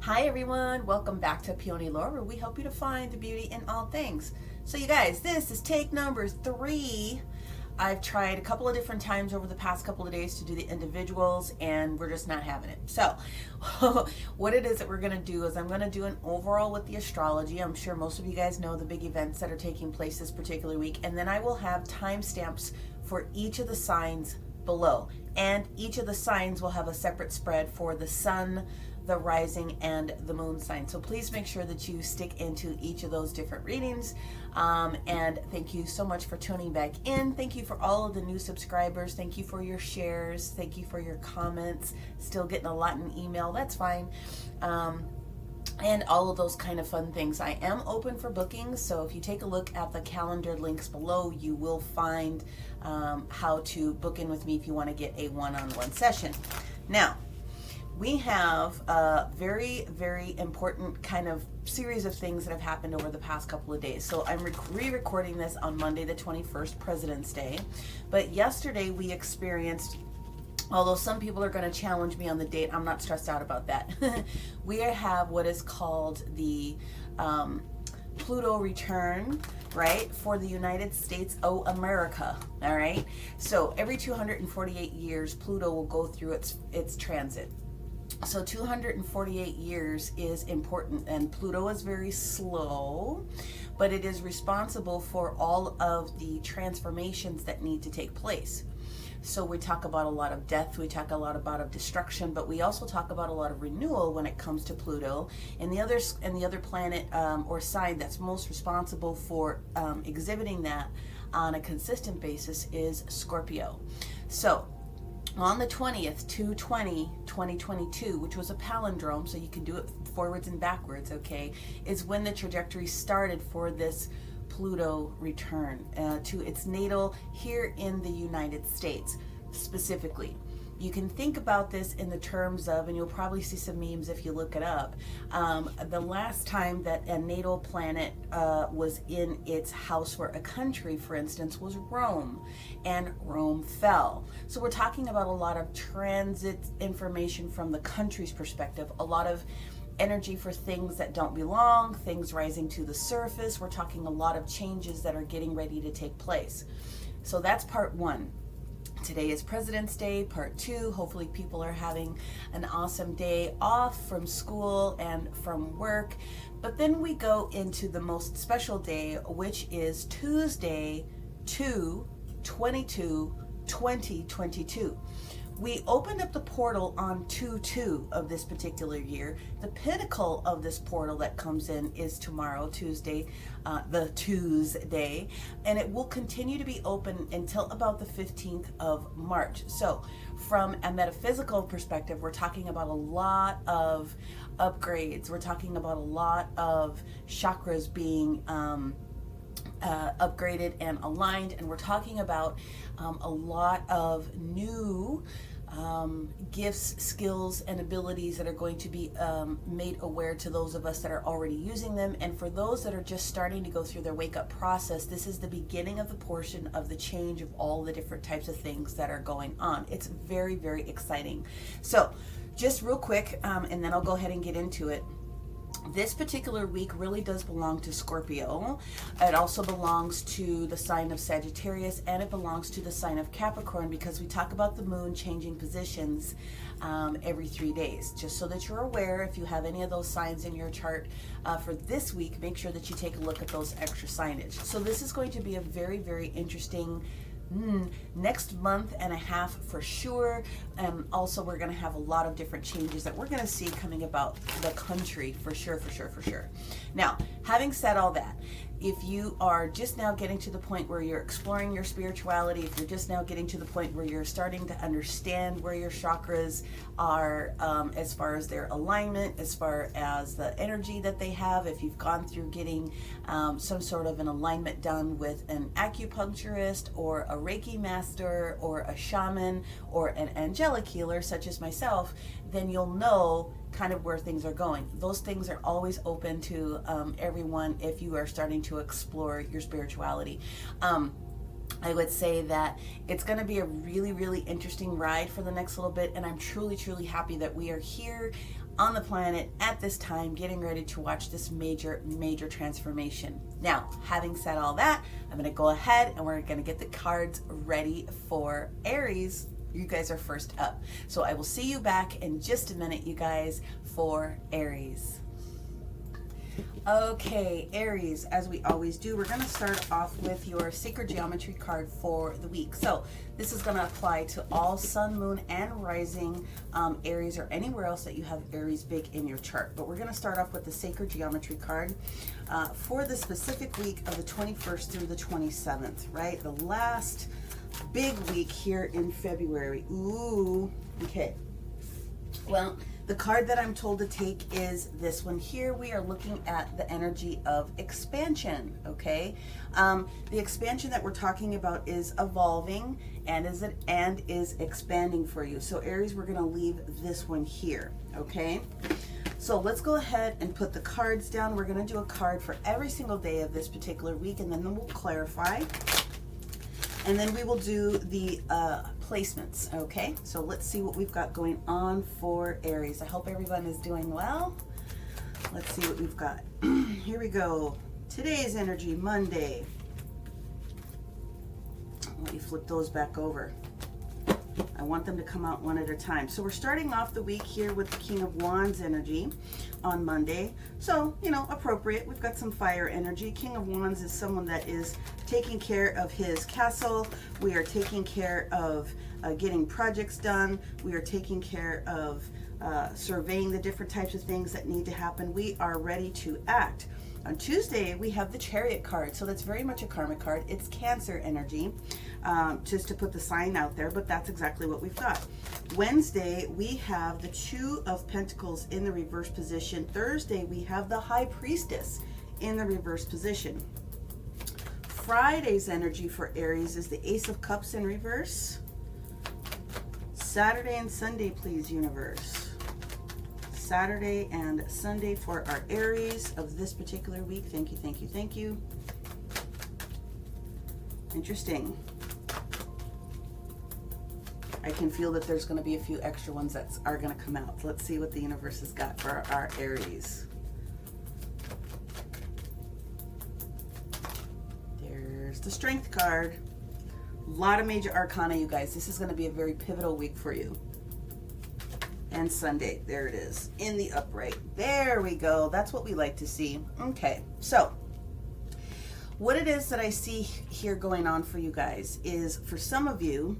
Hi everyone, welcome back to Peony Lore, where we help you to find the beauty in all things. So you guys, this is take number 3. I've tried a couple of different times over the past couple of days to do the individuals, and we're just not having it. So what it is that we're going to do is I'm going to do an overall with the astrology. I'm sure most of you guys know the big events that are taking place this particular week, and then I will have timestamps for each of the signs below, and each of the signs will have a separate spread for the sun, the rising, and the moon sign. So please make sure that you stick into each of those different readings. And thank you so much for tuning back in. Thank you for all of the new subscribers. Thank you for your shares. Thank you for your comments. Still getting a lot in email. That's fine. And all of those kind of fun things. I am open for bookings, so if you take a look at the calendar links below, you will find how to book in with me if you want to get a one-on-one session. Now, we have a very, very important kind of series of things that have happened over the past couple of days. So I'm re-recording this on Monday the 21st, President's Day. But yesterday we experienced, although some people are going to challenge me on the date, I'm not stressed out about that. We have what is called the Pluto Return, right, for the United States, America, all right? So every 248 years, Pluto will go through its transit. So 248 years is important, and Pluto is very slow, but it is responsible for all of the transformations that need to take place. So we talk about a lot of death, we talk a lot about destruction, but we also talk about a lot of renewal when it comes to Pluto. And the other planet or sign that's most responsible for exhibiting that on a consistent basis is Scorpio. So on the 20th, 2/20/2022, which was a palindrome, so you can do it forwards and backwards, okay, is when the trajectory started for this Pluto return to its natal here in the United States specifically. You can think about this in the terms of, and you'll probably see some memes if you look it up, the last time that a natal planet was in its house for a country, for instance, was Rome, and Rome fell. So we're talking about a lot of transit information from the country's perspective, a lot of energy for things that don't belong, things rising to the surface. We're talking a lot of changes that are getting ready to take place. So that's part 1. Today is President's Day, part 2. Hopefully people are having an awesome day off from school and from work. But then we go into the most special day, which is Tuesday, 2/22/2022. We opened up the portal on 2/2 of this particular year. The pinnacle of this portal that comes in is tomorrow, Tuesday, the Tuesday, and it will continue to be open until about the 15th of March. So from a metaphysical perspective, we're talking about a lot of upgrades. We're talking about a lot of chakras being upgraded and aligned, and we're talking about a lot of new gifts, skills, and abilities that are going to be made aware to those of us that are already using them. And for those that are just starting to go through their wake-up process, this is the beginning of the portion of the change of all the different types of things that are going on. It's very, very exciting. So just real quick, and then I'll go ahead and get into it. This particular week really does belong to Scorpio. It also belongs to the sign of Sagittarius, and it belongs to the sign of Capricorn, because we talk about the moon changing positions every 3 days. Just so that you're aware, if you have any of those signs in your chart for this week, make sure that you take a look at those extra signage. So this is going to be a very, very interesting next month and a half for sure. And also we're going to have a lot of different changes that we're going to see coming about the country for sure. Now, having said all that, if you are just now getting to the point where you're exploring your spirituality, if you're just now getting to the point where you're starting to understand where your chakras are as far as their alignment, as far as the energy that they have, if you've gone through getting some sort of an alignment done with an acupuncturist or a Reiki master or a shaman or an angelic healer such as myself, then you'll know kind of where things are going. Those things are always open to everyone if you are starting to explore your spirituality. I would say that it's going to be a really, really interesting ride for the next little bit, and I'm truly, truly happy that we are here on the planet at this time, getting ready to watch this major transformation. Now, having said all that, I'm going to go ahead and we're going to get the cards ready for Aries. You guys are first up. So I will see you back in just a minute, you guys, for Aries. Okay, Aries, as we always do, we're going to start off with your sacred geometry card for the week. So this is going to apply to all sun, moon, and rising Aries, or anywhere else that you have Aries big in your chart. But we're going to start off with the sacred geometry card for the specific week of the 21st through the 27th, right? The last big week here in February. Ooh, okay. Well, the card that I'm told to take is this one here. We are looking at the energy of expansion, okay? The expansion that we're talking about is evolving and is expanding for you. So Aries, we're going to leave this one here, okay? So let's go ahead and put the cards down. We're going to do a card for every single day of this particular week, and then we'll clarify. And then we will do the placements, okay? So let's see what we've got going on for Aries. I hope everyone is doing well. Let's see what we've got. Here we go. Today's energy, Monday. Let me flip those back over. I want them to come out one at a time. So we're starting off the week here with the King of Wands energy on Monday. So, you know, appropriate. We've got some fire energy. King of Wands is someone that is taking care of his castle. We are taking care of getting projects done. We are taking care of surveying the different types of things that need to happen. We are ready to act. On Tuesday, we have the Chariot card. So that's very much a karmic card. It's Cancer energy, just to put the sign out there, but that's exactly what we've got. Wednesday, we have the Two of Pentacles in the reverse position. Thursday, we have the High Priestess in the reverse position. Friday's energy for Aries is the Ace of Cups in reverse. Saturday and Sunday, please, universe. Saturday and Sunday for our Aries of this particular week. Thank you, thank you, thank you. Interesting. I can feel that there's going to be a few extra ones that are going to come out. Let's see what the universe has got for our Aries. There's the Strength card. A lot of major arcana, you guys. This is going to be a very pivotal week for you. And Sunday, there it is, in the upright. There we go. That's what we like to see. Okay, so what it is that I see here going on for you guys is, for some of you,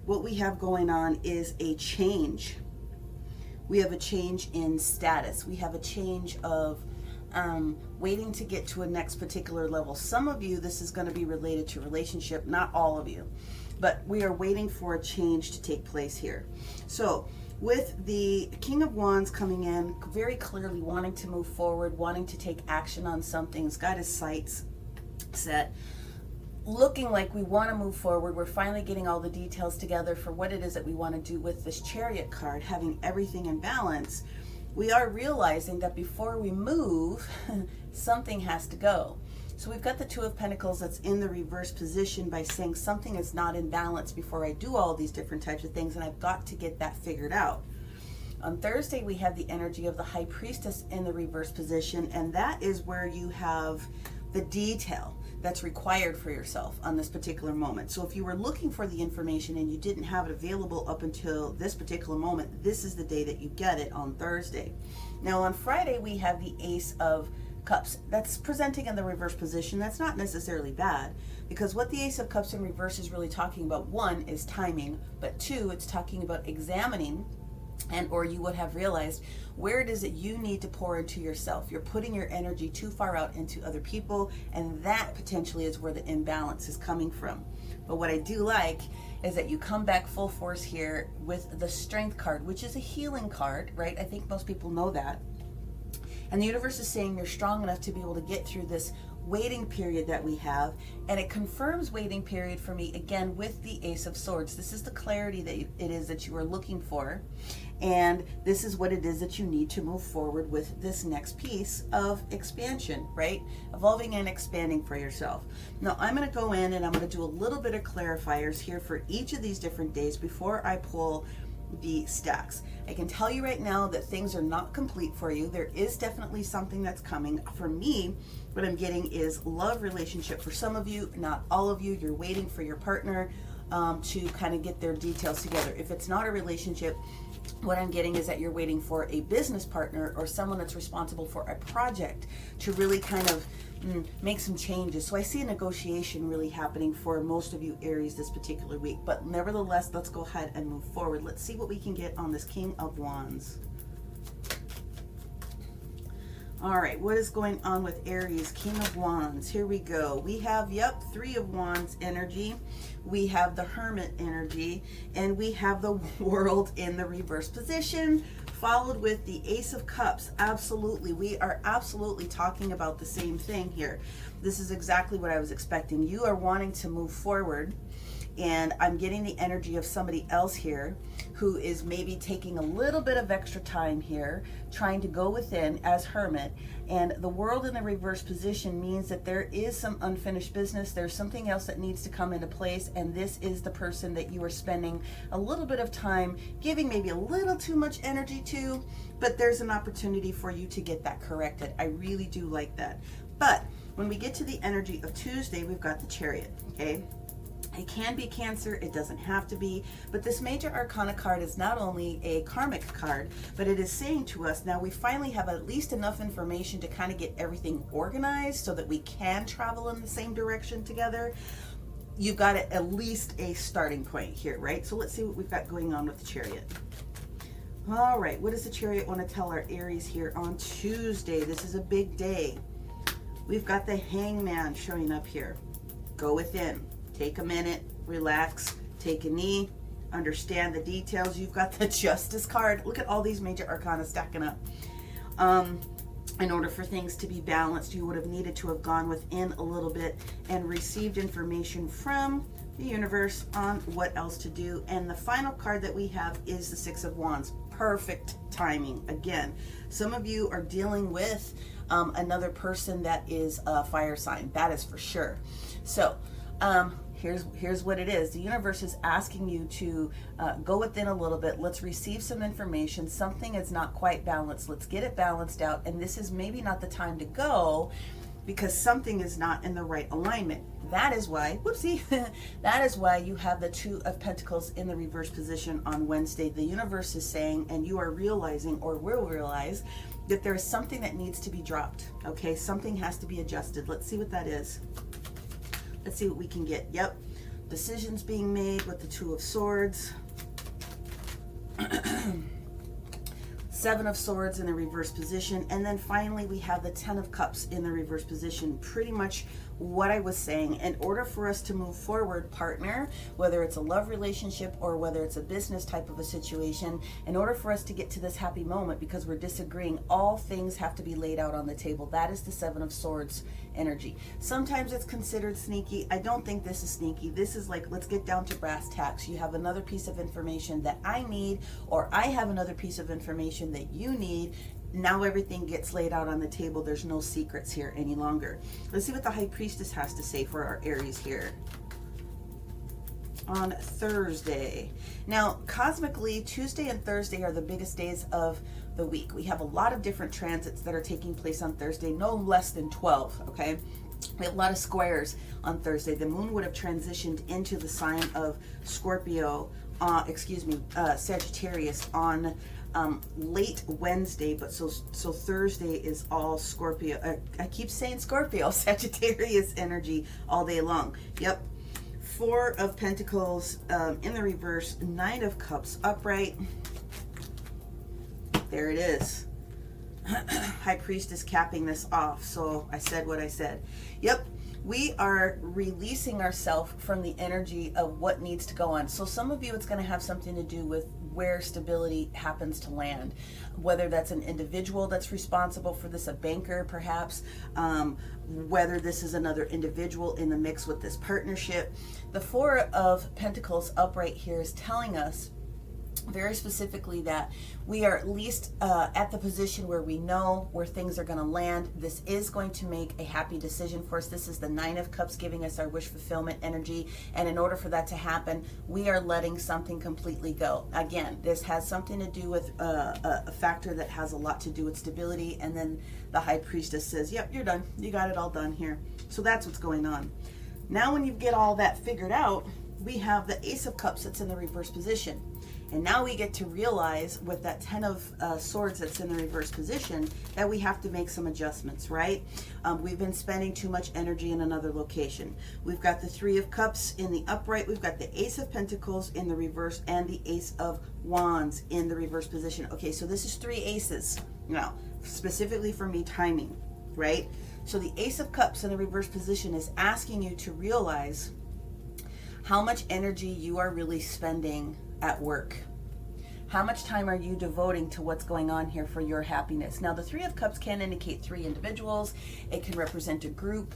what we have going on is a change. We have a change in status. We have a change of waiting to get to a next particular level. Some of you, this is going to be related to relationship, not all of you, but we are waiting for a change to take place here. So with the King of Wands coming in, very clearly wanting to move forward, wanting to take action on something. He's got his sights set, looking like we want to move forward. We're finally getting all the details together for what it is that we want to do with this Chariot card, having everything in balance. We are realizing that before we move, something has to go. So we've got the Two of Pentacles that's in the reverse position by saying something is not in balance before I do all these different types of things, and I've got to get that figured out. On Thursday, we have the energy of the High Priestess in the reverse position, and that is where you have the detail that's required for yourself on this particular moment. So if you were looking for the information and you didn't have it available up until this particular moment, this is the day that you get it, on Thursday. Now on Friday, we have the Ace of Cups that's presenting in the reverse position. That's not necessarily bad, because what the Ace of Cups in reverse is really talking about, one, is timing, but two, it's talking about examining, and or you would have realized where it is that you need to pour into yourself. You're putting your energy too far out into other people, and that potentially is where the imbalance is coming from. But what I do like is that you come back full force here with the Strength card, which is a healing card, right? I think most people know that. And the universe is saying you're strong enough to be able to get through this waiting period that we have. And it confirms waiting period for me, again, with the Ace of Swords. This is the clarity that it is that you are looking for. And this is what it is that you need to move forward with this next piece of expansion, right? Evolving and expanding for yourself. Now, I'm going to go in and I'm going to do a little bit of clarifiers here for each of these different days before I pull the stacks. I can tell you right now that things are not complete for you. There is definitely something that's coming. For me, what I'm getting is love relationship. For some of you, not all of you, you're waiting for your partner to kind of get their details together. If it's not a relationship, what I'm getting is that you're waiting for a business partner or someone that's responsible for a project to really kind of make some changes. So I see a negotiation really happening for most of you Aries this particular week. But nevertheless, let's go ahead and move forward. Let's see what we can get on this King of Wands. All right, what is going on with Aries, King of Wands? Here we go. We have, yep, Three of Wands energy. We have the Hermit energy, and we have the World in the reverse position, followed with the Ace of Cups. Absolutely, we are absolutely talking about the same thing here. This is exactly what I was expecting. You are wanting to move forward, and I'm getting the energy of somebody else here who is maybe taking a little bit of extra time here, trying to go within as Hermit. And the World in the reverse position means that there is some unfinished business. There's something else that needs to come into place, and this is the person that you are spending a little bit of time giving maybe a little too much energy to, but there's an opportunity for you to get that corrected. I really do like that. But when we get to the energy of Tuesday, we've got the Chariot, okay? It can be Cancer, it doesn't have to be, but this Major Arcana card is not only a karmic card, but it is saying to us, now we finally have at least enough information to kind of get everything organized so that we can travel in the same direction together. You've got at least a starting point here, right? So let's see what we've got going on with the Chariot. All right, what does the Chariot want to tell our Aries here on Tuesday? This is a big day. We've got the Hangman showing up here. Go within. Take a minute, relax, take a knee, understand the details. You've got the Justice card. Look at all these major arcana stacking up. In order for things to be balanced, you would have needed to have gone within a little bit and received information from the universe on what else to do. And the final card that we have is the Six of Wands. Perfect timing. Again, some of you are dealing with another person that is a fire sign. That is for sure. So, here's what it is. The universe is asking you to go within a little bit. Let's receive some information. Something is not quite balanced. Let's get it balanced out. And this is maybe not the time to go because something is not in the right alignment. That is why, whoopsie, that is why you have the Two of Pentacles in the reverse position on Wednesday. The universe is saying, and you are realizing or will realize, that there is something that needs to be dropped. Okay, something has to be adjusted. Let's see what that is. Let's see what we can get. Yep. Decisions being made with the Two of Swords. Seven of Swords in the reverse position. And then finally we have the Ten of Cups in the reverse position. Pretty much what I was saying. In order for us to move forward, partner, whether it's a love relationship or whether it's a business type of a situation, in order for us to get to this happy moment, because we're disagreeing, all things have to be laid out on the table. That is the Seven of Swords energy. Sometimes it's considered sneaky. I don't think this is sneaky. This is like, let's get down to brass tacks. You have another piece of information that I need, or I have another piece of information that you need. Now everything gets laid out on the table. There's no secrets here any longer. Let's see what the High Priestess has to say for our Aries here on Thursday. Now, cosmically, Tuesday and Thursday are the biggest days of the week. We have a lot of different transits that are taking place on Thursday, no less than 12, okay? We have a lot of squares on Thursday. The moon would have transitioned into the sign of Scorpio, Sagittarius on late Wednesday, but so Thursday is all Scorpio. I keep saying Scorpio, Sagittarius energy all day long. Yep. Four of Pentacles in the reverse, Nine of Cups upright. There it is. High Priestess capping this off. So I said what I said. Yep. We are releasing ourselves from the energy of what needs to go on. So some of you, it's going to have something to do with where stability happens to land, whether that's an individual that's responsible for this, a banker perhaps, whether this is another individual in the mix with this partnership. The Four of Pentacles upright here is telling us very specifically that we are at least at the position where we know where things are going to land. This is going to make a happy decision for us. This is the Nine of Cups giving us our wish fulfillment energy, and in order for that to happen, we are letting something completely go. Again, this has something to do with a factor that has a lot to do with stability, and then the High Priestess says, yep, you're done, you got it all done here. So that's what's going on. Now when you get all that figured out, we have the Ace of Cups that's in the reverse position. And now we get to realize with that Ten of Swords that's in the reverse position that we have to make some adjustments, right? We've been spending too much energy in another location. We've got the Three of Cups in the upright. We've got the Ace of Pentacles in the reverse and the Ace of Wands in the reverse position. Okay, so this is three aces. Now, specifically for me, timing, right? So the Ace of Cups in the reverse position is asking you to realize how much energy you are really spending at work. How much time are you devoting to what's going on here for your happiness? Now, the Three of Cups can indicate three individuals. It can represent a group,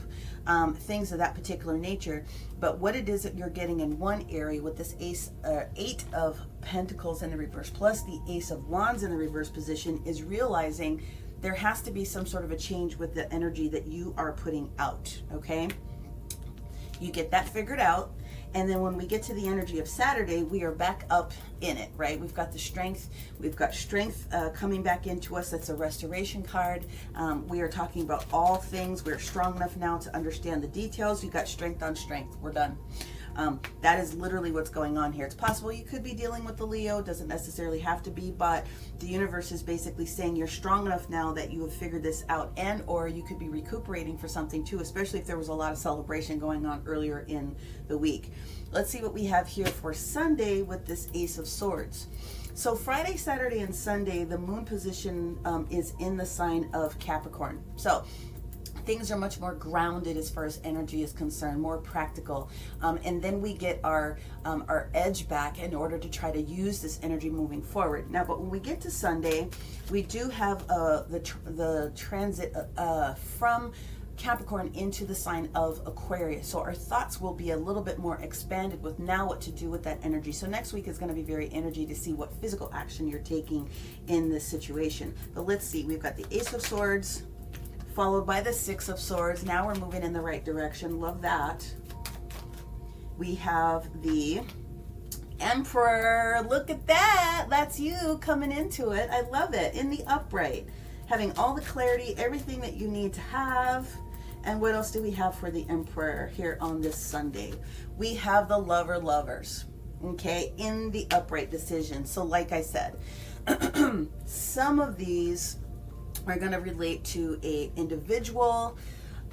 things of that particular nature. But what it is that you're getting in one area with this Eight of Pentacles in the reverse plus the Ace of Wands in the reverse position is realizing there has to be some sort of a change with the energy that you are putting out, okay? You get that figured out. And then when we get to the energy of Saturday, we are back up in it, right? We've got the strength. We've got strength coming back into us. That's a restoration card. We are talking about all things. We're strong enough now to understand the details. You've got strength on strength. We're done. That is literally what's going on here. It's possible you could be dealing with the Leo. Doesn't necessarily have to be, but the universe is basically saying you're strong enough now that you have figured this out, and or you could be recuperating for something too, especially if there was a lot of celebration going on earlier in the week. Let's see what we have here for Sunday with this Ace of Swords. So Friday, Saturday, and Sunday, the moon position is in the sign of Capricorn. So things are much more grounded as far as energy is concerned, more practical. And then we get our edge back in order to try to use this energy moving forward. Now, but when we get to Sunday, we do have the transit from Capricorn into the sign of Aquarius. So our thoughts will be a little bit more expanded with now what to do with that energy. So next week is going to be very energy to see what physical action you're taking in this situation. But let's see, we've got the Ace of Swords, followed by the Six of Swords. Now we're moving in the right direction. Love that. We have the Emperor. Look at that. That's you coming into it. I love it. In the upright. Having all the clarity, everything that you need to have. And what else do we have for the Emperor here on this Sunday? We have the Lovers, okay, in the upright decision. So like I said, some of these are going to relate to an individual.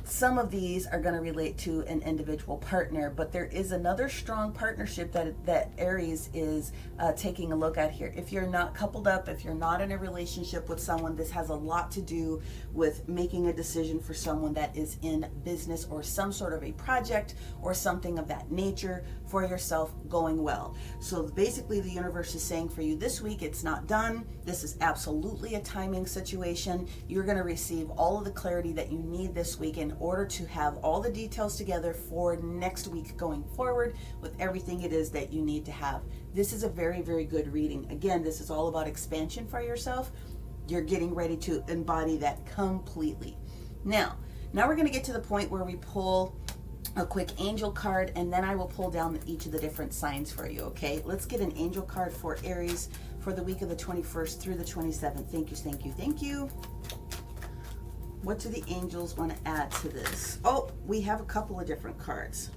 Some of these are going to relate to an individual partner, but there is another strong partnership that Aries is taking a look at here. If you're not coupled up, if you're not in a relationship with someone, this has a lot to do with making a decision for someone that is in business or some sort of a project or something of that nature for yourself going well. So basically the universe is saying for you this week, it's not done. This is absolutely a timing situation. You're going to receive all of the clarity that you need this week in order to have all the details together for next week going forward with everything it is that you need to have. This is a very, very good reading. Again, this is all about expansion for yourself. You're getting ready to embody that completely. Now we're going to get to the point where we pull a quick angel card, and then I will pull down each of the different signs for you, okay? Let's get an angel card for Aries for the week of the 21st through the 27th. Thank you, thank you, thank you. What do the angels want to add to this? Oh, we have a couple of different cards.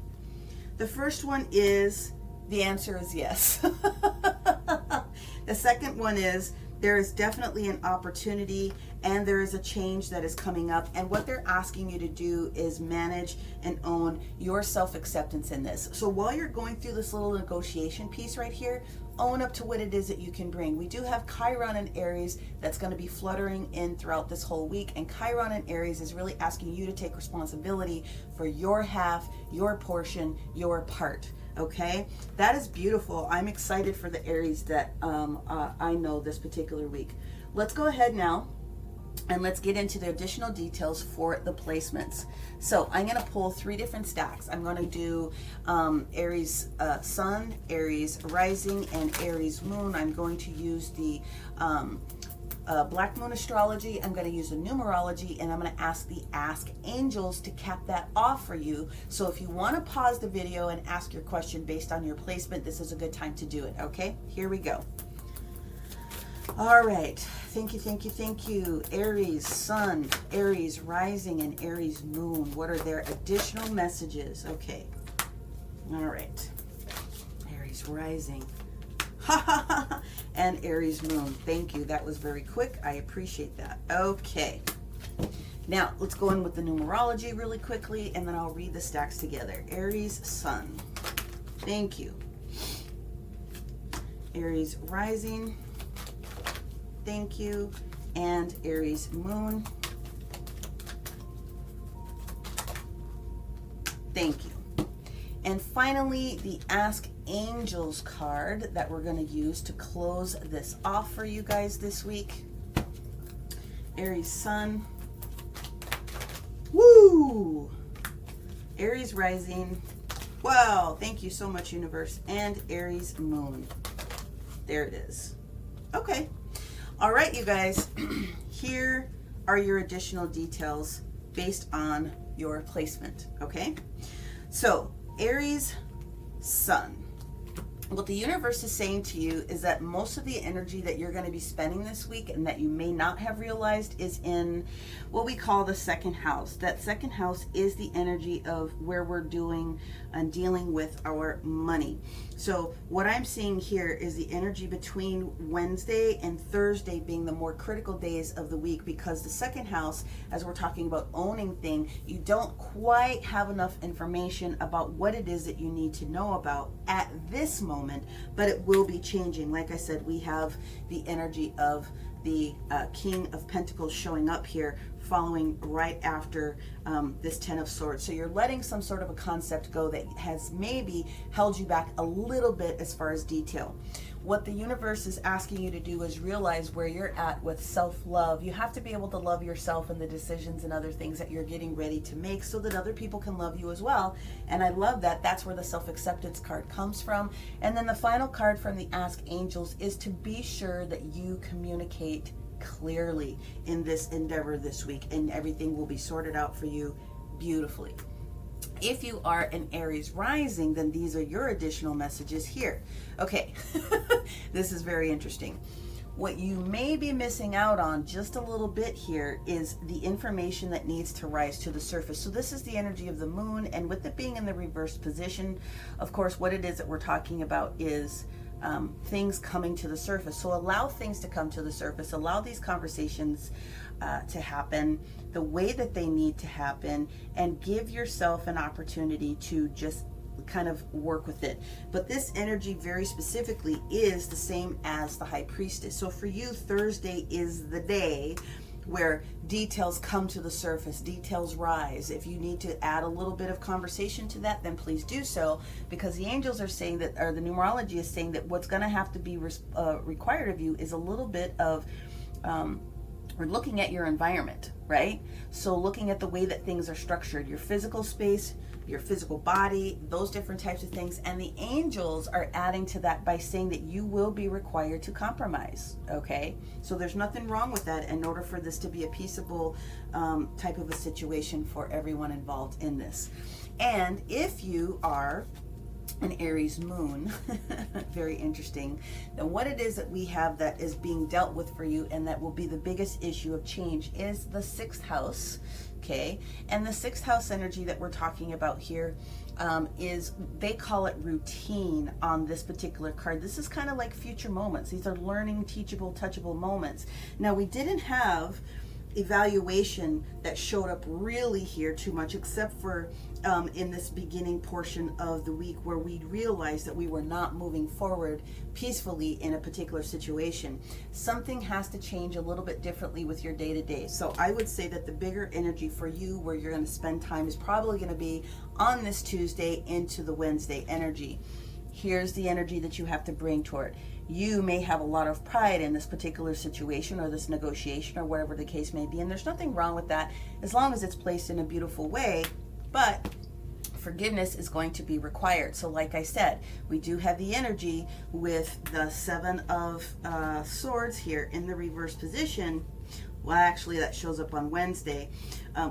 The first one is, the answer is yes. The second one is, there is definitely an opportunity and there is a change that is coming up. And what they're asking you to do is manage and own your self-acceptance in this. So while you're going through this little negotiation piece right here, own up to what it is that you can bring. We do have Chiron and Aries that's going to be fluttering in throughout this whole week. And Chiron and Aries is really asking you to take responsibility for your half, your portion, your part. Okay, that is beautiful. I'm excited for the Aries that I know this particular week. Let's go ahead now And let's get into the additional details for the placements. So I'm going to pull 3 different stacks. I'm going to do Aries Sun, Aries Rising, and Aries Moon. I'm going to use the Black Moon Astrology. I'm going to use the numerology, and I'm going to ask the Ask Angels to cap that off for you. So if you want to pause the video and ask your question based on your placement, this is a good time to do it. Okay, here we go. All right, thank you, thank you, thank you. Aries Sun, Aries Rising, and Aries Moon. What are their additional messages? Okay, all right. Aries Rising, and Aries Moon. Thank you, that was very quick. I appreciate that. Okay, now let's go in with the numerology really quickly, and then I'll read the stacks together. Aries Sun, thank you. Aries Rising, thank you. And Aries Moon, thank you. And finally, the Ask Angels card that we're going to use to close this off for you guys this week. Aries Sun, woo! Aries Rising, wow, thank you so much, universe. And Aries Moon, there it is. Okay. All right, you guys, here are your additional details based on your placement, okay? So, Aries Sun. What the universe is saying to you is that most of the energy that you're going to be spending this week and that you may not have realized is in what we call the second house. That second house is the energy of where we're doing and dealing with our money. So what I'm seeing here is the energy between Wednesday and Thursday being the more critical days of the week, because the second house, as we're talking about owning thing, you don't quite have enough information about what it is that you need to know about at this moment, but it will be changing. Like I said, we have the energy of the King of Pentacles showing up here, following right after this Ten of Swords. So you're letting some sort of a concept go that has maybe held you back a little bit as far as detail. What the universe is asking you to do is realize where you're at with self-love. You have to be able to love yourself and the decisions and other things that you're getting ready to make so that other people can love you as well. And I love that. That's where the self-acceptance card comes from. And then the final card from the Ask Angels is to be sure that you communicate clearly in this endeavor this week, and everything will be sorted out for you beautifully. If you are an Aries rising, then these are your additional messages here. Okay, this is very interesting. What you may be missing out on just a little bit here is the information that needs to rise to the surface. So this is the energy of the moon, and with it being in the reverse position, of course, what it is that we're talking about is things coming to the surface. So allow things to come to the surface, allow these conversations to happen the way that they need to happen, and give yourself an opportunity to just kind of work with it. But this energy very specifically is the same as the High Priestess. So for you, Thursday is the day where details come to the surface, details rise. If you need to add a little bit of conversation to that, then please do so, because the angels are saying that, or the numerology is saying that what's going to have to be required of you is a little bit of we're looking at your environment, right? So looking at the way that things are structured, your physical space, your physical body, those different types of things. And the angels are adding to that by saying that you will be required to compromise, okay? So there's nothing wrong with that in order for this to be a peaceable type of a situation for everyone involved in this. And if you are an Aries moon, very interesting, then what it is that we have that is being dealt with for you, and that will be the biggest issue of change, is the 6th house, okay? And the 6th house energy that we're talking about here is, they call it routine on this particular card. This is kind of like future moments. These are learning, teachable, touchable moments. Now, we didn't have evaluation that showed up really here too much, except for in this beginning portion of the week where we realized that we were not moving forward peacefully in a particular situation. Something has to change a little bit differently with your day-to-day. So I would say that the bigger energy for you where you're going to spend time is probably going to be on this Tuesday into the Wednesday energy. Here's the energy that you have to bring toward. you may have a lot of pride in this particular situation or this negotiation or whatever the case may be. And there's nothing wrong with that as long as it's placed in a beautiful way. But forgiveness is going to be required. So like I said, we do have the energy with the Seven of Swords here in the reverse position. Well, actually, that shows up on Wednesday.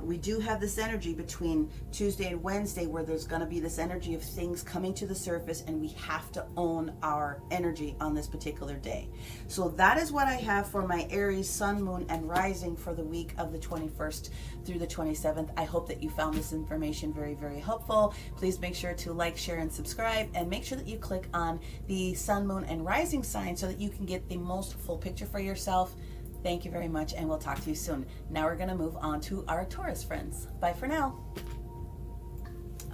We do have this energy between Tuesday and Wednesday where there's going to be this energy of things coming to the surface, and we have to own our energy on this particular day. So that is what I have for my Aries Sun, Moon, and Rising for the week of the 21st through the 27th. I hope that you found this information very, very helpful. Please make sure to like, share, and subscribe, and make sure that you click on the Sun, Moon, and Rising sign so that you can get the most full picture for yourself. Thank you very much, and we'll talk to you soon. Now we're going to move on to our Taurus friends. Bye for now.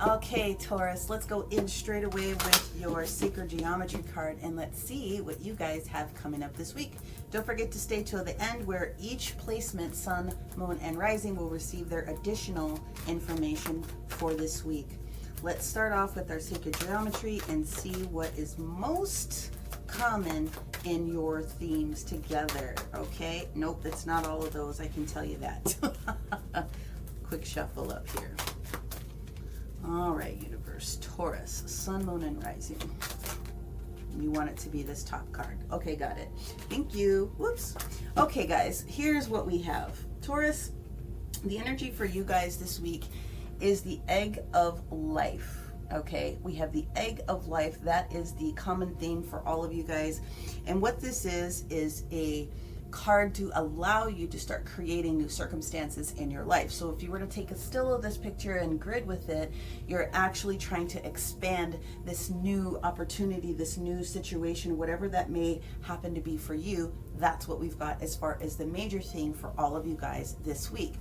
Okay, Taurus, let's go in straight away with your Sacred Geometry card, and let's see what you guys have coming up this week. Don't forget to stay till the end, where each placement, Sun, Moon, and Rising, will receive their additional information for this week. Let's start off with our Sacred Geometry and see what is most common in your themes together. Okay, nope, that's not all of those, I can tell you that. Quick shuffle up here. All right, universe, Taurus, Sun, Moon, and Rising. You want it to be this top card. Okay, got it. Thank you. Whoops. Okay, guys, here's what we have. Taurus, the energy for you guys this week is the Egg of Life. Okay, we have the Egg of Life. That is the common theme for all of you guys. And what this is a card to allow you to start creating new circumstances in your life. So if you were to take a still of this picture and grid with it, you're actually trying to expand this new opportunity, this new situation, whatever that may happen to be for you. That's what we've got as far as the major theme for all of you guys this week.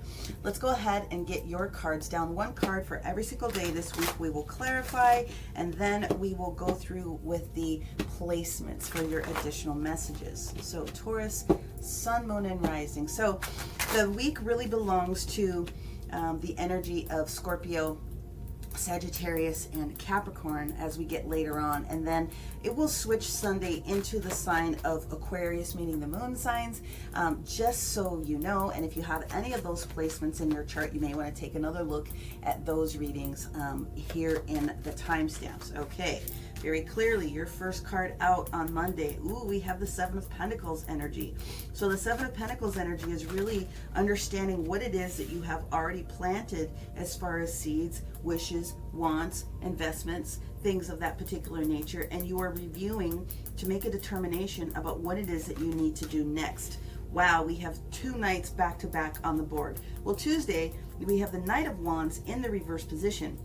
Let's go ahead and get your cards down. One card for every single day this week. We will clarify, and then we will go through with the placements for your additional messages. So Taurus, Sun, Moon, and Rising. So the week really belongs to the energy of Scorpio, Sagittarius, and Capricorn as we get later on, and then it will switch Sunday into the sign of Aquarius, meaning the moon signs, just so you know. And if you have any of those placements in your chart, you may want to take another look at those readings here in the timestamps. Okay, very clearly your first card out on Monday. Ooh, we have the Seven of Pentacles energy. So the Seven of Pentacles energy is really understanding what it is that you have already planted as far as seeds, wishes, wants, investments, things of that particular nature, and you are reviewing to make a determination about what it is that you need to do next. Wow, we have two nights back to back on the board. Well, Tuesday we have the Knight of Wands in the reverse position.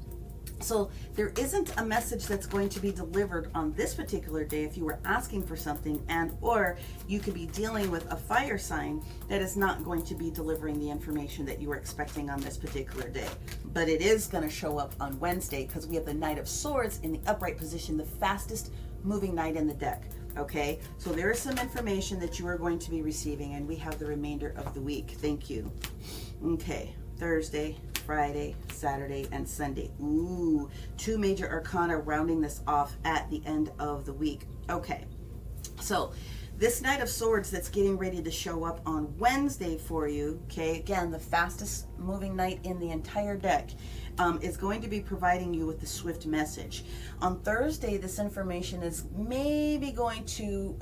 So there isn't a message that's going to be delivered on this particular day if you were asking for something, and or you could be dealing with a fire sign that is not going to be delivering the information that you were expecting on this particular day. But it is going to show up on Wednesday because we have the Knight of Swords in the upright position, the fastest moving knight in the deck. Okay, so there is some information that you are going to be receiving, and we have the remainder of the week. Thank you. Okay, Thursday, Friday, Saturday, and Sunday. Ooh, two major arcana rounding this off at the end of the week. Okay, so this Knight of Swords that's getting ready to show up on Wednesday for you, okay, again, the fastest moving knight in the entire deck, is going to be providing you with the swift message. On Thursday, this information is maybe going to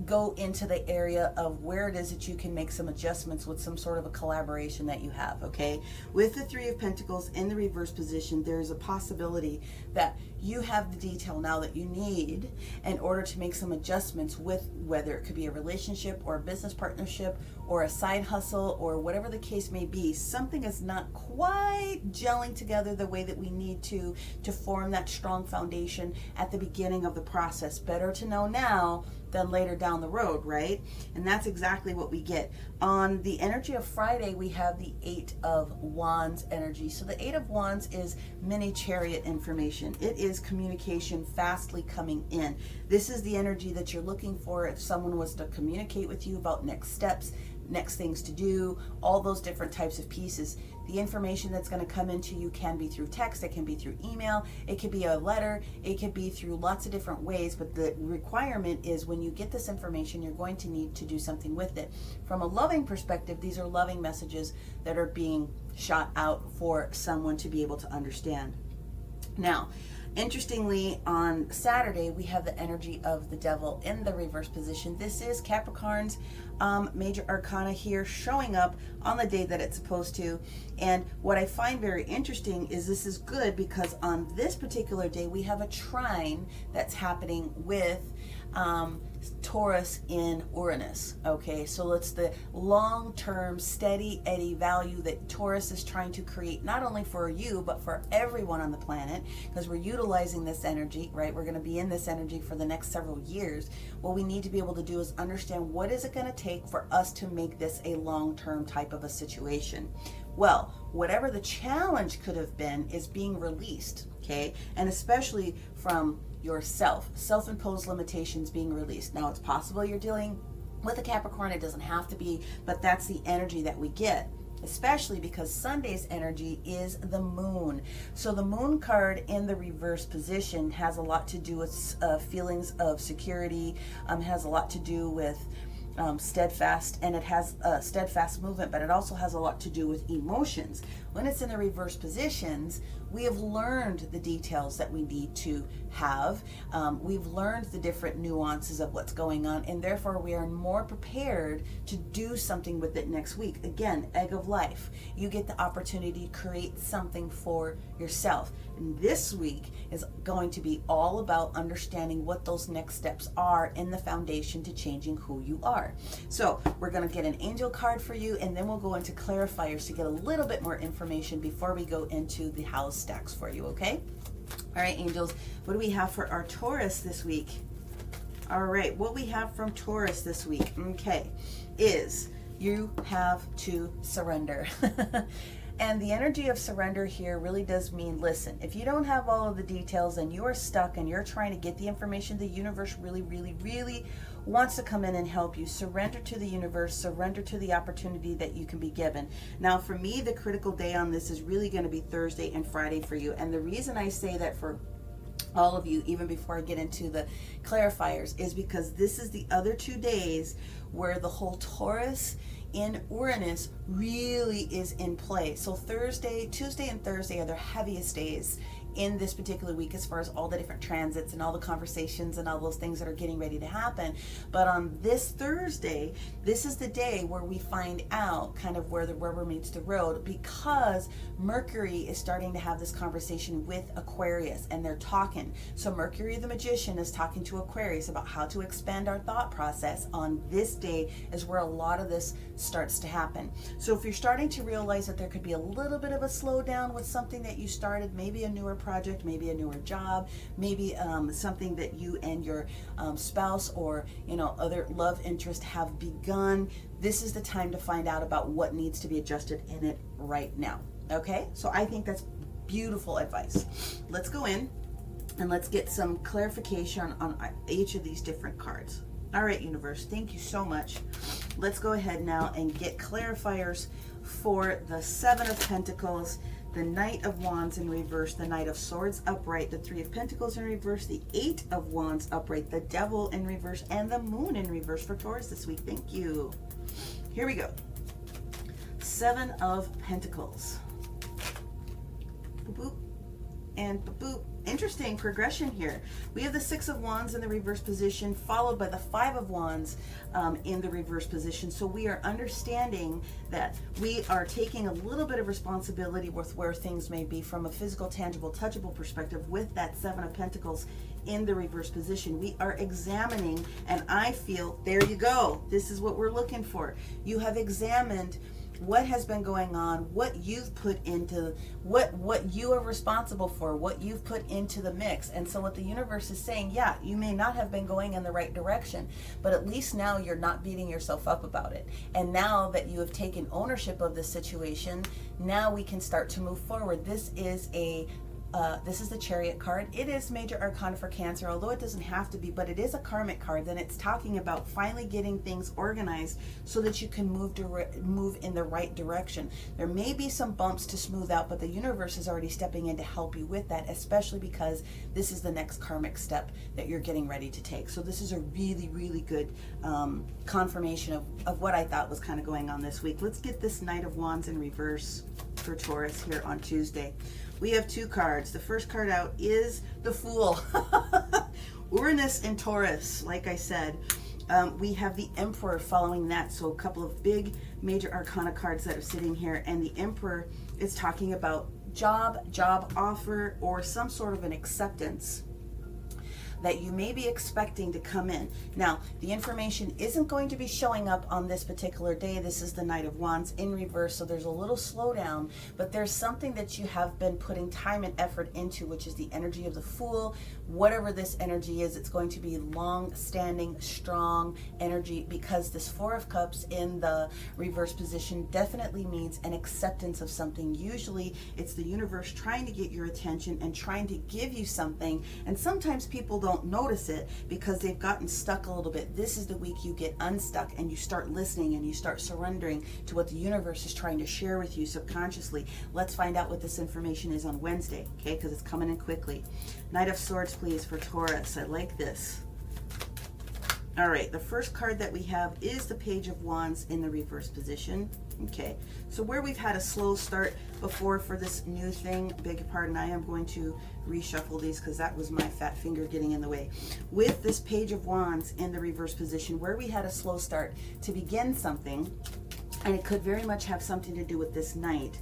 go into the area of where it is that you can make some adjustments with some sort of a collaboration that you have. Okay, with the Three of Pentacles in the reverse position, there's a possibility that you have the detail now that you need in order to make some adjustments with whether it could be a relationship or a business partnership or a side hustle or whatever the case may be. Something is not quite gelling together the way that we need to form that strong foundation at the beginning of the process. Better to know now than later down the road, right? And that's exactly what we get. On the energy of Friday, we have the Eight of Wands energy. So the Eight of Wands is mini chariot information. It is communication fastly coming in. This is the energy that you're looking for if someone was to communicate with you about next steps. next things to do, all those different types of pieces. The information that's going to come into you can be through text, it can be through email, it could be a letter, it could be through lots of different ways, but the requirement is when you get this information, you're going to need to do something with it. From a loving perspective, these are loving messages that are being shot out for someone to be able to understand. Now, interestingly, on Saturday, we have the energy of the devil in the reverse position. This is Capricorn's major arcana here, showing up on the day that it's supposed to. And what I find very interesting is this is good because on this particular day, we have a trine that's happening with Taurus in Uranus. Okay, so it's the long-term steady eddy value that Taurus is trying to create, not only for you but for everyone on the planet, because we're utilizing this energy, right? We're going to be in this energy for the next several years. What we need to be able to do is understand, what is it going to take for us to make this a long-term type of a situation? Well, whatever the challenge could have been is being released, okay? And especially from yourself, self-imposed limitations being released. Now, it's possible you're dealing with a Capricorn, it doesn't have to be, but that's the energy that we get, especially because Sunday's energy is the moon. So the moon card in the reverse position has a lot to do with feelings of security, has a lot to do with steadfast, and it has steadfast movement, but it also has a lot to do with emotions. When it's in the reverse positions, we have learned the details that we need to have. We've learned the different nuances of what's going on, and therefore we are more prepared to do something with it next week. Again, egg of life. You get the opportunity to create something for yourself. And this week is going to be all about understanding what those next steps are in the foundation to changing who you are. So we're going to get an angel card for you, and then we'll go into clarifiers to get a little bit more information before we go into the house stacks for you, okay? All right, angels, what do we have for our Taurus this week? All right, what we have from Taurus this week, okay, is you have to surrender. And the energy of surrender here really does mean, listen, if you don't have all of the details and you are stuck and you're trying to get the information, the universe really, really, really wants to come in and help you. Surrender to the universe, surrender to the opportunity that you can be given. Now, for me, the critical day on this is really going to be Thursday and Friday for you. And the reason I say that for all of you, even before I get into the clarifiers, is because this is the other 2 days where the whole Taurus in Uranus really is in play. So Tuesday and Thursday are their heaviest days in this particular week as far as all the different transits and all the conversations and all those things that are getting ready to happen. But on this Thursday, this is the day where we find out kind of where the rubber meets the road, because Mercury is starting to have this conversation with Aquarius, and they're talking. So Mercury the magician is talking to Aquarius about how to expand our thought process. On this day is where a lot of this starts to happen. So if you're starting to realize that there could be a little bit of a slowdown with something that you started, maybe a newer project, maybe a newer job, maybe something that you and your spouse or other love interest have begun, this is the time to find out about what needs to be adjusted in it right now. Okay, so I think that's beautiful advice. Let's go in and let's get some clarification on each of these different cards. All right, universe, thank you so much. Let's go ahead now and get clarifiers for the Seven of Pentacles, the Knight of Wands in reverse, the Knight of Swords upright, the Three of Pentacles in reverse, the Eight of Wands upright, the Devil in reverse, and the Moon in reverse for Taurus this week. Thank you. Here we go. Seven of Pentacles. Boop, boop, and boop, boop. Interesting progression here. We have the Six of Wands in the reverse position, followed by the Five of Wands in the reverse position. So we are understanding that we are taking a little bit of responsibility with where things may be from a physical, tangible, touchable perspective with that Seven of Pentacles in the reverse position. We are examining, and I feel, there you go. This is what we're looking for. You have examined what has been going on, what you've put into, what you are responsible for, what you've put into the mix. And so what the universe is saying, yeah, you may not have been going in the right direction, but at least now you're not beating yourself up about it. And now that you have taken ownership of this situation, now we can start to move forward. This is a This is the Chariot card. It is major arcana for Cancer, although it doesn't have to be, but it is a karmic card. Then it's talking about finally getting things organized so that you can move in the right direction. There may be some bumps to smooth out, but the universe is already stepping in to help you with that, especially because this is the next karmic step that you're getting ready to take. So this is a really, really good confirmation of what I thought was kind of going on this week. Let's get this Knight of Wands in reverse for Taurus here on Tuesday. We have two cards. The first card out is the Fool. Uranus and Taurus, like I said. We have the Emperor following that. So a couple of big major arcana cards that are sitting here. And the Emperor is talking about job offer, or some sort of an acceptance that you may be expecting to come in. Now, the information isn't going to be showing up on this particular day. This is the Knight of Wands in reverse, so there's a little slowdown, but there's something that you have been putting time and effort into, which is the energy of the Fool. Whatever this energy is, it's going to be long-standing, strong energy, because this Four of Cups in the reverse position definitely means an acceptance of something. Usually, it's the universe trying to get your attention and trying to give you something, and sometimes people don't notice it because they've gotten stuck a little bit. This is the week you get unstuck and you start listening and you start surrendering to what the universe is trying to share with you subconsciously. Let's find out what this information is on Wednesday, okay? Because it's coming in quickly. Knight of Swords, please, for Taurus. I like this. All right, the first card that we have is the Page of Wands in the reverse position. Okay, so where we've had a slow start before for this new thing, beg your pardon, I am going to reshuffle these because that was my fat finger getting in the way. With this Page of Wands in the reverse position, where we had a slow start to begin something, and it could very much have something to do with this Knight.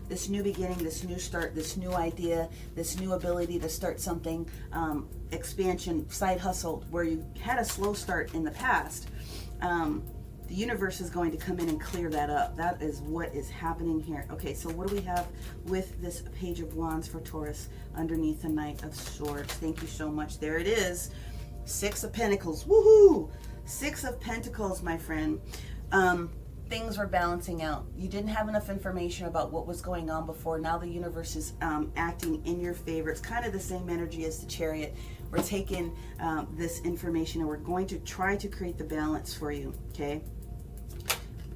This new beginning, this new start, this new idea, this new ability to start something, expansion, side hustle, where you had a slow start in the past. The universe is going to come in and clear that up. That is what is happening here. Okay, so what do we have with this Page of Wands for Taurus underneath the Knight of Swords? Thank you so much. There it is. Six of Pentacles. Woohoo! Six of Pentacles, my friend. Things were balancing out. You didn't have enough information about what was going on before. Now the universe is acting in your favor. It's kind of the same energy as the Chariot. We're taking this information and we're going to try to create the balance for you, okay?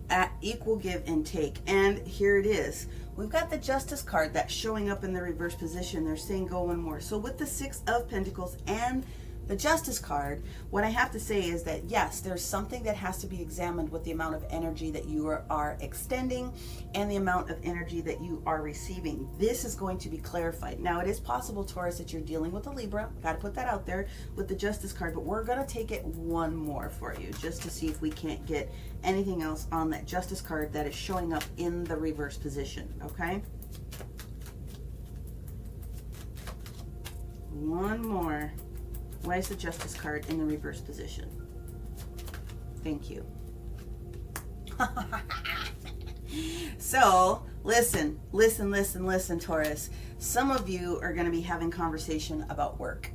At equal give and take. And here it is. We've got the Justice card that's showing up in the reverse position. They're saying go one more. So with the Six of Pentacles and the Justice card, what I have to say is that yes, there's something that has to be examined with the amount of energy that you are extending and the amount of energy that you are receiving. This is going to be clarified. Now, it is possible, Taurus, that you're dealing with a Libra. Got to put that out there with the Justice card, but we're going to take it one more for you just to see if we can't get anything else on that Justice card that is showing up in the reverse position, okay? One more. Why is the Justice card in the reverse position? Thank you. So, listen, Taurus. Some of you are going to be having conversation about work.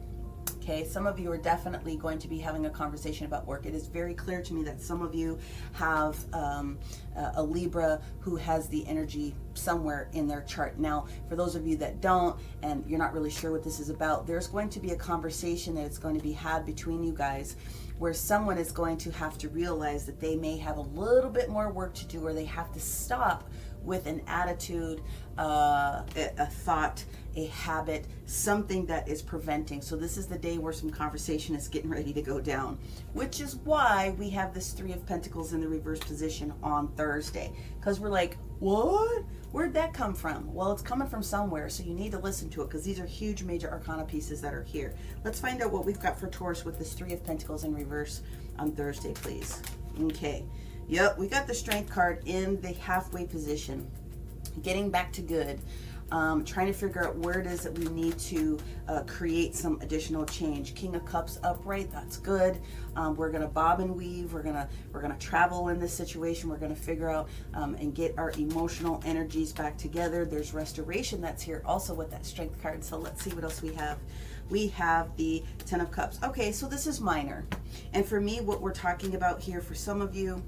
Okay, some of you are definitely going to be having a conversation about work. It is very clear to me that some of you have a Libra who has the energy somewhere in their chart. Now, for those of you that don't, and you're not really sure what this is about, there's going to be a conversation that is going to be had between you guys where someone is going to have to realize that they may have a little bit more work to do, or they have to stop with an attitude, a thought, a habit, something that is preventing. So this is the day where some conversation is getting ready to go down, which is why we have this Three of Pentacles in the reverse position on Thursday. Because we're like, what? Where'd that come from? Well, it's coming from somewhere, so you need to listen to it because these are huge major arcana pieces that are here. Let's find out what we've got for Taurus with this Three of Pentacles in reverse on Thursday, please. Okay. Yep, we got the Strength card in the halfway position. Getting back to good. Trying to figure out where it is that we need to create some additional change. King of Cups upright, that's good. We're gonna bob and weave. We're gonna travel in this situation. We're gonna figure out and get our emotional energies back together. There's restoration that's here also with that Strength card. So let's see what else we have. We have the Ten of Cups. Okay, so this is minor. And for me, what we're talking about here for some of you,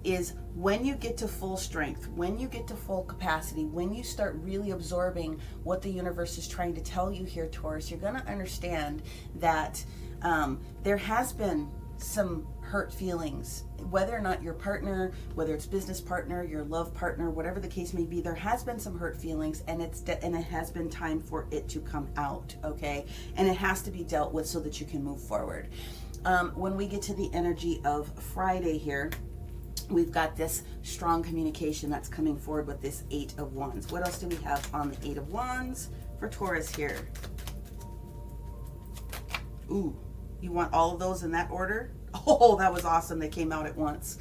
is when you get to full strength, when you get to full capacity, when you start really absorbing what the universe is trying to tell you here, Taurus, you're going to understand that there has been some hurt feelings, whether or not your partner, whether it's business partner, your love partner, whatever the case may be, there has been some hurt feelings, and it has been time for it to come out, okay? And it has to be dealt with so that you can move forward. When we get to the energy of Friday here, we've got this strong communication that's coming forward with this 8 of Wands. What else do we have on the 8 of Wands for Taurus here? Ooh, you want all of those in that order? Oh, that was awesome. They came out at once.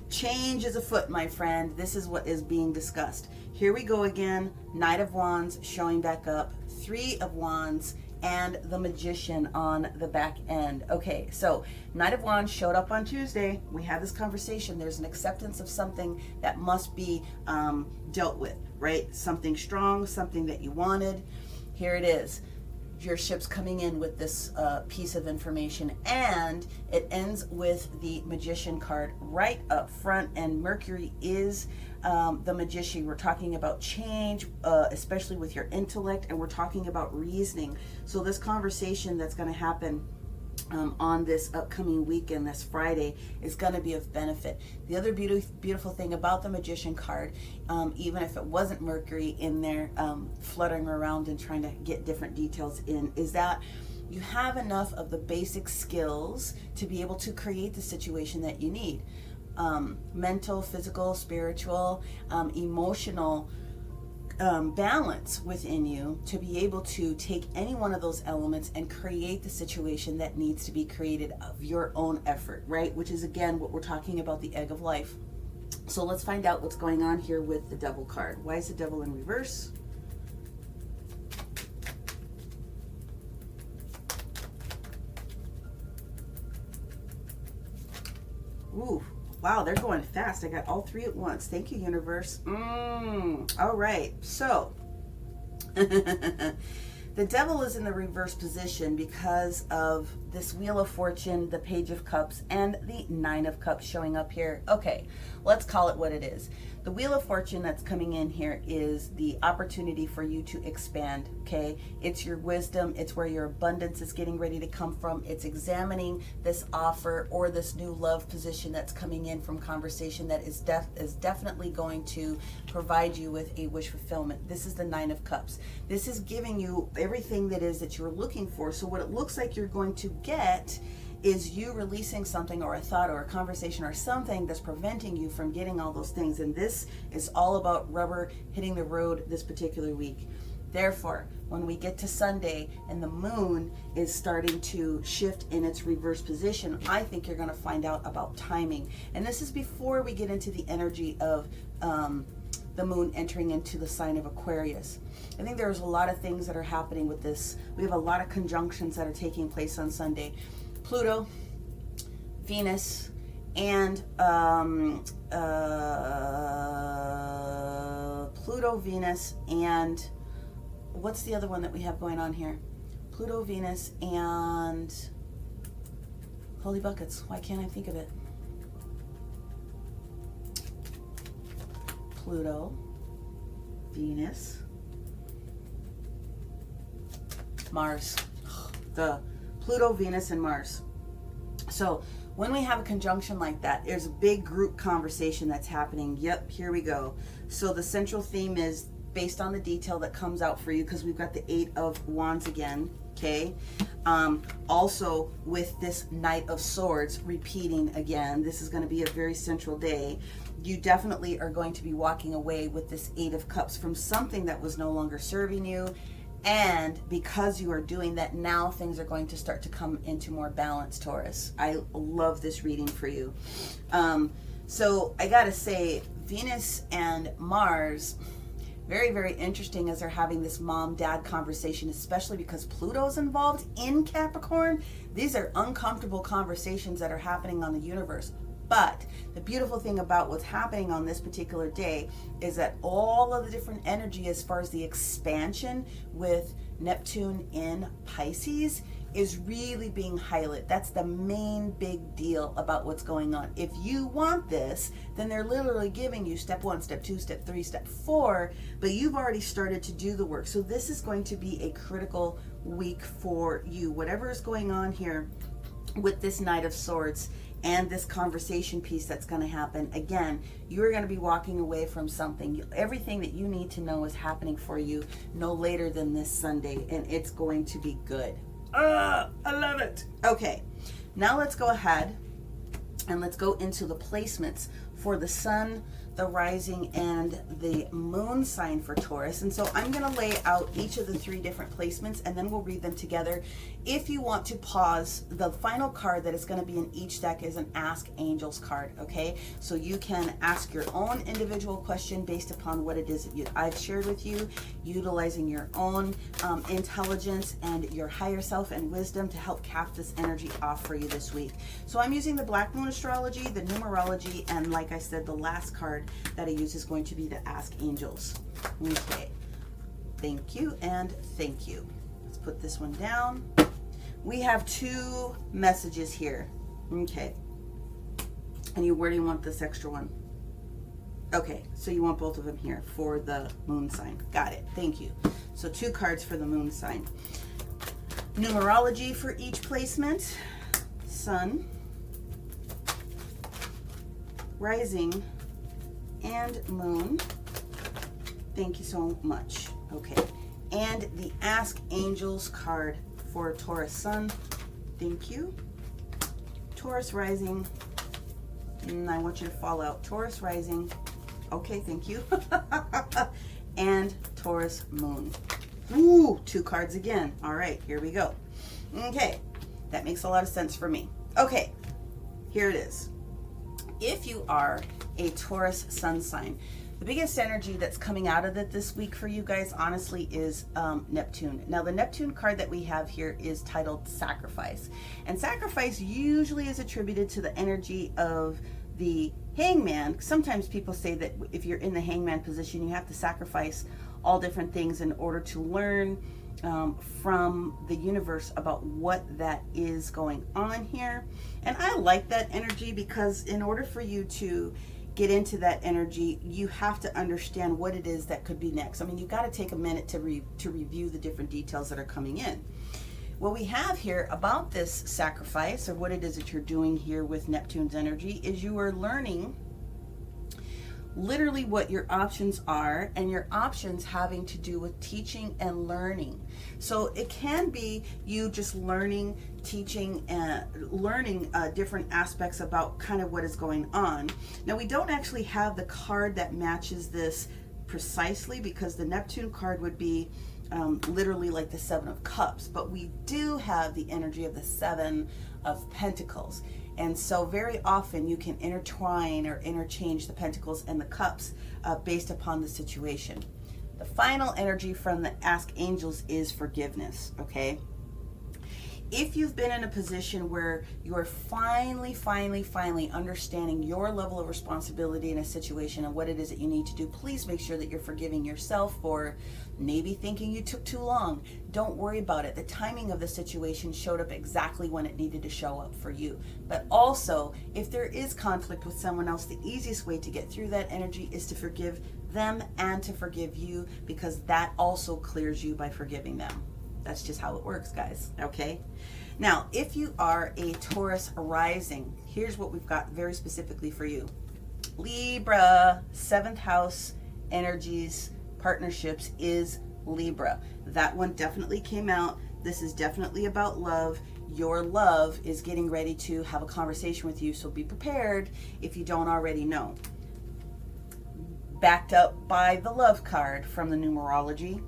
Change is afoot, my friend. This is what is being discussed. Here we go again. Knight of Wands showing back up. 3 of Wands and the Magician on the back end. Okay, so Knight of Wands showed up on Tuesday. We had this conversation. There's an acceptance of something that must be dealt with, right? Something strong, something that you wanted. Here it is. Your ship's coming in with this piece of information, and it ends with the Magician card right up front, and Mercury is the Magician. We're talking about change, especially with your intellect, and we're talking about reasoning. So this conversation that's going to happen on this upcoming weekend, this Friday, is going to be of benefit. The other beautiful thing about the Magician card, even if it wasn't Mercury in there fluttering around and trying to get different details in, is that you have enough of the basic skills to be able to create the situation that you need. Mental, physical, spiritual, emotional balance within you to be able to take any one of those elements and create the situation that needs to be created of your own effort, right? Which is, again, what we're talking about, the egg of life. So let's find out what's going on here with the Devil card. Why is the Devil in reverse? Ooh. Wow, they're going fast. I got all 3 at once. Thank you, universe. All right. So, the Devil is in the reverse position because of this Wheel of Fortune, the Page of Cups, and the 9 of Cups showing up here. Okay, let's call it what it is. The Wheel of Fortune that's coming in here is the opportunity for you to expand, okay? It's your wisdom. It's where your abundance is getting ready to come from. It's examining this offer or this new love position that's coming in from conversation that is definitely going to provide you with a wish fulfillment. This is the 9 of Cups. This is giving you everything that is that you're looking for. So what it looks like you're going to get is you releasing something or a thought or a conversation or something that's preventing you from getting all those things. And this is all about rubber hitting the road this particular week. Therefore, when we get to Sunday and the moon is starting to shift in its reverse position, I think you're going to find out about timing. And this is before we get into the energy of the moon entering into the sign of Aquarius. I think there's a lot of things that are happening with this. We have a lot of conjunctions that are taking place on Sunday. Pluto, Venus, and Pluto, Venus, and what's the other one that we have going on here? Pluto, Venus, and holy buckets, why can't I think of it? Pluto, Venus, Mars. The Pluto, Venus, and Mars. So when we have a conjunction like that, there's a big group conversation that's happening. Yep, here we go. So the central theme is based on the detail that comes out for you, because we've got the 8 of Wands again, okay? Also with this Knight of Swords repeating again, this is going to be a very central day. You definitely are going to be walking away with this 8 of Cups from something that was no longer serving you. And because you are doing that, now things are going to start to come into more balance, Taurus. I love this reading for you. So I gotta say, Venus and Mars, very, very interesting as they're having this mom-dad conversation, especially because Pluto's involved in Capricorn. These are uncomfortable conversations that are happening on the universe. But the beautiful thing about what's happening on this particular day is that all of the different energy as far as the expansion with Neptune in Pisces is really being highlighted. That's the main big deal about what's going on. If you want this, then they're literally giving you step 1, step 2, step 3, step 4, but you've already started to do the work. So this is going to be a critical week for you. Whatever is going on here with this Knight of Swords and this conversation piece that's going to happen, again, you're going to be walking away from something. Everything that you need to know is happening for you no later than this Sunday, and it's going to be good. I love it. Okay, now let's go ahead and let's go into the placements for the Sun, the Rising, and the Moon sign for Taurus. And so I'm going to lay out each of the 3 different placements, and then we'll read them together. If you want to pause, the final card that is going to be in each deck is an Ask Angels card, okay? So you can ask your own individual question based upon what it is that I've shared with you, utilizing your own intelligence and your higher self and wisdom to help cap this energy off for you this week. So I'm using the Black Moon Astrology, the numerology, and like I said, the last card that I use is going to be the Ask Angels. Okay, thank you and thank you. Let's put this one down. We have 2 messages here. Okay, and where do you want this extra one? Okay, so you want both of them here for the Moon sign. Got it, thank you. So 2 cards for the Moon sign. Numerology for each placement: Sun, Rising, and Moon. Thank you so much. Okay, and the Ask Angels card for Taurus Sun. Thank you. Taurus Rising, and I want you to fall out. Taurus Rising. Okay, thank you. And Taurus Moon. Ooh, 2 cards again. All right, here we go. Okay, that makes a lot of sense for me. Okay, here it is. If you are a Taurus sun sign, the biggest energy that's coming out of it this week for you guys, honestly, is Neptune. Now, the Neptune card that we have here is titled Sacrifice. And Sacrifice usually is attributed to the energy of the Hangman. Sometimes people say that if you're in the Hangman position, you have to sacrifice all different things in order to learn from the universe about what that is going on here. And I like that energy because in order for you to get into that energy, you have to understand what it is that could be next. I mean, you've got to take a minute to review the different details that are coming in. What we have here about this sacrifice, or what it is that you're doing here with Neptune's energy, is you are learning literally what your options are, and your options having to do with teaching and learning. So it can be you just learning, teaching, and learning different aspects about kind of what is going on. Now, we don't actually have the card that matches this precisely, because the Neptune card would be literally like the 7 of Cups, but we do have the energy of the 7 of Pentacles. And so very often you can intertwine or interchange the Pentacles and the Cups based upon the situation. The final energy from the Ask Angels is forgiveness, okay? If you've been in a position where you're finally understanding your level of responsibility in a situation and what it is that you need to do, please make sure that you're forgiving yourself for maybe thinking you took too long. Don't worry about it. The timing of the situation showed up exactly when it needed to show up for you. But also, if there is conflict with someone else, the easiest way to get through that energy is to forgive them and to forgive you, because that also clears you by forgiving them. That's just how it works, guys, okay? Now, if you are a Taurus rising, here's what we've got very specifically for you. Libra, 7th house energies, partnerships is Libra. That one definitely came out. This is definitely about love. Your love is getting ready to have a conversation with you, so be prepared if you don't already know. Backed up by the love card from the numerology.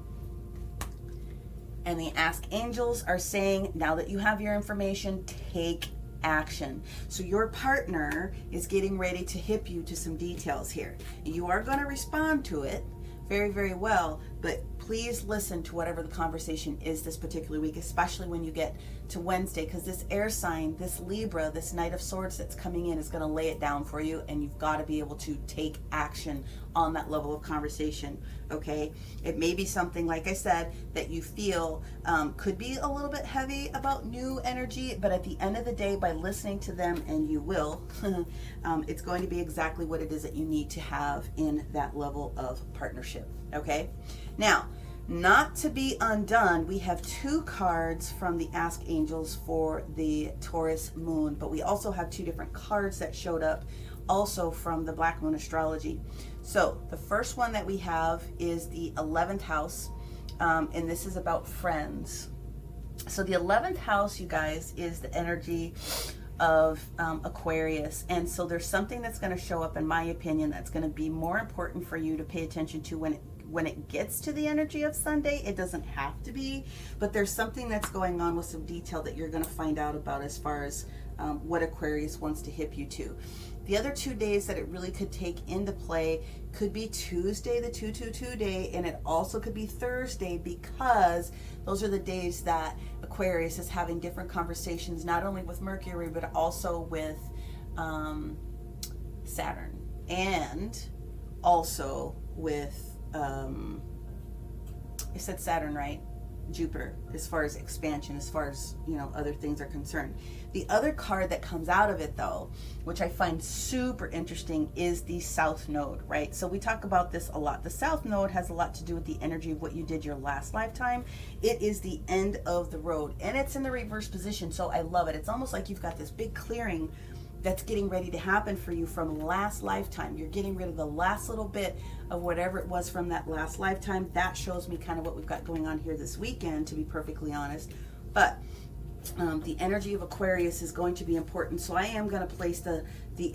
And the Ask Angels are saying, now that you have your information, take action. So your partner is getting ready to hip you to some details here. You are going to respond to it very, very well, but please listen to whatever the conversation is this particular week, especially when you get to Wednesday, because this air sign, this Libra, this Knight of Swords that's coming in is going to lay it down for you, and you've got to be able to take action on that level of conversation, okay? It may be something, like I said, that you feel could be a little bit heavy about new energy, but at the end of the day, by listening to them, and you will, it's going to be exactly what it is that you need to have in that level of partnership, okay? Now, not to be undone, we have 2 cards from the Ask Angels for the Taurus moon, but we also have 2 different cards that showed up also from the Black Moon astrology. So the first one that we have is the 11th house, and this is about friends. So the 11th house, you guys, is the energy of Aquarius, and so there's something that's going to show up, in my opinion, that's going to be more important for you to pay attention to when it gets to the energy of Sunday. It doesn't have to be, but there's something that's going on with some detail that you're going to find out about as far as what Aquarius wants to hip you to. The other 2 days that it really could take into play could be Tuesday, the 222 day, and it also could be Thursday, because those are the days that Aquarius is having different conversations, not only with Mercury, but also with Saturn, and also with I said Saturn, right? Jupiter, as far as expansion, as far as, you know, other things are concerned. The other card that comes out of it, though, which I find super interesting, is the South Node, right? So we talk about this a lot. The South Node has a lot to do with the energy of what you did your last lifetime. It is the end of the road, and it's in the reverse position, so I love it. It's almost like you've got this big clearing that's getting ready to happen for you from last lifetime. You're getting rid of the last little bit of whatever it was from that last lifetime. That shows me kind of what we've got going on here this weekend, to be perfectly honest. But the energy of Aquarius is going to be important, so I am going to place the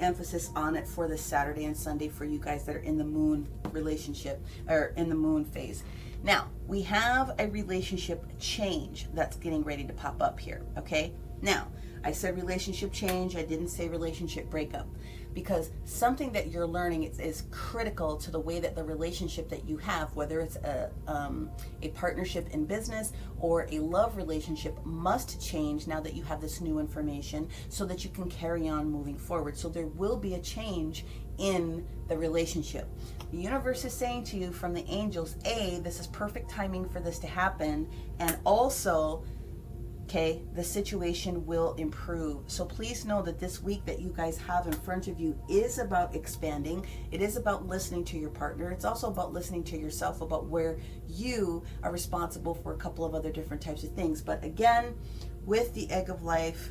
emphasis on it for this Saturday and Sunday for you guys that are in the moon relationship, or in the moon phase. Now, we have a relationship change that's getting ready to pop up here, okay? Now, I said relationship change, I didn't say relationship breakup, because something that you're learning is critical to the way that the relationship that you have, whether it's a partnership in business or a love relationship, must change now that you have this new information, so that you can carry on moving forward. So there will be a change in the relationship. The universe is saying to you from the angels, this is perfect timing for this to happen, and also, okay, the situation will improve. So please know that this week that you guys have in front of you is about expanding. It is about listening to your partner. It's also about listening to yourself, about where you are responsible for a couple of other different types of things. But again, with the Egg of Life,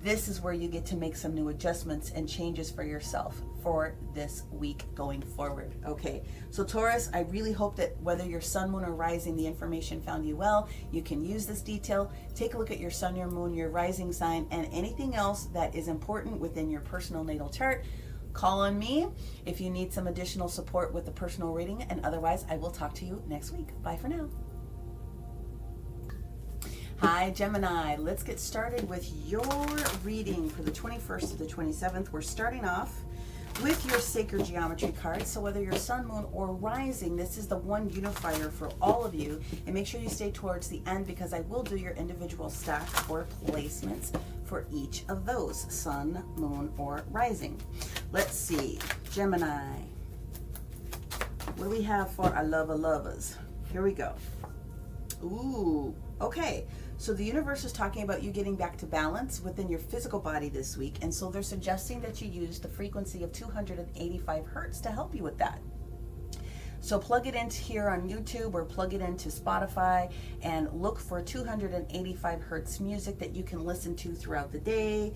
this is where you get to make some new adjustments and changes for yourself for this week going forward. Okay, so Taurus, I really hope that whether you're sun, moon, or rising, the information found you well. You can use this detail. Take a look at your sun, your moon, your rising sign, and anything else that is important within your personal natal chart. Call on me if you need some additional support with the personal reading, and otherwise I will talk to you next week. Bye for now. Hi Gemini, let's get started with your reading for the 21st to the 27th. We're starting off with your sacred geometry card. So whether you're sun, moon, or rising, this is the one unifier for all of you. And make sure you stay towards the end, because I will do your individual stacks or placements for each of those, sun, moon, or rising. Let's see, Gemini, what do we have for our lovers? Here we go. Ooh, okay. So the universe is talking about you getting back to balance within your physical body this week. And so they're suggesting that you use the frequency of 285 hertz to help you with that. So plug it into here on YouTube, or plug it into Spotify, and look for 285 hertz music that you can listen to throughout the day.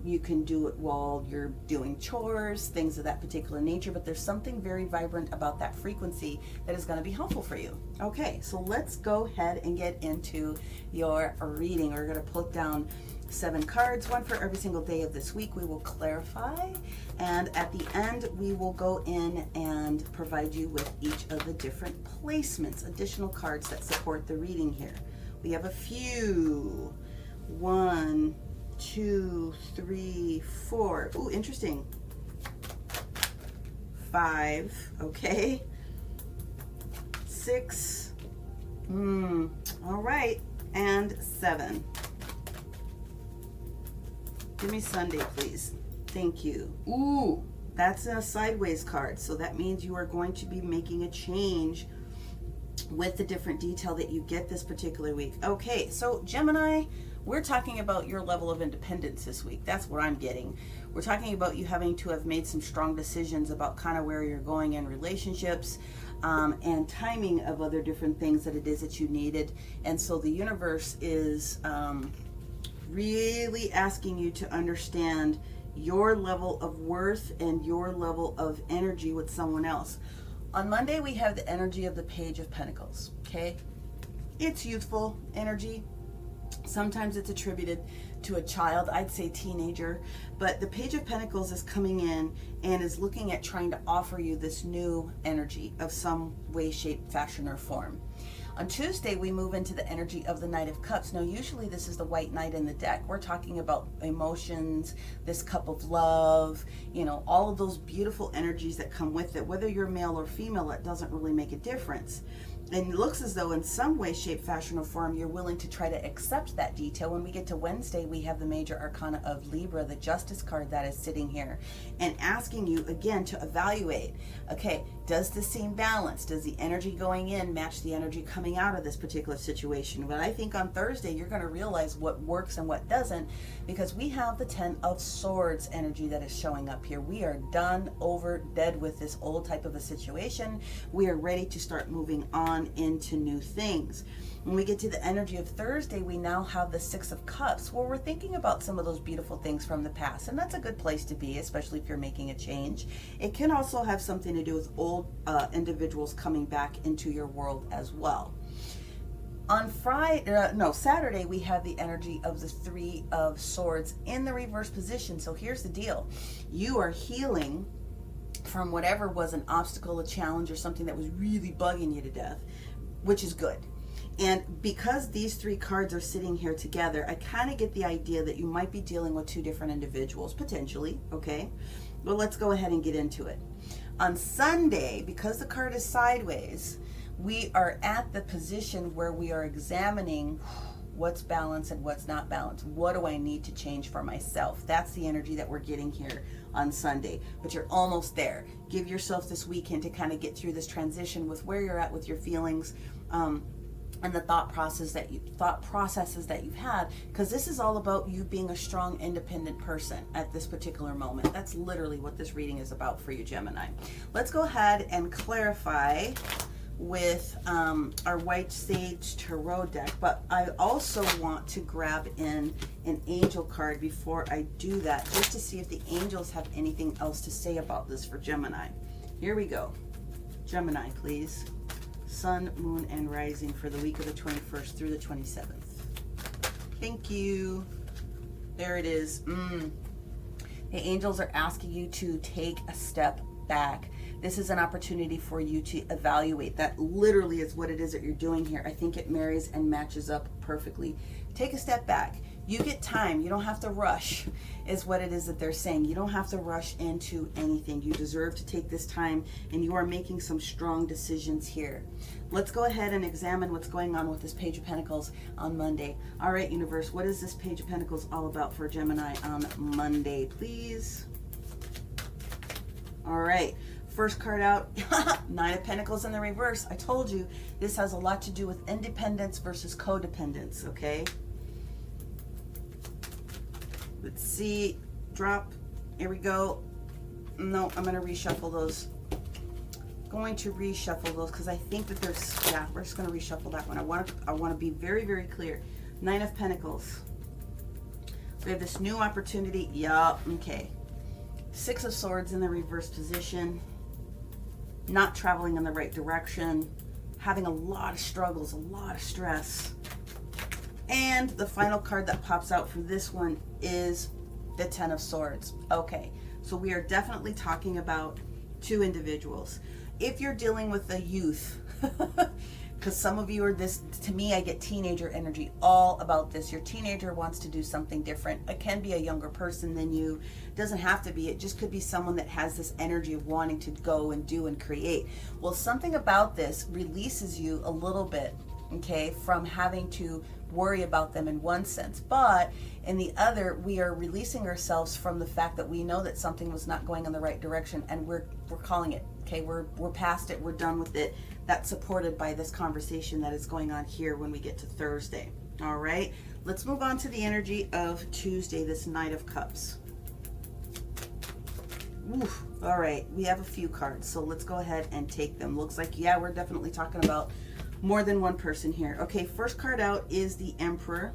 You can do it while you're doing chores, things of that particular nature, but there's something very vibrant about that frequency that is going to be helpful for you. Okay, so let's go ahead and get into your reading. We're going to put down 7 cards, one for every single day of this week. We will clarify, and at the end we will go in and provide you with each of the different placements, additional cards that support the reading here. We have a few. 1, 2, 3, 4. Ooh, interesting. 5, okay. 6. All right. And 7. Give me Sunday, please. Thank you. Ooh, that's a sideways card. So that means you are going to be making a change with the different detail that you get this particular week. Okay, so Gemini, we're talking about your level of independence this week. That's what I'm getting. We're talking about you having to have made some strong decisions about kind of where you're going in relationships, and timing of other different things that it is that you needed. And so the universe is really asking you to understand your level of worth and your level of energy with someone else. On Monday, we have the energy of the Page of Pentacles, okay? It's youthful energy. Sometimes it's attributed to a child, I'd say teenager, but the Page of Pentacles is coming in and is looking at trying to offer you this new energy of some way, shape, fashion, or form. On Tuesday, we move into the energy of the Knight of Cups. Now, usually this is the White Knight in the deck. We're talking about emotions, this cup of love, you know, all of those beautiful energies that come with it. Whether you're male or female, it doesn't really make a difference. And it looks as though in some way, shape, fashion, or form, you're willing to try to accept that detail. When we get to Wednesday, we have the major arcana of Libra, the Justice card that is sitting here, and asking you again to evaluate, okay, does this seem balanced? Does the energy going in match the energy coming out of this particular situation? But I think on Thursday, you're going to realize what works and what doesn't, because we have the 10 of Swords energy that is showing up here. We are done, over, dead with this old type of a situation. We are ready to start moving on into new things. When we get to the energy of Thursday, we now have the 6 of Cups, where we're thinking about some of those beautiful things from the past, and that's a good place to be, especially if you're making a change. It can also have something to do with old individuals coming back into your world as well. On Saturday, we have the energy of the 3 of Swords in the reverse position. So here's the deal. You are healing from whatever was an obstacle, a challenge, or something that was really bugging you to death, which is good. And because these 3 cards are sitting here together, I kind of get the idea that you might be dealing with 2 different individuals, potentially, okay? Well, let's go ahead and get into it. On Sunday, because the card is sideways, we are at the position where we are examining what's balanced and what's not balanced. What do I need to change for myself? That's the energy that we're getting here on Sunday, but you're almost there. Give yourself this weekend to kind of get through this transition with where you're at with your feelings, and the thought processes that you've had, because this is all about you being a strong, independent person at this particular moment. That's literally what this reading is about for you, Gemini. Let's go ahead and clarify with our White Sage Tarot deck, but I also want to grab in an angel card before I do that, just to see if the angels have anything else to say about this for Gemini. Here we go. Gemini, please. Sun, Moon, and Rising for the week of the 21st through the 27th. Thank you. There it is. The angels are asking you to take a step back. This is an opportunity for you to evaluate. That literally is what it is that you're doing here. I think it marries and matches up perfectly. Take a step back. You get time. You don't have to rush, is what it is that they're saying. You don't have to rush into anything. You deserve to take this time, and you are making some strong decisions here. Let's go ahead and examine what's going on with this Page of Pentacles on Monday. All right, universe, what is this Page of Pentacles all about for Gemini on Monday, please? All right. First card out, 9 of Pentacles in the reverse. I told you this has a lot to do with independence versus codependence, okay? Let's see. Drop. Here we go. No, I'm going to reshuffle those. Going to reshuffle those because I think that there's, yeah, we're just going to reshuffle that one. I want to be very, very clear. 9 of Pentacles. We have this new opportunity. Yeah, okay. 6 of Swords in the reverse position. Not traveling in the right direction, having a lot of struggles, a lot of stress. And the final card that pops out for this one is the 10 of Swords. Okay, so we are definitely talking about 2 individuals. If you're dealing with a youth, Because some of you are this, to me, I get teenager energy, all about this. Your teenager wants to do something different. It can be a younger person than you. It doesn't have to be. It just could be someone that has this energy of wanting to go and do and create. Well, something about this releases you a little bit, okay, from having to worry about them in one sense. But in the other, we are releasing ourselves from the fact that we know that something was not going in the right direction, and we're calling it. Okay, we're past it, we're done with it. That's supported by this conversation that is going on here when we get to Thursday. All right, let's move on to the energy of Tuesday, this Knight of Cups. Oof. All right, we have a few cards, so let's go ahead and take them. Looks like, yeah, we're definitely talking about more than one person here. Okay, first card out is the Emperor,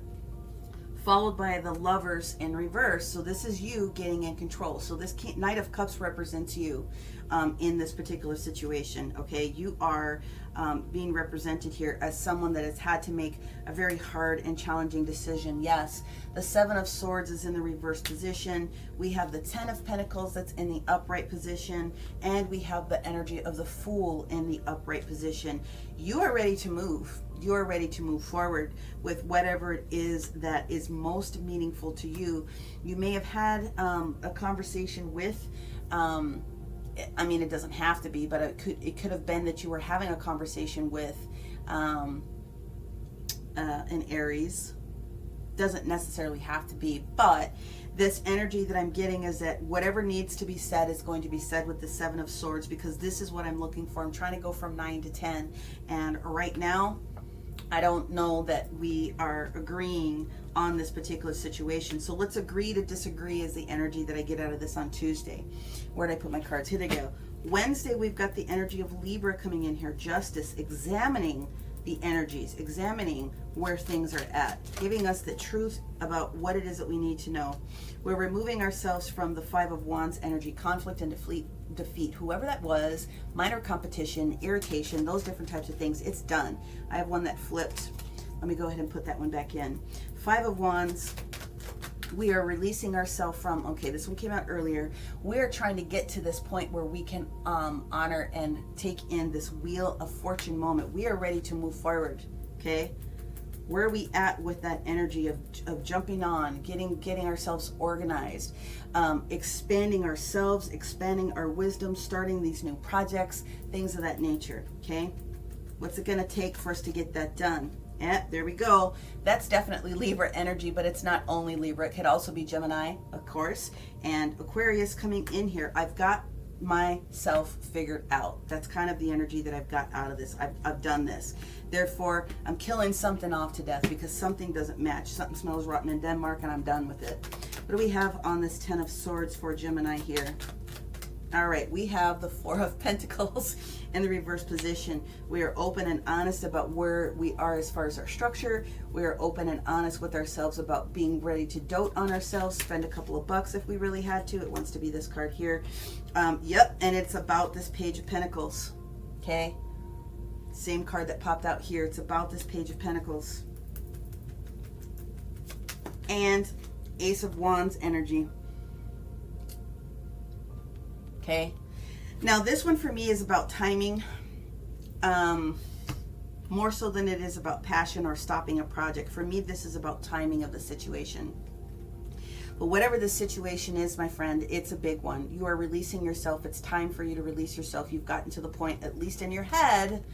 followed by the Lovers in reverse. So this is you getting in control. So this Knight of Cups represents you in this particular situation. Okay, you are being represented here as someone that has had to make a very hard and challenging decision. Yes, the Seven of Swords is in the reverse position. We have the Ten of Pentacles that's in the upright position, and we have the energy of the Fool in the upright position. You are ready to move. You are ready to move forward with whatever it is that is most meaningful to you. You may have had a conversation with, I mean, it doesn't have to be, but it could have been that you were having a conversation with an Aries. Doesn't necessarily have to be, but this energy that I'm getting is that whatever needs to be said is going to be said with the Seven of Swords, because this is what I'm looking for. I'm trying to go from 9 to 10, and right now I don't know that we are agreeing on this particular situation. So let's agree to disagree is the energy that I get out of this on Tuesday. Where did I put my cards? Here they go. Wednesday, we've got the energy of Libra coming in here. Justice, examining the energies, examining where things are at, giving us the truth about what it is that we need to know. We're removing ourselves from the Five of Wands energy, conflict and defeat, whoever that was, minor competition, irritation, those different types of things. It's done. I have one that flipped. Let me go ahead and put that one back in. Five of Wands. We are releasing ourselves from, okay, this one came out earlier. We're trying to get to this point where we can honor and take in this Wheel of Fortune moment. We are ready to move forward, okay? Where are we at with that energy of jumping on, getting ourselves organized, expanding ourselves, expanding our wisdom, starting these new projects, things of that nature, okay? What's it gonna take for us to get that done? Yeah, there we go. That's definitely Libra energy, but it's not only Libra. It could also be Gemini, of course, and Aquarius coming in here. I've got myself figured out. That's kind of the energy that I've got out of this. I've done this. Therefore, I'm killing something off to death because something doesn't match. Something smells rotten in Denmark, and I'm done with it. What do we have on this Ten of Swords for Gemini here? All right, we have the Four of Pentacles in the reverse position. We are open and honest about where we are as far as our structure. We are open and honest with ourselves about being ready to dote on ourselves, spend a couple of bucks if we really had to. It wants to be this card here. Yep, and it's about this Page of Pentacles, okay? Same card that popped out here. It's about this Page of Pentacles. And Ace of Wands energy. Okay, now this one for me is about timing, more so than it is about passion or stopping a project. For me, this is about timing of the situation. But whatever the situation is, my friend, it's a big one. You are releasing yourself. It's time for you to release yourself. You've gotten to the point, at least in your head,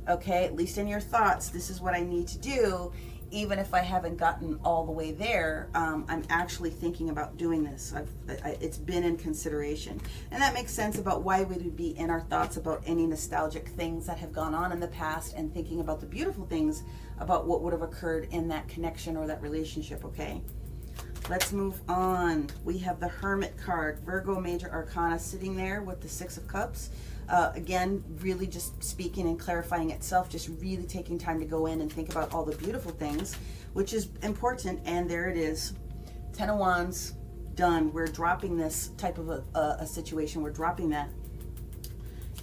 okay, at least in your thoughts, this is what I need to do. Even if I haven't gotten all the way there, I'm actually thinking about doing this. It's been in consideration. And that makes sense about why we would be in our thoughts about any nostalgic things that have gone on in the past and thinking about the beautiful things about what would have occurred in that connection or that relationship, okay? Let's move on. We have the Hermit card, Virgo Major Arcana, sitting there with the Six of Cups. Again, really just speaking and clarifying itself, just really taking time to go in and think about all the beautiful things, which is important. And there it is. Ten of Wands, done. We're dropping this type of a situation. We're dropping that.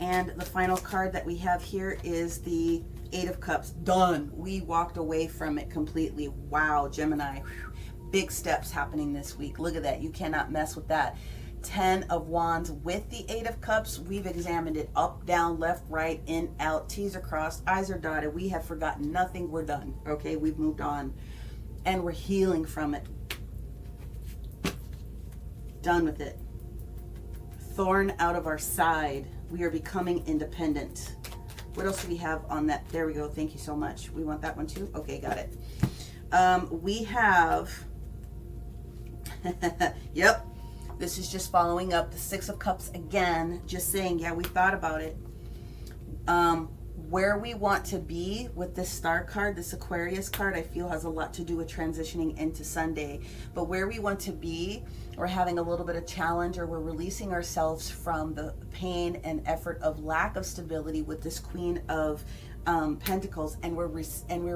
And the final card that we have here is the Eight of Cups, done. We walked away from it completely. Wow, Gemini. Whew. Big steps happening this week. Look at that. You cannot mess with that. Ten of Wands with the Eight of Cups. We've examined it up, down, left, right, in, out, T's are crossed, I's are dotted. We have forgotten nothing. We're done. Okay, we've moved on. And we're healing from it. Done with it. Thorn out of our side. We are becoming independent. What else do we have on that? There we go. Thank you so much. We want that one too? Okay, got it. We have... Yep. This is just following up the Six of Cups again. Just saying, yeah, we thought about it. Where we want to be with this star card, this Aquarius card, I feel has a lot to do with transitioning into Sunday. But where we want to be, we're having a little bit of challenge, or we're releasing ourselves from the pain and effort of lack of stability with this Queen of Pentacles, and we're releasing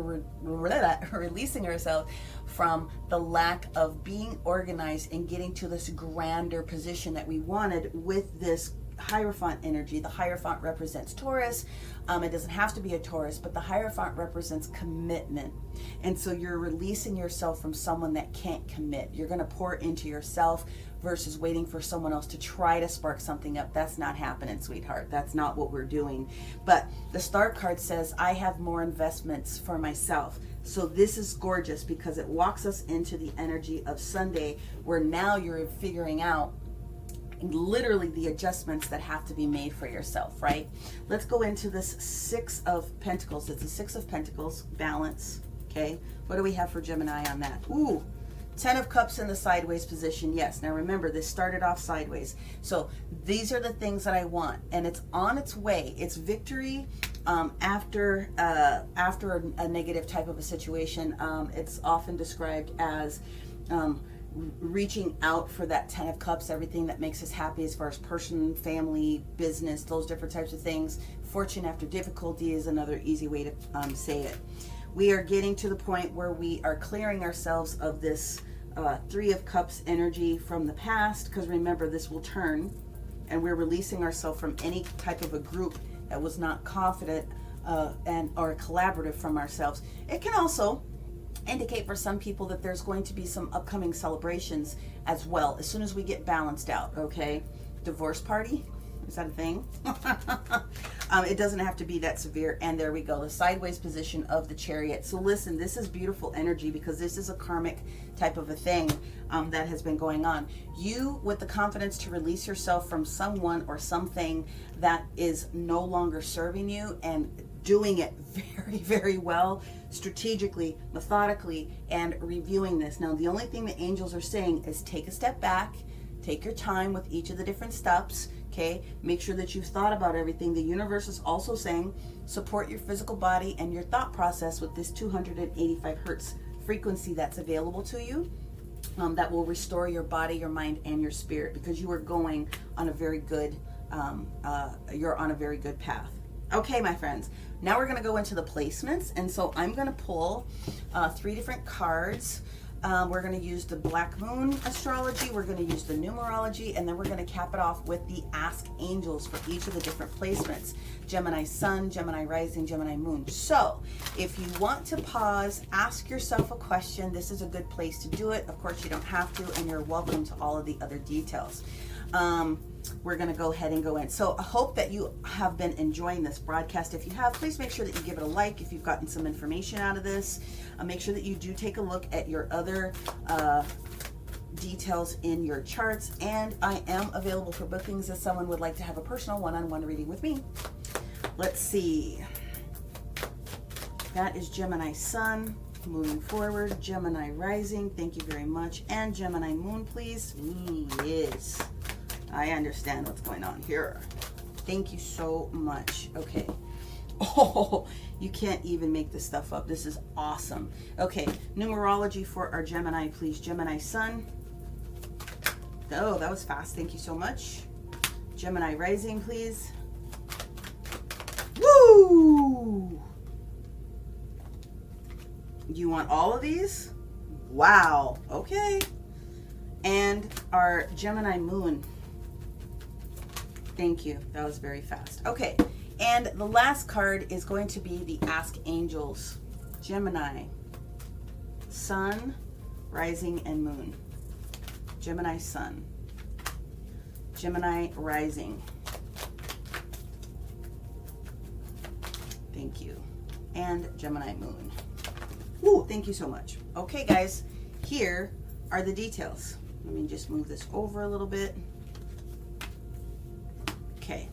ourselves from the lack of being organized and getting to this grander position that we wanted with this Hierophant energy. The Hierophant represents Taurus. It doesn't have to be a Taurus, but the Hierophant represents commitment. And so you're releasing yourself from someone that can't commit. You're going to pour into yourself versus waiting for someone else to try to spark something up. That's not happening, sweetheart. That's not what we're doing. But the Star card says, I have more investments for myself. So this is gorgeous because it walks us into the energy of Sunday, where now you're figuring out literally the adjustments that have to be made for yourself, right? Let's go into this Six of Pentacles. It's a Six of Pentacles, balance, okay? What do we have for Gemini on that? Ooh, Ten of Cups in the sideways position. Yes, now remember, this started off sideways. So these are the things that I want, and it's on its way. It's victory after a negative type of a situation. It's often described as reaching out for that Ten of Cups, everything that makes us happy as far as person, family, business, those different types of things. Fortune after difficulty is another easy way to say it. We are getting to the point where we are clearing ourselves of this Three of Cups energy from the past, because remember, this will turn, and we're releasing ourselves from any type of a group that was not confident or collaborative from ourselves. It can also indicate for some people that there's going to be some upcoming celebrations as well, as soon as we get balanced out, okay? Divorce party, is that a thing? It doesn't have to be that severe. And there we go, the sideways position of the Chariot. So listen, this is beautiful energy, because this is a karmic type of a thing that has been going on. You, with the confidence to release yourself from someone or something that is no longer serving you, and doing it very, very well, strategically, methodically, and reviewing this. Now, the only thing the angels are saying is take a step back, take your time with each of the different steps, okay? Make sure that you've thought about everything. The universe is also saying support your physical body and your thought process with this 285 hertz frequency that's available to you. That will restore your body, your mind, and your spirit, because you are going on a very good, you're on a very good path. Okay, my friends, now we're going to go into the placements. And so I'm going to pull 3 different cards. We're going to use the Black Moon astrology, we're going to use the numerology, and then we're going to cap it off with the Ask Angels for each of the different placements. Gemini Sun, Gemini Rising, Gemini Moon. So if you want to pause, ask yourself a question, this is a good place to do it. Of course, you don't have to, and you're welcome to all of the other details. We're going to go ahead and go in. So I hope that you have been enjoying this broadcast. If you have, please make sure that you give it a like if you've gotten some information out of this. Make sure that you do take a look at your other details in your charts. And I am available for bookings if someone would like to have a personal one-on-one reading with me. Let's see. That is Gemini Sun. Moving forward, Gemini Rising. Thank you very much. And Gemini Moon, please. Ooh, yes. I understand what's going on here. Thank you so much. Okay. Oh, you can't even make this stuff up. This is awesome. Okay, numerology for our Gemini, please. Gemini Sun. Oh, that was fast. Thank you so much. Gemini Rising, please. Woo! You want all of these? Wow. Okay. And our Gemini Moon. Thank you. That was very fast. Okay. And the last card is going to be the Ask Angels. Gemini, Sun, Rising, and Moon. Gemini Sun. Gemini Rising. Thank you. And Gemini Moon. Ooh, thank you so much. Okay, guys, here are the details. Let me just move this over a little bit. Okay.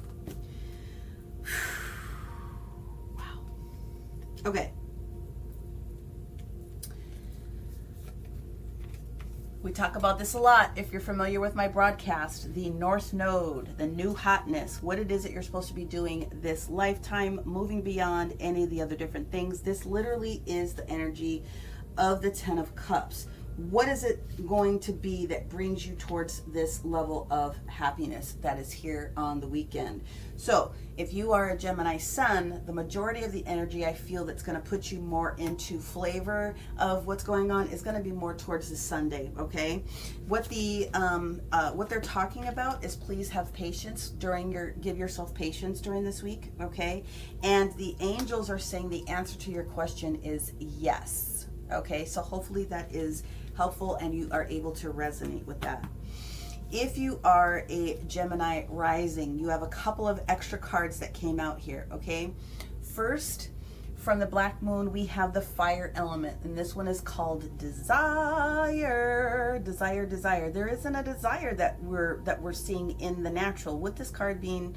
Wow. Okay. We talk about this a lot if you're familiar with my broadcast. The North Node, the new hotness, what it is that you're supposed to be doing this lifetime, moving beyond any of the other different things. This literally is the energy of the Ten of Cups. What is it going to be that brings you towards this level of happiness that is here on the weekend? So if you are a Gemini Sun, the majority of the energy I feel that's going to put you more into flavor of what's going on is going to be more towards the Sunday, okay? What they're talking about is please have patience give yourself patience during this week, okay? And the angels are saying the answer to your question is yes, okay? So hopefully that is helpful and you are able to resonate with that. If you are a Gemini Rising, you have a couple of extra cards that came out here, okay? First, from the Black Moon, we have the fire element, and this one is called desire. Desire, desire. There isn't a desire that we're seeing in the natural. With this card being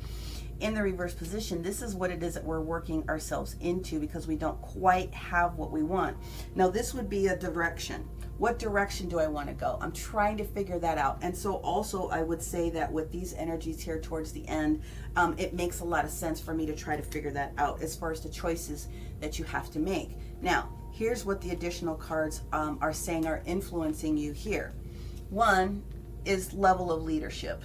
in the reverse position, this is what it is that we're working ourselves into because we don't quite have what we want. Now, this would be a direction. What direction do I want to go? I'm trying to figure that out. And so also I would say that with these energies here towards the end, it makes a lot of sense for me to try to figure that out as far as the choices that you have to make. Now, here's what the additional cards are saying are influencing you here. One is level of leadership.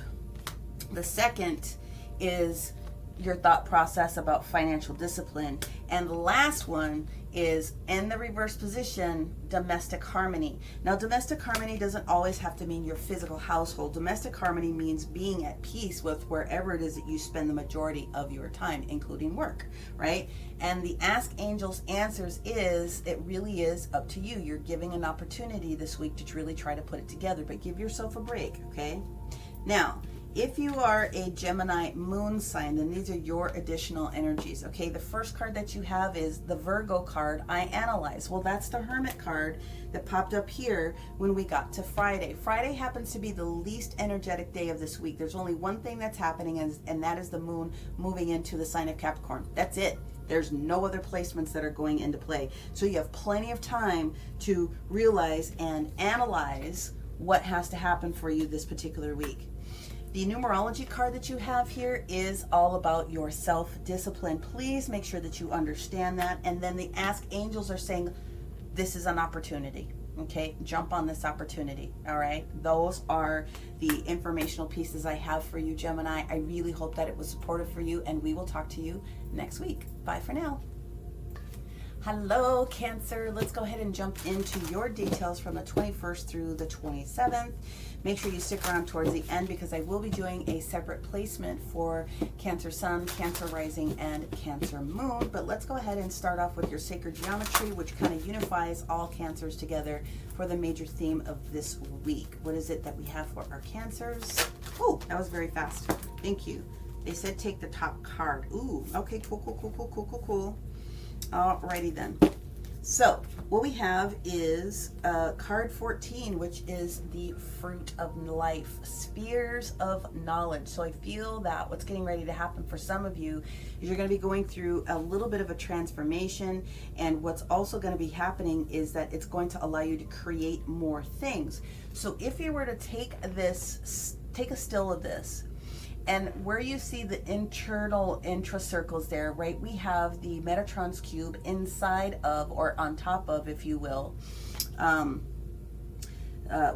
The second is your thought process about financial discipline. And the last one is, in the reverse position, domestic harmony. Now, domestic harmony doesn't always have to mean your physical household. Domestic harmony means being at peace with wherever it is that you spend the majority of your time, including work, right? And the Ask Angels answers is, it really is up to you. You're giving an opportunity this week to really try to put it together, but give yourself a break, okay? Now, if you are a Gemini Moon sign, then these are your additional energies, okay? The first card that you have is the Virgo card, I Analyze. Well, that's the Hermit card that popped up here when we got to Friday. Friday happens to be the least energetic day of this week. There's only one thing that's happening, and that is the moon moving into the sign of Capricorn. That's it. There's no other placements that are going into play. So you have plenty of time to realize and analyze what has to happen for you this particular week. The numerology card that you have here is all about your self-discipline. Please make sure that you understand that. And then the Ask Angels are saying, this is an opportunity, okay? Jump on this opportunity, all right? Those are the informational pieces I have for you, Gemini. I really hope that it was supportive for you, and we will talk to you next week. Bye for now. Hello, Cancer. Let's go ahead and jump into your details from the 21st through the 27th. Make sure you stick around towards the end because I will be doing a separate placement for Cancer Sun, Cancer Rising, and Cancer Moon. But let's go ahead and start off with your sacred geometry, which kind of unifies all Cancers together for the major theme of this week. What is it that we have for our Cancers? Oh, that was very fast. Thank you. They said take the top card. Ooh, okay, cool. Alrighty then. So what we have is card 14, which is the fruit of life, spheres of knowledge. So I feel that what's getting ready to happen for some of you is you're going to be going through a little bit of a transformation, and what's also going to be happening is that it's going to allow you to create more things. So if you were to take a still of this, and where you see the internal intracircles there, right, we have the Metatron's cube inside of, or on top of, if you will,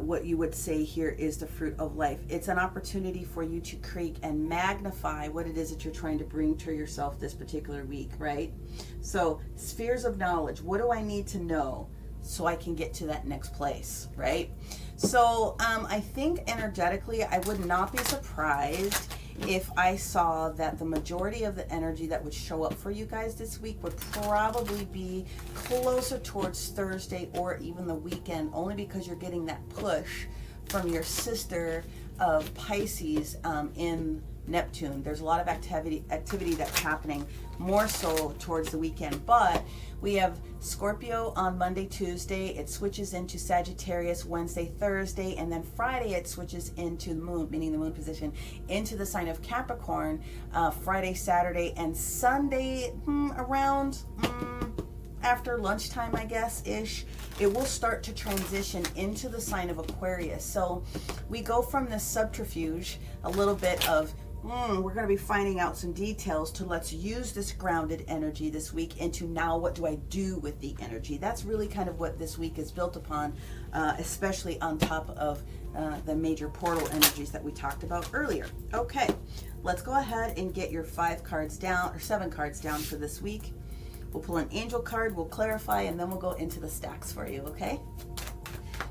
what you would say here is the fruit of life. It's an opportunity for you to create and magnify what it is that you're trying to bring to yourself this particular week, right? So spheres of knowledge, what do I need to know so I can get to that next place, right? So I think energetically, I would not be surprised if I saw that the majority of the energy that would show up for you guys this week would probably be closer towards Thursday or even the weekend, only because you're getting that push from your sister of Pisces in Neptune. There's a lot of activity that's happening, more so towards the weekend. But we have Scorpio on Monday, Tuesday. It switches into Sagittarius Wednesday, Thursday, and then Friday it switches into the moon, meaning the moon position, into the sign of Capricorn, Friday, Saturday, and Sunday around after lunchtime, I guess, ish, it will start to transition into the sign of Aquarius. So we go from this subterfuge, a little bit of we're going to be finding out some details, to let's use this grounded energy this week into now what do I do with the energy. That's really kind of what this week is built upon, especially on top of the major portal energies that we talked about earlier. Okay, let's go ahead and get your 5 cards down, or 7 cards down for this week. We'll pull an angel card, we'll clarify, and then we'll go into the stacks for you, okay?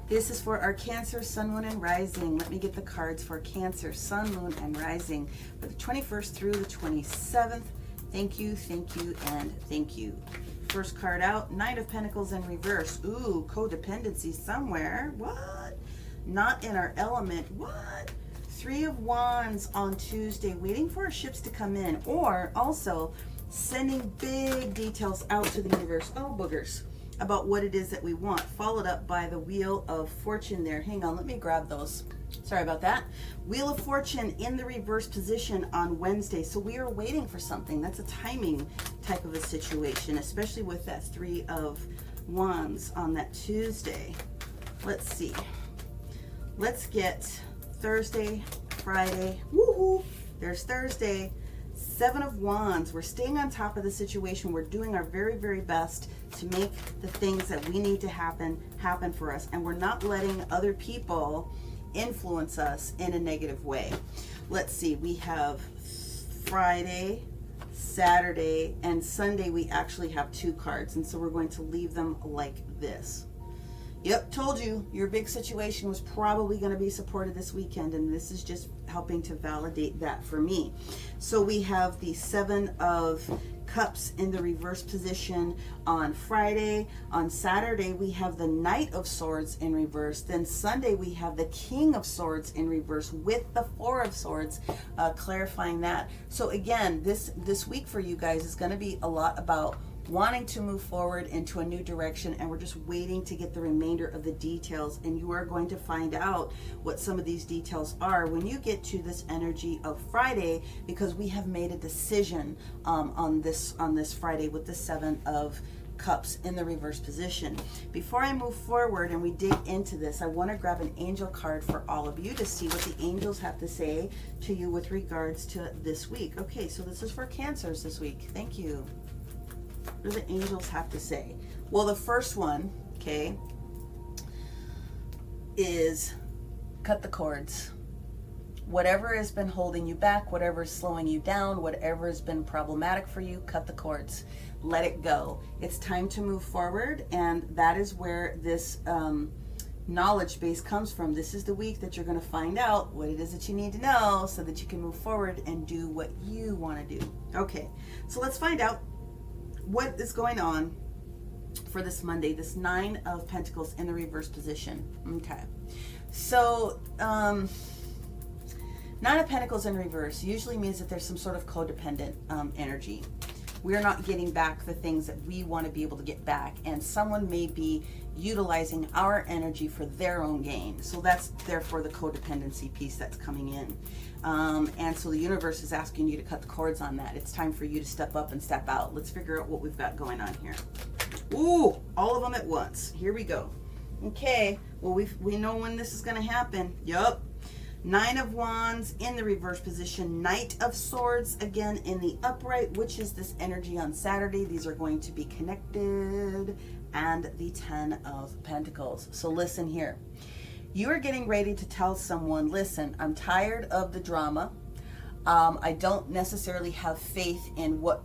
This is for our Cancer, Sun, Moon, and Rising. Let me get the cards for Cancer, Sun, Moon, and Rising for the 21st through the 27th. Thank you, and thank you. First card out, Knight of Pentacles in reverse. Ooh, codependency somewhere. What? Not in our element. What? 3 of Wands on Tuesday, waiting for our ships to come in, or also sending big details out to the universe. Oh, boogers. About what it is that we want, followed up by the Wheel of Fortune there. Hang on, let me grab those. Sorry about that. Wheel of Fortune in the reverse position on Wednesday. So we are waiting for something. That's a timing type of a situation, especially with that 3 of Wands on that Tuesday. Let's see. Let's get Thursday, Friday. Woohoo! There's Thursday. 7 of Wands. We're staying on top of the situation. We're doing our very, very best to make the things that we need to happen for us. And we're not letting other people influence us in a negative way. Let's see. We have Friday, Saturday, and Sunday. We actually have 2 cards. And so we're going to leave them like this. Yep, told you your big situation was probably going to be supported this weekend, and this is just helping to validate that for me. So we have the 7 of Cups in the reverse position on Friday. On Saturday, we have the Knight of Swords in reverse. Then Sunday, we have the King of Swords in reverse with the 4 of Swords, clarifying that. So again, this week for you guys is going to be a lot about wanting to move forward into a new direction, and we're just waiting to get the remainder of the details, and you are going to find out what some of these details are when you get to this energy of Friday, because we have made a decision on this Friday with the 7 of Cups in the reverse position. Before I move forward and we dig into this, I want to grab an angel card for all of you to see what the angels have to say to you with regards to this week. Okay, so this is for Cancers this week. Thank you. What do the angels have to say? Well, the first one, okay, is cut the cords. Whatever has been holding you back, whatever is slowing you down, whatever has been problematic for you, cut the cords. Let it go. It's time to move forward, and that is where this knowledge base comes from. This is the week that you're going to find out what it is that you need to know so that you can move forward and do what you want to do. Okay, so let's find out what is going on for this Monday, this 9 of Pentacles in the reverse position. Okay, so 9 of Pentacles in reverse usually means that there's some sort of codependent energy. We're not getting back the things that we want to be able to get back, and someone may be utilizing our energy for their own gain. So that's therefore the codependency piece that's coming in. And so the universe is asking you to cut the cords on that. It's time for you to step up and step out. Let's figure out what we've got going on here. Ooh, all of them at once. Here we go. Okay, well, we know when this is going to happen. Yup. 9 of Wands in the reverse position. Knight of Swords again in the upright, which is this energy on Saturday. These are going to be connected. And the 10 of Pentacles. So listen here. You are getting ready to tell someone, listen, I'm tired of the drama. I don't necessarily have faith in what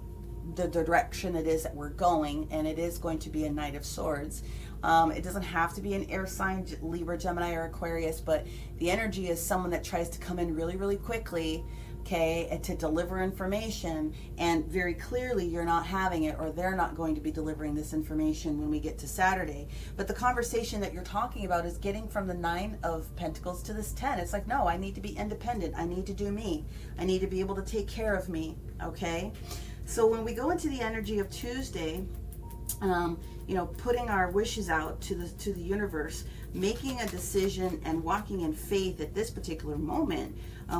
the direction it is that we're going, and it is going to be a Knight of Swords. It doesn't have to be an air sign, Libra, Gemini, or Aquarius, but the energy is someone that tries to come in really, really quickly, okay, and to deliver information, and very clearly you're not having it, or they're not going to be delivering this information when we get to Saturday. But the conversation that you're talking about is getting from the 9 of Pentacles to this 10. It's like, no, I need to be independent. I need to do me. I need to be able to take care of me, okay? So when we go into the energy of Tuesday, you know, putting our wishes out to the universe, making a decision and walking in faith at this particular moment,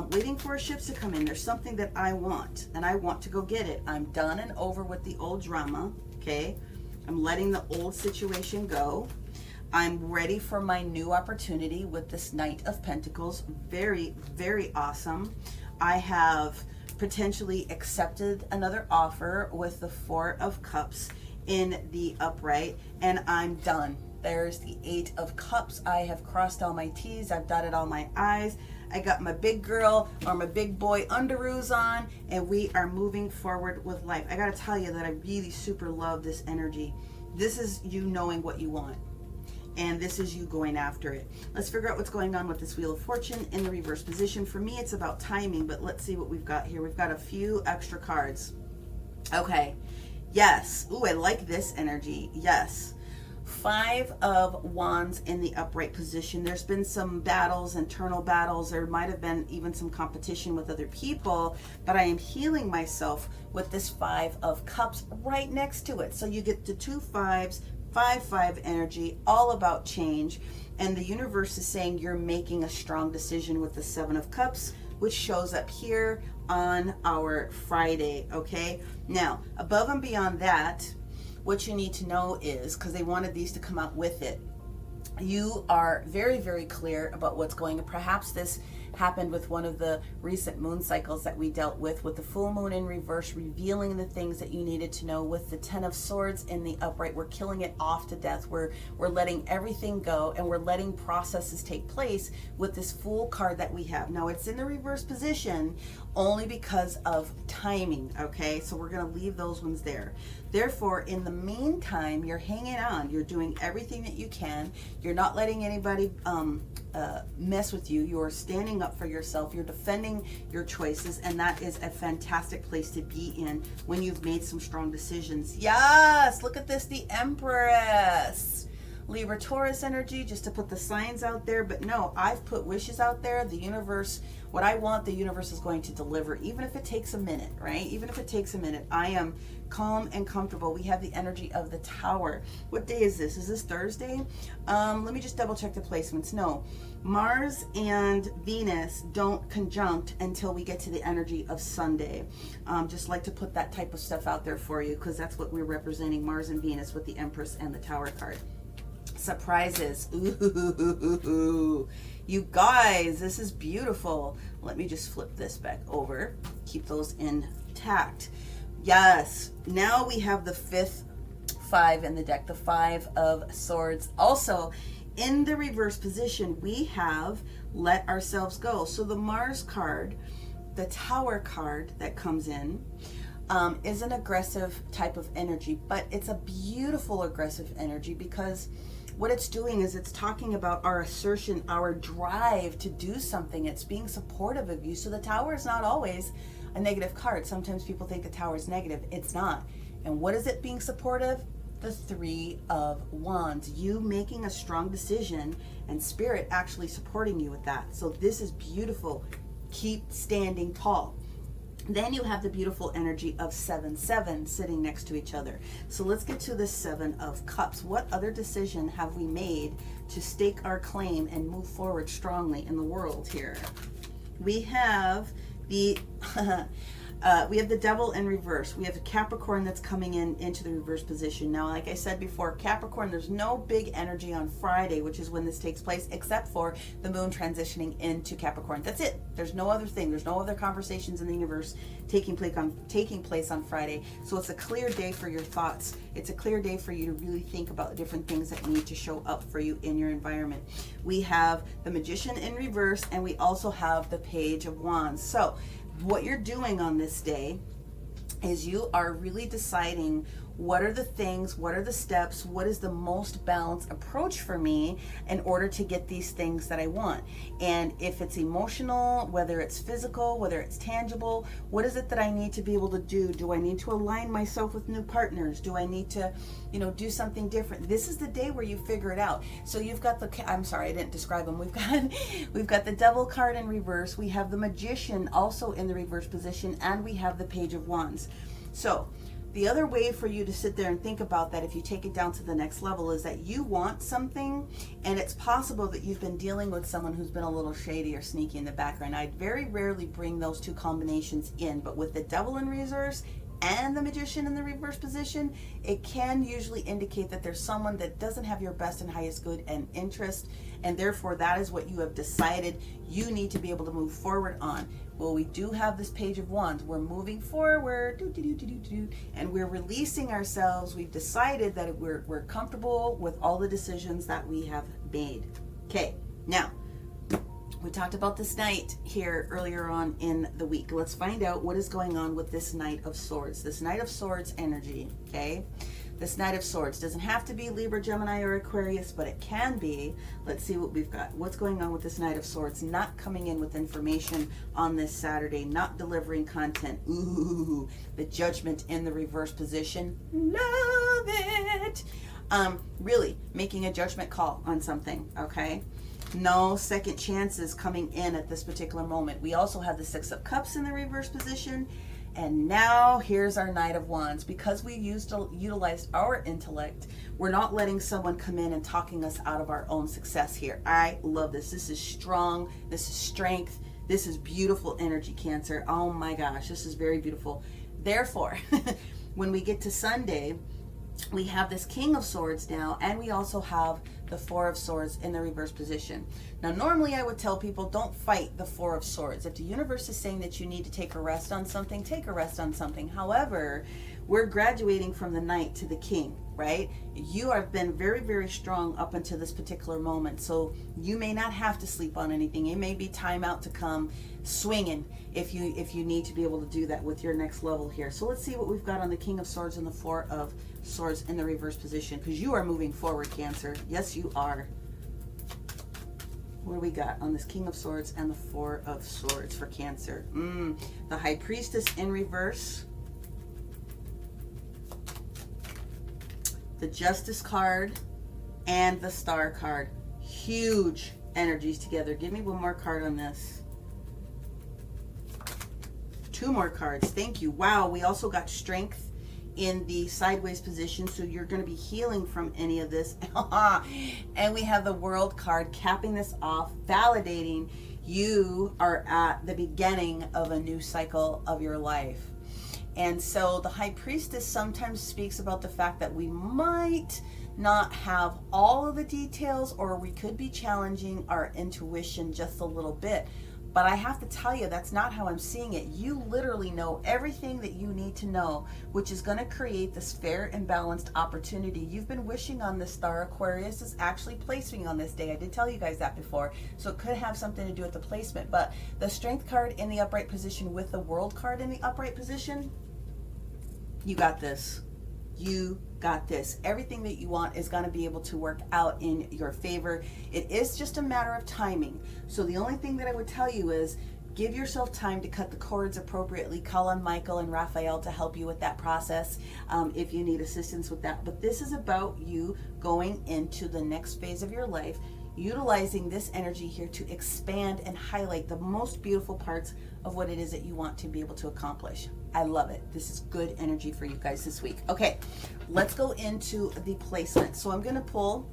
waiting for our ships to come in. There's something that I want, and I want to go get it. I'm done and over with the old drama, okay? I'm letting the old situation go. I'm ready for my new opportunity with this Knight of Pentacles. Very, very awesome. I have potentially accepted another offer with the 4 of Cups in the upright, and I'm done. There's the 8 of Cups. I have crossed all my T's. I've dotted all my I's. I got my big girl or my big boy underoos on, and we are moving forward with life. I gotta tell you that I really super love this energy. This is you knowing what you want, and this is you going after it. Let's figure out what's going on with this Wheel of Fortune in the reverse position. For me, it's about timing, but let's see what we've got here. We've got a few extra cards. Okay. Yes. Ooh, I like this energy. Yes. 5 of Wands in the upright position. There's been some battles, internal battles. There might have been even some competition with other people, but I am healing myself with this 5 of Cups right next to it. So you get the 2 5s, 5-5 energy, all about change. And the universe is saying you're making a strong decision with the 7 of Cups, which shows up here on our Friday, okay? Now, above and beyond that, what you need to know is, because they wanted these to come out with it, you are very, very clear about what's going on. Perhaps this happened with one of the recent moon cycles that we dealt with the full moon in reverse, revealing the things that you needed to know. With the 10 of Swords in the upright, we're killing it off to death. We're letting everything go, and we're letting processes take place with this Fool card that we have. Now, it's in the reverse position only because of timing, okay? So we're going to leave those ones there. Therefore, in the meantime, you're hanging on. You're doing everything that you can. You're not letting anybody mess with you. You're standing up for yourself. You're defending your choices, and that is a fantastic place to be in when you've made some strong decisions. Yes, look at this, the Empress. Libra, Taurus energy, just to put the signs out there. But no, I've put wishes out there. The universe, what I want, the universe is going to deliver, even if it takes a minute, right? Even if it takes a minute. I am calm and comfortable. We have the energy of the Tower. What day is this? Is this Thursday? Let me just double check the placements. No, Mars and Venus don't conjunct until we get to the energy of Sunday. Just like to put that type of stuff out there for you, because that's what we're representing, Mars and Venus with the Empress and the Tower card. Surprises. Ooh, you guys, this is beautiful. Let me just flip this back over. Keep those intact. Yes, now we have the 5th 5 in the deck, the 5 of Swords. Also, in the reverse position, we have let ourselves go. So the Mars card, the Tower card that comes in, is an aggressive type of energy, but it's a beautiful aggressive energy, because what it's doing is it's talking about our assertion, our drive to do something. It's being supportive of you. So the Tower is not always a negative card. Sometimes people think the Tower is negative. It's not. And what is it being supportive? The 3 of Wands. You making a strong decision, and Spirit actually supporting you with that. So this is beautiful. Keep standing tall. Then you have the beautiful energy of 7-7 sitting next to each other. So let's get to the 7 of Cups. What other decision have we made to stake our claim and move forward strongly in the world here? We have the we have the Devil in reverse. We have a Capricorn that's coming into the reverse position. Now, like I said before, Capricorn, there's no big energy on Friday, which is when this takes place, except for the moon transitioning into Capricorn. That's it. There's no other thing. There's no other conversations in the universe taking place on Friday. So it's a clear day for your thoughts. It's a clear day for you to really think about the different things that need to show up for you in your environment. We have the Magician in reverse, and we also have the Page of Wands. So what you're doing on this day is you are really deciding what are the things, what are the steps, what is the most balanced approach for me in order to get these things that I want. And if it's emotional, whether it's physical, whether it's tangible, what is it that I need to be able to do? Do I need to align myself with new partners? Do I need to, do something different? This is the day where you figure it out. So you've got I'm sorry, I didn't describe them. We've got the Devil card in reverse. We have the Magician also in the reverse position, and we have the Page of Wands. So the other way for you to sit there and think about that, if you take it down to the next level, is that you want something, and it's possible that you've been dealing with someone who's been a little shady or sneaky in the background. I very rarely bring those two combinations in, but with the Devil in reverse and the Magician in the reverse position, it can usually indicate that there's someone that doesn't have your best and highest good and interest, and therefore that is what you have decided you need to be able to move forward on. Well, we do have this Page of Wands. We're moving forward, and we're releasing ourselves. We've decided that we're comfortable with all the decisions that we have made. Okay, now, we talked about this Knight here earlier on in the week. Let's find out what is going on with this Knight of Swords. This Knight of Swords energy, okay? This Knight of Swords doesn't have to be Libra, Gemini, or Aquarius, but it can be. Let's see what we've got. What's going on with this Knight of Swords? Not coming in with information on this Saturday, not delivering content. Ooh, the Judgment in the reverse position. Love it. Really making a judgment call on something, okay? No second chances coming in at this particular moment. We also have the Six of Cups in the reverse position. And now here's our Knight of Wands. Because we utilized our intellect, we're not letting someone come in and talking us out of our own success here. I love this. This is strong. This is strength. This is beautiful energy, Cancer. Oh my gosh, this is very beautiful. Therefore, when we get to Sunday, we have this King of Swords now, and we also have the Four of Swords in the reverse position. Now, normally I would tell people, don't fight the Four of Swords. If the universe is saying that you need to take a rest on something, take a rest on something. However, we're graduating from the Knight to the King, right? You have been very, very strong up until this particular moment. So you may not have to sleep on anything. It may be time out to come swinging if you need to be able to do that with your next level here. So let's see what we've got on the King of Swords and the Four of Swords in the reverse position, because you are moving forward, Cancer. Yes, you are. What do we got on this King of Swords and the Four of Swords for Cancer? The High Priestess in reverse. The Justice card and the Star card. Huge energies together. Give me one more card on this. Two more cards. Thank you. Wow, we also got Strength in the sideways position, so you're going to be healing from any of this. And we have the World card capping this off, validating you are at the beginning of a new cycle of your life. And so the High Priestess sometimes speaks about the fact that we might not have all of the details, or we could be challenging our intuition just a little bit. But I have to tell you, that's not how I'm seeing it. You literally know everything that you need to know, which is going to create this fair and balanced opportunity. You've been wishing on this star. Aquarius is actually placing on this day. I did tell you guys that before. So it could have something to do with the placement. But the Strength card in the upright position with the World card in the upright position, you got this. You got this. Everything that you want is going to be able to work out in your favor. It is just a matter of timing. So the only thing that I would tell you is give yourself time to cut the cords appropriately. Call on Michael and Raphael to help you with that process if you need assistance with that. But this is about you going into the next phase of your life, utilizing this energy here to expand and highlight the most beautiful parts of what it is that you want to be able to accomplish. I love it. This is good energy for you guys this week. Okay, let's go into the placement. So I'm going to pull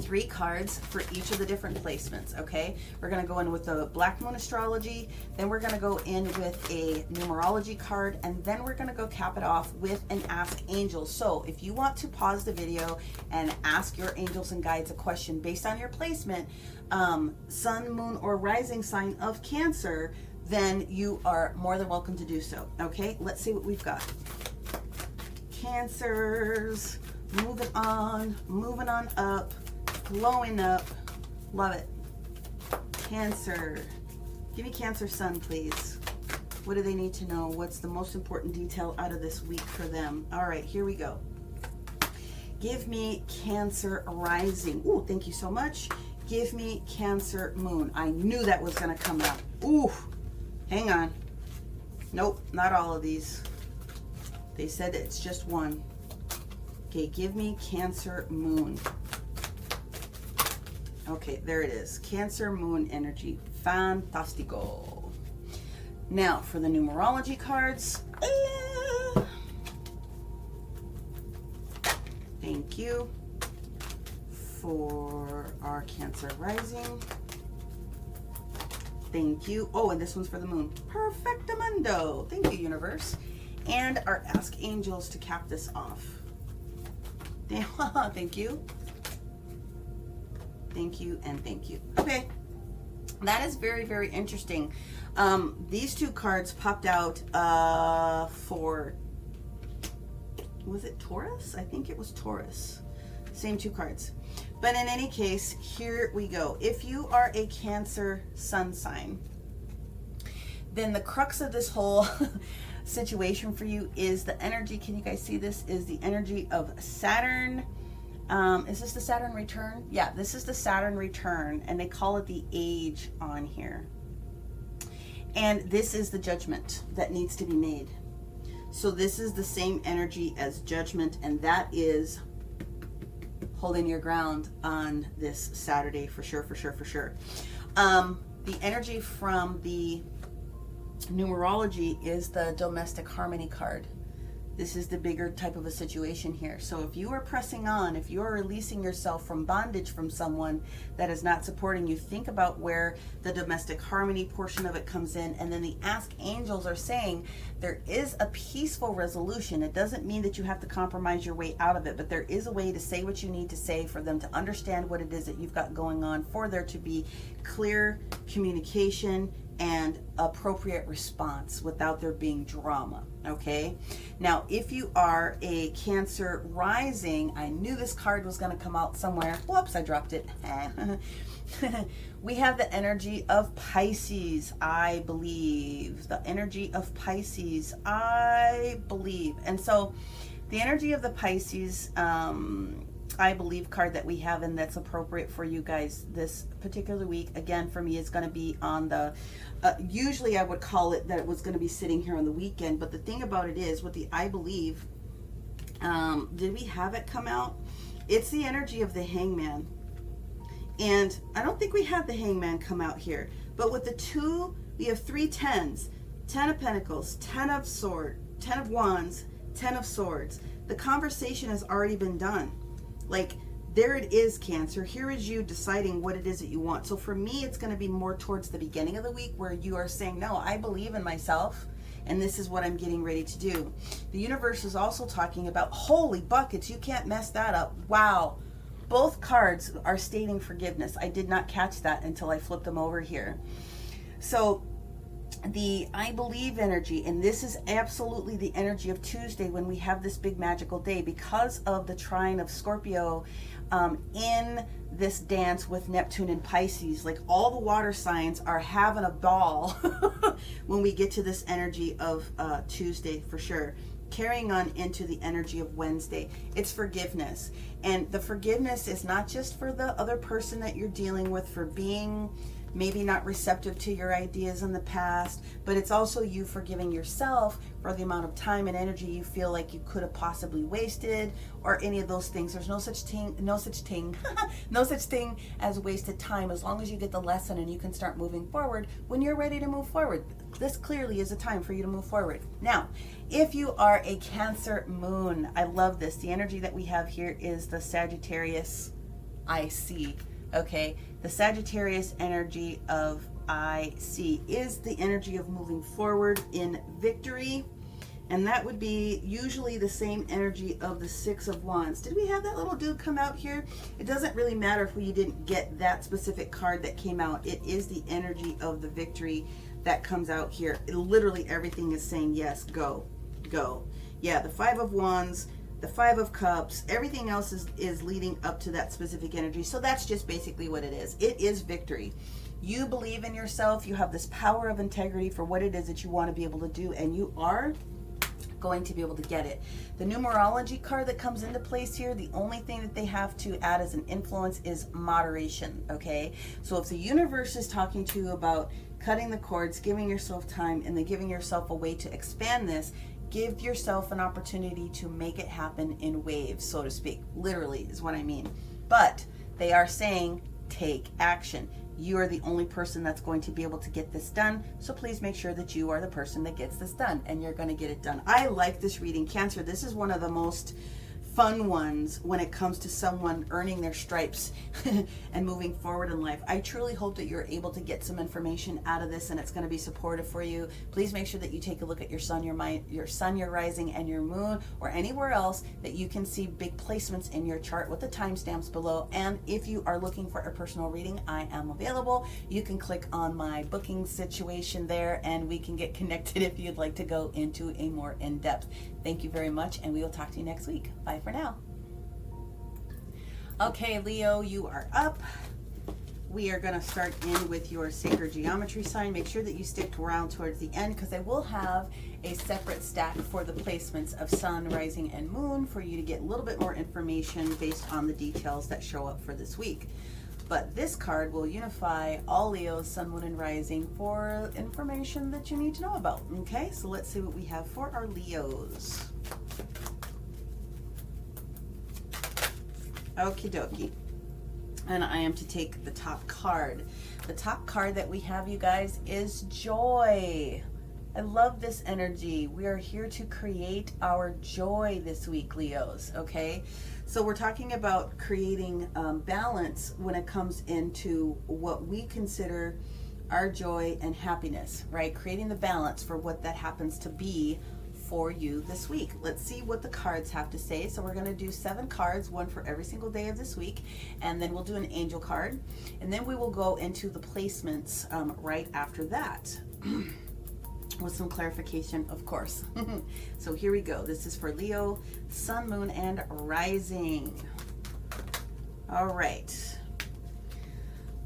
3 cards for each of the different placements, okay? We're going to go in with the Black Moon Astrology, then we're going to go in with a numerology card, and then we're going to go cap it off with an Ask Angels. So if you want to pause the video and ask your angels and guides a question based on your placement, Sun, Moon, or Rising sign of Cancer, then you are more than welcome to do so, okay? Let's see what we've got. Cancers, moving on up, glowing up. Love it. Cancer. Give me Cancer Sun, please. What do they need to know? What's the most important detail out of this week for them? All right, here we go. Give me Cancer Rising. Ooh, thank you so much. Give me Cancer Moon. I knew that was going to come up. Ooh, hang on. Nope, not all of these. They said it's just one. Okay, give me Cancer Moon. Okay, there it is. Cancer Moon energy. Fantastico. Now, for the numerology cards. Thank you. For our Cancer Rising. Thank you. Oh, and this one's for the moon. Perfectamundo. Thank you, universe. And our Ask Angels to cap this off. Thank you. Thank you and thank you. Okay. That is very, very interesting. These two cards popped out for, was it Taurus? I think it was Taurus. Same two cards. But in any case, here we go. If you are a Cancer sun sign, then the crux of this whole situation for you is the energy. Can you guys see this? Is the energy of Saturn. Is this the Saturn return? Yeah, this is the Saturn return, and they call it the age on here. And this is the judgment that needs to be made. So this is the same energy as judgment, and that is holding your ground on this Saturday for sure, for sure, for sure. The energy from the numerology is the domestic harmony card. This is the bigger type of a situation here. So if you are pressing on, if you are releasing yourself from bondage from someone that is not supporting you, think about where the domestic harmony portion of it comes in. And then the Ask Angels are saying there is a peaceful resolution. It doesn't mean that you have to compromise your way out of it, but there is a way to say what you need to say for them to understand what it is that you've got going on, for there to be clear communication and appropriate response without there being drama. Okay, now if you are a Cancer rising, I knew this card was going to come out somewhere. Whoops, I dropped it. We have the energy of Pisces, I believe. The energy of Pisces, I believe. And so the energy of the Pisces, I believe card that we have, and that's appropriate for you guys this particular week, again for me, is going to be on the usually I would call it that it was going to be sitting here on the weekend, but the thing about it is with the I believe, did we have it come out? It's the energy of the Hangman, and I don't think we had the Hangman come out here, but with the two, we have 3 tens, 10 of Pentacles, 10 of Swords, 10 of Wands, 10 of Swords. The conversation has already been done. Like, there it is, Cancer. Here is you deciding what it is that you want. So for me, it's going to be more towards the beginning of the week where you are saying, no, I believe in myself, and this is what I'm getting ready to do. The universe is also talking about, holy buckets, you can't mess that up. Wow. Both cards are stating forgiveness. I did not catch that until I flipped them over here. So the I believe energy, and this is absolutely the energy of Tuesday when we have this big magical day because of the trine of Scorpio in this dance with Neptune and Pisces. Like, all the water signs are having a ball when we get to this energy of Tuesday for sure. Carrying on into the energy of Wednesday, it's forgiveness. And the forgiveness is not just for the other person that you're dealing with for being maybe not receptive to your ideas in the past, but it's also you forgiving yourself for the amount of time and energy you feel like you could have possibly wasted, or any of those things. There's no such thing as wasted time, as long as you get the lesson and you can start moving forward when you're ready to move forward. This clearly is a time for you to move forward. Now, if you are a Cancer moon, I love this. The energy that we have here is the Sagittarius I see. Okay, the Sagittarius energy of I see is the energy of moving forward in victory, and that would be usually the same energy of the 6 of Wands. Did we have that little dude come out here? It doesn't really matter if we didn't get that specific card that came out. It is the energy of the victory that comes out here. Literally everything is saying yes, go, go. Yeah, the 5 of Wands, the 5 of Cups, everything else is leading up to that specific energy. So that's just basically what it is. It is victory. You believe in yourself. You have this power of integrity for what it is that you want to be able to do, and you are going to be able to get it. The numerology card that comes into place here, the only thing that they have to add as an influence is moderation, okay? So if the universe is talking to you about cutting the cords, giving yourself time, and then giving yourself a way to expand this, give yourself an opportunity to make it happen in waves, so to speak. Literally is what I mean. But they are saying, take action. You are the only person that's going to be able to get this done. So please make sure that you are the person that gets this done, and you're going to get it done. I like this reading, Cancer. This is one of the most fun ones when it comes to someone earning their stripes and moving forward in life. I truly hope that you're able to get some information out of this, and it's going to be supportive for you. Please make sure that you take a look at your sun, your rising, and your moon, or anywhere else that you can see big placements in your chart with the timestamps below. And if you are looking for a personal reading, I am available. You can click on my booking situation there, and we can get connected if you'd like to go into a more in-depth. Thank you very much, and we will talk to you next week. Bye for now. Okay, Leo, you are up. We are going to start in with your sacred geometry sign. Make sure that you stick around towards the end, because I will have a separate stack for the placements of sun, rising, and moon for you to get a little bit more information based on the details that show up for this week. But this card will unify all Leos, sun, moon, and rising for information that you need to know about. Okay, so let's see what we have for our Leos. Okie dokie. And I am to take the top card. The top card that we have, you guys, is joy. I love this energy. We are here to create our joy this week, Leos, okay? So we're talking about creating balance when it comes into what we consider our joy and happiness, right? Creating the balance for what that happens to be for you this week. Let's see what the cards have to say. So we're going to do 7 cards, one for every single day of this week, and then we'll do an angel card, and then we will go into the placements right after that. With some clarification, of course. So here we go. This is for Leo, sun, moon, and rising. All right.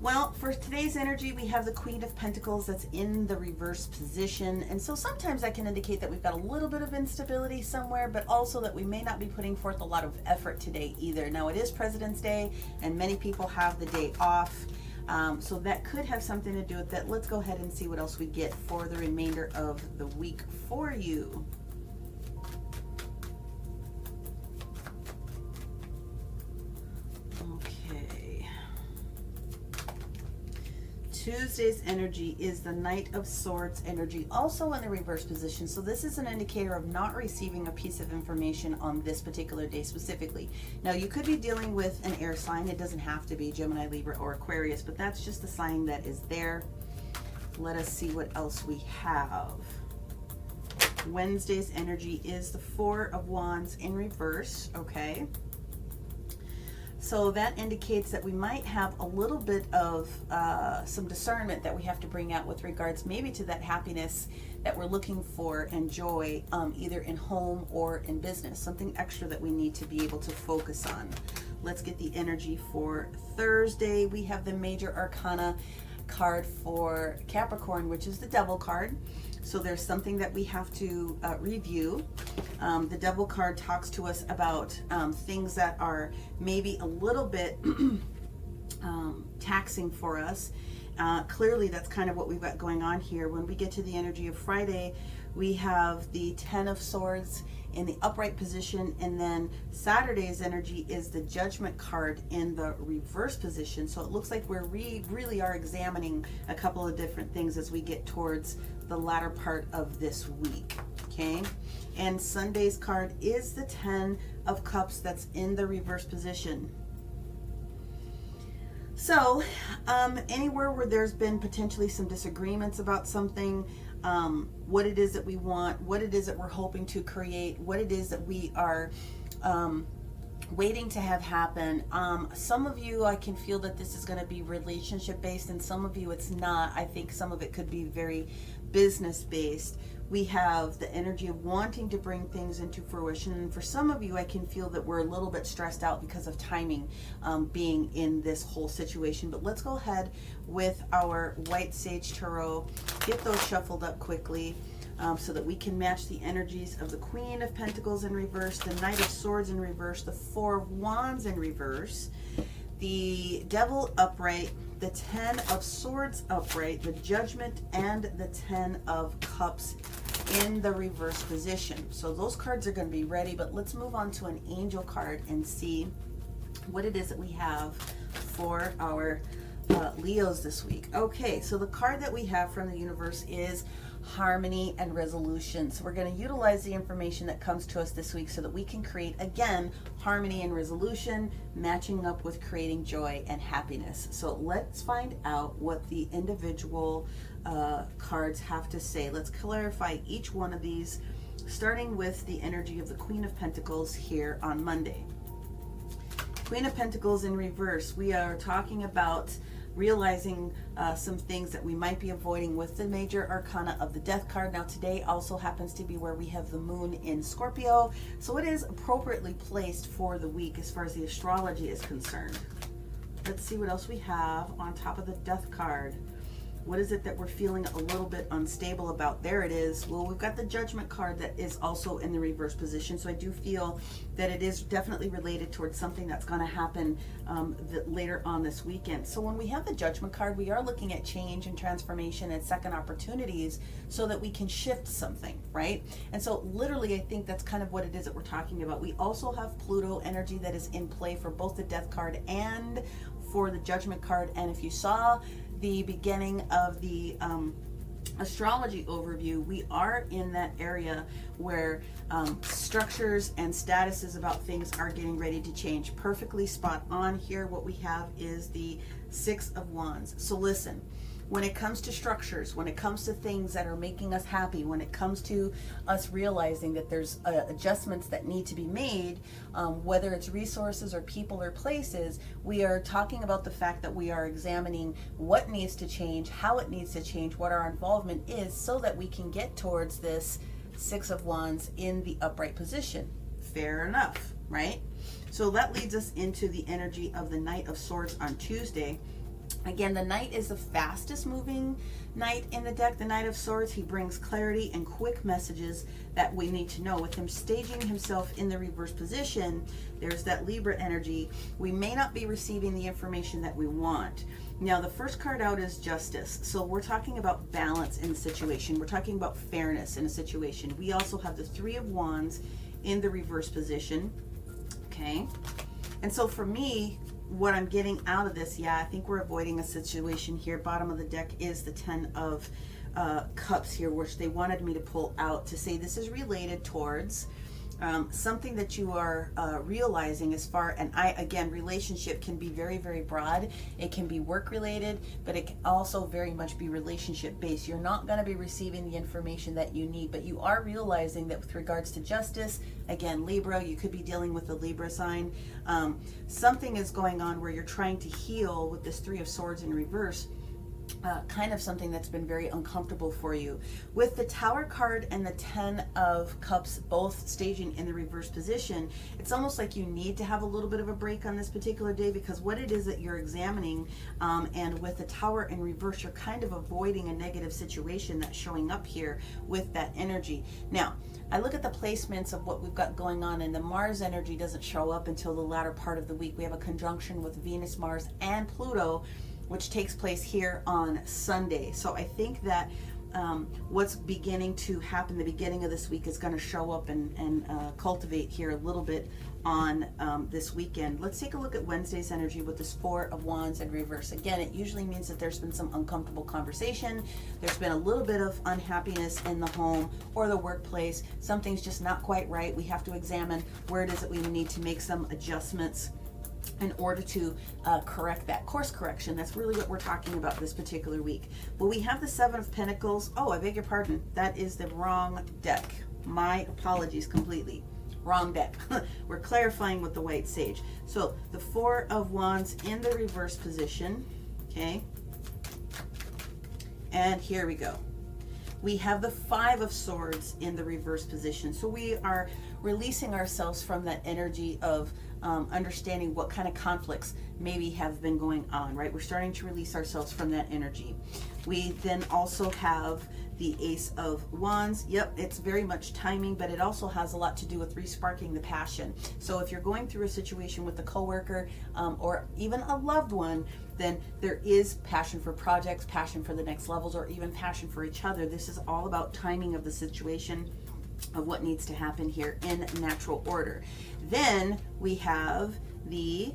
Well, for today's energy, we have the Queen of Pentacles that's in the reverse position. And so sometimes that can indicate that we've got a little bit of instability somewhere, but also that we may not be putting forth a lot of effort today either. Now, it is President's Day, and many people have the day off. So that could have something to do with that. Let's go ahead and see what else we get for the remainder of the week for you. Okay. Tuesday's energy is the Knight of Swords energy, also in the reverse position. So this is an indicator of not receiving a piece of information on this particular day specifically. Now, you could be dealing with an air sign. It doesn't have to be Gemini, Libra, or Aquarius, but that's just the sign that is there. Let us see what else we have. Wednesday's energy is the Four of Wands in reverse, okay? So that indicates that we might have a little bit of some discernment that we have to bring out with regards maybe to that happiness that we're looking for and joy, either in home or in business, something extra that we need to be able to focus on. Let's get the energy for Thursday. We have the Major Arcana card for Capricorn, which is the Devil card. So there's something that we have to review. The Devil card talks to us about things that are maybe a little bit taxing for us. Clearly, that's kind of what we've got going on here. When we get to the energy of Friday, we have the Ten of Swords in the upright position, and then Saturday's energy is the Judgment card in the reverse position. So it looks like we really are examining a couple of different things as we get towards the latter part of this week, okay? And Sunday's card is the Ten of Cups that's in the reverse position. So anywhere where there's been potentially some disagreements about something, what it is that we want, what it is that we're hoping to create, what it is that we are waiting to have happen. Some of you, I can feel that this is going to be relationship based, and some of you it's not. I think some of it could be very business-based. We have the energy of wanting to bring things into fruition. And for some of you, I can feel that we're a little bit stressed out because of timing being in this whole situation. But let's go ahead with our White Sage Tarot. Get those shuffled up quickly so that we can match the energies of the Queen of Pentacles in reverse, the Knight of Swords in reverse, the Four of Wands in reverse, the Devil upright, the Ten of Swords upright, the Judgment, and the Ten of Cups in the reverse position. So those cards are going to be ready, but let's move on to an angel card and see what it is that we have for our Leos this week. Okay, so the card that we have from the universe is harmony and resolution. So we're going to utilize the information that comes to us this week so that we can create, again, harmony and resolution, matching up with creating joy and happiness. So let's find out what the individual cards have to say. Let's clarify each one of these, starting with the energy of the Queen of Pentacles here on Monday. Queen of Pentacles in reverse, we are talking about realizing some things that we might be avoiding with the major arcana of the Death card. Now today also happens to be where we have the moon in Scorpio, so it is appropriately placed for the week as far as the astrology is concerned. Let's see what else we have on top of the Death card. What is it that we're feeling a little bit unstable about? There it is. Well, we've got the Judgment card that is also in the reverse position. So I do feel that it is definitely related towards something that's going to happen later on this weekend. So when we have the Judgment card, we are looking at change and transformation and second opportunities so that we can shift something, right? And so literally, I think that's kind of what it is that we're talking about. We also have Pluto energy that is in play for both the Death card and for the Judgment card. And if you saw the beginning of the astrology overview, we are in that area where structures and statuses about things are getting ready to change. Perfectly spot on here. What we have is the Six of Wands. So listen, when it comes to structures, when it comes to things that are making us happy, when it comes to us realizing that there's adjustments that need to be made, whether it's resources or people or places, we are talking about the fact that we are examining what needs to change, how it needs to change, what our involvement is, so that we can get towards this Six of Wands in the upright position. Fair enough, right? So that leads us into the energy of the Knight of Swords on Tuesday. Again, the Knight is the fastest moving Knight in the deck. The Knight of Swords, he brings clarity and quick messages that we need to know. With him staging himself in the reverse position, there's that Libra energy. We may not be receiving the information that we want. Now, the first card out is Justice. So we're talking about balance in the situation. We're talking about fairness in a situation. We also have the Three of Wands in the reverse position. Okay. And so for me, what I'm getting out of this, I think we're avoiding a situation here. Bottom of the deck is the Ten of Cups here, which they wanted me to pull out to say this is related towards something that you are realizing as far, and again, relationship can be very, very broad. It can be work related, but it can also very much be relationship based. You're not going to be receiving the information that you need, but you are realizing that with regards to justice, again, Libra, you could be dealing with the Libra sign. Something is going on where you're trying to heal with this Three of Swords in reverse. Kind of something that's been very uncomfortable for you. With the Tower card and the Ten of Cups both staging in the reverse position, it's almost like you need to have a little bit of a break on this particular day, because what it is that you're examining, and with the Tower in reverse, you're kind of avoiding a negative situation that's showing up here with that energy. Now, I look at the placements of what we've got going on, and the Mars energy doesn't show up until the latter part of the week. We have a conjunction with Venus, Mars, and Pluto, which takes place here on Sunday. So I think that what's beginning to happen the beginning of this week is going to show up and cultivate here a little bit on this weekend. Let's take a look at Wednesday's energy with this Four of Wands in reverse. Again, it usually means that there's been some uncomfortable conversation. There's been a little bit of unhappiness in the home or the workplace. Something's just not quite right. We have to examine where it is that we need to make some adjustments in order to correct that course correction. That's really what we're talking about this particular week. But we have the Seven of Pentacles. Oh, I beg your pardon. That is the wrong deck. My apologies completely. Wrong deck. We're clarifying with the White Sage. So the Four of Wands in the reverse position. Okay. And here we go. We have the Five of Swords in the reverse position. So we are releasing ourselves from that energy of understanding what kind of conflicts maybe have been going on, right? We're starting to release ourselves from that energy. We then also have the Ace of Wands. Yep, it's very much timing, but it also has a lot to do with resparking the passion. So if you're going through a situation with a coworker or even a loved one, then there is passion for projects, passion for the next levels, or even passion for each other. This is all about timing of the situation, of what needs to happen here in natural order. Then we have the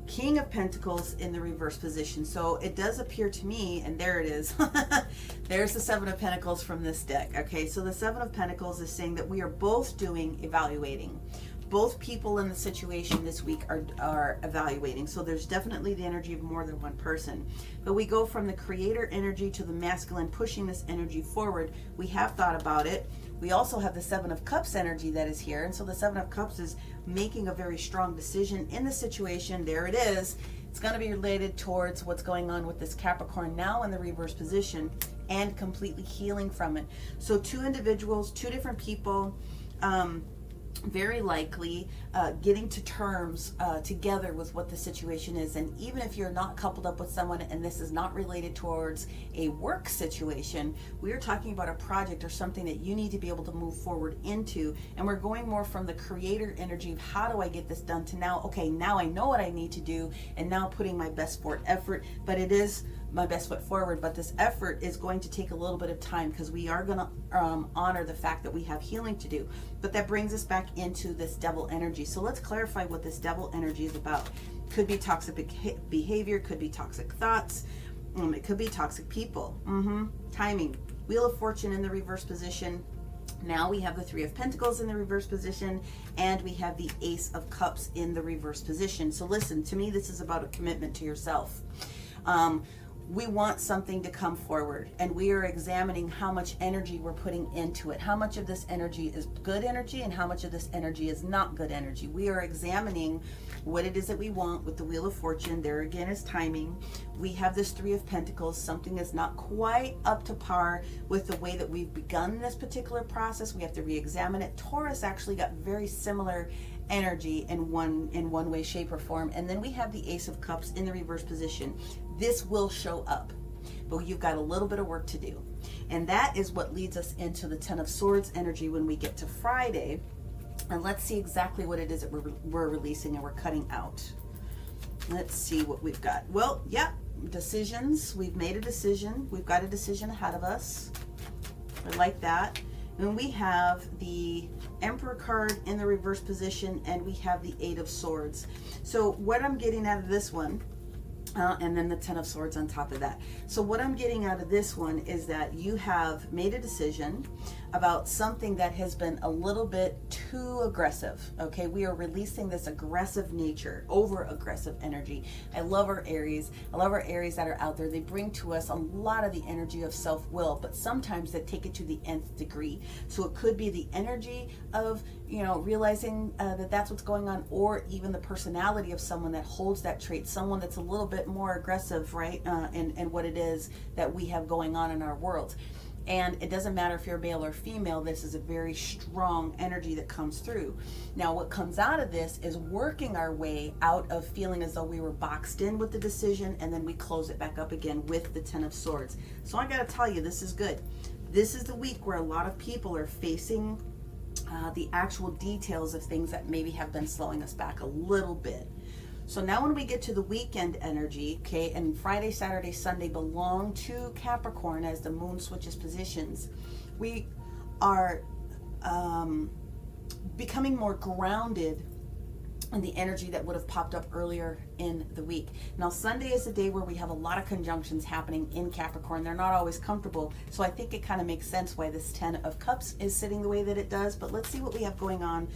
King of Pentacles in the reverse position. So it does appear to me, and there it is. There's the Seven of Pentacles from this deck. Okay, so the Seven of Pentacles is saying that we are both doing evaluating. Both people in the situation this week are evaluating. So there's definitely the energy of more than one person. But we go from the creator energy to the masculine, pushing this energy forward. We have thought about it. We also have the Seven of Cups energy that is here. And so the Seven of Cups is making a very strong decision in the situation. There it is. It's going to be related towards what's going on with this Capricorn now in the reverse position and completely healing from it. So two individuals, two different people, very likely getting to terms together with what the situation is. And even if you're not coupled up with someone and this is not related towards a work situation, we are talking about a project or something that you need to be able to move forward into. And we're going more from the creator energy of how do I get this done to now, okay, now I know what I need to do, and now putting my best forward effort. But it is my best foot forward, but this effort is going to take a little bit of time because we are going to honor the fact that we have healing to do. But that brings us back into this devil energy. So let's clarify what this devil energy is about. Could be toxic behavior, could be toxic thoughts, it could be toxic people. Timing. Wheel of Fortune in the reverse position. Now we have the Three of Pentacles in the reverse position, and we have the Ace of Cups in the reverse position. So listen, to me, this is about a commitment to yourself. We want something to come forward, and we are examining how much energy we're putting into it. How much of this energy is good energy and how much of this energy is not good energy. We are examining what it is that we want with the Wheel of Fortune. There again is timing. We have this Three of Pentacles. Something is not quite up to par with the way that we've begun this particular process. We have to re-examine it. Taurus actually got very similar energy in one way, shape, or form. And then we have the Ace of Cups in the reverse position. This will show up, but you've got a little bit of work to do. And that is what leads us into the Ten of Swords energy when we get to Friday. And let's see exactly what it is that we're releasing and we're cutting out. Let's see what we've got. Well, yeah, decisions. We've made a decision. We've got a decision ahead of us. I like that. And we have the Emperor card in the reverse position, and we have the Eight of Swords. So what I'm getting out of this one, and then the Ten of Swords on top of that. So what I'm getting out of this one is that you have made a decision about something that has been a little bit too aggressive. Okay, we are releasing this aggressive nature, over aggressive energy. I love our Aries. I love our Aries that are out there. They bring to us a lot of the energy of self-will, but sometimes they take it to the nth degree. So it could be the energy of, realizing that that's what's going on, or even the personality of someone that holds that trait, someone that's a little bit more aggressive, right, in what it is that we have going on in our world. And it doesn't matter if you're male or female, this is a very strong energy that comes through. Now, what comes out of this is working our way out of feeling as though we were boxed in with the decision, and then we close it back up again with the Ten of Swords. So I got to tell you, this is good. This is the week where a lot of people are facing the actual details of things that maybe have been slowing us back a little bit. So now when we get to the weekend energy, okay, and Friday, Saturday, Sunday belong to Capricorn as the moon switches positions, we are becoming more grounded in the energy that would have popped up earlier in the week. Now, Sunday is the day where we have a lot of conjunctions happening in Capricorn. They're not always comfortable, so I think it kind of makes sense why this Ten of Cups is sitting the way that it does. But let's see what we have going on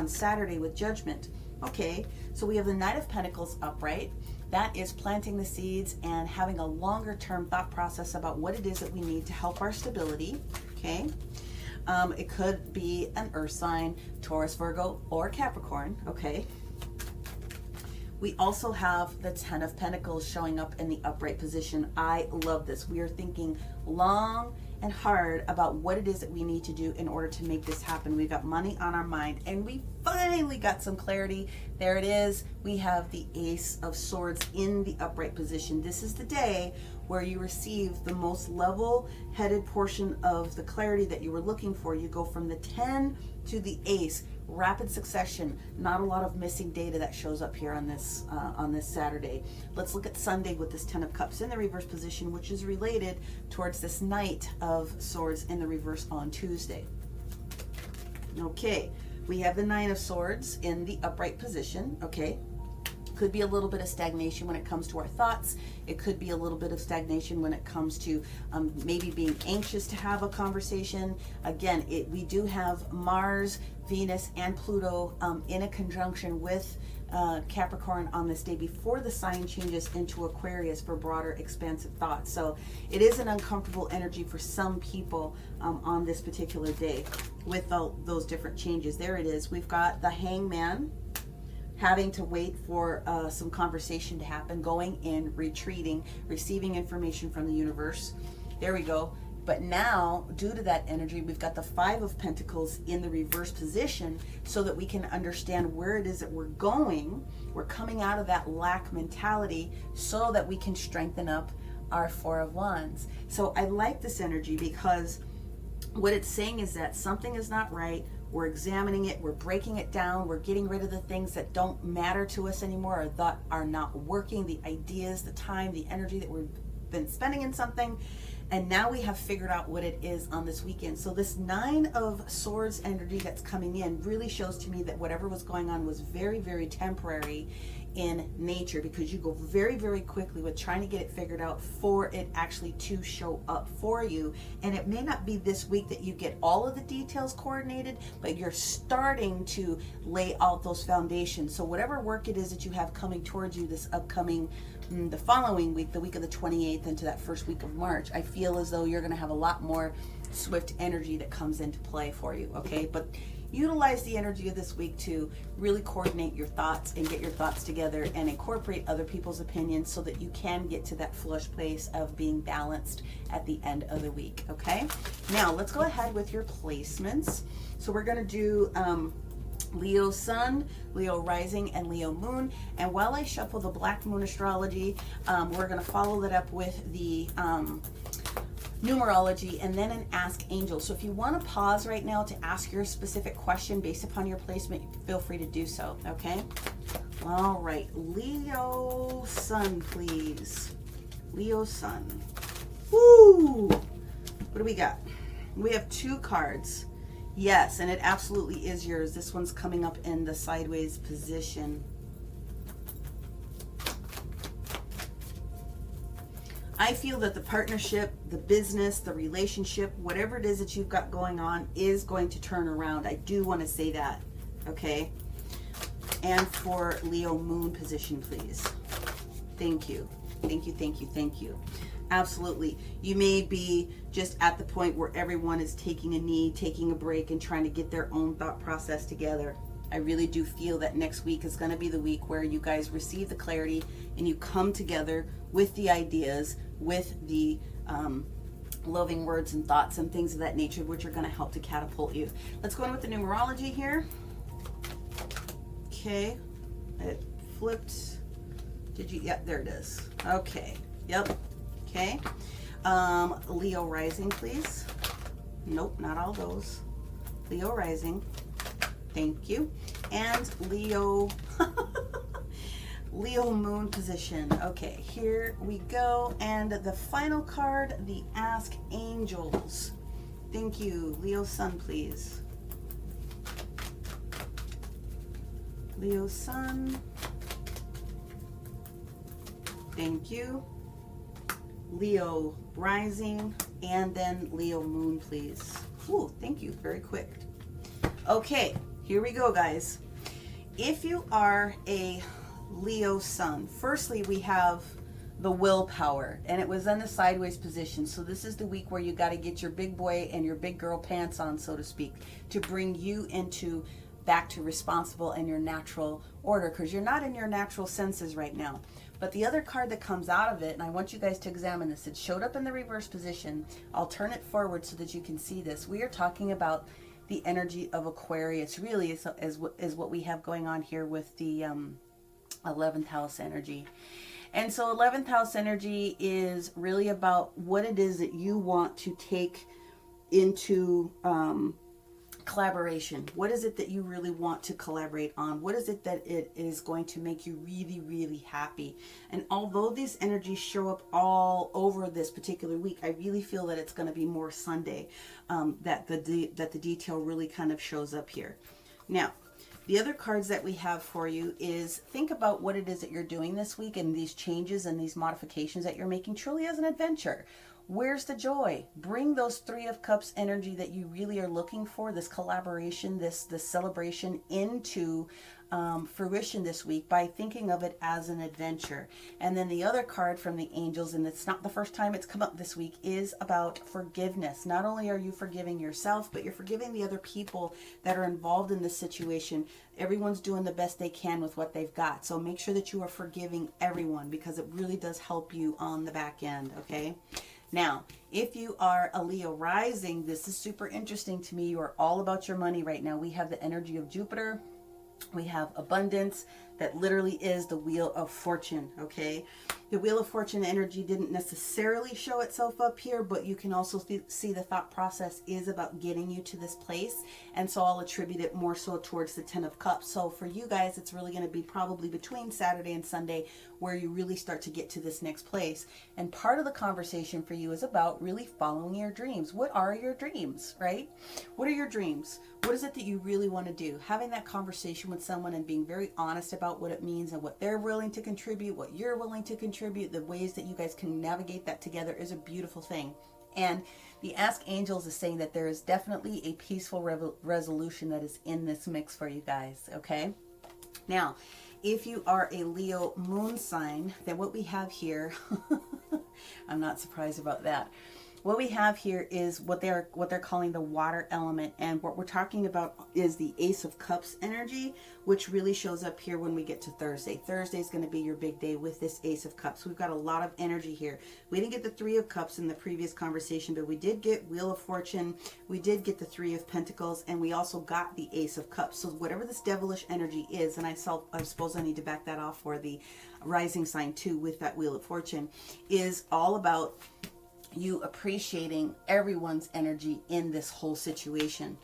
Saturday with Judgment. Okay, so we have the Knight of Pentacles upright. That is planting the seeds and having a longer term thought process about what it is that we need to help our stability. Okay, it could be an earth sign, Taurus, Virgo, or Capricorn. Okay, we also have the Ten of Pentacles showing up in the upright position. I love this. We are thinking long and hard about what it is that we need to do in order to make this happen. We've got money on our mind, and we finally got some clarity. There it is. We have the Ace of Swords in the upright position. This is the day where you receive the most level-headed portion of the clarity that you were looking for. You go from the 10 to the Ace, rapid succession. Not a lot of missing data that shows up here on this Saturday. Let's look at Sunday with this 10 of Cups in the reverse position, which is related towards this Knight of Swords in the reverse on Tuesday. Okay, we have the 9 of Swords in the upright position. Okay, could be a little bit of stagnation when it comes to our thoughts. It could be a little bit of stagnation when it comes to maybe being anxious to have a conversation. Again, we do have Mars, Venus, and Pluto in a conjunction with Capricorn on this day before the sign changes into Aquarius for broader, expansive thoughts. So it is an uncomfortable energy for some people on this particular day with those different changes. There it is. We've got the Hangman, having to wait for some conversation to happen, going in, retreating, receiving information from the universe. There we go. But now, due to that energy, we've got the 5 of Pentacles in the reverse position so that we can understand where it is that we're going. We're coming out of that lack mentality so that we can strengthen up our 4 of Wands. So I like this energy because what it's saying is that something is not right. We're examining it, we're breaking it down, we're getting rid of the things that don't matter to us anymore or that are not working, the ideas, the time, the energy that we've been spending in something. And now we have figured out what it is on this weekend. So this 9 of Swords energy that's coming in really shows to me that whatever was going on was very, very temporary in nature, because you go very, very quickly with trying to get it figured out for it actually to show up for you. And it may not be this week that you get all of the details coordinated, but you're starting to lay out those foundations. So whatever work it is that you have coming towards you this upcoming the following week, the week of the 28th into that first week of March, I feel as though you're going to have a lot more swift energy that comes into play for you. Okay, but utilize the energy of this week to really coordinate your thoughts and get your thoughts together and incorporate other people's opinions so that you can get to that flush place of being balanced at the end of the week. Okay, now let's go ahead with your placements. So we're going to do Leo Sun, Leo Rising, and Leo Moon. And while I shuffle the Black Moon astrology, we're going to follow that up with the numerology and then an Ask Angel. So if you want to pause right now to ask your specific question based upon your placement, feel free to do so. Okay. All right. Leo Sun, please. Leo Sun. Woo! What do we got? We have 2 cards. Yes, and it absolutely is yours. This one's coming up in the sideways position. I feel that the partnership, the business, the relationship, whatever it is that you've got going on is going to turn around. I do want to say that, okay? And for Leo Moon position, please. Thank you. Thank you, thank you, thank you. Absolutely. You may be just at the point where everyone is taking a knee, taking a break, and trying to get their own thought process together. I really do feel that next week is going to be the week where you guys receive the clarity and you come together with the ideas, with the loving words and thoughts and things of that nature, which are going to help to catapult you. Let's go in with the numerology here. Okay. It flipped. Did you? Yep, there it is. Okay. Yep. Okay. Leo Rising, please. Nope, not all those. Leo Rising. Thank you. And Leo Leo Moon position. Okay, here we go. And the final card, the Ask Angels. Thank you. Leo Sun, please. Leo Sun. Thank you. Leo Rising, and then Leo Moon, please. Ooh, thank you. Very quick. Okay, here we go, guys. If you are a Leo Sun, firstly, we have the willpower, and it was in the sideways position. So this is the week where you got to get your big boy and your big girl pants on, so to speak, to bring you into back to responsible and your natural order, because you're not in your natural senses right now. But the other card that comes out of it, and I want you guys to examine this, it showed up in the reverse position. I'll turn it forward so that you can see this. We are talking about the energy of Aquarius, really is what we have going on here with the 11th house energy. And so 11th house energy is really about what it is that you want to take into collaboration. What is it that you really want to collaborate on? What is it that it is going to make you really, really happy? And although these energies show up all over this particular week, I really feel that it's going to be more Sunday, that the detail really kind of shows up here. Now, the other cards that we have for you is think about what it is that you're doing this week and these changes and these modifications that you're making truly as an adventure. Where's the joy? Bring those Three of Cups energy that you really are looking for, this collaboration, this celebration into fruition this week by thinking of it as an adventure. And then the other card from the angels, and it's not the first time it's come up this week, is about forgiveness. Not only are you forgiving yourself, but you're forgiving the other people that are involved in this situation. Everyone's doing the best they can with what they've got. So make sure that you are forgiving everyone, because it really does help you on the back end, okay? Now, if you are a Leo rising, this is super interesting to me. You are all about your money right now. We have the energy of Jupiter. We have abundance. That literally is the Wheel of Fortune, okay? The Wheel of Fortune energy didn't necessarily show itself up here, but you can also see the thought process is about getting you to this place. And so I'll attribute it more so towards the 10 of Cups. So for you guys, it's really going to be probably between Saturday and Sunday where you really start to get to this next place. And part of the conversation for you is about really following your dreams. What are your dreams, right? What are your dreams? What is it that you really want to do? Having that conversation with someone and being very honest about what it means and what they're willing to contribute, what you're willing to contribute, the ways that you guys can navigate that together is a beautiful thing. And the Ask Angels is saying that there is definitely a peaceful resolution that is in this mix for you guys, okay? Now, if you are a Leo moon sign, then what we have here, I'm not surprised about that. What we have here is what they're calling the water element, and what we're talking about is the Ace of Cups energy, which really shows up here when we get to Thursday. Thursday is going to be your big day with this Ace of Cups. We've got a lot of energy here. We didn't get the Three of Cups in the previous conversation, but we did get Wheel of Fortune, we did get the Three of Pentacles, and we also got the Ace of Cups. So whatever this devilish energy is, and I suppose I need to back that off for the rising sign too with that Wheel of Fortune, is all about you appreciating everyone's energy in this whole situation.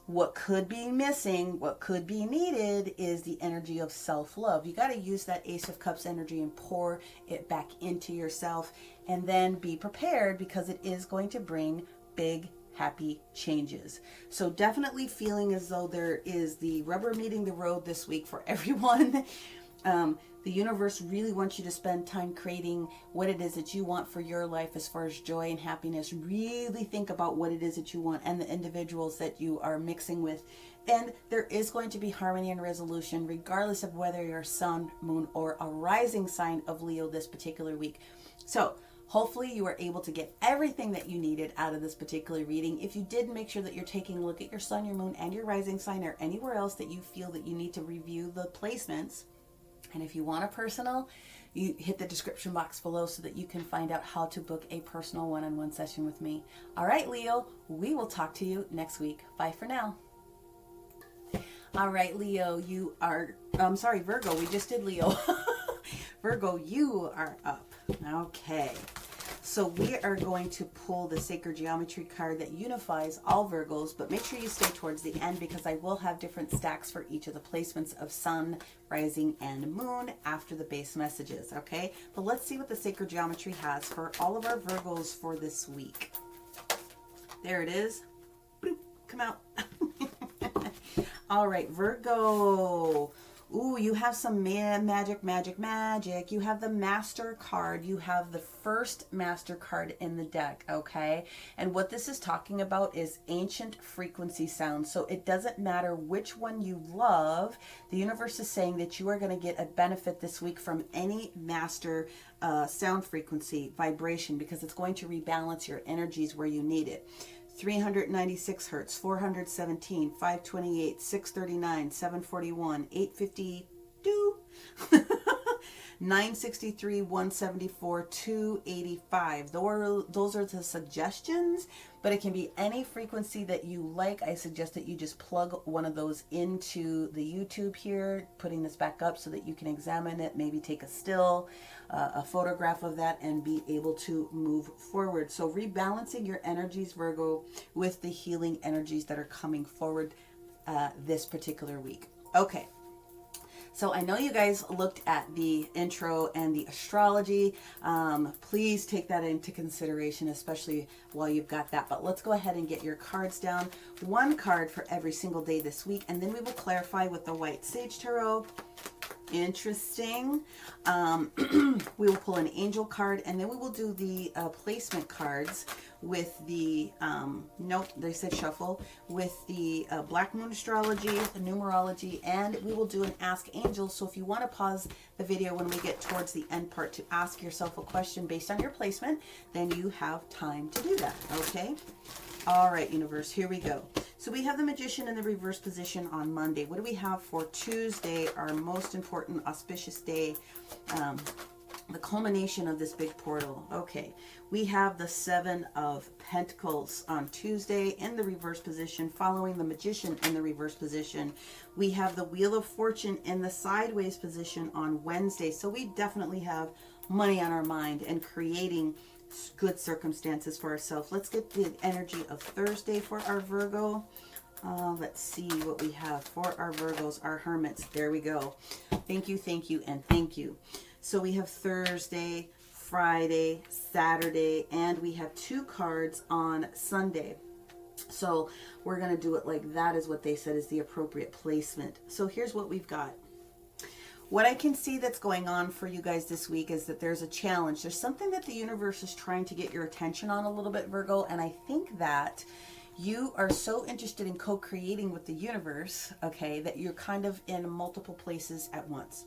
What could be missing, what could be needed is the energy of self-love. You got to use that Ace of Cups energy and pour it back into yourself, and then be prepared, because it is going to bring big happy changes. So definitely feeling as though there is the rubber meeting the road this week for everyone. The universe really wants you to spend time creating what it is that you want for your life as far as joy and happiness. Really think about what it is that you want and the individuals that you are mixing with. And there is going to be harmony and resolution regardless of whether you're sun, moon, or a rising sign of Leo this particular week. So hopefully you were able to get everything that you needed out of this particular reading. If you did, make sure that you're taking a look at your sun, your moon, and your rising sign, or anywhere else that you feel that you need to review the placements. And if you want a personal, you hit the description box below so that you can find out how to book a personal one-on-one session with me. All right, Leo, we will talk to you next week. Bye for now. All right, Leo, Virgo, we just did Leo. Virgo, you are up. Okay. So we are going to pull the Sacred Geometry card that unifies all Virgos, but make sure you stay towards the end, because I will have different stacks for each of the placements of Sun, Rising, and Moon after the base messages, okay? But let's see what the Sacred Geometry has for all of our Virgos for this week. There it is. Boop, come out. All right, Virgo. Ooh, you have some magic. You have the Master card. You have the first Master card in the deck, okay? And what this is talking about is ancient frequency sounds. So it doesn't matter which one you love. The universe is saying that you are going to get a benefit this week from any Master sound frequency vibration, because it's going to rebalance your energies where you need it. 396 hertz, 417, 528, 639, 741, 852, 963, 174, 285. Those are the suggestions, but it can be any frequency that you like. I suggest that you just plug one of those into the YouTube here, putting this back up so that you can examine it, maybe take a still, a photograph of that, and be able to move forward. So rebalancing your energies, Virgo, with the healing energies that are coming forward this particular week. Okay. So I know you guys looked at the intro and the astrology. Please take that into consideration, especially while you've got that. But let's go ahead and get your cards down. One card for every single day this week. And then we will clarify with the White Sage Tarot. Interesting. We will pull an angel card, and then we will do the placement cards with the nope, they said shuffle, with the Black Moon astrology, the numerology, and we will do an Ask Angel. So if you want to pause the video when we get towards the end part to ask yourself a question based on your placement, then you have time to do that. Okay. All right, universe, here we go. So we have the Magician in the reverse position on Monday. What do we have for Tuesday, our most important auspicious day, the culmination of this big portal? Okay, we have the Seven of Pentacles on Tuesday in the reverse position, following the Magician in the reverse position. We have the Wheel of Fortune in the sideways position on Wednesday. So we definitely have money on our mind and creating good circumstances for ourselves. Let's get the energy of Thursday for our Virgo. Let's see what we have for our Virgos, our hermits. There we go. Thank you, and thank you. So we have Thursday, Friday, Saturday, and we have 2 cards on Sunday. So we're going to do it like that is what they said is the appropriate placement. So here's what we've got. What I can see that's going on for you guys this week is that there's a challenge. There's something that the universe is trying to get your attention on a little bit, Virgo. And I think that you are so interested in co-creating with the universe, okay, that you're kind of in multiple places at once.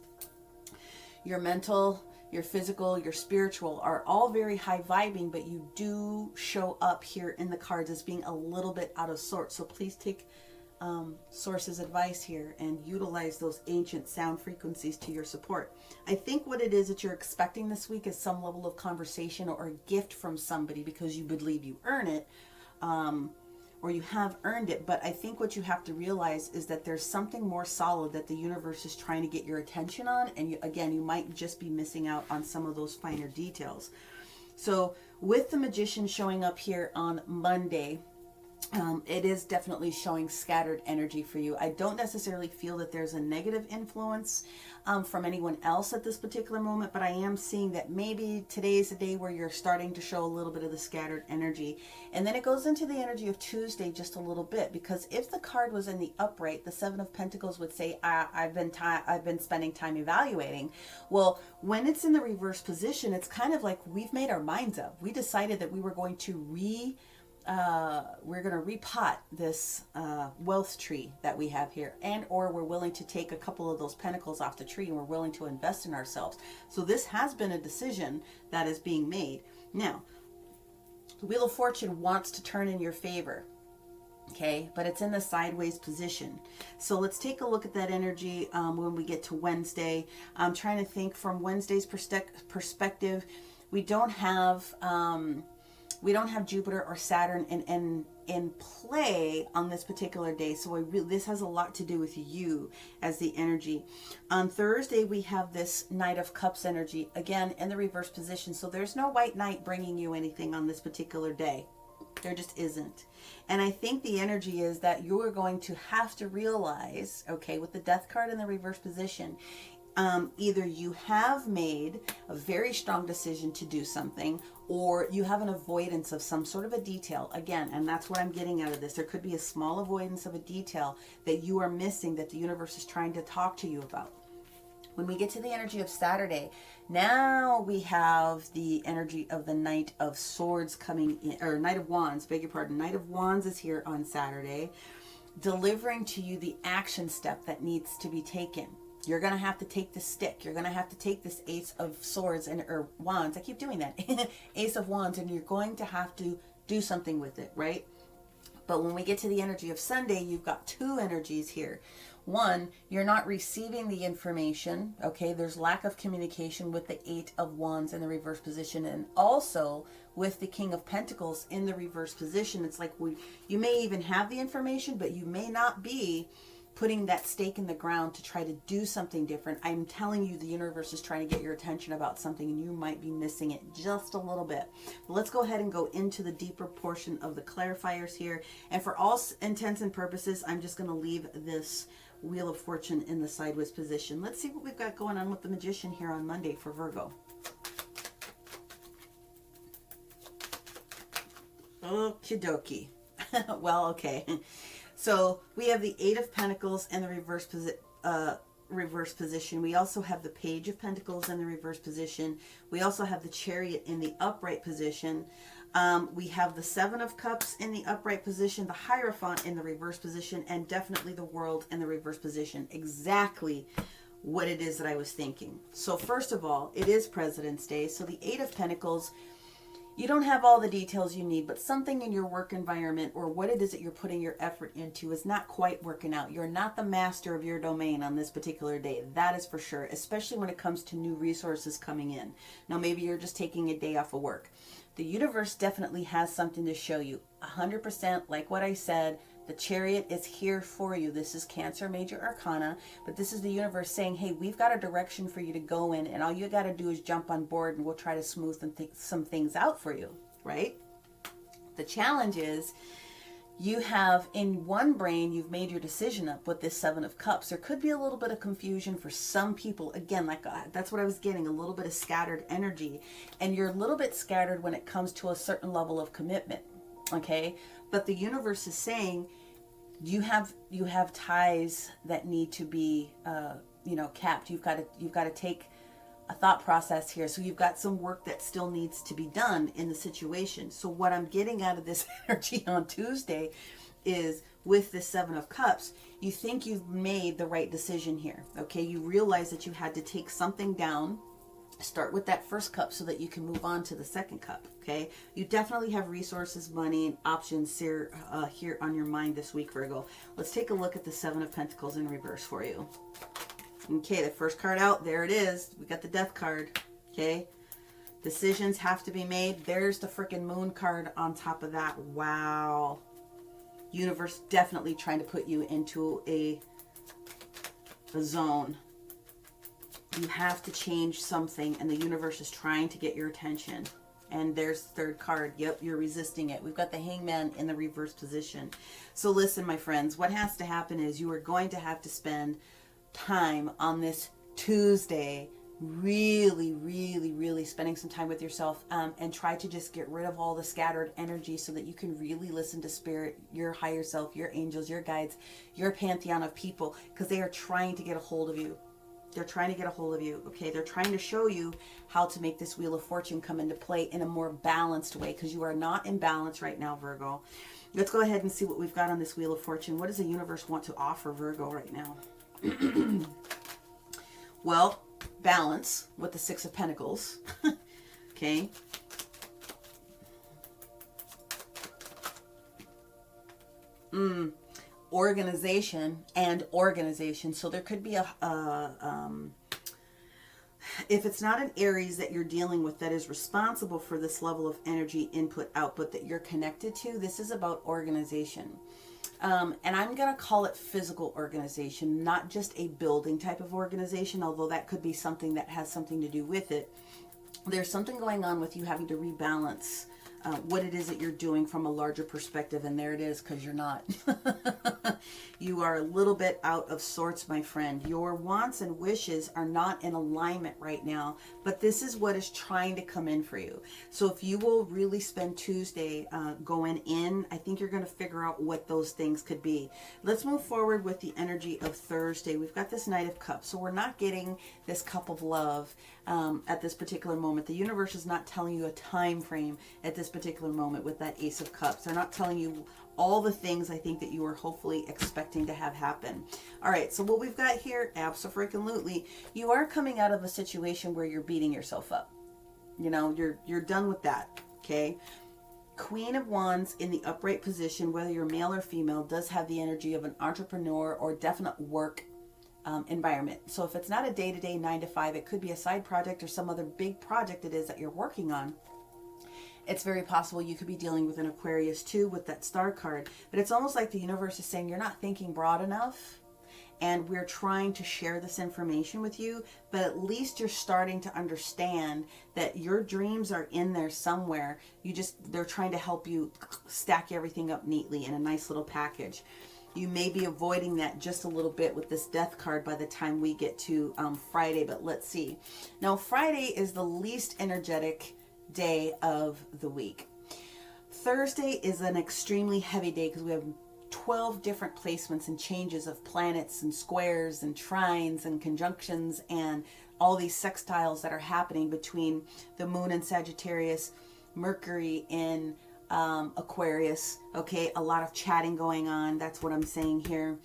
Your mental, your physical, your spiritual are all very high vibing, but you do show up here in the cards as being a little bit out of sorts. So please take sources advice here and utilize those ancient sound frequencies to your support. I think what it is that you're expecting this week is some level of conversation or a gift from somebody because you believe you earn it, or you have earned it. But I think what you have to realize is that there's something more solid that the universe is trying to get your attention on, and you might just be missing out on some of those finer details. So with the Magician showing up here on Monday, it is definitely showing scattered energy for you. I don't necessarily feel that there's a negative influence from anyone else at this particular moment, but I am seeing that maybe today is the day where you're starting to show a little bit of the scattered energy. And then it goes into the energy of Tuesday just a little bit, because if the card was in the upright, the Seven of Pentacles would say, I've been spending time evaluating. Well, when it's in the reverse position, it's kind of like we've made our minds up. We decided that we were going to repot this wealth tree that we have here, and or we're willing to take a couple of those pentacles off the tree and we're willing to invest in ourselves. So this has been a decision that is being made. Now, the Wheel of Fortune wants to turn in your favor, okay, but it's in the sideways position. So let's take a look at that energy when we get to Wednesday. I'm trying to think from Wednesday's perspective. We don't have Jupiter or Saturn in play on this particular day. So this has a lot to do with you as the energy. On Thursday, we have this Knight of Cups energy, again, in the reverse position. So there's no white knight bringing you anything on this particular day. There just isn't. And I think the energy is that you're going to have to realize, okay, with the Death card in the reverse position, either you have made a very strong decision to do something, or you have an avoidance of some sort of a detail. Again, and that's what I'm getting out of this. There could be a small avoidance of a detail that you are missing that the universe is trying to talk to you about. When we get to the energy of Saturday, now we have the energy of the Knight of Swords coming in, or Knight of Wands, beg your pardon. Knight of Wands is here on Saturday, delivering to you the action step that needs to be taken. You're going to have to take the stick. You're going to have to take this Ace of Swords or Wands. I keep doing that. Ace of Wands, and you're going to have to do something with it, right? But when we get to the energy of Sunday, you've got two energies here. One, you're not receiving the information, okay? There's lack of communication with the Eight of Wands in the reverse position, and also with the King of Pentacles in the reverse position. It's like you may even have the information, but you may not be putting that stake in the ground to try to do something different. I'm telling you, the universe is trying to get your attention about something, and you might be missing it just a little bit. But let's go ahead and go into the deeper portion of the clarifiers here. And for all intents and purposes, I'm just going to leave this Wheel of Fortune in the sideways position. Let's see what we've got going on with the Magician here on Monday for Virgo. Okie dokie. Well, okay. So we have the Eight of Pentacles in the reverse position. We also have the Page of Pentacles in the reverse position. We also have the Chariot in the upright position. We have the Seven of Cups in the upright position, the Hierophant in the reverse position, and definitely the World in the reverse position. Exactly what it is that I was thinking. So first of all, it is President's Day. So the Eight of Pentacles, you don't have all the details you need, but something in your work environment or what it is that you're putting your effort into is not quite working out. You're not the master of your domain on this particular day. That is for sure, especially when it comes to new resources coming in. Now, maybe you're just taking a day off of work. The universe definitely has something to show you. 100%, like what I said, the Chariot is here for you. This is Cancer Major Arcana, but this is the universe saying, hey, we've got a direction for you to go in, and all you got to do is jump on board, and we'll try to smooth some things out for you, right? The challenge is you have, in one brain, you've made your decision up with this Seven of Cups. There could be a little bit of confusion for some people. Again, like that's what I was getting, a little bit of scattered energy. And you're a little bit scattered when it comes to a certain level of commitment, okay? But the universe is saying you have ties that need to be, capped. You've got to take a thought process here. So you've got some work that still needs to be done in the situation. So what I'm getting out of this energy on Tuesday is with the Seven of Cups, you think you've made the right decision here. Okay. You realize that you had to take something down. Start with that first cup so that you can move on to the second cup. Okay. You definitely have resources, money, and options here on your mind this week, Virgo. Let's take a look at the Seven of Pentacles in reverse for you. Okay, the first card out, there it is. We got the Death card. Okay, decisions have to be made. There's the freaking Moon card on top of that. Wow. Universe definitely trying to put you into a zone. You have to change something, and the universe is trying to get your attention. And there's the third card. Yep, you're resisting it. We've got the Hangman in the reverse position. So listen, my friends, what has to happen is you are going to have to spend time on this Tuesday really spending some time with yourself, and try to just get rid of all the scattered energy so that you can really listen to spirit, your higher self, your angels, your guides, your pantheon of people, because they are trying to get a hold of you. They're trying to get a hold of you. Okay, they're trying to show you how to make this Wheel of Fortune come into play in a more balanced way, because you are not in balance right now, Virgo. Let's go ahead and see what we've got on this Wheel of Fortune. What does the universe want to offer Virgo right now? Well, balance with the Six of Pentacles. Okay. Organization and organization. So there could be if it's not an Aries that you're dealing with that is responsible for this level of energy input output that you're connected to, this is about organization. And I'm going to call it physical organization, not just a building type of organization, although that could be something that has something to do with it. There's something going on with you having to rebalance what it is that you're doing from a larger perspective, and there it is, because you're not. You are a little bit out of sorts, my friend. Your wants and wishes are not in alignment right now, but this is what is trying to come in for you. So if you will really spend Tuesday going in, I think you're going to figure out what those things could be. Let's move forward with the energy of Thursday. We've got this Knight of Cups, so we're not getting this cup of love at this particular moment. The universe is not telling you a time frame at this particular moment with that Ace of Cups. They're not telling you all the things I think that you were hopefully expecting to have happen. All right, so what we've got here, abso-freaking-lutely, you are coming out of a situation where you're beating yourself up. You know, you're done with that, okay? Queen of Wands in the upright position, whether you're male or female, does have the energy of an entrepreneur or definite work environment. So if it's not a day-to-day 9 to 5, it could be a side project or some other big project it is that you're working on. It's very possible you could be dealing with an Aquarius too with that star card. But it's almost like the universe is saying you're not thinking broad enough. And we're trying to share this information with you, but at least you're starting to understand that your dreams are in there somewhere. They're trying to help you stack everything up neatly in a nice little package. You may be avoiding that just a little bit with this death card by the time we get to Friday, but let's see. Now, Friday is the least energetic day of the week. Thursday is an extremely heavy day because we have 12 different placements and changes of planets and squares and trines and conjunctions and all these sextiles that are happening between the moon in Sagittarius, Mercury in Aquarius. Okay, a lot of chatting going on. That's what I'm saying here.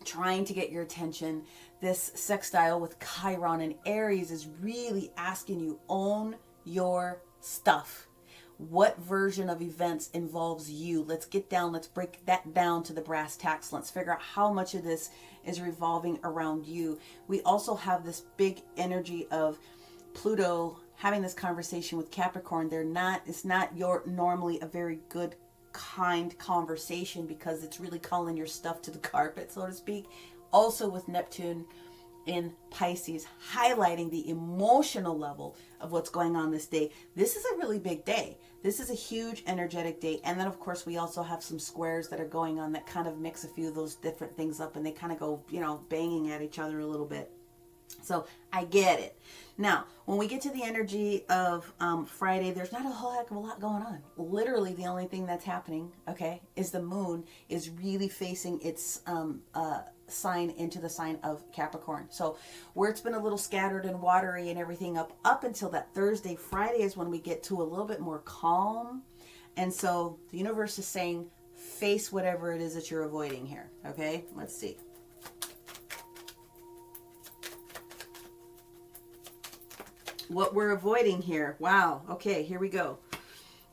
Trying to get your attention. This sextile with Chiron and Aries is really asking you, own your stuff. What version of events involves you? Let's get down. Let's break that down to the brass tacks. Let's figure out how much of this is revolving around you. We also have this big energy of Pluto having this conversation with Capricorn. It's not normally a very good, kind conversation because it's really calling your stuff to the carpet, so to speak. Also with Neptune in Pisces, highlighting the emotional level of what's going on this day. This is a really big day. This is a huge energetic day. And then, of course, we also have some squares that are going on that kind of mix a few of those different things up, and they kind of go, banging at each other a little bit. So I get it. Now, when we get to the energy of Friday, there's not a whole heck of a lot going on. Literally, the only thing that's happening, okay, is the moon is really facing its sign into the sign of Capricorn. So where it's been a little scattered and watery and everything up until that Thursday, Friday is when we get to a little bit more calm. And so the universe is saying, face whatever it is that you're avoiding here. Okay, let's see. What we're avoiding here. Wow. Okay, here we go.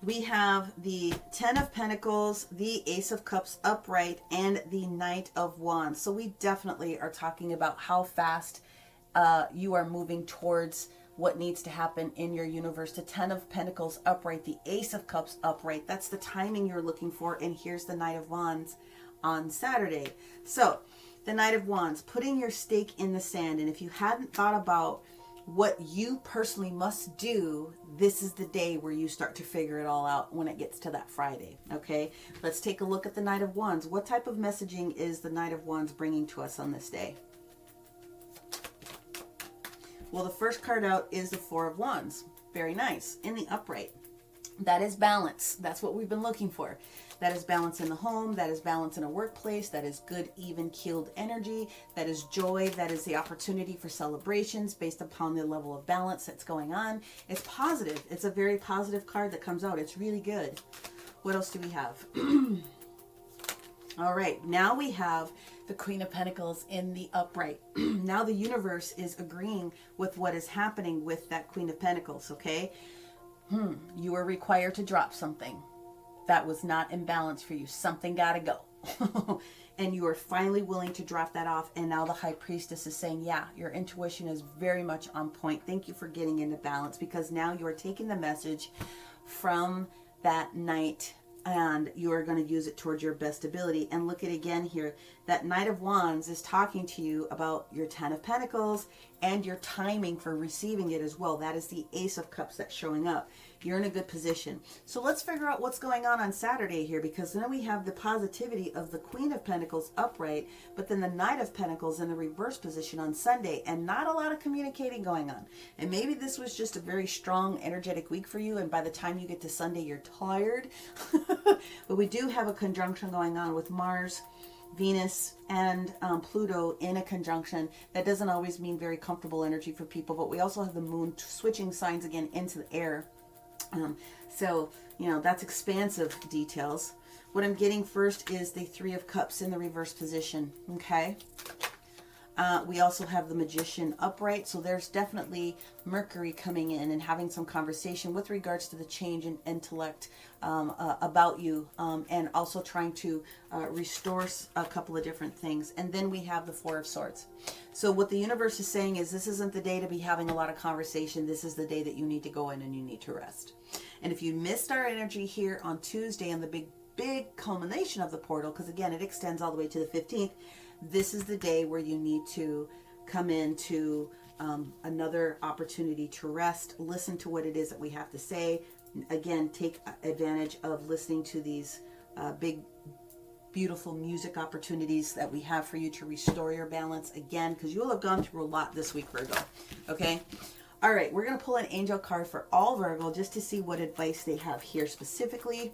We have the 10 of Pentacles, the Ace of Cups upright, and the Knight of Wands. So we definitely are talking about how fast you are moving towards what needs to happen in your universe. The 10 of Pentacles upright, the Ace of Cups upright. That's the timing you're looking for. And here's the Knight of Wands on Saturday. So the Knight of Wands, putting your stake in the sand. And if you hadn't thought about what you personally must do, this is the day where you start to figure it all out when it gets to that Friday. Okay, let's take a look at the Knight of Wands. What type of messaging is the Knight of Wands bringing to us on this day? Well, the first card out is the Four of Wands. Very nice. In the upright. That is balance. That's what we've been looking for. That is balance in the home. That is balance in a workplace. That is good, even keeled energy. That is joy. That is the opportunity for celebrations based upon the level of balance that's going on. It's positive. It's a very positive card that comes out. It's really good. What else do we have? All right. Now we have the Queen of Pentacles in the upright. Now the universe is agreeing with what is happening with that Queen of Pentacles. Okay. You are required to drop something that was not in balance for you. Something got to go. And you are finally willing to drop that off. And now the High Priestess is saying, yeah, your intuition is very much on point. Thank you for getting into balance, because now you are taking the message from that Knight and you are going to use it towards your best ability. And look at again here, that Knight of Wands is talking to you about your 10 of Pentacles and your timing for receiving it as well. That is the Ace of Cups that's showing up. You're in a good position. So let's figure out what's going on Saturday here, because then we have the positivity of the Queen of Pentacles upright, but then the Knight of Pentacles in the reverse position on Sunday, and not a lot of communicating going on. And maybe this was just a very strong, energetic week for you, and by the time you get to Sunday, you're tired. But we do have a conjunction going on with Mars, Venus, and Pluto in a conjunction. That doesn't always mean very comfortable energy for people, but we also have the moon switching signs again into the air. So, that's expansive details. What I'm getting first is the Three of Cups in the reverse position. Okay. We also have the Magician upright, so there's definitely Mercury coming in and having some conversation with regards to the change in intellect about you, and also trying to restore a couple of different things. And then we have the Four of Swords. So what the universe is saying is, this isn't the day to be having a lot of conversation. This is the day that you need to go in and you need to rest. And if you missed our energy here on Tuesday and the big culmination of the portal, because again, it extends all the way to the 15th, this is the day where you need to come into another opportunity to rest, listen to what it is that we have to say. Again, take advantage of listening to these big, beautiful music opportunities that we have for you to restore your balance again, because you'll have gone through a lot this week, Virgo. Okay? All right, we're going to pull an angel card for all Virgo just to see what advice they have here specifically.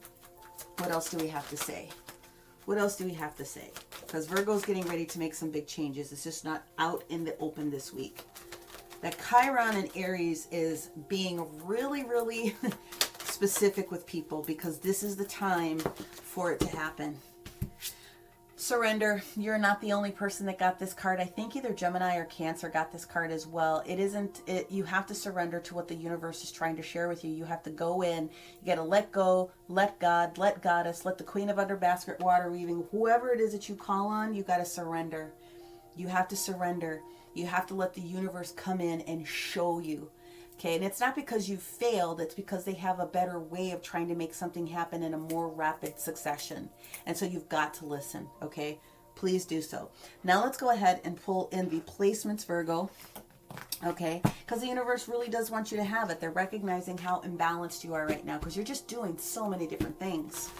What else do we have to say? What else do we have to say? Because Virgo's getting ready to make some big changes. It's just not out in the open this week. That Chiron and Aries is being really, really specific with people, because this is the time for it to happen. Surrender. You're not the only person that got this card. I think either Gemini or Cancer got this card as well. You have to surrender to what the universe is trying to share with you. You have to go in. You got to let go, let God, let Goddess, let the Queen of Under Basket Water Weaving, whoever it is that you call on, you got to surrender. You have to surrender. You have to let the universe come in and show you. Okay, and it's not because you failed, it's because they have a better way of trying to make something happen in a more rapid succession. And so you've got to listen, okay? Please do so. Now let's go ahead and pull in the placements, Virgo, okay? Because the universe really does want you to have it. They're recognizing how imbalanced you are right now, because you're just doing so many different things.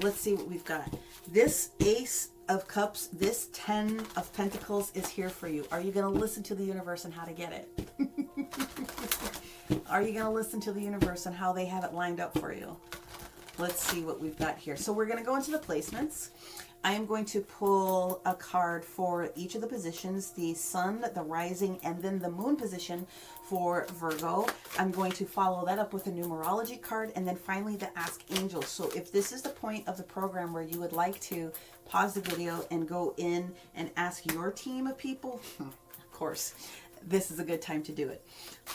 Let's see what we've got. This Ace of Cups, this 10 of Pentacles is here for you. Are you going to listen to the universe and how to get it? Are you going to listen to the universe and how they have it lined up for you? Let's see what we've got here. So we're going to go into the placements. I am going to pull a card for each of the positions, the Sun, the Rising, and then the Moon position for Virgo. I'm going to follow that up with a numerology card, and then finally the Ask Angels. So if this is the point of the program where you would like to pause the video and go in and ask your team of people, of course, this is a good time to do it.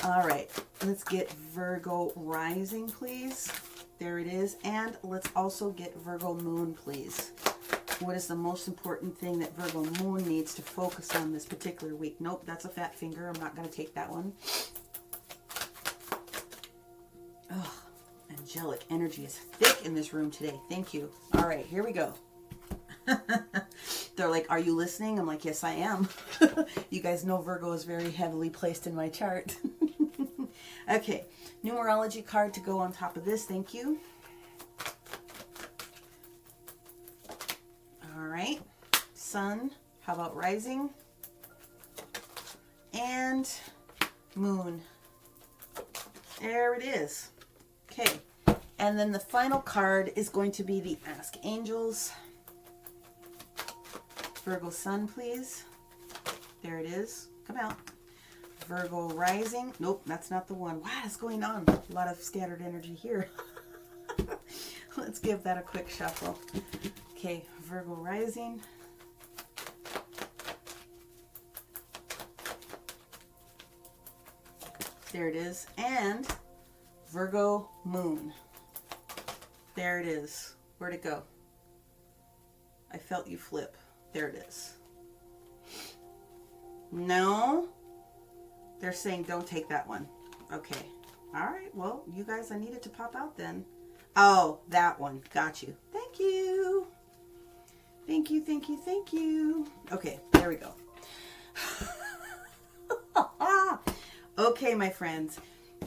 All right, let's get Virgo Rising, please. There it is. And let's also get Virgo Moon, please. What is the most important thing that Virgo Moon needs to focus on this particular week? Nope, that's a fat finger. I'm not going to take that one. Oh, angelic energy is thick in this room today. Thank you. All right, here we go. They're like, are you listening? I'm like, yes, I am. You guys know Virgo is very heavily placed in my chart. Okay, numerology card to go on top of this. Thank you. All right, Sun, how about Rising? And Moon. There it is. Okay, and then the final card is going to be the Ask Angels. Virgo Sun, please. There it is. Come out. Virgo Rising. Nope, that's not the one. Wow, what's going on? A lot of scattered energy here. Let's give that a quick shuffle. Okay, Virgo Rising. There it is. And Virgo Moon. There it is. Where'd it go? I felt you flip. There it is. No. They're saying don't take that one. Okay. All right. Well, you guys, I need it to pop out then. Oh, that one. Got you. Thank you. Thank you, thank you, thank you. Okay, there we go. Okay, my friends.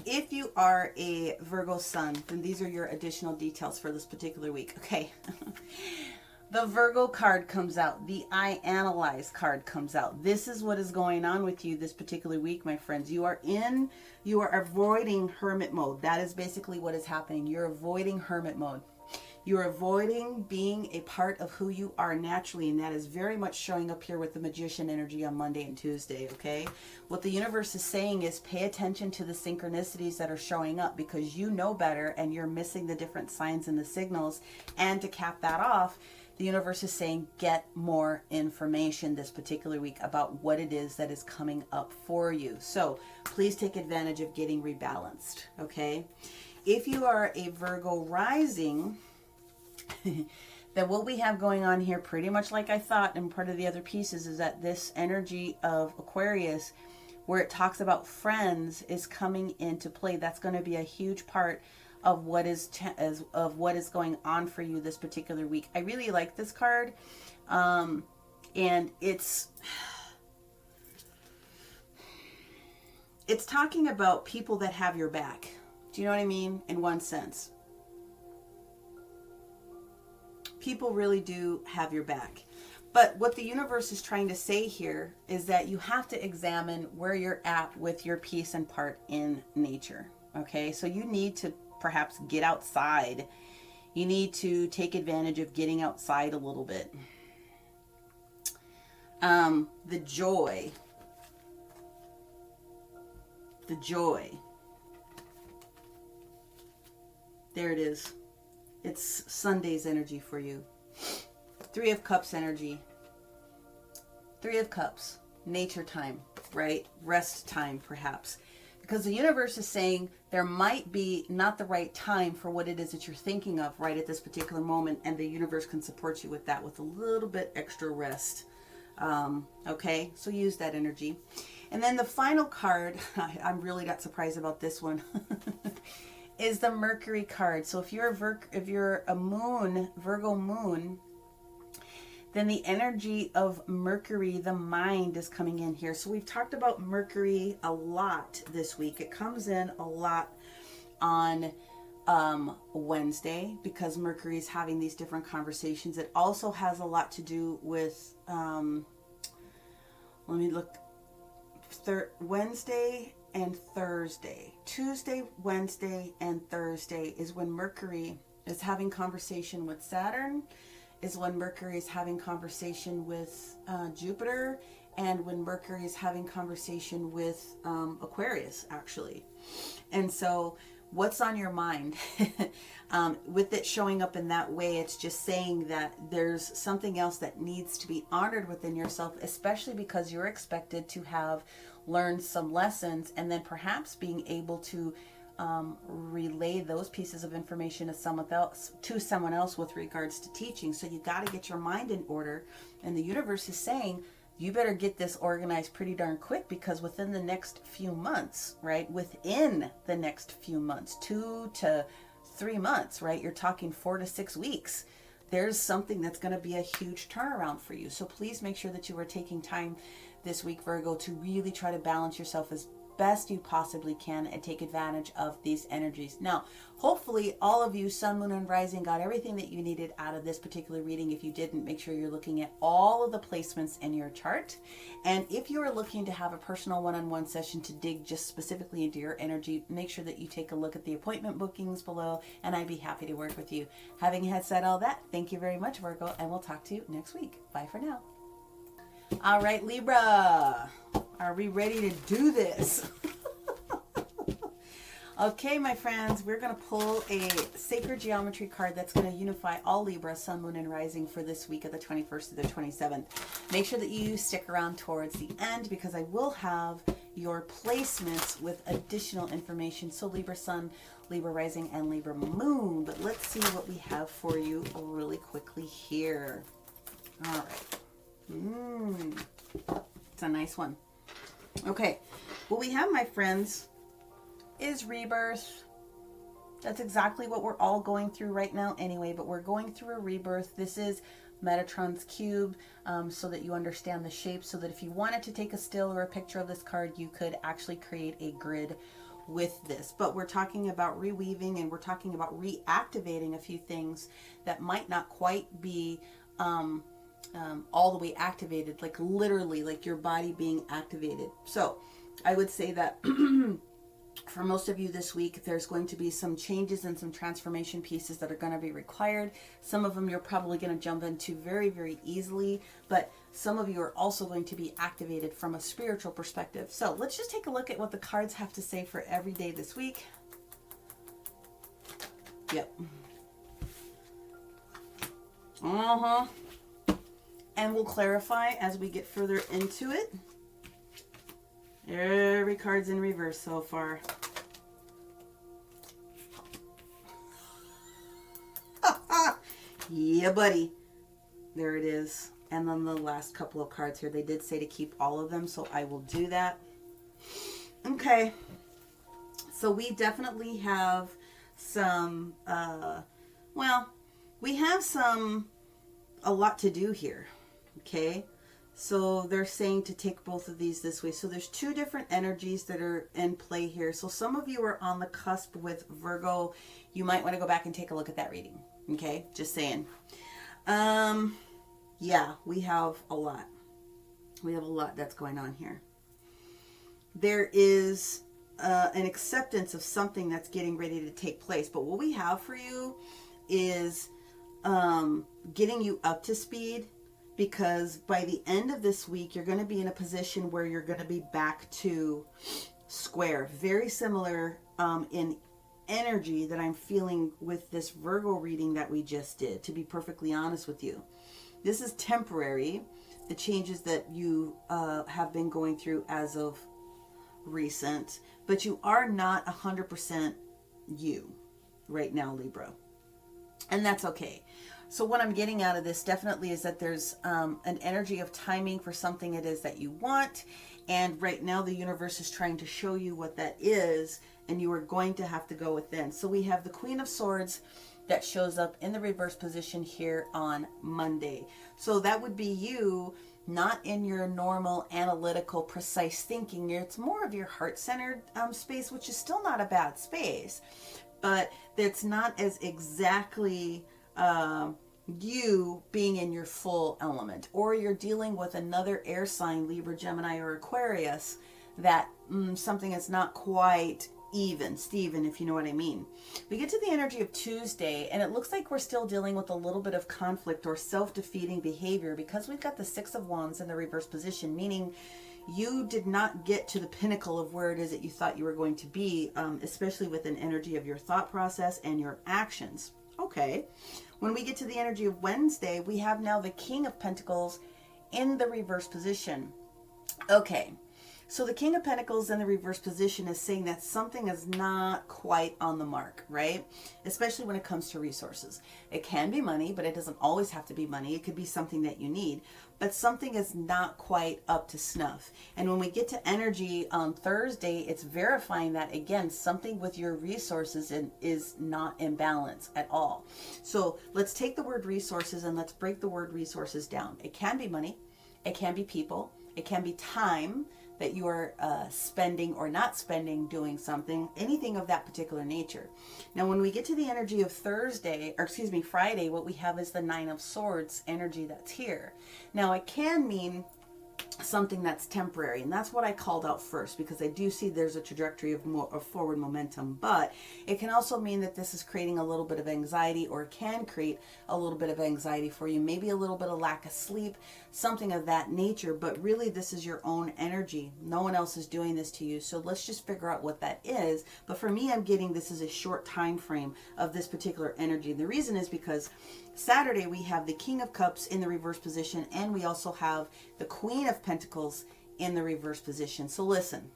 If you are a Virgo Sun, then these are your additional details for this particular week. Okay. The Virgo card comes out. The I Analyze card comes out. This is what is going on with you this particular week, my friends. You are avoiding hermit mode. That is basically what is happening. You're avoiding hermit mode. You're avoiding being a part of who you are naturally, and that is very much showing up here with the Magician energy on Monday and Tuesday, okay? What the universe is saying is pay attention to the synchronicities that are showing up, because you know better and you're missing the different signs and the signals. And to cap that off, the universe is saying get more information this particular week about what it is that is coming up for you. So please take advantage of getting rebalanced, okay? If you are a Virgo rising, then what we have going on here, pretty much like I thought, and part of the other pieces, is that this energy of Aquarius, where it talks about friends, is coming into play. That's going to be a huge part of what is going on for you this particular week. I really like this card, and it's talking about people that have your back. Do you know what I mean? In one sense, people really do have your back. But what the universe is trying to say here is that you have to examine where you're at with your peace and part in nature. Okay, so you need to perhaps get outside. You need to take advantage of getting outside a little bit. The joy. There it is. It's Sunday's energy for you. 3 of Cups energy. 3 of Cups. Nature time, right? Rest time, perhaps. Because the universe is saying there might be not the right time for what it is that you're thinking of right at this particular moment, and the universe can support you with that, with a little bit extra rest. Okay, so use that energy. And then the final card, I'm really not surprised about this one, is the Mercury card. So if you're a Virgo moon, then the energy of Mercury, the mind, is coming in here. So we've talked about Mercury a lot this week. It comes in a lot on Wednesday because Mercury is having these different conversations. It also has a lot to do with, let me look, Wednesday and Thursday. Tuesday, Wednesday, and Thursday is when Mercury is having conversation with Saturn, is when Mercury is having conversation with Jupiter, and when Mercury is having conversation with Aquarius, actually. And so what's on your mind? With it showing up in that way, it's just saying that there's something else that needs to be honored within yourself, especially because you're expected to have learned some lessons and then perhaps being able to relay those pieces of information to someone else with regards to teaching. So you got to get your mind in order, and the universe is saying you better get this organized pretty darn quick, because within the next few months, right, within the next few months, 2 to 3 months, right, you're talking 4 to 6 weeks, there's something that's going to be a huge turnaround for you. So please make sure that you are taking time this week, Virgo, to really try to balance yourself as best you possibly can and take advantage of these energies. Now, hopefully all of you Sun, Moon, and Rising got everything that you needed out of this particular reading. If you didn't, make sure you're looking at all of the placements in your chart. And if you are looking to have a personal one-on-one session to dig just specifically into your energy, make sure that you take a look at the appointment bookings below, and I'd be happy to work with you. Having had said all that, thank you very much, Virgo, and we'll talk to you next week. Bye for now. All right, Libra, are we ready to do this? Okay, my friends, we're going to pull a sacred geometry card that's going to unify all Libra, Sun, Moon, and Rising for this week of the 21st to the 27th. Make sure that you stick around towards the end, because I will have your placements with additional information. So Libra Sun, Libra Rising, and Libra Moon. But let's see what we have for you really quickly here. All right. It's a nice one. Okay, what we have, my friends, is rebirth. That's exactly what we're all going through right now anyway, but we're going through a rebirth. This is Metatron's cube, so that you understand the shape, so that if you wanted to take a still or a picture of this card, you could actually create a grid with this. But we're talking about reweaving, and we're talking about reactivating a few things that might not quite be all the way activated, like literally like your body being activated. So I would say that for most of you this week, there's going to be some changes and some transformation pieces that are going to be required. Some of them you're probably going to jump into very, very easily, but some of you are also going to be activated from a spiritual perspective. So let's just take a look at what the cards have to say for every day this week. Yep. And we'll clarify as we get further into it. Every card's in reverse so far. Yeah, buddy. There it is. And then the last couple of cards here. They did say to keep all of them, so I will do that. Okay. So we definitely have some, we have a lot to do here. Okay. So they're saying to take both of these this way. So there's two different energies that are in play here. So some of you are on the cusp with Virgo. You might want to go back and take a look at that reading. Okay. Just saying. Yeah, we have a lot. We have a lot that's going on here. There is an acceptance of something that's getting ready to take place. But what we have for you is getting you up to speed, because by the end of this week, you're going to be in a position where you're going to be back to square. Very similar in energy that I'm feeling with this Virgo reading that we just did, to be perfectly honest with you. This is temporary, the changes that you have been going through as of recent, but you are not 100% you right now, Libra. And that's okay. So what I'm getting out of this definitely is that there's an energy of timing for something it is that you want. And right now the universe is trying to show you what that is, and you are going to have to go within. So we have the Queen of Swords that shows up in the reverse position here on Monday. So that would be you not in your normal analytical, precise thinking. It's more of your heart-centered space, which is still not a bad space, but it's not as exactly you being in your full element. Or you're dealing with another air sign, Libra, Gemini, or Aquarius, that something is not quite even, Steven, if you know what I mean. We get to the energy of Tuesday, and it looks like we're still dealing with a little bit of conflict or self-defeating behavior, because we've got the Six of Wands in the reverse position, meaning you did not get to the pinnacle of where it is that you thought you were going to be, especially with an energy of your thought process and your actions. Okay. When we get to the energy of Wednesday, we have now the King of Pentacles in the reverse position. Okay. So the King of Pentacles in the reverse position is saying that something is not quite on the mark, right? Especially when it comes to resources. It can be money, but it doesn't always have to be money. It could be something that you need, but something is not quite up to snuff. And when we get to energy on Thursday, it's verifying that, again, something with your resources is not in balance at all. So let's take the word resources and let's break the word resources down. It can be money. It can be people. It can be time that you are spending or not spending doing something, anything of that particular nature. Now, when we get to the energy of Friday, what we have is the Nine of Swords energy that's here. Now, it can mean something that's temporary, and that's what I called out first, because I do see there's a trajectory of forward momentum, but it can also mean that this is creating a little bit of anxiety, or can create a little bit of anxiety for you, maybe a little bit of lack of sleep, something of that nature. But really, this is your own energy. No one else is doing this to you, so let's just figure out what that is. But for me, I'm getting this is a short time frame of this particular energy. The reason is because Saturday we have the King of Cups in the reverse position, and we also have the Queen of Pentacles in the reverse position. So listen,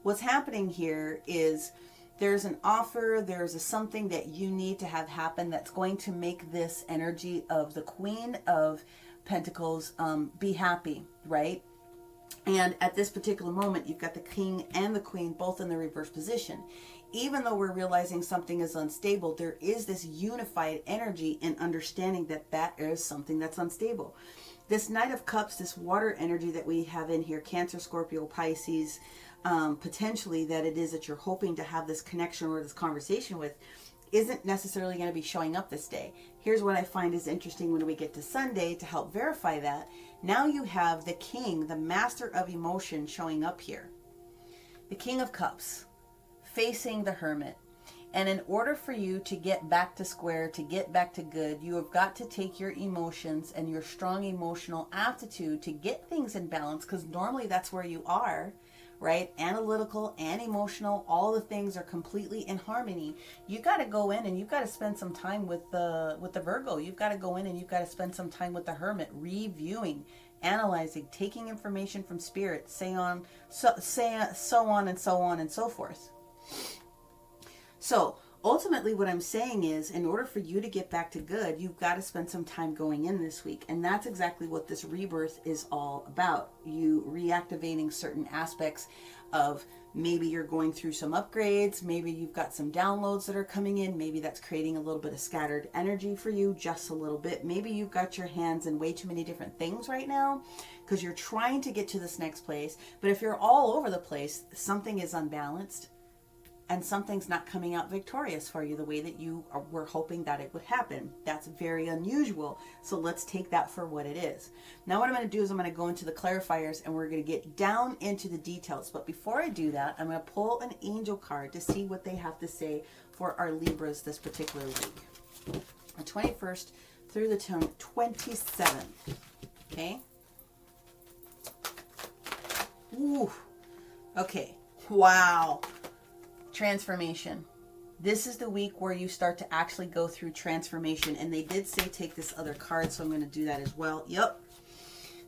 what's happening here is there's an offer, there's something that you need to have happen that's going to make this energy of the Queen of Pentacles be happy, right? And at this particular moment, you've got the King and the Queen both in the reverse position. Even though we're realizing something is unstable, there is this unified energy and understanding that that is something that's unstable. This Knight of Cups, this water energy that we have in here, Cancer, Scorpio, Pisces, potentially that it is that you're hoping to have this connection or this conversation with, isn't necessarily going to be showing up this day. Here's what I find is interesting when we get to Sunday to help verify that. Now you have the King, the master of emotion, showing up here. The King of Cups facing the Hermit. And in order for you to get back to square, to get back to good, you have got to take your emotions and your strong emotional aptitude to get things in balance, because normally that's where you are, right? Analytical and emotional, all the things are completely in harmony. You got to go in and you've got to spend some time with the Virgo. You've got to go in and you've got to spend some time with the Hermit, reviewing, analyzing, taking information from spirit, so on and so on and so forth. So ultimately what I'm saying is, in order for you to get back to good, you've got to spend some time going in this week. And that's exactly what this rebirth is all about. You reactivating certain aspects of, maybe you're going through some upgrades, maybe you've got some downloads that are coming in, maybe that's creating a little bit of scattered energy for you, just a little bit. Maybe you've got your hands in way too many different things right now because you're trying to get to this next place. But if you're all over the place, something is unbalanced and something's not coming out victorious for you the way that you were hoping that it would happen. That's very unusual. So let's take that for what it is. Now what I'm going to do is I'm going to go into the clarifiers and we're going to get down into the details. But before I do that, I'm going to pull an angel card to see what they have to say for our Libras this particular week. The 21st through the 27th. Okay. Ooh. Okay. Wow. Transformation. This is the week where you start to actually go through transformation. And they did say take this other card, so I'm going to do that as well. Yep.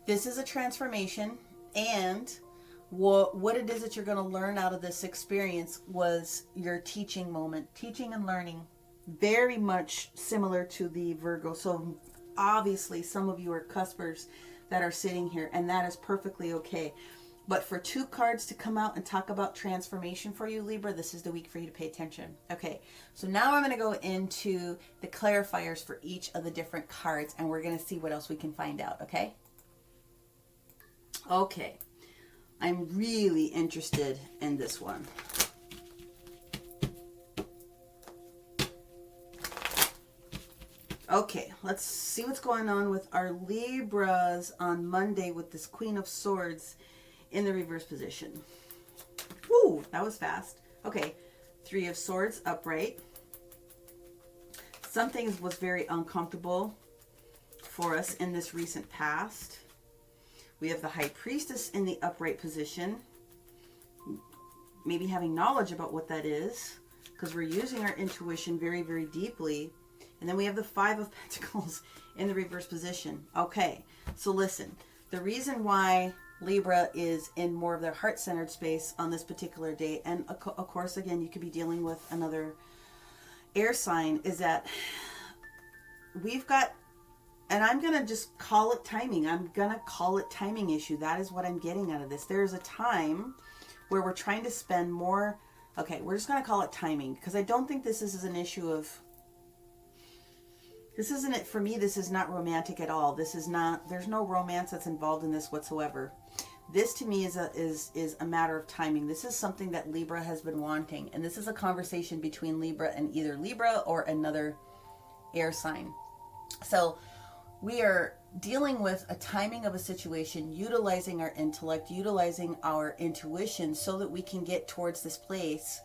This is a transformation. And what it is that you're going to learn out of this experience was your teaching moment. Teaching and learning. Very much similar to the Virgo. So obviously some of you are cuspers that are sitting here. And that is perfectly okay. But for two cards to come out and talk about transformation for you, Libra, this is the week for you to pay attention. Okay, so now I'm going to go into the clarifiers for each of the different cards, and we're going to see what else we can find out, okay? Okay, I'm really interested in this one. Okay, let's see what's going on with our Libras on Monday with this Queen of Swords in the reverse position. Woo, that was fast. Okay, Three of Swords upright. Something was very uncomfortable for us in this recent past. We have the High Priestess in the upright position. Maybe having knowledge about what that is, because we're using our intuition very, very deeply. And then we have the Five of Pentacles in the reverse position. Okay, so listen. The reason why Libra is in more of their heart-centered space on this particular day, and of course, again, you could be dealing with another air sign, is that we've got, and I'm going to just call it timing. I'm going to call it timing issue. That is what I'm getting out of this. There's a time where we're trying to spend more, okay, we're just going to call it timing, because I don't think this is an issue of, this isn't it for me. This is not romantic at all. This is not, there's no romance that's involved in this whatsoever. This to me is a matter of timing. This is something that Libra has been wanting. And this is a conversation between Libra and either Libra or another air sign. So we are dealing with a timing of a situation, utilizing our intellect, utilizing our intuition so that we can get towards this place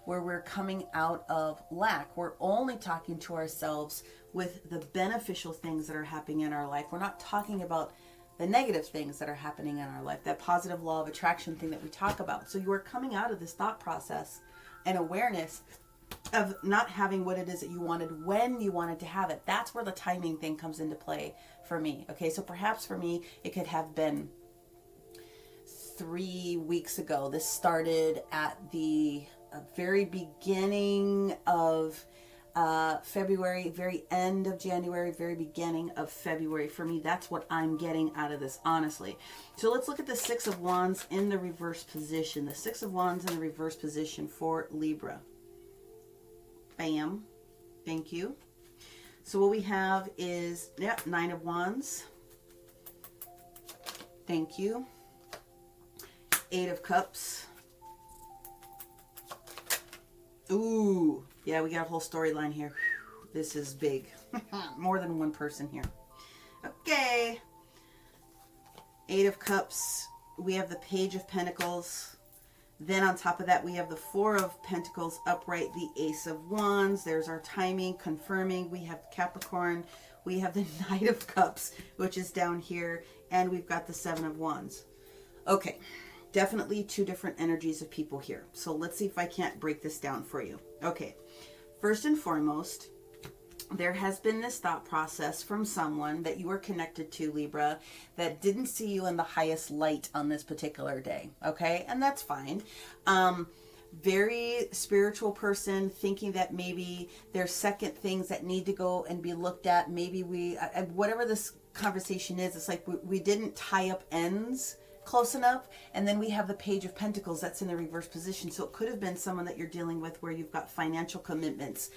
where we're coming out of lack. We're only talking to ourselves with the beneficial things that are happening in our life. We're not talking about the negative things that are happening in our life, that positive law of attraction thing that we talk about. So you are coming out of this thought process and awareness of not having what it is that you wanted when you wanted to have it. That's where the timing thing comes into play for me. Okay, so perhaps for me, it could have been 3 weeks ago. This started at the very beginning of February, very end of January, very beginning of February. For me, that's what I'm getting out of this, honestly. So let's look at the Six of Wands in the reverse position. The Six of Wands in the reverse position for Libra. Bam. Thank you. So what we have is, yeah, Nine of Wands. Thank you. Eight of Cups. Ooh, yeah, we got a whole storyline here. Whew, this is big. More than one person here. Okay. Eight of Cups. We have the Page of Pentacles. Then on top of that, we have the Four of Pentacles upright, the Ace of Wands. There's our timing, confirming. We have Capricorn. We have the Knight of Cups, which is down here. And we've got the Seven of Wands. Okay. definitely two different energies of people here. So let's see if I can't break this down for you. Okay, first and foremost, there has been this thought process from someone that you are connected to, Libra, that didn't see you in the highest light on this particular day. Okay, and that's fine. Very spiritual person, thinking that maybe there's second things that need to go and be looked at. Maybe whatever this conversation is, it's like we didn't tie up ends close enough. And then we have the Page of Pentacles that's in the reverse position. So it could have been someone that you're dealing with where you've got financial commitments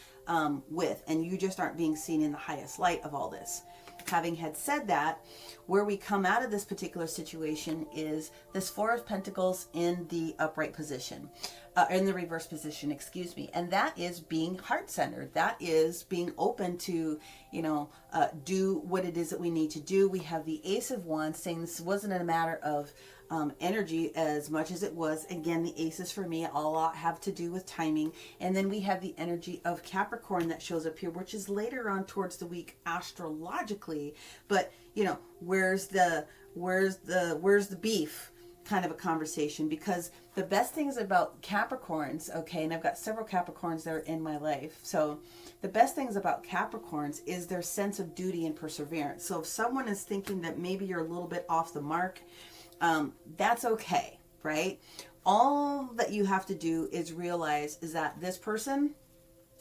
with, and you just aren't being seen in the highest light of all this. Having had said that, where we come out of this particular situation is this Four of Pentacles in the upright position, in the reverse position, excuse me. And that is being heart-centered. That is being open to, do what it is that we need to do. We have the Ace of Wands saying this wasn't a matter of energy as much as it was, again, the aces for me all have to do with timing. And then we have the energy of Capricorn that shows up here, which is later on towards the week astrologically. But where's the beef kind of a conversation? Because the best things about Capricorns, okay, and I've got several Capricorns that are in my life, so the best things about Capricorns is their sense of duty and perseverance. So if someone is thinking that maybe you're a little bit off the mark, that's okay, right? All that you have to do is realize is that this person,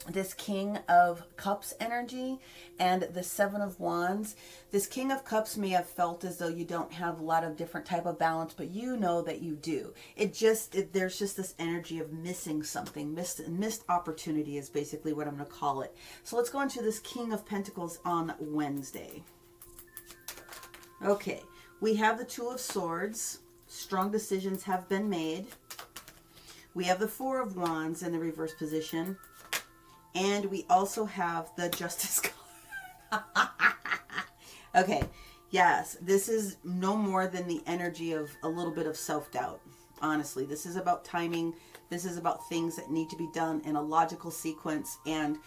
this King of Cups energy and the Seven of Wands, this King of Cups may have felt as though you don't have a lot of different type of balance, but you know that you do. There's just this energy of missing something, missed opportunity is basically what I'm going to call it. So let's go into this King of Pentacles on Wednesday. Okay. We have the Two of Swords. Strong decisions have been made. We have the Four of Wands in the reverse position. And we also have the Justice card. Okay. Yes, this is no more than the energy of a little bit of self-doubt. Honestly, this is about timing. This is about things that need to be done in a logical sequence. And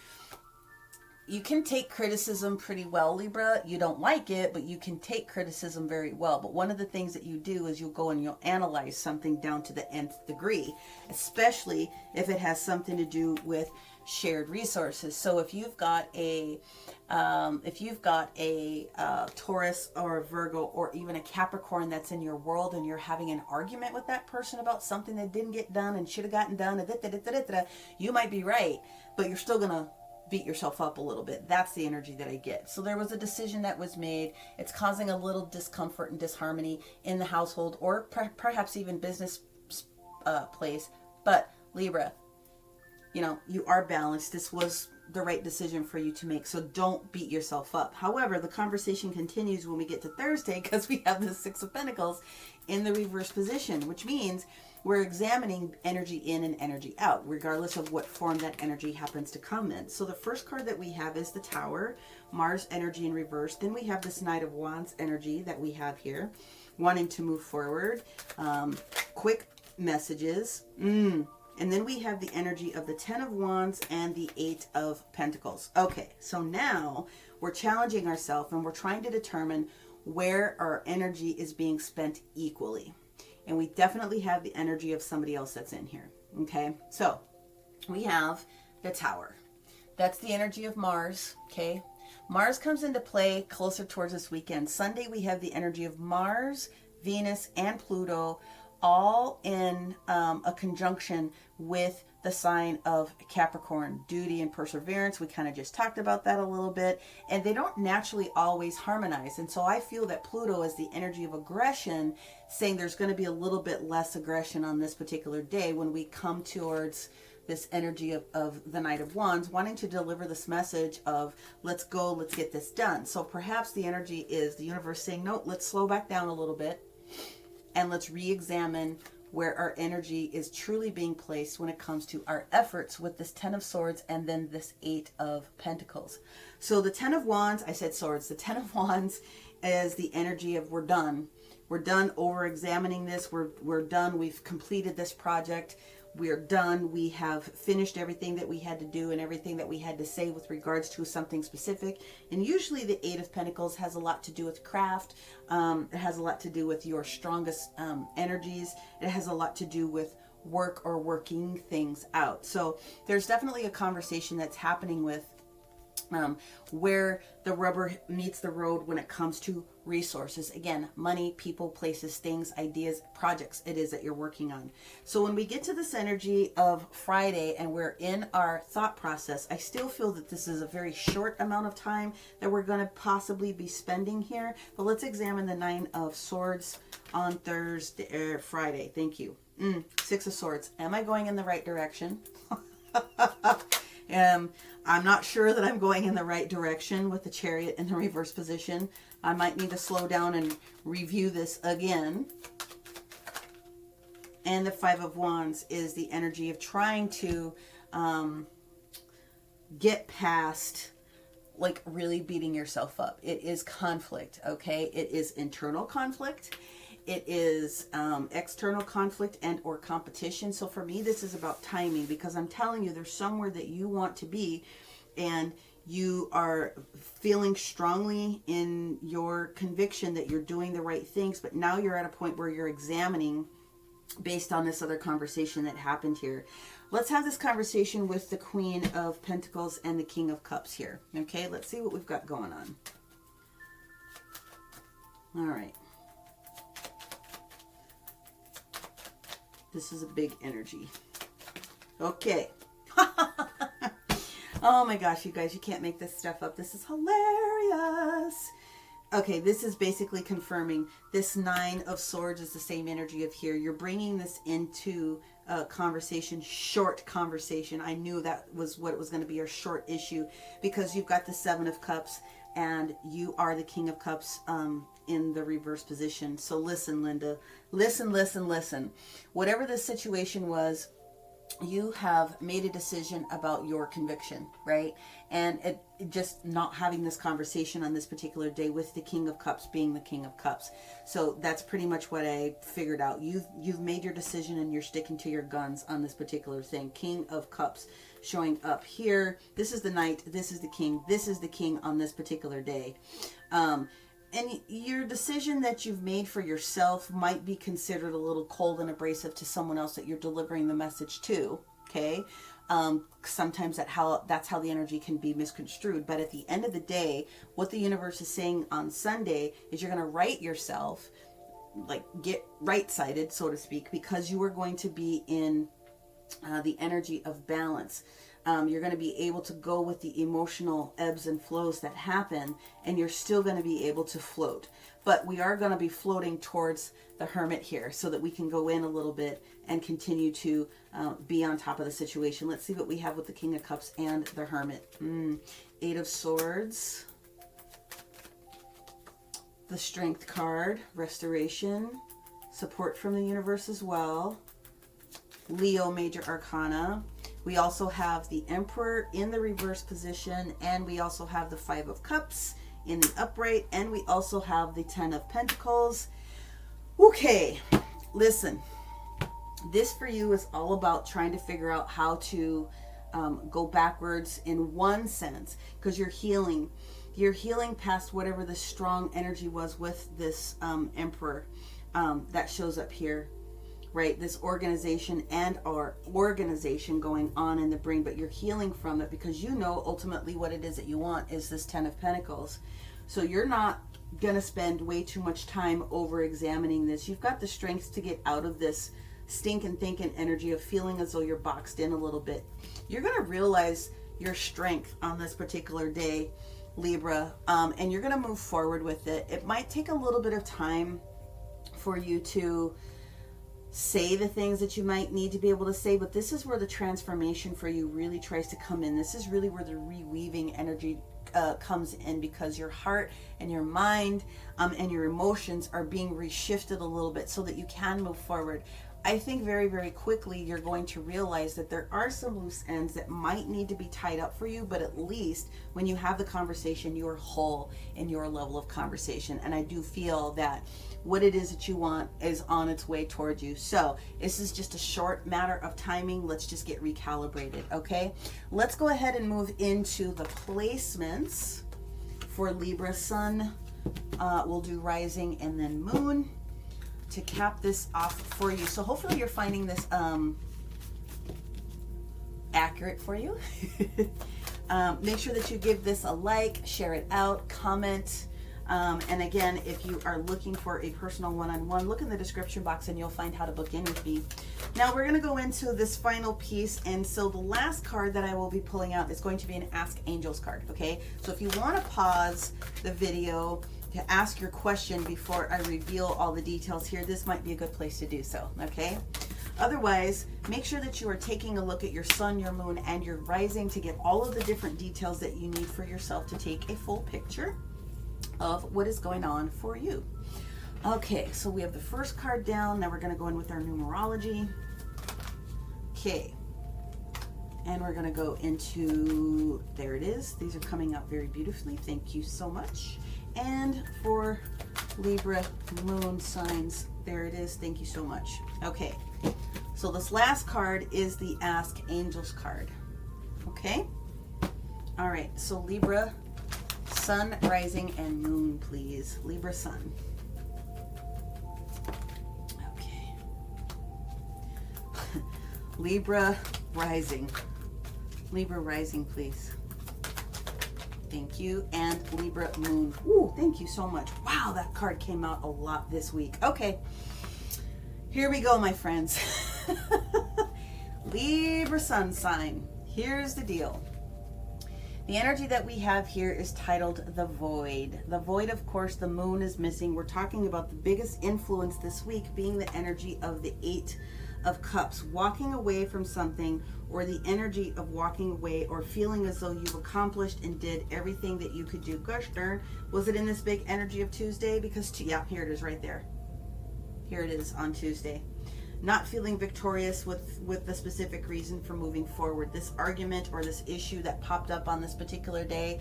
you can take criticism pretty well, Libra. You don't like it, but you can take criticism very well. But one of the things that you do is you'll go and you'll analyze something down to the nth degree, especially if it has something to do with shared resources. So if you've got a Taurus or a Virgo or even a Capricorn that's in your world and you're having an argument with that person about something that didn't get done and should have gotten done, you might be right, but you're still gonna beat yourself up a little bit. That's the energy that I get. So there was a decision that was made. It's causing a little discomfort and disharmony in the household or perhaps even business place. But Libra, you are balanced. This was the right decision for you to make. So don't beat yourself up. However, the conversation continues when we get to Thursday because we have the Six of Pentacles in the reverse position, which means we're examining energy in and energy out, regardless of what form that energy happens to come in. So the first card that we have is the Tower, Mars energy in reverse. Then we have this Knight of Wands energy that we have here, wanting to move forward, quick messages. And then we have the energy of the Ten of Wands and the Eight of Pentacles. Okay, so now we're challenging ourselves and we're trying to determine where our energy is being spent equally. And we definitely have the energy of somebody else that's in here. Okay, so we have the Tower. That's the energy of Mars. Okay, Mars comes into play closer towards this weekend. Sunday, we have the energy of Mars, Venus, and Pluto all in a conjunction with the sign of Capricorn, duty and perseverance. We kind of just talked about that a little bit, and they don't naturally always harmonize. And so I feel that Pluto is the energy of aggression, saying there's going to be a little bit less aggression on this particular day when we come towards this energy of the Knight of Wands, wanting to deliver this message of let's go, let's get this done. So perhaps the energy is the universe saying, no, let's slow back down a little bit and let's re-examine where our energy is truly being placed when it comes to our efforts with this Ten of Swords and then this Eight of Pentacles. So the Ten of Wands, I said swords, the Ten of Wands is the energy of we're done. We're done over examining this. We're done. We've completed this project. we're done. We have finished everything that we had to do and everything that we had to say with regards to something specific. And usually the Eight of Pentacles has a lot to do with craft. It has a lot to do with your strongest energies. It has a lot to do with work or working things out. So there's definitely a conversation that's happening with where the rubber meets the road when it comes to resources. Again, money, people, places, things, ideas, projects it is that you're working on. So when we get to this energy of Friday and we're in our thought process, I still feel that this is a very short amount of time that we're going to possibly be spending here. But let's examine the Nine of Swords on Friday. Thank you. Six of Swords. Am I going in the right direction? I'm not sure that I'm going in the right direction with the Chariot in the reverse position. I might need to slow down and review this again. And the Five of Wands is the energy of trying to get past, like, really beating yourself up. It is conflict, okay? It is internal conflict. It is external conflict and or competition. So for me, this is about timing, because I'm telling you, there's somewhere that you want to be and you are feeling strongly in your conviction that you're doing the right things. But now you're at a point where you're examining based on this other conversation that happened here. Let's have this conversation with the Queen of Pentacles and the King of Cups here. Okay, let's see what we've got going on. All right. This is a big energy. Okay. Oh my gosh, you guys, you can't make this stuff up. This is hilarious. Okay, this is basically confirming this Nine of Swords is the same energy of here. You're bringing this into a conversation, short conversation. I knew that was what it was going to be, a short issue, because you've got the Seven of Cups and you are the King of Cups in the reverse position. So listen, Linda, listen. Whatever the situation was, you have made a decision about your conviction, right? And it just not having this conversation on this particular day with the King of Cups being the King of Cups. So that's pretty much what I figured out. You've made your decision and you're sticking to your guns on this particular thing. King of Cups showing up here. This is the Knight. This is the King. This is the King on this particular day. And your decision that you've made for yourself might be considered a little cold and abrasive to someone else that you're delivering the message to, okay? Sometimes that's how the energy can be misconstrued. But at the end of the day, what the universe is saying on Sunday is you're going to right yourself, like get right-sided, so to speak, because you are going to be in the energy of balance. You're going to be able to go with the emotional ebbs and flows that happen, and you're still going to be able to float. But we are going to be floating towards the Hermit here so that we can go in a little bit and continue to be on top of the situation. Let's see what we have with the King of Cups and the Hermit. Eight of Swords. The Strength card. Restoration. Support from the universe as well. Leo Major Arcana. We also have the Emperor in the reverse position, and we also have the Five of Cups in the upright, and we also have the Ten of Pentacles. Okay, listen, this for you is all about trying to figure out how to go backwards in one sense, because you're healing past whatever the strong energy was with this Emperor that shows up here. Right, this organization and our organization going on in the brain, but you're healing from it because you know ultimately what it is that you want is this Ten of Pentacles. So you're not going to spend way too much time over examining this. You've got the strength to get out of this stinking thinking energy of feeling as though you're boxed in a little bit. You're going to realize your strength on this particular day, Libra, and you're going to move forward with it. It might take a little bit of time for you to say the things that you might need to be able to say, but this is where the transformation for you really tries to come in. This is really where the reweaving energy comes in, because your heart and your mind and your emotions are being reshifted a little bit so that you can move forward. I think very, very quickly you're going to realize that there are some loose ends that might need to be tied up for you, but at least when you have the conversation, you're whole in your level of conversation. And I do feel that what it is that you want is on its way towards you. So this is just a short matter of timing. Let's just get recalibrated, okay? Let's go ahead and move into the placements for Libra Sun. We'll do Rising and then Moon to cap this off for you. So hopefully you're finding this accurate for you. Make sure that you give this a like, share it out, comment. And again, if you are looking for a personal one-on-one, look in the description box and you'll find how to book in with me. Now we're going to go into this final piece. And so the last card that I will be pulling out is going to be an Ask Angels card. Okay. So if you want to pause the video to ask your question before I reveal all the details here, this might be a good place to do so, okay? Otherwise, make sure that you are taking a look at your sun, your moon, and your rising to get all of the different details that you need for yourself to take a full picture of what is going on for you. Okay, so we have the first card down. Now we're going to go in with our numerology. Okay. And we're going to go into, there it is. These are coming out very beautifully. Thank you so much. And for Libra moon signs, there it is. Thank you so much. Okay, so this last card is the Ask Angels card. Okay, all right, so Libra Sun, Rising, and Moon, please. Libra Sun. Okay. Libra Rising. Libra Rising, please. Thank you. And Libra Moon. Ooh, thank you so much. Wow, that card came out a lot this week. Okay, here we go, my friends. Libra Sun sign. Here's the deal. The energy that we have here is titled The Void. The Void, of course, the moon is missing. We're talking about the biggest influence this week being the energy of the Eight of Cups, walking away from something, or the energy of walking away or feeling as though you've accomplished and did everything that you could do. Gosh darn, was it in this big energy of Tuesday? Because, yeah, here it is right there. Here it is on Tuesday. Not feeling victorious with the specific reason for moving forward. This argument or this issue that popped up on this particular day,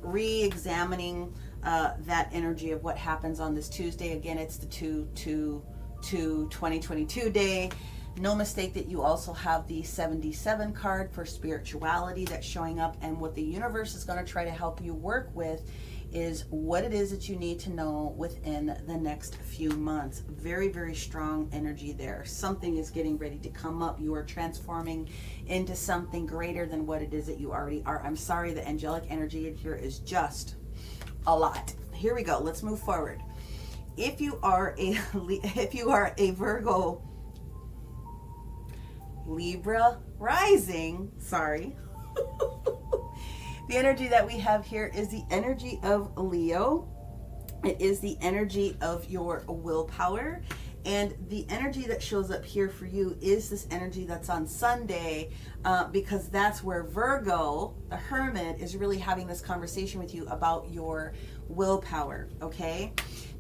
re-examining that energy of what happens on this Tuesday. Again, it's the 2/2/2022 day. No mistake that you also have the 77 card for spirituality that's showing up, and what the universe is going to try to help you work with is what it is that you need to know within the next few months. Very, very strong energy there. Something is getting ready to come up. You are transforming into something greater than what it is that you already are. I'm sorry, the angelic energy in here is just a lot. Here we go. Let's move forward. If you are a Virgo, Libra rising, sorry. The energy that we have here is the energy of Leo. It is the energy of your willpower. And the energy that shows up here for you is this energy that's on Sunday, because that's where Virgo, the Hermit, is really having this conversation with you about your willpower, okay?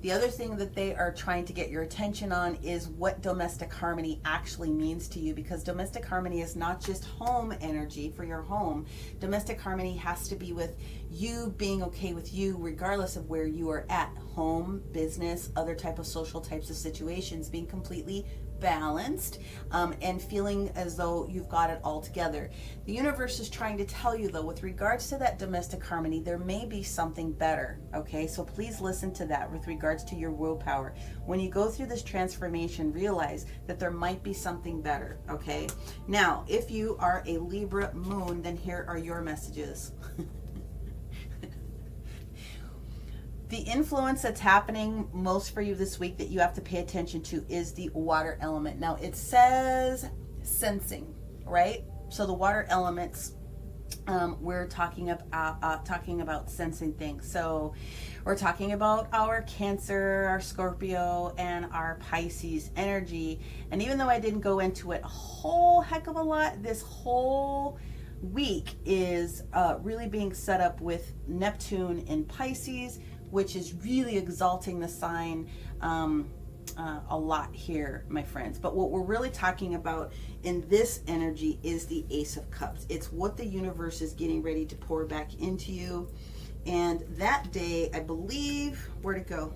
The other thing that they are trying to get your attention on is what domestic harmony actually means to you, because domestic harmony is not just home energy for your home. Domestic harmony has to be with you being okay with you regardless of where you are at. Home, business, other type of social types of situations, being completely balanced, and feeling as though you've got it all together. The universe is trying to tell you, though, with regards to that domestic harmony, there may be something better, okay? So please listen to that with regards to your willpower. When you go through this transformation, realize that there might be something better, okay? Now, if you are a Libra moon, then here are your messages. The influence that's happening most for you this week that you have to pay attention to is the water element. Now it says sensing, right? So the water elements, we're talking about sensing things. So we're talking about our Cancer, our Scorpio, and our Pisces energy. And even though I didn't go into it a whole heck of a lot, this whole week is really being set up with Neptune in Pisces, which is really exalting the sign a lot here, my friends. But what we're really talking about in this energy is the Ace of Cups. It's what the universe is getting ready to pour back into you. And that day, I believe, where'd it go?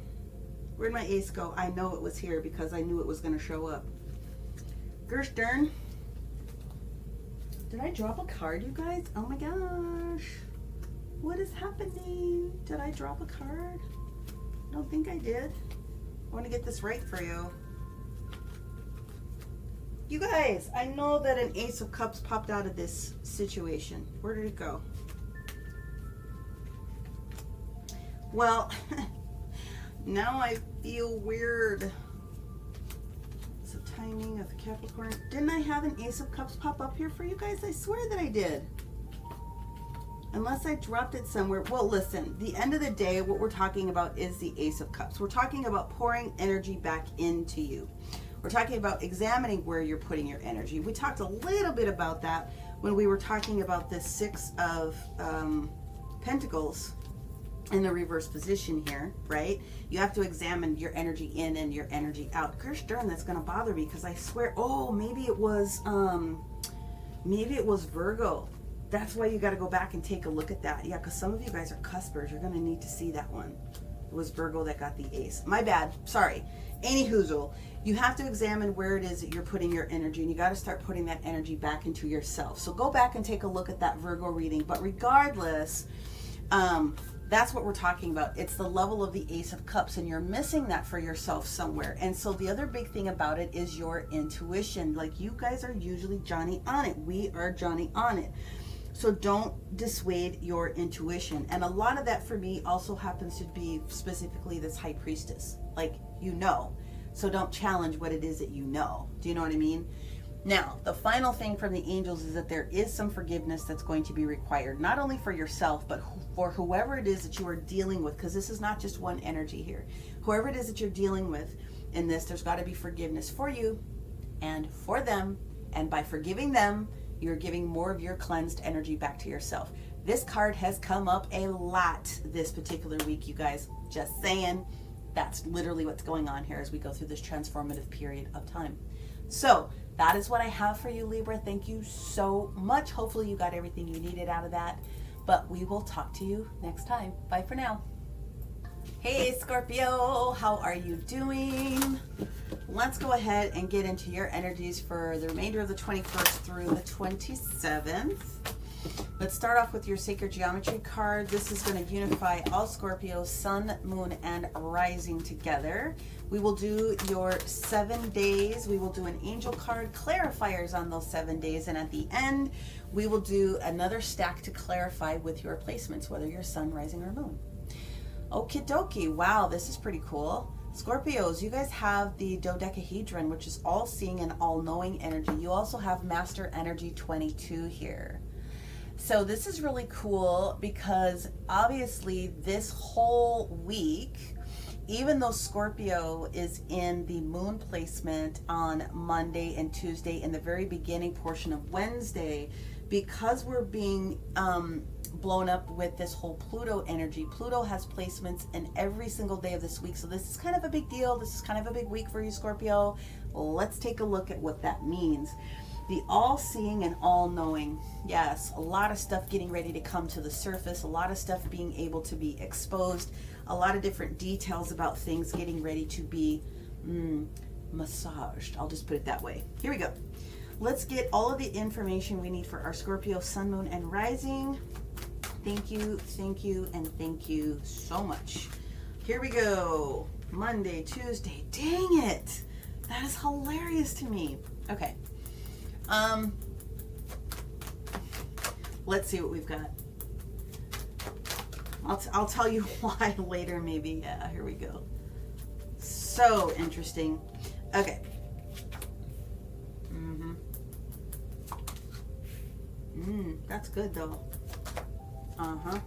Where'd my ace go? I know it was here because I knew it was going to show up. Gerstern. Did I drop a card, you guys? Oh my gosh. What is happening? Did I drop a card? I don't think I did. I want to get this right for you. You guys, I know that an Ace of Cups popped out of this situation. Where did it go? Well, now I feel weird. It's the timing of the Capricorn. Didn't I have an Ace of Cups pop up here for you guys? I swear that I did. Unless I dropped it somewhere. Well, listen, the end of the day, what we're talking about is the Ace of Cups. We're talking about pouring energy back into you. We're talking about examining where you're putting your energy. We talked a little bit about that when we were talking about this Six of Pentacles in the reverse position here, right? You have to examine your energy in and your energy out. Gosh darn, that's going to bother me because I swear, oh, maybe it was Virgo. That's why you got to go back and take a look at that. Yeah, because some of you guys are cuspers. You're going to need to see that one. It was Virgo that got the ace. My bad. Sorry. Any hoozle. You have to examine where it is that you're putting your energy, and you got to start putting that energy back into yourself. So go back and take a look at that Virgo reading. But regardless, that's what we're talking about. It's the level of the Ace of Cups, and you're missing that for yourself somewhere. And so the other big thing about it is your intuition. Like, you guys are usually Johnny on it. We are Johnny on it. So don't dissuade your intuition. And a lot of that for me also happens to be specifically this High Priestess. Like, you know. So don't challenge what it is that you know. Do you know what I mean? Now, the final thing from the angels is that there is some forgiveness that's going to be required, not only for yourself, but for whoever it is that you are dealing with, because this is not just one energy here. Whoever it is that you're dealing with in this, there's got to be forgiveness for you and for them. And by forgiving them, you're giving more of your cleansed energy back to yourself. This card has come up a lot this particular week, you guys. Just saying. That's literally what's going on here as we go through this transformative period of time. So that is what I have for you, Libra. Thank you so much. Hopefully you got everything you needed out of that. But we will talk to you next time. Bye for now. Hey, Scorpio. How are you doing? Let's go ahead and get into your energies for the remainder of the 21st through the 27th. Let's start off with your Sacred Geometry card. This is going to unify all Scorpios, Sun, Moon, and Rising together. We will do your 7 days. We will do an angel card, clarifiers on those 7 days. And at the end, we will do another stack to clarify with your placements, whether you're Sun, Rising, or Moon. Okie dokie. Wow, this is pretty cool. Scorpios, you guys have the dodecahedron, which is all-seeing and all-knowing energy. You also have Master Energy 22 here. So this is really cool because obviously this whole week, even though Scorpio is in the moon placement on Monday and Tuesday in the very beginning portion of Wednesday, because we're being blown up with this whole Pluto energy, Pluto has placements in every single day of this week. So this is kind of a big deal. This is kind of a big week for you, Scorpio. Let's take a look at what that means. The all-seeing and all-knowing. Yes, a lot of stuff getting ready to come to the surface, a lot of stuff being able to be exposed, a lot of different details about things getting ready to be massaged. I'll just put it that way. Here we go. Let's get all of the information we need for our Scorpio, Sun, Moon, and Rising. Thank you, and thank you so much. Here we go. Monday, Tuesday. Dang it. That is hilarious to me. Okay. Let's see what we've got. I'll tell you why later maybe. Yeah, here we go. So interesting. Okay. That's good though. Uh-huh.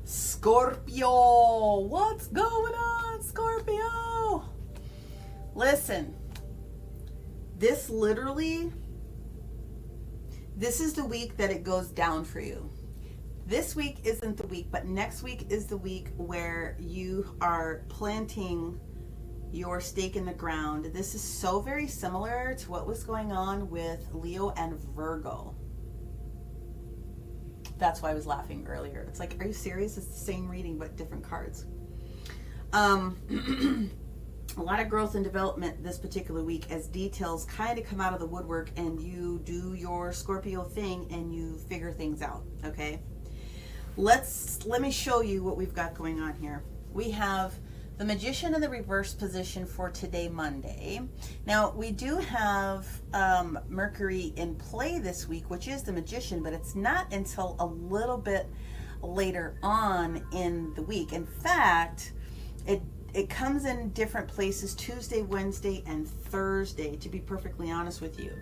Scorpio, what's going on, Scorpio? Scorpio. Listen, this is the week that it goes down for you. This week isn't the week, but next week is the week where you are planting your stake in the ground. This is so very similar to what was going on with Leo and Virgo. That's why I was laughing earlier. It's like, are you serious? It's the same reading, but different cards. A lot of growth and development this particular week as details kind of come out of the woodwork and you do your Scorpio thing and you figure things out, okay? Let me show you what we've got going on here. We have the Magician in the reverse position for today, Monday. Now, we do have Mercury in play this week, which is the Magician, but it's not until a little bit later on in the week. In fact, it comes in different places Tuesday, Wednesday, and Thursday, to be perfectly honest with you.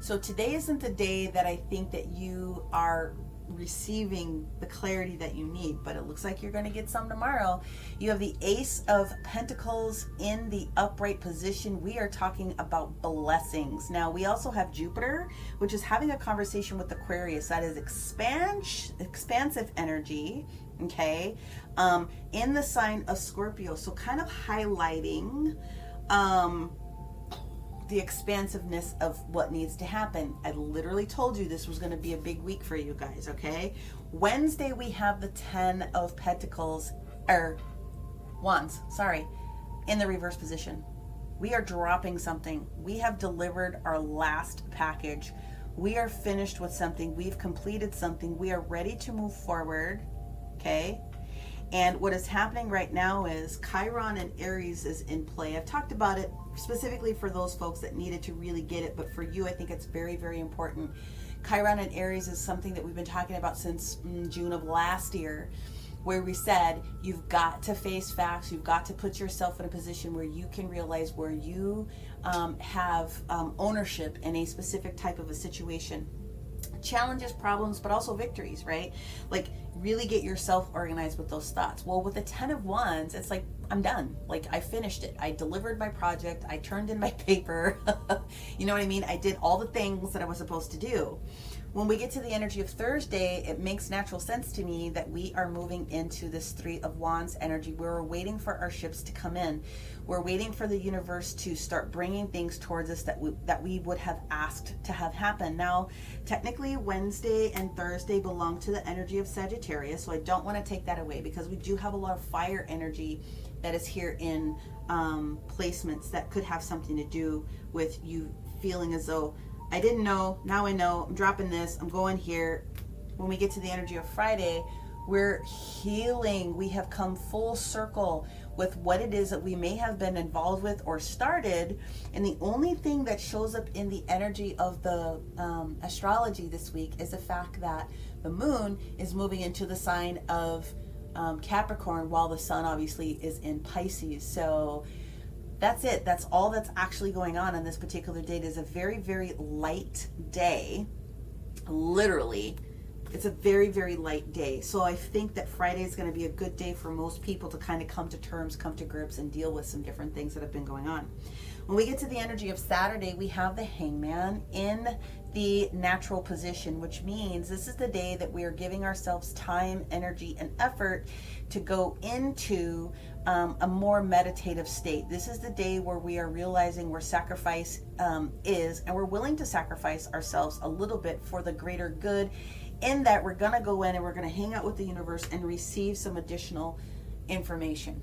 So today isn't the day that I think that you are receiving the clarity that you need, but it looks like you're going to get some tomorrow. You have the Ace of Pentacles in the upright position. We are talking about blessings. Now, we also have Jupiter, which is having a conversation with Aquarius. That is expansive energy, okay, in the sign of Scorpio. So kind of highlighting the expansiveness of what needs to happen. I literally told you this was going to be a big week for you guys, okay? Wednesday, we have the 10 of Pentacles, or Wands, sorry, in the reverse position. We are dropping something. We have delivered our last package. We are finished with something. We've completed something. We are ready to move forward, okay? And what is happening right now is Chiron and Aries is in play. I've talked about it specifically for those folks that needed to really get it, but for you, I think it's very, very important. Chiron and Aries is something that we've been talking about since June of last year, where we said you've got to face facts, you've got to put yourself in a position where you can realize where you have ownership in a specific type of a situation. Challenges, problems, but also victories, right? Like, really get yourself organized with those thoughts. Well, with the 10 of Wands, it's like, I'm done. Like, I finished it. I delivered my project. I turned in my paper. You know what I mean? I did all the things that I was supposed to do. When we get to the energy of Thursday, it makes natural sense to me that we are moving into this 3 of Wands energy. We're waiting for our ships to come in. We're waiting for the universe to start bringing things towards us that we would have asked to have happen. Now, technically, Wednesday and Thursday belong to the energy of Sagittarius, so I don't want to take that away because we do have a lot of fire energy that is here in placements that could have something to do with you feeling as though, I didn't know, now I know, I'm dropping this, I'm going here. When we get to the energy of Friday, we're healing. We have come full circle with what it is that we may have been involved with or started. And the only thing that shows up in the energy of the astrology this week is the fact that the moon is moving into the sign of Capricorn, while the sun obviously is in Pisces. So that's it. That's all that's actually going on this particular date. Is a very, very light day. Literally, it's a very, very light day. So I think that Friday is going to be a good day for most people to kind of come to terms, come to grips, and deal with some different things that have been going on. When we get to the energy of Saturday, we have the Hangman in the natural position, which means this is the day that we are giving ourselves time, energy, and effort to go into a more meditative state. This is the day where we are realizing where sacrifice is, and we're willing to sacrifice ourselves a little bit for the greater good, in that we're going to go in and we're going to hang out with the universe and receive some additional information.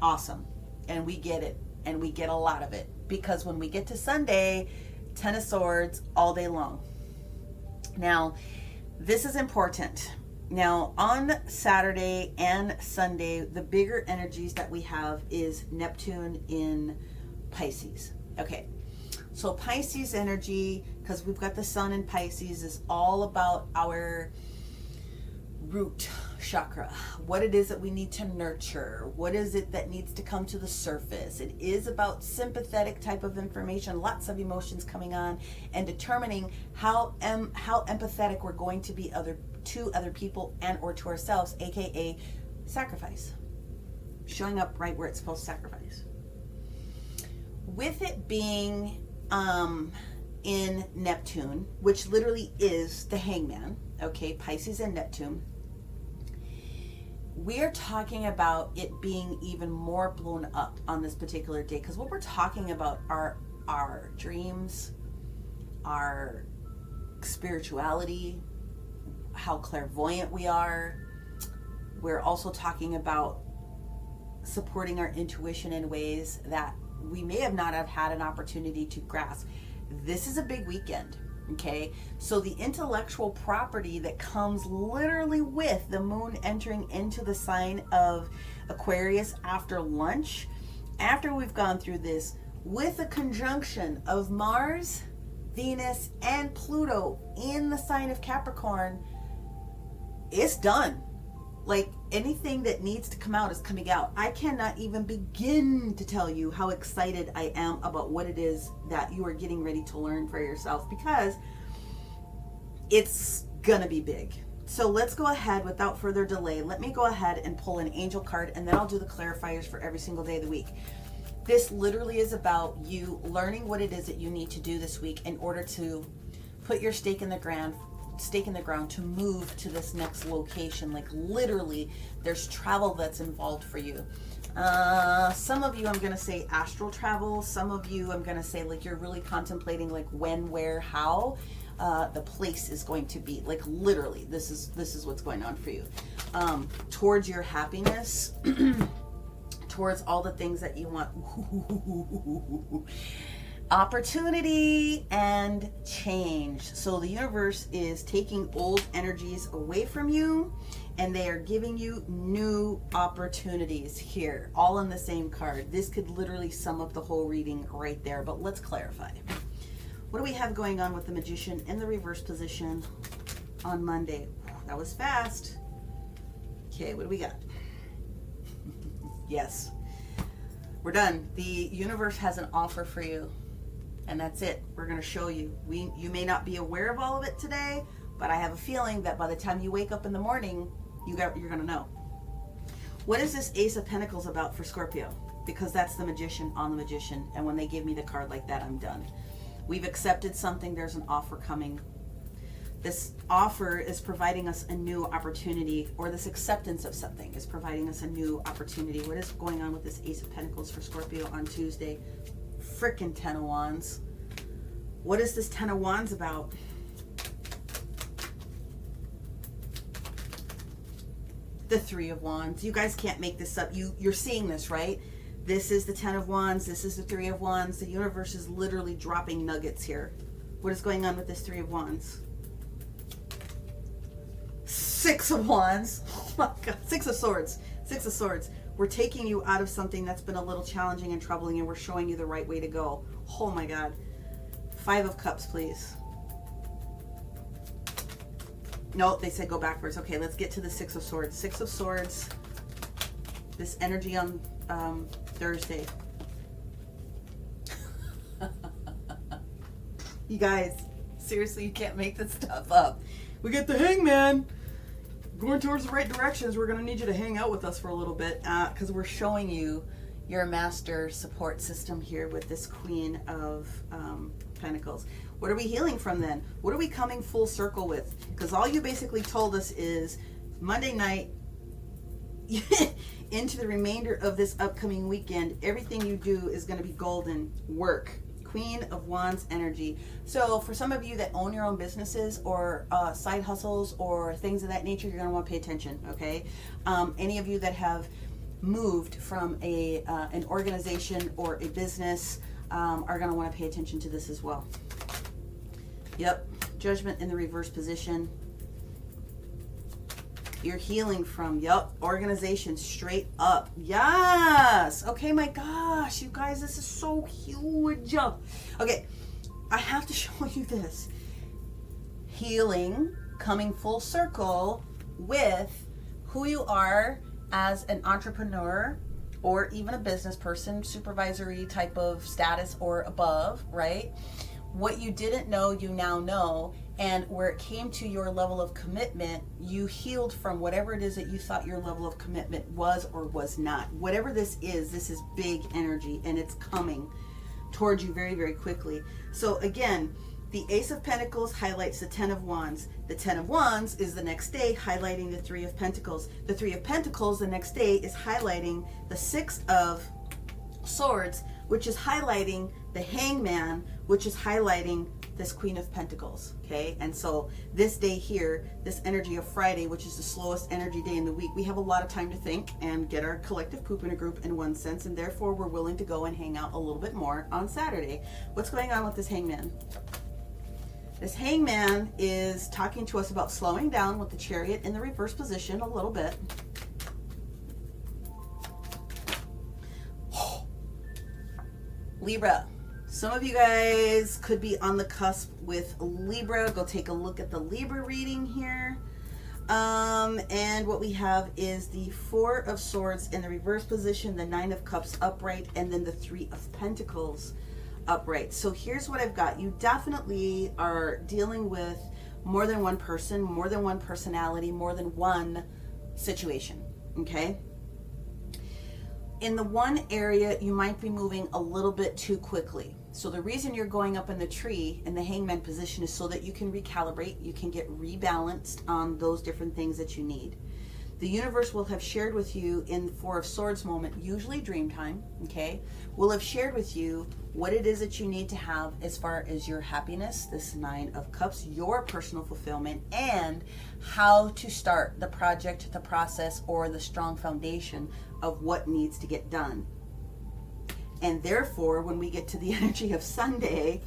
Awesome. And we get it. And we get a lot of it. Because when we get to Sunday, 10 of Swords all day long. Now, this is important. Now, on Saturday and Sunday, the bigger energies that we have is Neptune in Pisces. Okay. So Pisces energy, because we've got the sun in Pisces, is all about our root chakra, what it is that we need to nurture, what is it that needs to come to the surface. It is about sympathetic type of information, lots of emotions coming on, and determining how empathetic we're going to be to other people and or to ourselves, aka sacrifice. showing up right where it's supposed to sacrifice. With it being in Neptune, which literally is the hangman, okay, Pisces and Neptune, we're talking about it being even more blown up on this particular day, because what we're talking about are our dreams, our spirituality, how clairvoyant we are. We're also talking about supporting our intuition in ways that we may have not have had an opportunity to grasp. This is a big weekend, okay? So the intellectual property that comes literally with the moon entering into the sign of Aquarius after lunch, after we've gone through this, with a conjunction of Mars, Venus, and Pluto in the sign of Capricorn, it's done. Like, anything that needs to come out is coming out. I cannot even begin to tell you how excited I am about what it is that you are getting ready to learn for yourself, because it's gonna be big. So let's go ahead, without further delay, let me go ahead and pull an angel card, and then I'll do the clarifiers for every single day of the week. This literally is about you learning what it is that you need to do this week in order to put your stake in the ground to move to this next location. Like, literally, there's travel that's involved for you. Some of you, I'm going to say astral travel. Some of you, I'm going to say, like, you're really contemplating, like, when, where, how the place is going to be. Like, literally, this is what's going on for you. Towards your happiness, towards all the things that you want. Opportunity and change. So the universe is taking old energies away from you, and they are giving you new opportunities here, all in the same card. This could literally sum up the whole reading right there, but let's clarify. What do we have going on with the Magician in the reverse position on Monday? That was fast. Okay, what do we got? Yes, we're done. The universe has an offer for you. And that's it. We're going to show you. You may not be aware of all of it today, but I have a feeling that by the time you wake up in the morning, you're going to know. What is this Ace of Pentacles about for Scorpio? Because that's the Magician on the Magician. And when they give me the card like that, I'm done. We've accepted something. There's an offer coming. This offer is providing us a new opportunity, or this acceptance of something is providing us a new opportunity. What is going on with this Ace of Pentacles for Scorpio on Tuesday? Frickin' Ten of Wands. What is this Ten of Wands about? The Three of Wands. You guys can't make this up. You're seeing this, right? This is the Ten of Wands. This is the Three of Wands. The universe is literally dropping nuggets here. What is going on with this Three of Wands? Six of Wands. Oh my God. Six of Swords. Six of Swords. We're taking you out of something that's been a little challenging and troubling, and we're showing you the right way to go. Oh my God. Five of Cups, please. No, they said go backwards. Okay, let's get to the Six of Swords. Six of Swords. This energy on Thursday. You guys, seriously, you can't make this stuff up. We get the Hangman. Going towards the right directions. We're going to need you to hang out with us for a little bit, because we're showing you your master support system here with this Queen of Pentacles. What are we healing from then? What are we coming full circle with? Because all you basically told us is Monday night into the remainder of this upcoming weekend, everything you do is going to be golden. Work. Queen of Wands energy. So for some of you that own your own businesses or side hustles or things of that nature, you're going to want to pay attention, okay? Any of you that have moved from an organization or a business are going to want to pay attention to this as well. Yep. Judgment in the reverse position. You're healing from, organization straight up. Yes. Okay, my gosh, you guys, this is so huge. Okay, I have to show you this. Healing coming full circle with who you are as an entrepreneur or even a business person, supervisory type of status or above, right? What you didn't know, you now know. And where it came to your level of commitment, you healed from whatever it is that you thought your level of commitment was or was not. Whatever this is big energy, and it's coming towards you very, very quickly. So again, the Ace of Pentacles highlights the Ten of Wands. The Ten of Wands is the next day highlighting the Three of Pentacles. The Three of Pentacles the next day is highlighting the Six of Swords, which is highlighting the Hangman, which is highlighting this Queen of Pentacles, okay? And so this day here, this energy of Friday, which is the slowest energy day in the week, we have a lot of time to think and get our collective poop in a group in one sense, and therefore we're willing to go and hang out a little bit more on Saturday. What's going on with this Hangman? This Hangman is talking to us about slowing down with the Chariot in the reverse position a little bit. Libra. Some of you guys could be on the cusp with Libra. Go take a look at the Libra reading here. And what we have is the Four of Swords in the reverse position, the Nine of Cups upright, and then the Three of Pentacles upright. So here's what I've got. You definitely are dealing with more than one person, more than one personality, more than one situation, okay? In the one area, you might be moving a little bit too quickly. So the reason you're going up in the tree in the Hangman position is so that you can recalibrate, you can get rebalanced on those different things that you need. The universe will have shared with you in the Four of Swords moment, usually dream time, okay, will have shared with you what it is that you need to have as far as your happiness, this Nine of Cups, your personal fulfillment, and how to start the project, the process, or the strong foundation of what needs to get done. And therefore, when we get to the energy of Sunday,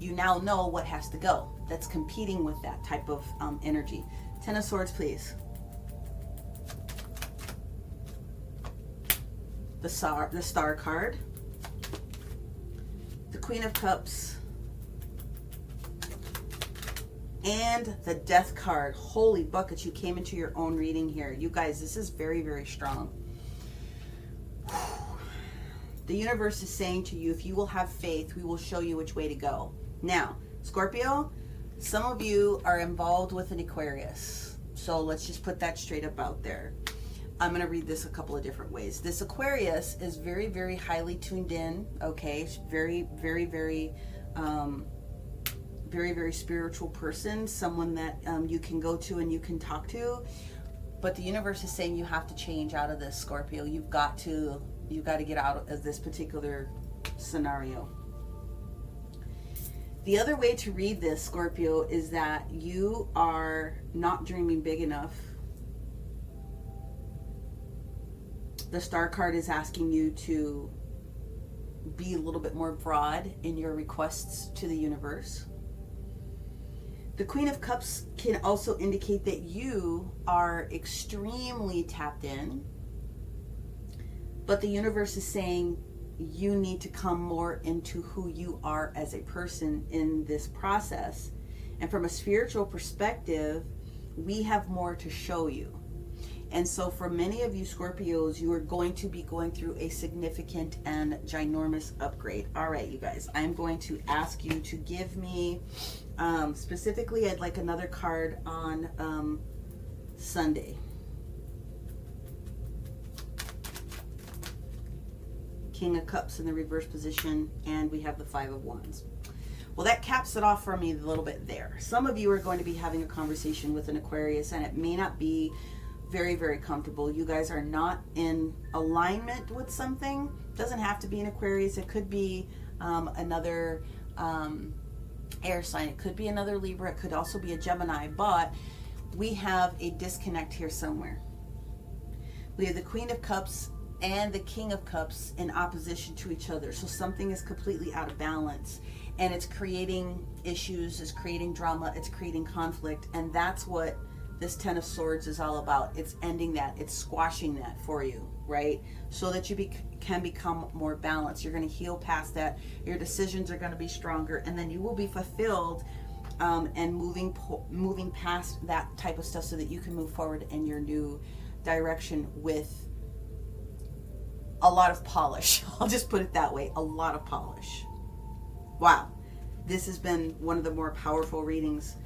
you now know what has to go. That's competing with that type of energy. Ten of Swords, please. The Star card. The Queen of Cups. And the Death card. Holy buckets, you came into your own reading here. You guys, this is very, very strong. The universe is saying to you, if you will have faith, we will show you which way to go. Now, Scorpio, some of you are involved with an Aquarius. So let's just put that straight up out there. I'm going to read this a couple of different ways. This Aquarius is very, very highly tuned in, okay? Very, very, very, very, very spiritual person, someone that you can go to and you can talk to. But the universe is saying you have to change out of this, Scorpio. You've got to get out of this particular scenario. The other way to read this, Scorpio, is that you are not dreaming big enough. The Star card is asking you to be a little bit more broad in your requests to the universe. The Queen of Cups can also indicate that you are extremely tapped in, but the universe is saying you need to come more into who you are as a person in this process. And from a spiritual perspective, we have more to show you. And so for many of you Scorpios, you are going to be going through a significant and ginormous upgrade. All right, you guys, I'm going to ask you to give me, specifically, I'd like another card on Sunday. King of Cups in the reverse position, and we have the Five of Wands. Well, that caps it off for me a little bit there. Some of you are going to be having a conversation with an Aquarius, and it may not be very, very comfortable. You guys are not in alignment with something. It doesn't have to be an Aquarius. It could be another air sign. It could be another Libra. It could also be a Gemini. But we have a disconnect here somewhere. We have the Queen of Cups and the King of Cups in opposition to each other. So something is completely out of balance. And it's creating issues. It's creating drama. It's creating conflict. And that's what this Ten of Swords is all about. It's ending that. It's squashing that for you, right? So that you can become more balanced. You're going to heal past that. Your decisions are going to be stronger, and then you will be fulfilled and moving past that type of stuff so that you can move forward in your new direction with a lot of polish. I'll just put it that way. A lot of polish. Wow. This has been one of the more powerful readings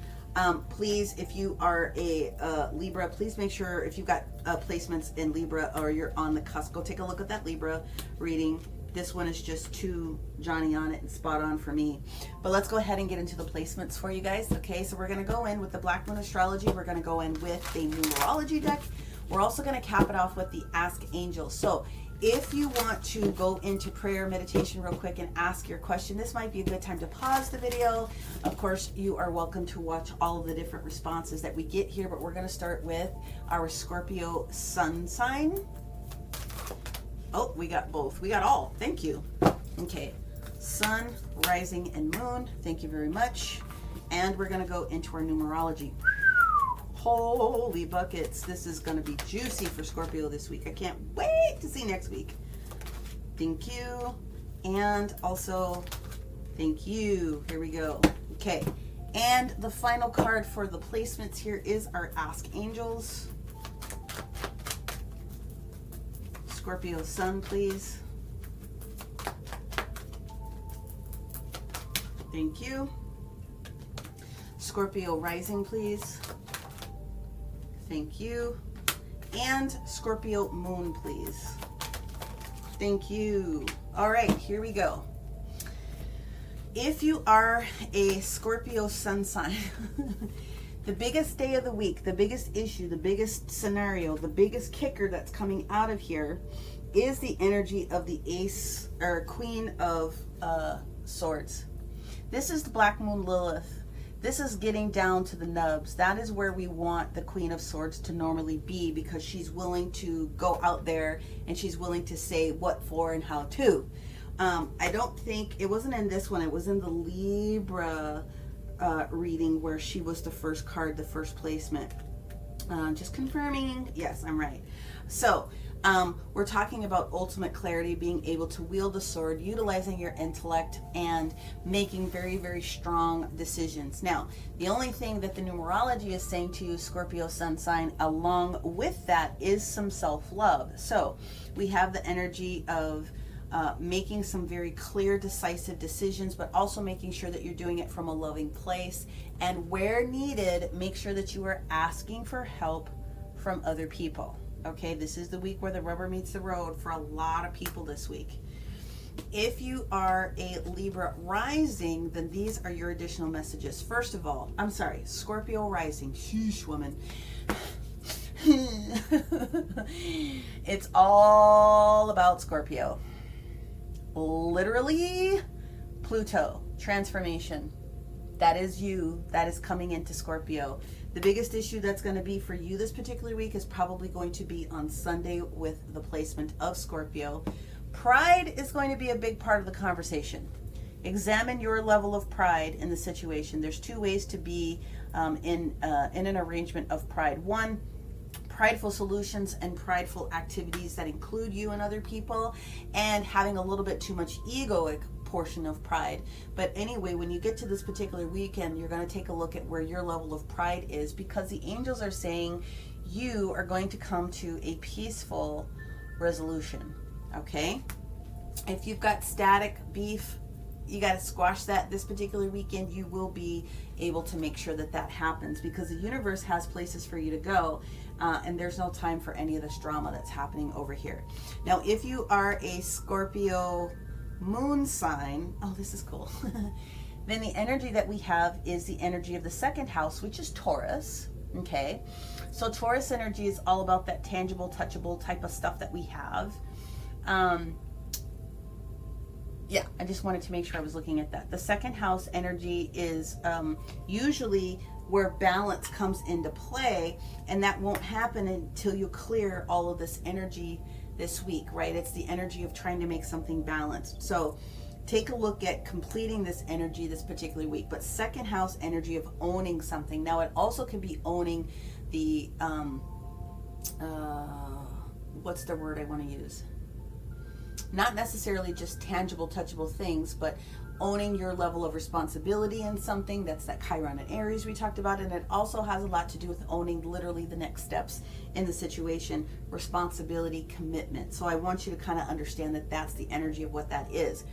Please, if you are a Libra, please make sure if you've got placements in Libra or you're on the cusp, go take a look at that Libra reading. This one is just too Johnny on it and spot on for me. But let's go ahead and get into the placements for you guys. Okay, so we're going to go in with the Black Moon Astrology. We're going to go in with a numerology deck. We're also going to cap it off with the Ask Angel. So if you want to go into prayer, meditation real quick and ask your question, this might be a good time to pause the video. Of course, you are welcome to watch all of the different responses that we get here, but we're going to start with our Scorpio sun sign. Oh, we got both. We got all. Thank you. Okay. Sun, rising, and moon. Thank you very much. And we're going to go into our numerology. Holy buckets. This is going to be juicy for Scorpio this week. I can't wait to see next week. Thank you. And also, thank you. Here we go. Okay. And the final card for the placements here is our Ask Angels. Scorpio sun, please. Thank you. Scorpio rising, please. Thank you. And Scorpio moon, please. Thank you. All right, here we go. If you are a Scorpio sun sign, the biggest day of the week, the biggest issue, the biggest scenario, the biggest kicker that's coming out of here is the energy of the Ace or Queen of Swords. This is the Black Moon Lilith. This is getting down to the nubs. That is where we want the Queen of Swords to normally be, because she's willing to go out there and she's willing to say what for and how to. I don't think, it wasn't in this one, it was in the Libra reading where she was the first card, the first placement. Just confirming. Yes, I'm right. So we're talking about ultimate clarity, being able to wield the sword, utilizing your intellect, and making very, very strong decisions. Now, the only thing that the numerology is saying to you, Scorpio sun sign, along with that is some self-love. So we have the energy of making some very clear, decisive decisions, but also making sure that you're doing it from a loving place. And where needed, make sure that you are asking for help from other people. Okay, this is the week where the rubber meets the road for a lot of people this week. If you are a Libra rising, then these are your additional messages. First of all, I'm sorry, Scorpio rising. Sheesh, woman. It's all about Scorpio. Literally, Pluto, transformation. That is you. That is coming into Scorpio. The biggest issue that's going to be for you this particular week is probably going to be on Sunday with the placement of Scorpio. Pride is going to be a big part of the conversation. Examine your level of pride in the situation. There's two ways to be in an arrangement of pride. One, prideful solutions and prideful activities that include you and other people, and having a little bit too much egoic portion of pride. But anyway, when you get to this particular weekend, you're going to take a look at where your level of pride is, because the angels are saying you are going to come to a peaceful resolution. Okay? If you've got static beef, you got to squash that this particular weekend. You will be able to make sure that that happens, because the universe has places for you to go, and there's no time for any of this drama that's happening over here. Now, if you are a Scorpio moon sign, oh, this is cool, then the energy that we have is the energy of the second house, which is Taurus. Okay, so Taurus energy is all about that tangible, touchable type of stuff that we have. Yeah, I just wanted to make sure I was looking at that. The second house energy is usually where balance comes into play, and that won't happen until you clear all of this energy this week, right? It's the energy of trying to make something balanced. So take a look at completing this energy this particular week. But second house energy of owning something. Now, it also can be owning the what's the word I want to use? Not necessarily just tangible, touchable things, but owning your level of responsibility in something. That's that Chiron and Aries we talked about. And it also has a lot to do with owning literally the next steps in the situation, responsibility, commitment. So I want you to kind of understand that that's the energy of what that is.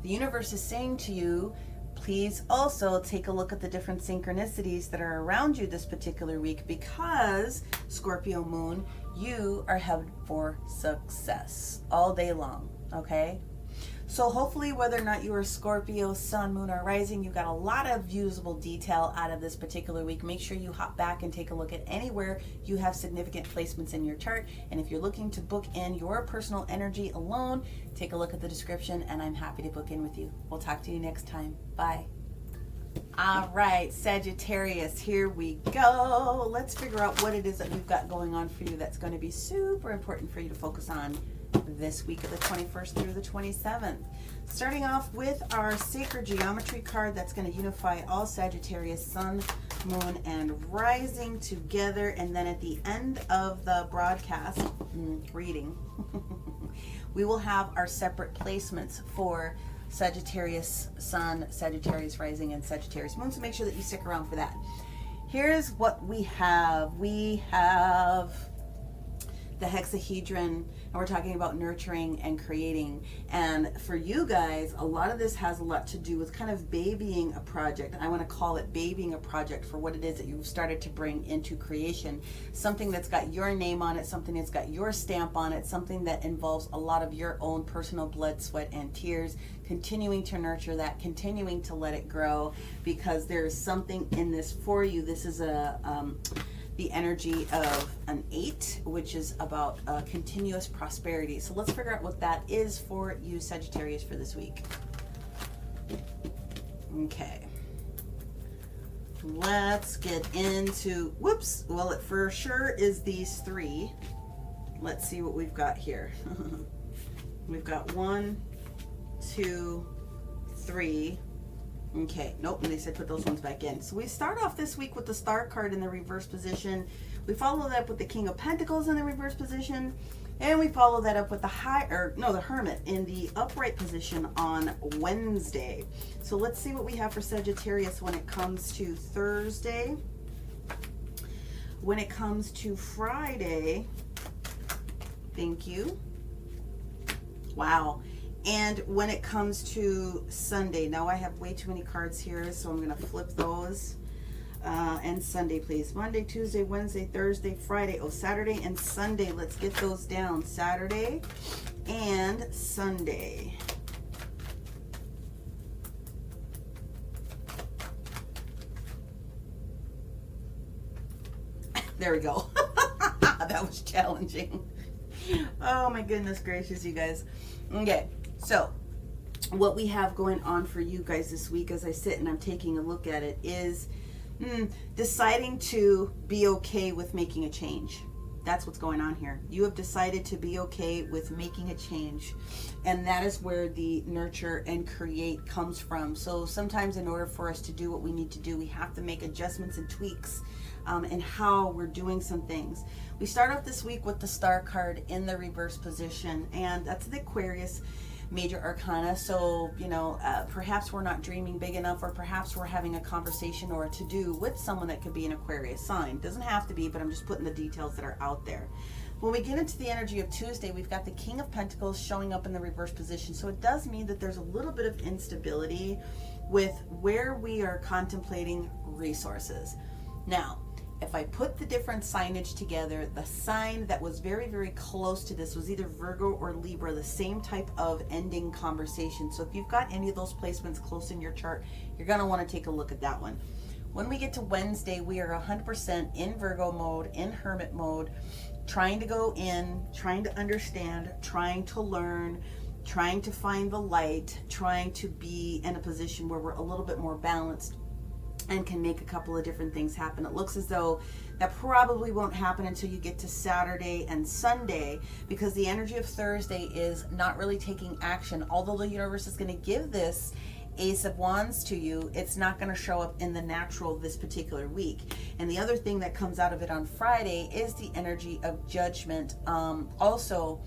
The universe is saying to you, Please also take a look at the different synchronicities that are around you this particular week, because Scorpio Moon, you are headed for success all day long, okay? So hopefully, whether or not you are Scorpio, Sun, Moon, or Rising, you got a lot of usable detail out of this particular week. Make sure you hop back and take a look at anywhere you have significant placements in your chart. And if you're looking to book in your personal energy alone, take a look at the description, and I'm happy to book in with you. We'll talk to you next time. Bye. All right, Sagittarius, here we go. Let's figure out what it is that we've got going on for you that's going to be super important for you to focus on this week of the 21st through the 27th. Starting off with our Sacred Geometry card that's going to unify all Sagittarius, Sun, Moon, and Rising together. And then at the end of the broadcast reading, we will have our separate placements for Sagittarius Sun, Sagittarius Rising, and Sagittarius Moon. So make sure that you stick around for that. Here's what we have. We have the hexahedron, and we're talking about nurturing and creating. And for you guys, a lot of this has a lot to do with kind of babying a project. I want to call it babying a project for what it is that you've started to bring into creation. Something that's got your name on it, something that's got your stamp on it, something that involves a lot of your own personal blood, sweat, and tears. Continuing to nurture that, continuing to let it grow, because there's something in this for you. This is the energy of an 8, which is about continuous prosperity. So let's figure out what that is for you, Sagittarius, for this week. Okay. Let's get into, well, it for sure is these 3. Let's see what we've got here. We've got 1, 2, 3. Okay, nope, and they said put those ones back in. So we start off this week with the Star card in the reverse position. We follow that up with the King of Pentacles in the reverse position. And we follow that up with the Hermit in the upright position on Wednesday. So let's see what we have for Sagittarius when it comes to Thursday. When it comes to Friday, thank you. Wow. And when it comes to Sunday, now I have way too many cards here, so I'm going to flip those. And Sunday, please. Monday, Tuesday, Wednesday, Thursday, Friday. Oh, Saturday and Sunday. Let's get those down. Saturday and Sunday. There we go. That was challenging. Oh my goodness gracious, you guys. Okay. So, what we have going on for you guys this week, as I sit and I'm taking a look at it, is deciding to be okay with making a change. That's what's going on here. You have decided to be okay with making a change. And that is where the nurture and create comes from. So sometimes in order for us to do what we need to do, we have to make adjustments and tweaks in how we're doing some things. We start off this week with the Star card in the reverse position, and that's the Aquarius major arcana. So, perhaps we're not dreaming big enough, or perhaps we're having a conversation or a to-do with someone that could be an Aquarius sign. Doesn't have to be, but I'm just putting the details that are out there. When we get into the energy of Tuesday, we've got the King of Pentacles showing up in the reverse position. So it does mean that there's a little bit of instability with where we are contemplating resources. Now, if I put the different signage together, the sign that was very, very close to this was either Virgo or Libra, the same type of ending conversation. So if you've got any of those placements close in your chart, you're going to want to take a look at that one. When we get to Wednesday, we are 100% in Virgo mode, in Hermit mode, trying to go in, trying to understand, trying to learn, trying to find the light, trying to be in a position where we're a little bit more balanced and can make a couple of different things happen. It looks as though that probably won't happen until you get to Saturday and Sunday, because the energy of Thursday is not really taking action. Although the universe is going to give this Ace of Wands to you, it's not going to show up in the natural this particular week. And the other thing that comes out of it on Friday is the energy of Judgment. Also,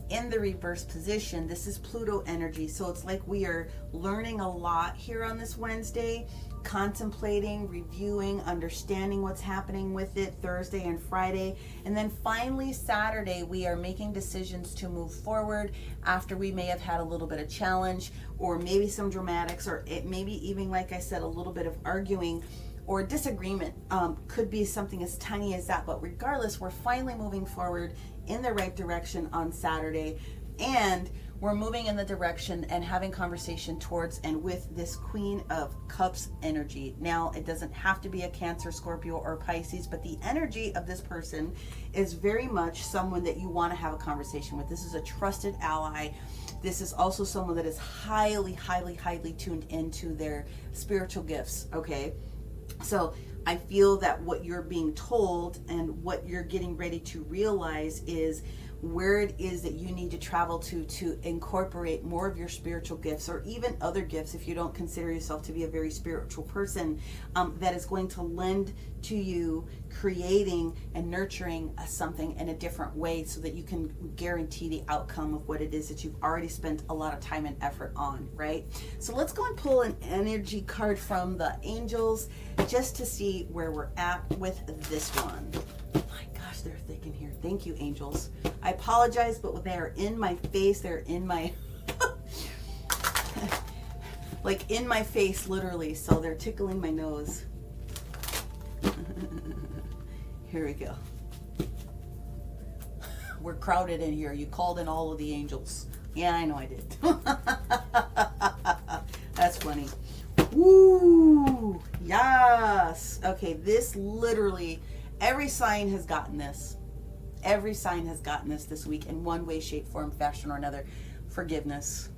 in the reverse position, this is Pluto energy. So it's like we are learning a lot here on this Wednesday, contemplating, reviewing, understanding what's happening with it Thursday and Friday. And then finally Saturday, we are making decisions to move forward after we may have had a little bit of challenge, or maybe some dramatics, or it maybe even, like I said, a little bit of arguing or disagreement. Could be something as tiny as that, but regardless, we're finally moving forward in the right direction on Saturday, and we're moving in the direction and having conversation towards and with this Queen of Cups energy. Now, it doesn't have to be a Cancer, Scorpio, or Pisces, but the energy of this person is very much someone that you want to have a conversation with. This is a trusted ally. This is also someone that is highly, highly, highly tuned into their spiritual gifts, okay? So I feel that what you're being told and what you're getting ready to realize is where it is that you need to travel to incorporate more of your spiritual gifts, or even other gifts if you don't consider yourself to be a very spiritual person, that is going to lend to you creating and nurturing something in a different way, so that you can guarantee the outcome of what it is that you've already spent a lot of time and effort on, right? So let's go and pull an energy card from the angels just to see where we're at with this one. My gosh, they're thick in here. Thank you, angels. I apologize, but they are in my face. They're in my like in my face, literally. So they're tickling my nose. Here we go. We're crowded in here. You called in all of the angels. Yeah, I know I did. That's funny. Woo! Yes. Okay, this literally, every sign has gotten this. Every sign has gotten this week in one way, shape, form, fashion, or another. Forgiveness.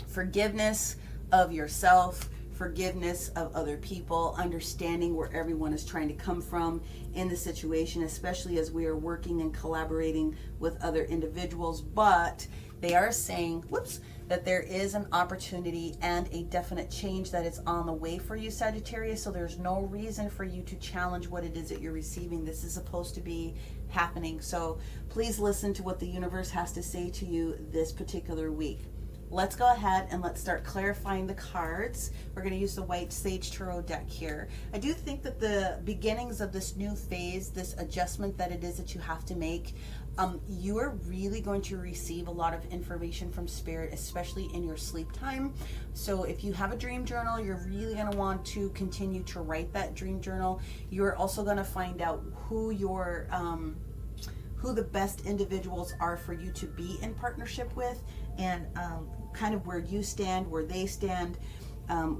Forgiveness of yourself. Forgiveness of other people. Understanding where everyone is trying to come from in the situation, especially as we are working and collaborating with other individuals. But they are saying, whoops, that there is an opportunity and a definite change that is on the way for you, Sagittarius. So there's no reason for you to challenge what it is that you're receiving. This is supposed to be happening. So please listen to what the universe has to say to you this particular week. Let's go ahead and let's start clarifying the cards. We're going to use the White Sage Tarot deck here. I do think that the beginnings of this new phase, this adjustment that it is that you have to make, you are really going to receive a lot of information from Spirit, especially in your sleep time. So if you have a dream journal, you're really going to want to continue to write that dream journal. You're also going to find out who your who the best individuals are for you to be in partnership with, and kind of where you stand, where they stand,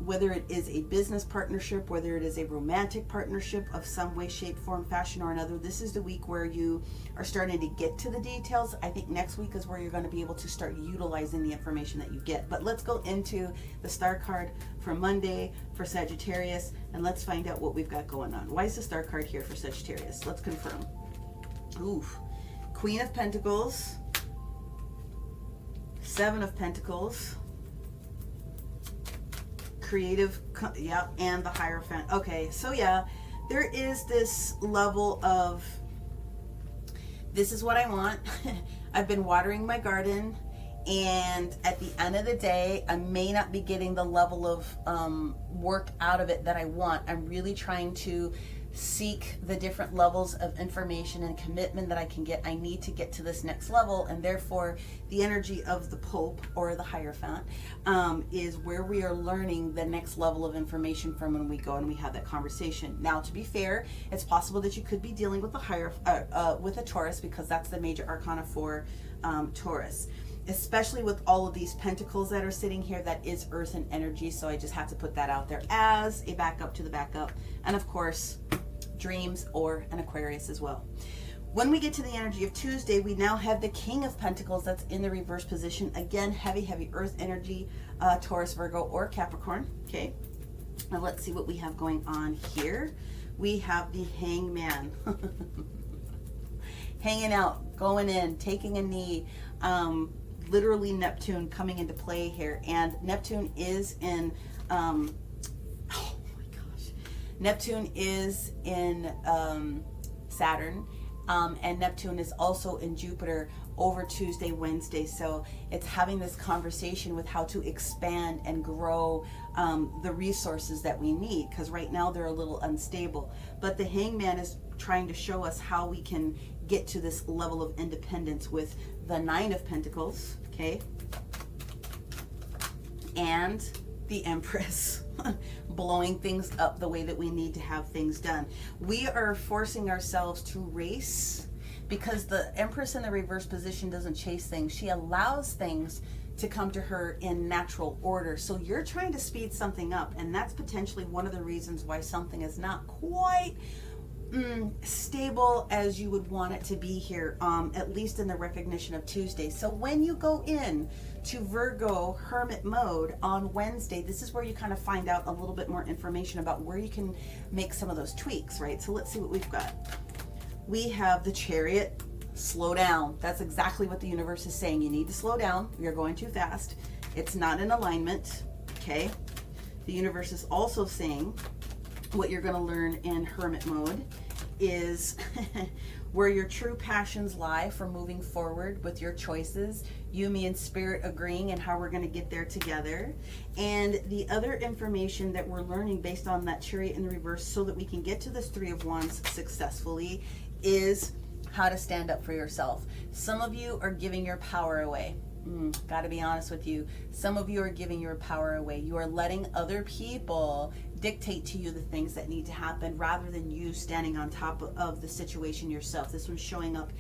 whether it is a business partnership, whether it is a romantic partnership of some way, shape, form, fashion, or another. This is the week where you are starting to get to the details. I think next week is where you're going to be able to start utilizing the information that you get. But let's go into the star card for Monday for Sagittarius, and let's find out what we've got going on. Why is the star card here for Sagittarius? Let's confirm. Oof. Queen of Pentacles, Seven of Pentacles, Creative, yeah, and the Hierophant. Okay, so yeah, there is this level of, this is what I want. I've been watering my garden, and at the end of the day, I may not be getting the level of work out of it that I want. I'm really trying to seek the different levels of information and commitment that I can get. I need to get to this next level, and therefore the energy of the Pope or the Hierophant is where we are learning the next level of information from when we go and we have that conversation. Now, to be fair, it's possible that you could be dealing with with a Taurus, because that's the major arcana for Taurus. Especially with all of these pentacles that are sitting here, that is earth and energy. So I just have to put that out there as a backup to the backup. And of course, dreams or an Aquarius as well. When we get to the energy of Tuesday, we now have the King of Pentacles that's in the reverse position. Again, heavy earth energy, Taurus, Virgo, or Capricorn. Okay. Now let's see what we have going on here. We have the Hangman. Hanging out, going in, taking a knee. Literally Neptune coming into play here, and Neptune is in oh my gosh, Neptune is in Saturn, and Neptune is also in Jupiter, over Tuesday, Wednesday. So it's having this conversation with how to expand and grow the resources that we need, because right now they're a little unstable. But the Hangman is trying to show us how we can get to this level of independence with the Nine of Pentacles, okay? And the Empress blowing things up the way that we need to have things done. We are forcing ourselves to race because the Empress in the reverse position doesn't chase things. She allows things to come to her in natural order. So you're trying to speed something up, and that's potentially one of the reasons why something is not quite stable as you would want it to be here, at least in the recognition of Tuesday. So when you go in to Virgo hermit mode on Wednesday, this is where you kind of find out a little bit more information about where you can make some of those tweaks, right? So let's see what we've got. We have the Chariot. Slow down. That's exactly what the universe is saying. You need to slow down. You're going too fast. It's not in alignment, okay? The universe is also saying what you're going to learn in hermit mode is where your true passions lie for moving forward with your choices, you, me, and spirit agreeing, and how we're going to get there together. And the other information that we're learning based on that Chariot in the reverse so that we can get to this Three of Wands successfully is how to stand up for yourself. Some of you are giving your power away. Got to be honest with you. Some of you are giving your power away. You are letting other people dictate to you the things that need to happen rather than you standing on top of the situation yourself. This one's showing up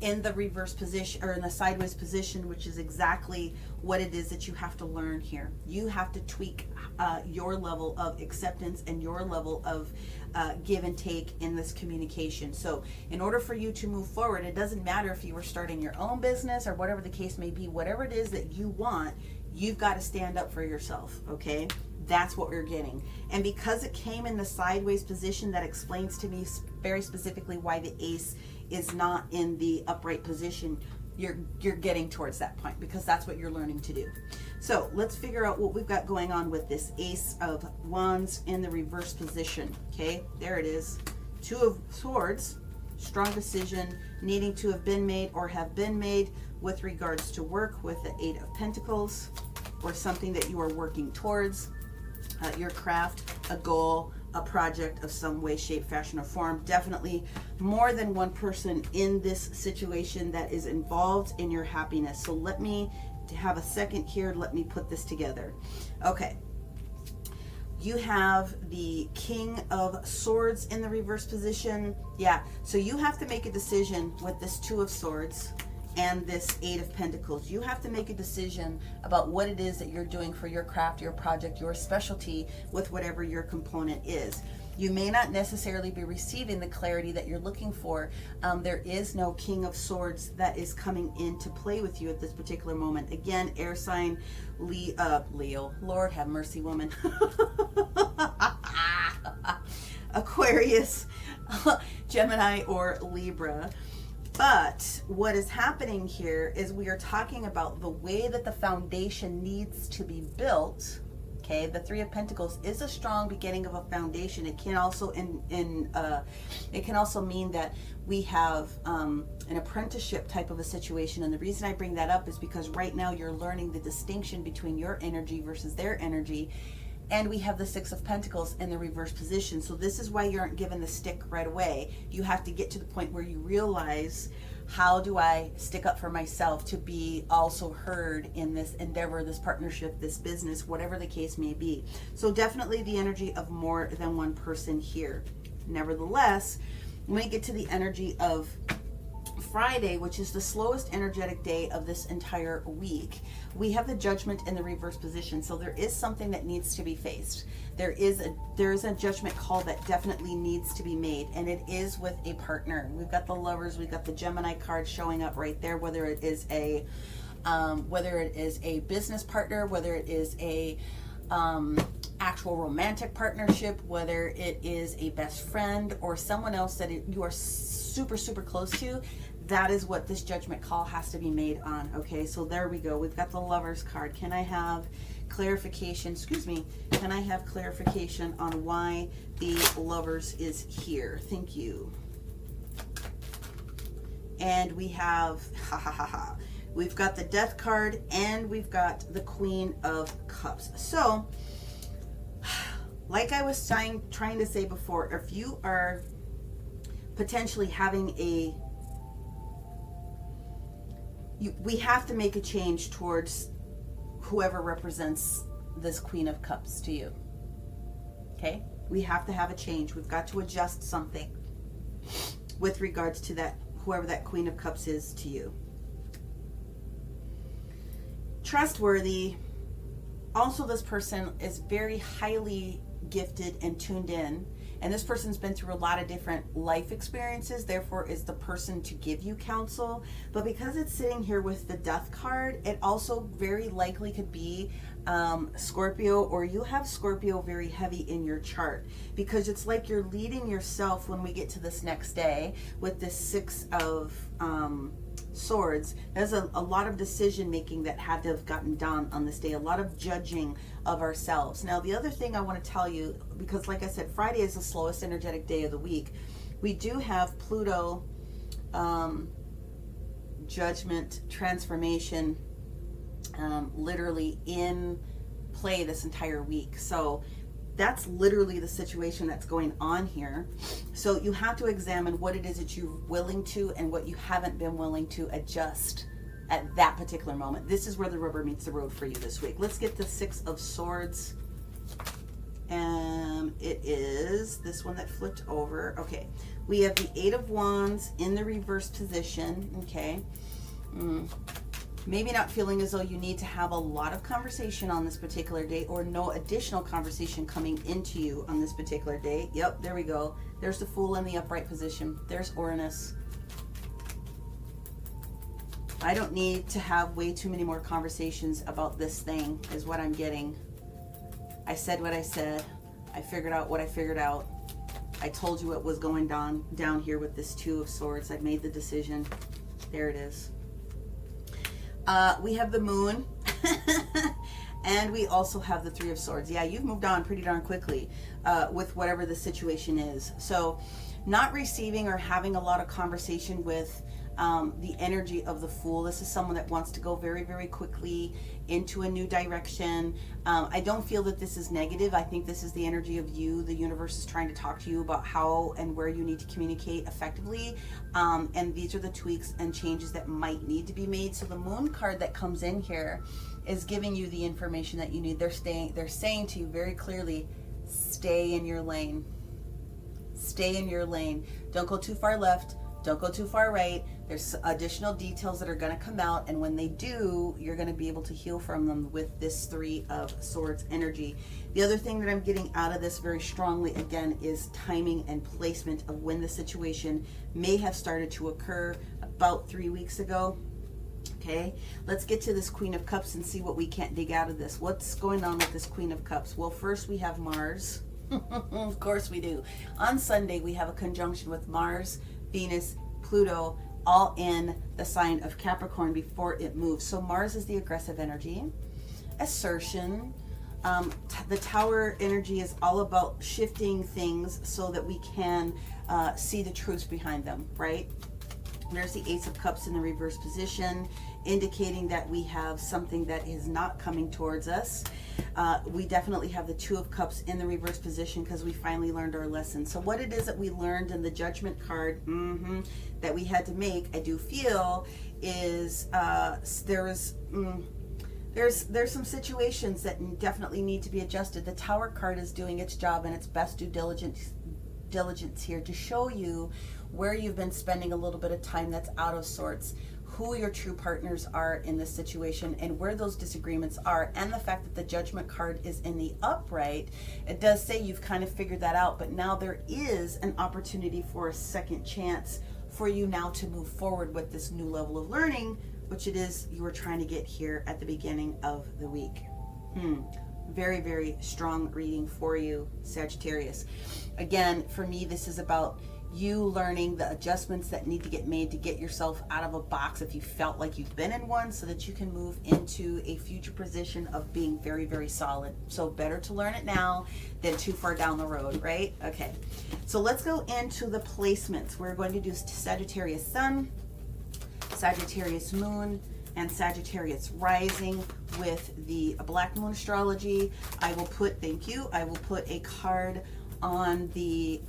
in the reverse position, or in the sideways position, which is exactly what it is that you have to learn here. You have to tweak your level of acceptance and your level of give and take in this communication. So in order for you to move forward, it doesn't matter if you were starting your own business or whatever the case may be, whatever it is that you want, you've got to stand up for yourself, okay? That's what we're getting. And because it came in the sideways position, that explains to me very specifically why the Ace is not in the upright position. You're getting towards that point because that's what you're learning to do. So let's figure out what we've got going on with this Ace of Wands in the reverse position. Okay, there it is. Two of Swords, strong decision needing to have been made or have been made with regards to work, with the Eight of Pentacles, or something that you are working towards, your craft, a goal, a project of some way, shape, fashion, or form. Definitely more than one person in this situation that is involved in your happiness. So let me have a second here. Let me put this together. Okay. You have the King of Swords in the reverse position. Yeah. So you have to make a decision with this Two of Swords and this Eight of Pentacles. You have to make a decision about what it is that you're doing for your craft, your project, your specialty, with whatever your component is. You may not necessarily be receiving the clarity that you're looking for. There is no King of Swords that is coming into play with you at this particular moment. Again, air sign, Leo. Lord have mercy, woman. Aquarius, Gemini, or Libra. But what is happening here is we are talking about the way that the foundation needs to be built. Okay, the Three of Pentacles is a strong beginning of a foundation. It can also it can also mean that we have an apprenticeship type of a situation. And the reason I bring that up is because right now you're learning the distinction between your energy versus their energy. And we have the Six of Pentacles in the reverse position. So this is why you aren't given the stick right away. You have to get to the point where you realize, how do I stick up for myself to be also heard in this endeavor, this partnership, this business, whatever the case may be. So definitely the energy of more than one person here. Nevertheless, when we get to the energy of Friday, which is the slowest energetic day of this entire week, we have the Judgment in the reverse position. So there is something that needs to be faced. There is a judgment call that definitely needs to be made, and it is with a partner. We've got the Lovers, we've got the Gemini card showing up right there, whether it is a business partner, whether it is a actual romantic partnership, whether it is a best friend or someone else that you are super, super close to. That is what this judgment call has to be made on. Okay, so there we go. We've got the Lovers card. Can I have clarification? Can I have clarification on why the Lovers is here? Thank you. And we have, we've got the Death card and we've got the Queen of Cups. So, like I was trying to say before, if you are potentially having we have to make a change towards whoever represents this Queen of Cups to you. Okay? We have to have a change. We've got to adjust something with regards to that, whoever that Queen of Cups is to you. Trustworthy. Also, this person is very highly gifted and tuned in, and this person's been through a lot of different life experiences, therefore is the person to give you counsel. But because it's sitting here with the Death card, it also very likely could be Scorpio, or you have Scorpio very heavy in your chart, because it's like you're leading yourself when we get to this next day with this Six of Swords. There's a lot of decision making that had to have gotten done on this day, a lot of judging of ourselves. Now, the other thing I want to tell you, because like I said, Friday is the slowest energetic day of the week, we do have Pluto judgment, transformation, literally in play this entire week. So that's literally the situation that's going on here. So you have to examine what it is that you're willing to and what you haven't been willing to adjust at that particular moment. This is where the rubber meets the road for you this week. Let's get the Six of Swords. And it is this one that flipped over. Okay. We have the Eight of Wands in the reverse position. Okay. Maybe not feeling as though you need to have a lot of conversation on this particular day, or no additional conversation coming into you on this particular day. Yep, there we go. There's the Fool in the upright position. There's Uranus. I don't need to have way too many more conversations about this thing, is what I'm getting. I said what I said. I figured out what I figured out. I told you what was going down here with this Two of Swords. I made the decision. There it is. We have the Moon. And we also have the Three of Swords. Yeah, you've moved on pretty darn quickly with whatever the situation is. So not receiving or having a lot of conversation with the energy of the Fool. This is someone that wants to go very, very quickly into a new direction. I don't feel that this is negative. I think this is the energy of you. The universe is trying to talk to you about how and where you need to communicate effectively. And these are the tweaks and changes that might need to be made. So the Moon card that comes in here is giving you the information that you need. They're saying to you very clearly, stay in your lane. Stay in your lane. Don't go too far left. Don't go too far right. There's additional details that are going to come out, and when they do, you're going to be able to heal from them with this Three of Swords energy. The other thing that I'm getting out of this very strongly, again, is timing and placement of when the situation may have started to occur about 3 weeks ago. Okay, let's get to this Queen of Cups and see what we can't dig out of this. What's going on with this Queen of Cups? Well, first we have Mars. Of course we do. On Sunday, we have a conjunction with Mars, Venus, Pluto, all in the sign of Capricorn before it moves. So Mars is the aggressive energy, assertion. The Tower energy is all about shifting things so that we can see the truth behind them, right? There's the Ace of Cups in the reverse position, indicating that we have something that is not coming towards us. We definitely have the Two of Cups in the reverse position because we finally learned our lesson. So what it is that we learned in the Judgment card that we had to make, I do feel, is there's some situations that definitely need to be adjusted. The Tower card is doing its job and its best due diligence here to show you where you've been spending a little bit of time that's out of sorts, who your true partners are in this situation, and where those disagreements are. And the fact that the Judgment card is in the upright, it does say you've kind of figured that out, but now there is an opportunity for a second chance for you now to move forward with this new level of learning, which it is you were trying to get here at the beginning of the week. Very, very strong reading for you, Sagittarius. Again, for me, this is about you learning the adjustments that need to get made to get yourself out of a box if you felt like you've been in one, so that you can move into a future position of being very, very solid. So better to learn it now than too far down the road, right? Okay, so let's go into the placements. We're going to do Sagittarius Sun, Sagittarius Moon and Sagittarius Rising with the Black Moon astrology. I will put, thank you, I will put a card on the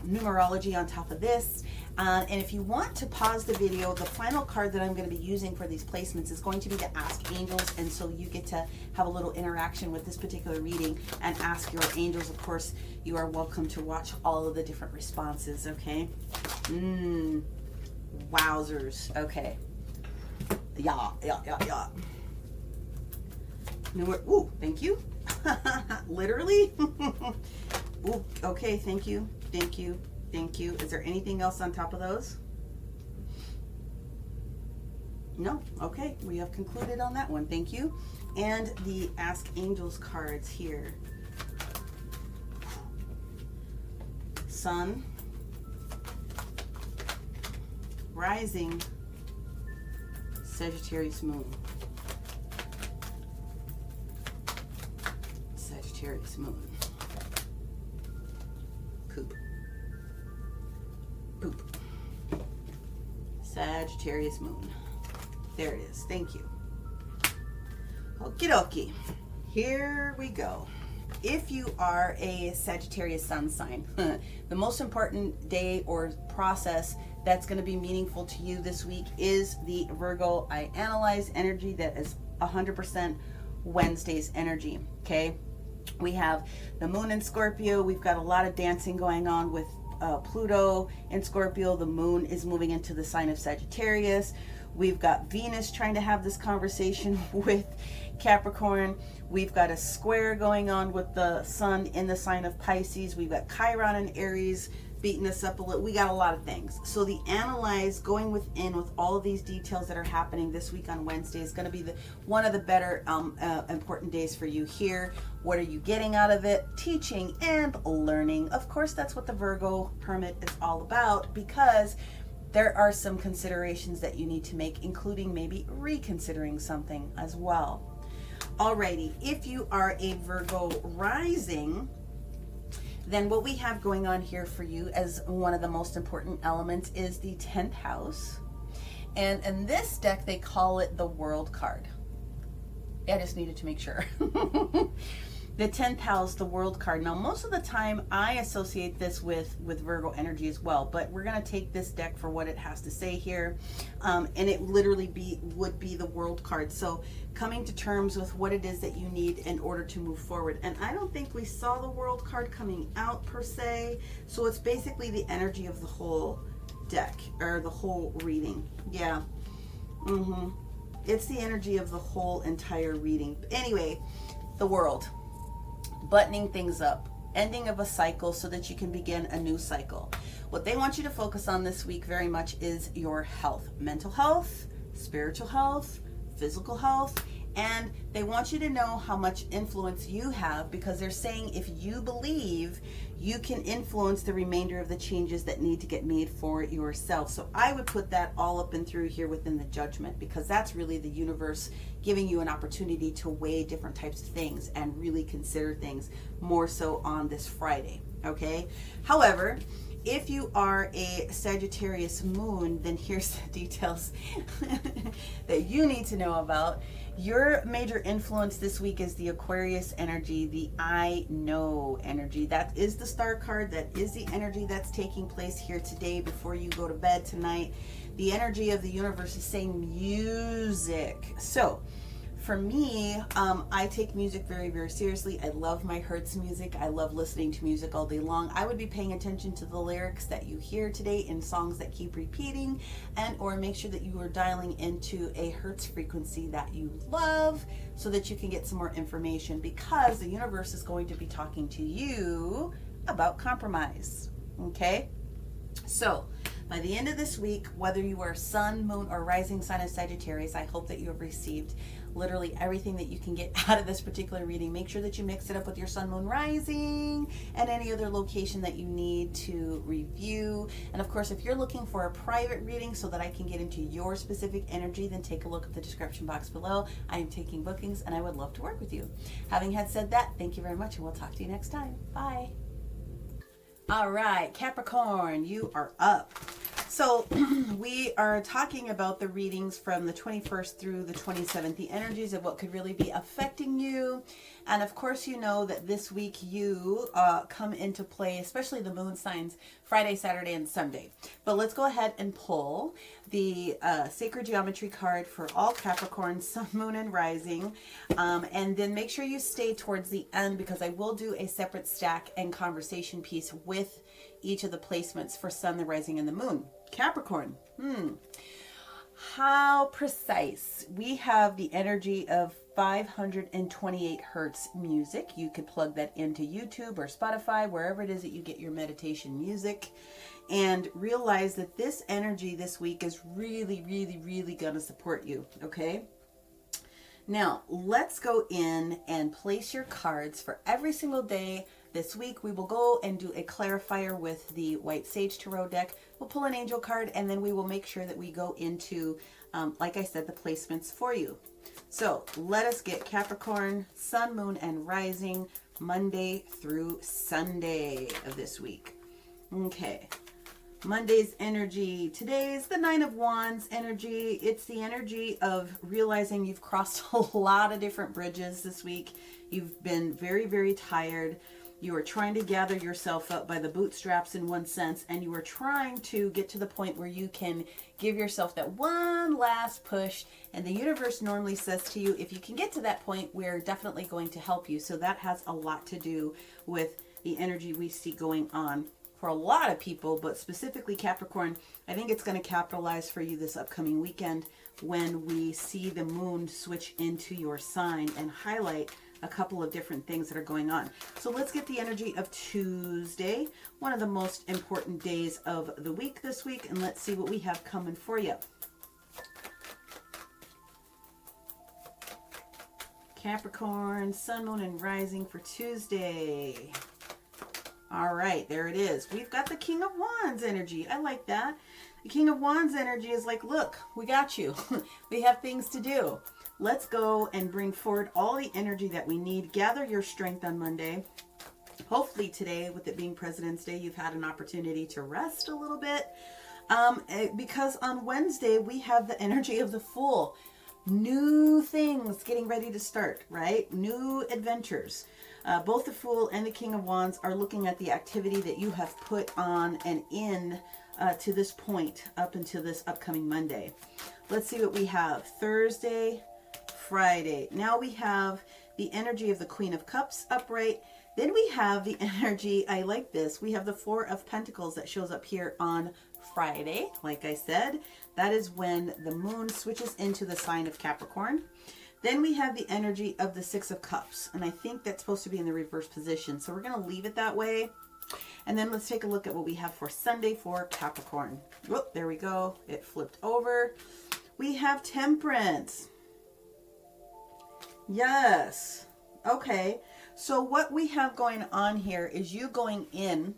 numerology on top of this. And if you want to pause the video, the final card that I'm going to be using for these placements is going to be the Ask Angels. And so you get to have a little interaction with this particular reading and ask your angels. Of course, you are welcome to watch all of the different responses, okay? Wowzers. Okay. Yeah. Ooh, thank you. Literally. Ooh, okay, thank you. Is there anything else on top of those? No. Okay, we have concluded on that one. Thank you. And the Ask Angels cards here. Sun, Rising, Sagittarius Moon. Sagittarius Moon. Poop. Sagittarius Moon. There it is. Thank you. Okie dokie. Here we go. If you are a Sagittarius sun sign, the most important day or process that's going to be meaningful to you this week is the Virgo I Analyze energy. That is 100% Wednesday's energy. Okay. We have the moon in Scorpio. We've got a lot of dancing going on with Pluto in Scorpio. The moon is moving into the sign of Sagittarius. We've got Venus trying to have this conversation with Capricorn. We've got a square going on with the sun in the sign of Pisces. We've got Chiron and Aries beating us up a little. We got a lot of things. So the analyze, going within with all of these details that are happening this week on Wednesday, is going to be one of the better important days for you here. What are you getting out of it? Teaching and learning. Of course, that's what the Virgo Hermit is all about, because there are some considerations that you need to make, including maybe reconsidering something as well. Alrighty, if you are a Virgo rising, then what we have going on here for you as one of the most important elements is the 10th house. And in this deck, they call it the World card. I just needed to make sure. The 10th house, the World card. Now, most of the time, I associate this with Virgo energy as well, but we're going to take this deck for what it has to say here. And it literally would be the World card. So coming to terms with what it is that you need in order to move forward. And I don't think we saw the World card coming out per se. So it's basically the energy of the whole deck, or the whole reading. Yeah. It's the energy of the whole entire reading. Anyway, the World. Buttoning things up, ending of a cycle so that you can begin a new cycle. What they want you to focus on this week very much is your health, mental health, spiritual health, physical health, and they want you to know how much influence you have, because they're saying if you believe, you can influence the remainder of the changes that need to get made for yourself. So I would put that all up and through here within the judgment, because that's really the universe giving you an opportunity to weigh different types of things and really consider things more so on this Friday, okay? However, if you are a Sagittarius moon, then here's the details that you need to know about. Your major influence this week is the Aquarius energy, the I know energy. That is the star card. That is the energy that's taking place here today before you go to bed tonight. The energy of the universe is saying music. So for me, I take music very, very seriously. I love my Hertz music. I love listening to music all day long. I would be paying attention to the lyrics that you hear today in songs that keep repeating, and or make sure that you are dialing into a Hertz frequency that you love so that you can get some more information, because the universe is going to be talking to you about compromise. Okay? So by the end of this week, whether you are sun, moon, or rising sign of Sagittarius, I hope that you have received literally everything that you can get out of this particular reading. Make sure that you mix it up with your sun, moon, rising, and any other location that you need to review. And of course, if you're looking for a private reading so that I can get into your specific energy, then take a look at the description box below. I am taking bookings and I would love to work with you. Having had said that, thank you very much, and we'll talk to you next time. Bye. All right, Capricorn, you are up. So we are talking about the readings from the 21st through the 27th, the energies of what could really be affecting you. And of course, you know that this week you come into play, especially the moon signs, Friday, Saturday, and Sunday. But let's go ahead and pull the Sacred Geometry card for all Capricorn, Sun, Moon, and Rising. And then make sure you stay towards the end, because I will do a separate stack and conversation piece with each of the placements for Sun, the Rising, and the Moon. Capricorn. How precise. We have the energy of 528 hertz music. You could plug that into YouTube or Spotify, wherever it is that you get your meditation music, and realize that this energy this week is really, really, really going to support you. Okay. Now, let's go in and place your cards for every single day. This week, we will go and do a clarifier with the White Sage Tarot deck. We'll pull an angel card, and then we will make sure that we go into, like I said, the placements for you. So let us get Capricorn, Sun, Moon, and Rising, Monday through Sunday of this week. Okay. Monday's energy. Today's the Nine of Wands energy. It's the energy of realizing you've crossed a lot of different bridges this week. You've been very, very tired. You are trying to gather yourself up by the bootstraps in one sense, and you are trying to get to the point where you can give yourself that one last push. And the universe normally says to you, if you can get to that point, we're definitely going to help you. So that has a lot to do with the energy we see going on for a lot of people, but specifically Capricorn. I think it's going to capitalize for you this upcoming weekend when we see the moon switch into your sign and highlight a couple of different things that are going on. So let's get the energy of Tuesday, one of the most important days of the week this week, and let's see what we have coming for you. Capricorn, Sun, Moon, and Rising for Tuesday. All right, there it is. We've got the King of Wands energy. I like that. The King of Wands energy is like, look, we got you. We have things to do. Let's go and bring forward all the energy that we need. Gather your strength on Monday. Hopefully today, with it being President's Day, you've had an opportunity to rest a little bit. Because on Wednesday, we have the energy of the Fool. New things getting ready to start, right? New adventures. Both the Fool and the King of Wands are looking at the activity that you have put on and in to this point up until this upcoming Monday. Let's see what we have. Thursday, Friday. Now we have the energy of the Queen of Cups upright. Then we have the energy, I like this, we have the Four of Pentacles that shows up here on Friday. Like I said, that is when the moon switches into the sign of Capricorn. Then we have the energy of the Six of Cups, and I think that's supposed to be in the reverse position. So we're going to leave it that way. And then let's take a look at what we have for Sunday for Capricorn. Whoop, there we go. It flipped over. We have Temperance. Yes. Okay. So what we have going on here is you going in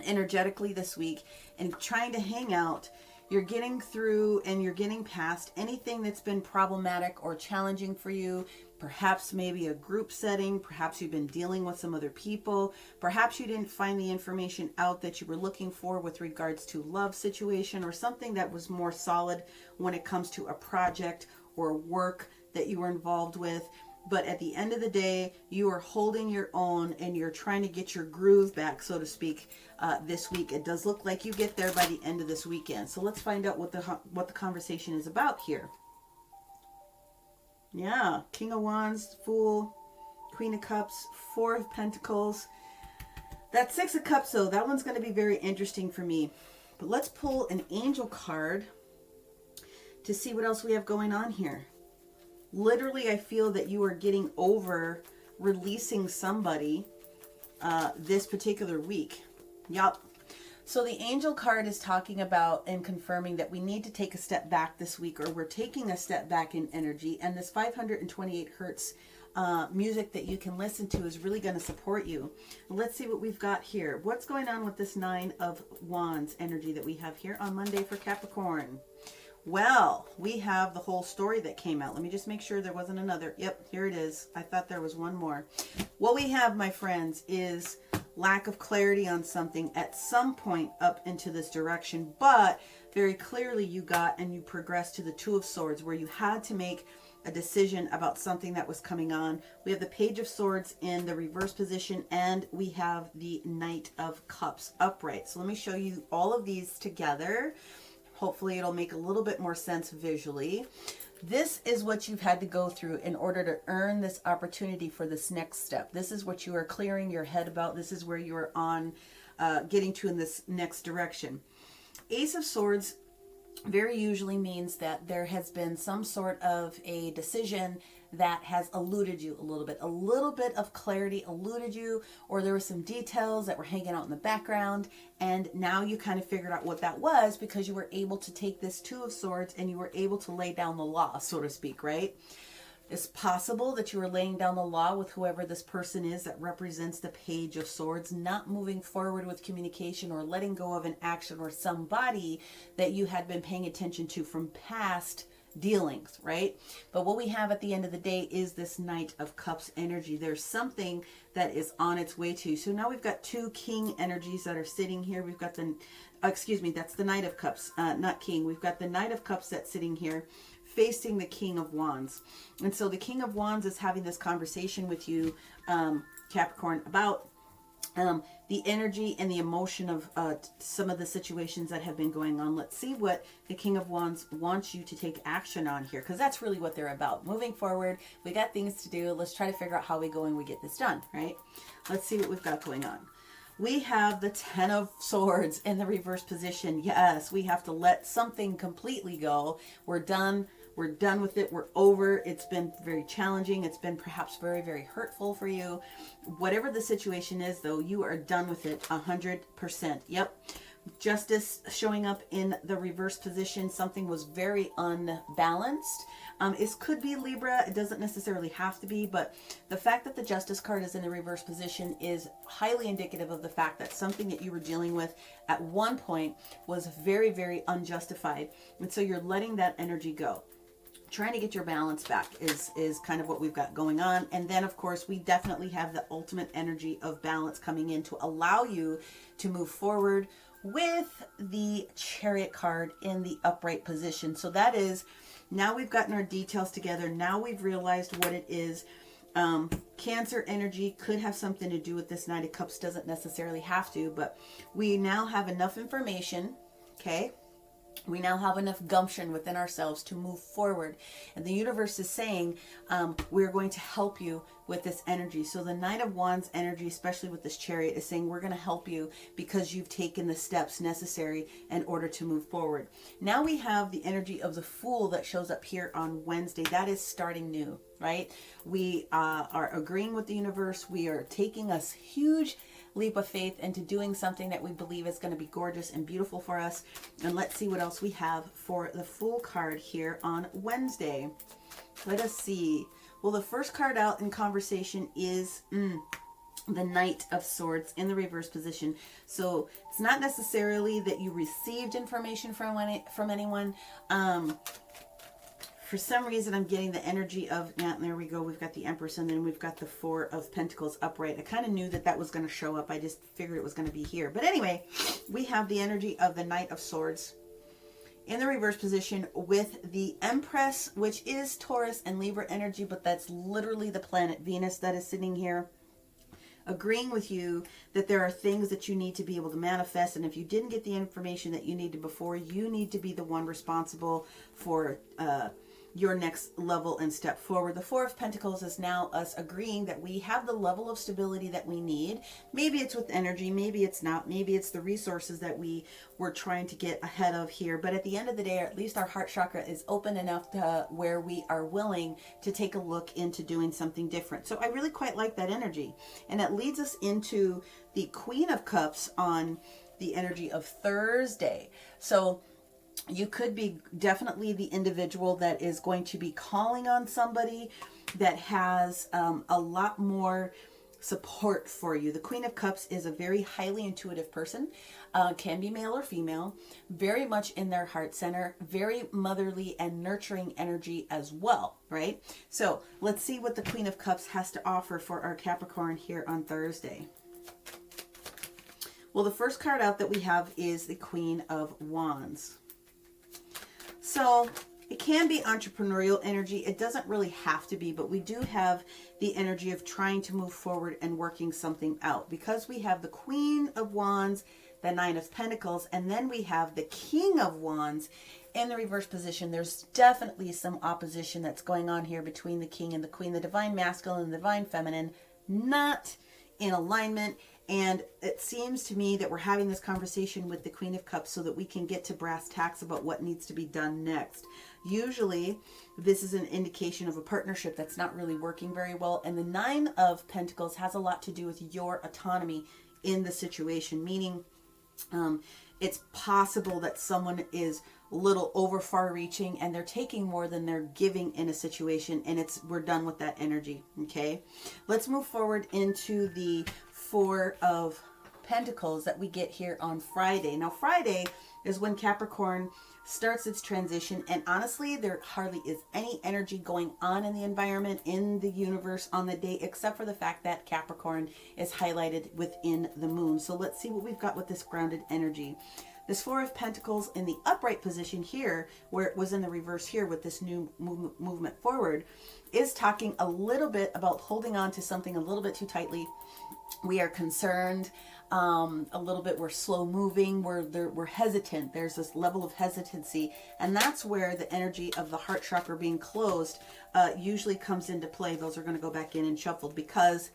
energetically this week and trying to hang out. You're getting through and you're getting past anything that's been problematic or challenging for you. Perhaps maybe a group setting. Perhaps you've been dealing with some other people. Perhaps you didn't find the information out that you were looking for with regards to love situation or something that was more solid when it comes to a project or work that you were involved with. But at the end of the day, you are holding your own and you're trying to get your groove back, so to speak, this week. It does look like you get there by the end of this weekend. So let's find out what the conversation is about here. Yeah, King of Wands, Fool, Queen of Cups, Four of Pentacles. That Six of Cups, though, that one's going to be very interesting for me. But let's pull an angel card to see what else we have going on here. Literally, I feel that you are getting over releasing somebody this particular week. Yup. So the angel card is talking about and confirming that we need to take a step back this week, or we're taking a step back in energy. And this 528 hertz music that you can listen to is really going to support you. Let's see what we've got here. What's going on with this Nine of Wands energy that we have here on Monday for Capricorn? Well, we have the whole story that came out. Let me just make sure there wasn't another. Yep, here it is. I thought there was one more. What we have, my friends, is lack of clarity on something at some point up into this direction, but very clearly you got and you progressed to the Two of Swords, where you had to make a decision about something that was coming on. We have the Page of Swords in the reverse position, and we have the Knight of Cups upright. So let me show you all of these together. Hopefully it'll make a little bit more sense visually. This is what you've had to go through in order to earn this opportunity for this next step. This is what you are clearing your head about. This is where you are on getting to in this next direction. Ace of Swords very usually means that there has been some sort of a decision that has eluded you a little bit of clarity eluded you, or there were some details that were hanging out in the background, and now you kind of figured out what that was because you were able to take this Two of Swords and you were able to lay down the law, so to speak, right? It's possible that you are laying down the law with whoever this person is that represents the Page of Swords, not moving forward with communication or letting go of an action or somebody that you had been paying attention to from past dealings, right? But what we have at the end of the day is this Knight of Cups energy. There's something that is on its way to you. So now we've got two King energies that are sitting here. We've got the, excuse me, that's the Knight of Cups, not King. We've got the Knight of Cups that's sitting here facing the King of Wands. And so the King of Wands is having this conversation with you, Capricorn, about the energy and the emotion of some of the situations that have been going on. Let's see what the King of Wands wants you to take action on here, because that's really what they're about. Moving forward, we got things to do. Let's try to figure out how we go and we get this done, right? Let's see what we've got going on. We have the Ten of Swords in the reverse position. Yes, we have to let something completely go. We're done. We're done with it. We're over. It's been very challenging. It's been perhaps very, very hurtful for you. Whatever the situation is, though, you are done with it 100%. Yep. Justice showing up in the reverse position. Something was very unbalanced. It could be Libra. It doesn't necessarily have to be, but the fact that the Justice card is in the reverse position is highly indicative of the fact that something that you were dealing with at one point was very, very unjustified. And so you're letting that energy go. Trying to get your balance back is kind of what we've got going on. And then, of course, we definitely have the ultimate energy of balance coming in to allow you to move forward with the Chariot card in the upright position. So that is, now we've gotten our details together. Now we've realized what it is. Cancer energy could have something to do with this Knight of Cups. Doesn't necessarily have to, but we now have enough information, okay? We now have enough gumption within ourselves to move forward. And the universe is saying, we're going to help you with this energy. So the Knight of Wands energy, especially with this Chariot, is saying we're going to help you because you've taken the steps necessary in order to move forward. Now we have the energy of the Fool that shows up here on Wednesday. That is starting new, right? We are agreeing with the universe. We are taking a huge leap of faith into doing something that we believe is going to be gorgeous and beautiful for us. And let's see what else we have for the Fool card here on Wednesday. Let us see. Well, the first card out in conversation is the Knight of Swords in the reverse position. So it's not necessarily that you received information from anyone. For some reason, I'm getting the energy of, yeah, there we go. We've got the Empress, and then we've got the Four of Pentacles upright. I kind of knew that that was going to show up. I just figured it was going to be here. But anyway, we have the energy of the Knight of Swords in the reverse position with the Empress, which is Taurus and Libra energy, but that's literally the planet Venus that is sitting here, agreeing with you that there are things that you need to be able to manifest. And if you didn't get the information that you needed before, you need to be the one responsible for your next level and step forward. The Four of Pentacles is now us agreeing that we have the level of stability that we need. Maybe it's with energy, maybe it's not, maybe it's the resources that we were trying to get ahead of here. But at the end of the day, at least our heart chakra is open enough to where we are willing to take a look into doing something different. So I really quite like that energy. And it leads us into the Queen of Cups on the energy of Thursday. So you could be definitely the individual that is going to be calling on somebody that has a lot more support for you. The Queen of Cups is a very highly intuitive person, can be male or female, very much in their heart center, very motherly and nurturing energy as well, right? So let's see what the Queen of Cups has to offer for our Capricorn here on Thursday. Well, the first card out that we have is the Queen of Wands. So it can be entrepreneurial energy. It doesn't really have to be, but we do have the energy of trying to move forward and working something out. Because we have the Queen of Wands, the Nine of Pentacles, and then we have the King of Wands in the reverse position. There's definitely some opposition that's going on here between the King and the Queen, the Divine Masculine and the Divine Feminine, not in alignment. And it seems to me that we're having this conversation with the Queen of Cups so that we can get to brass tacks about what needs to be done next. Usually, this is an indication of a partnership that's not really working very well. And the Nine of Pentacles has a lot to do with your autonomy in the situation, meaning it's possible that someone is a little over far reaching and they're taking more than they're giving in a situation, and we're done with that energy. Okay, let's move forward into the Four of Pentacles that we get here on Friday. Now, Friday is when Capricorn starts its transition, and honestly, there hardly is any energy going on in the environment, in the universe on the day, except for the fact that Capricorn is highlighted within the moon. So let's see what we've got with this grounded energy. This Four of Pentacles in the upright position here, where it was in the reverse here with this new movement forward, is talking a little bit about holding on to something a little bit too tightly. We are concerned, a little bit, we're slow moving, we're hesitant. There's this level of hesitancy, and that's where the energy of the heart chakra being closed usually comes into play. Those are going to go back in and shuffled, because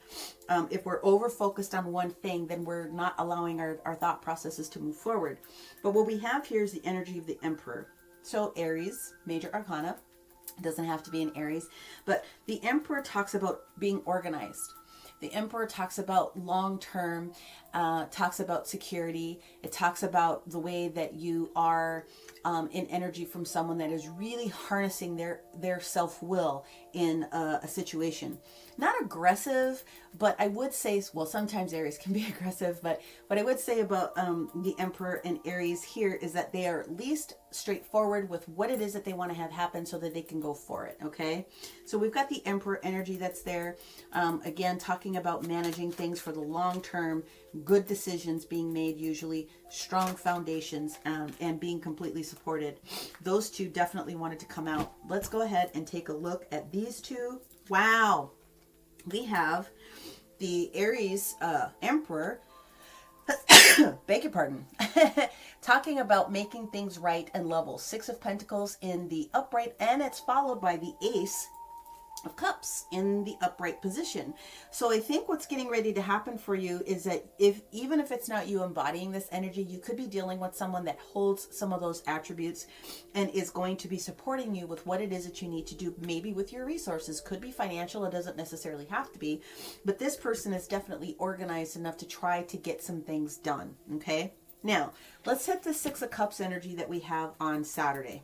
if we're over focused on one thing, then we're not allowing our thought processes to move forward. But what we have here is the energy of the Emperor. So Aries, major arcana, it doesn't have to be an Aries, but the Emperor talks about being organized. The Emperor talks about long-term, talks about security. It talks about the way that you are in energy from someone that is really harnessing their self-will in a situation. Not aggressive, but I would say, well, sometimes Aries can be aggressive, but what I would say about the Emperor and Aries here is that they are at least straightforward with what it is that they want to have happen so that they can go for it, okay? So we've got the Emperor energy that's there. Again, talking about managing things for the long term, good decisions being made, usually strong foundations, and being completely supported. Those two definitely wanted to come out. Let's go ahead and take a look at these two. Wow. We have the Aries Emperor, beg your pardon, talking about making things right and level. Six of Pentacles in the upright, and it's followed by the Ace of Cups in the upright position. So I think what's getting ready to happen for you is that even if it's not you embodying this energy, you could be dealing with someone that holds some of those attributes and is going to be supporting you with what it is that you need to do, maybe with your resources. Could be financial, it doesn't necessarily have to be, but this person is definitely organized enough to try to get some things done. Okay, now let's hit the Six of Cups energy that we have on Saturday.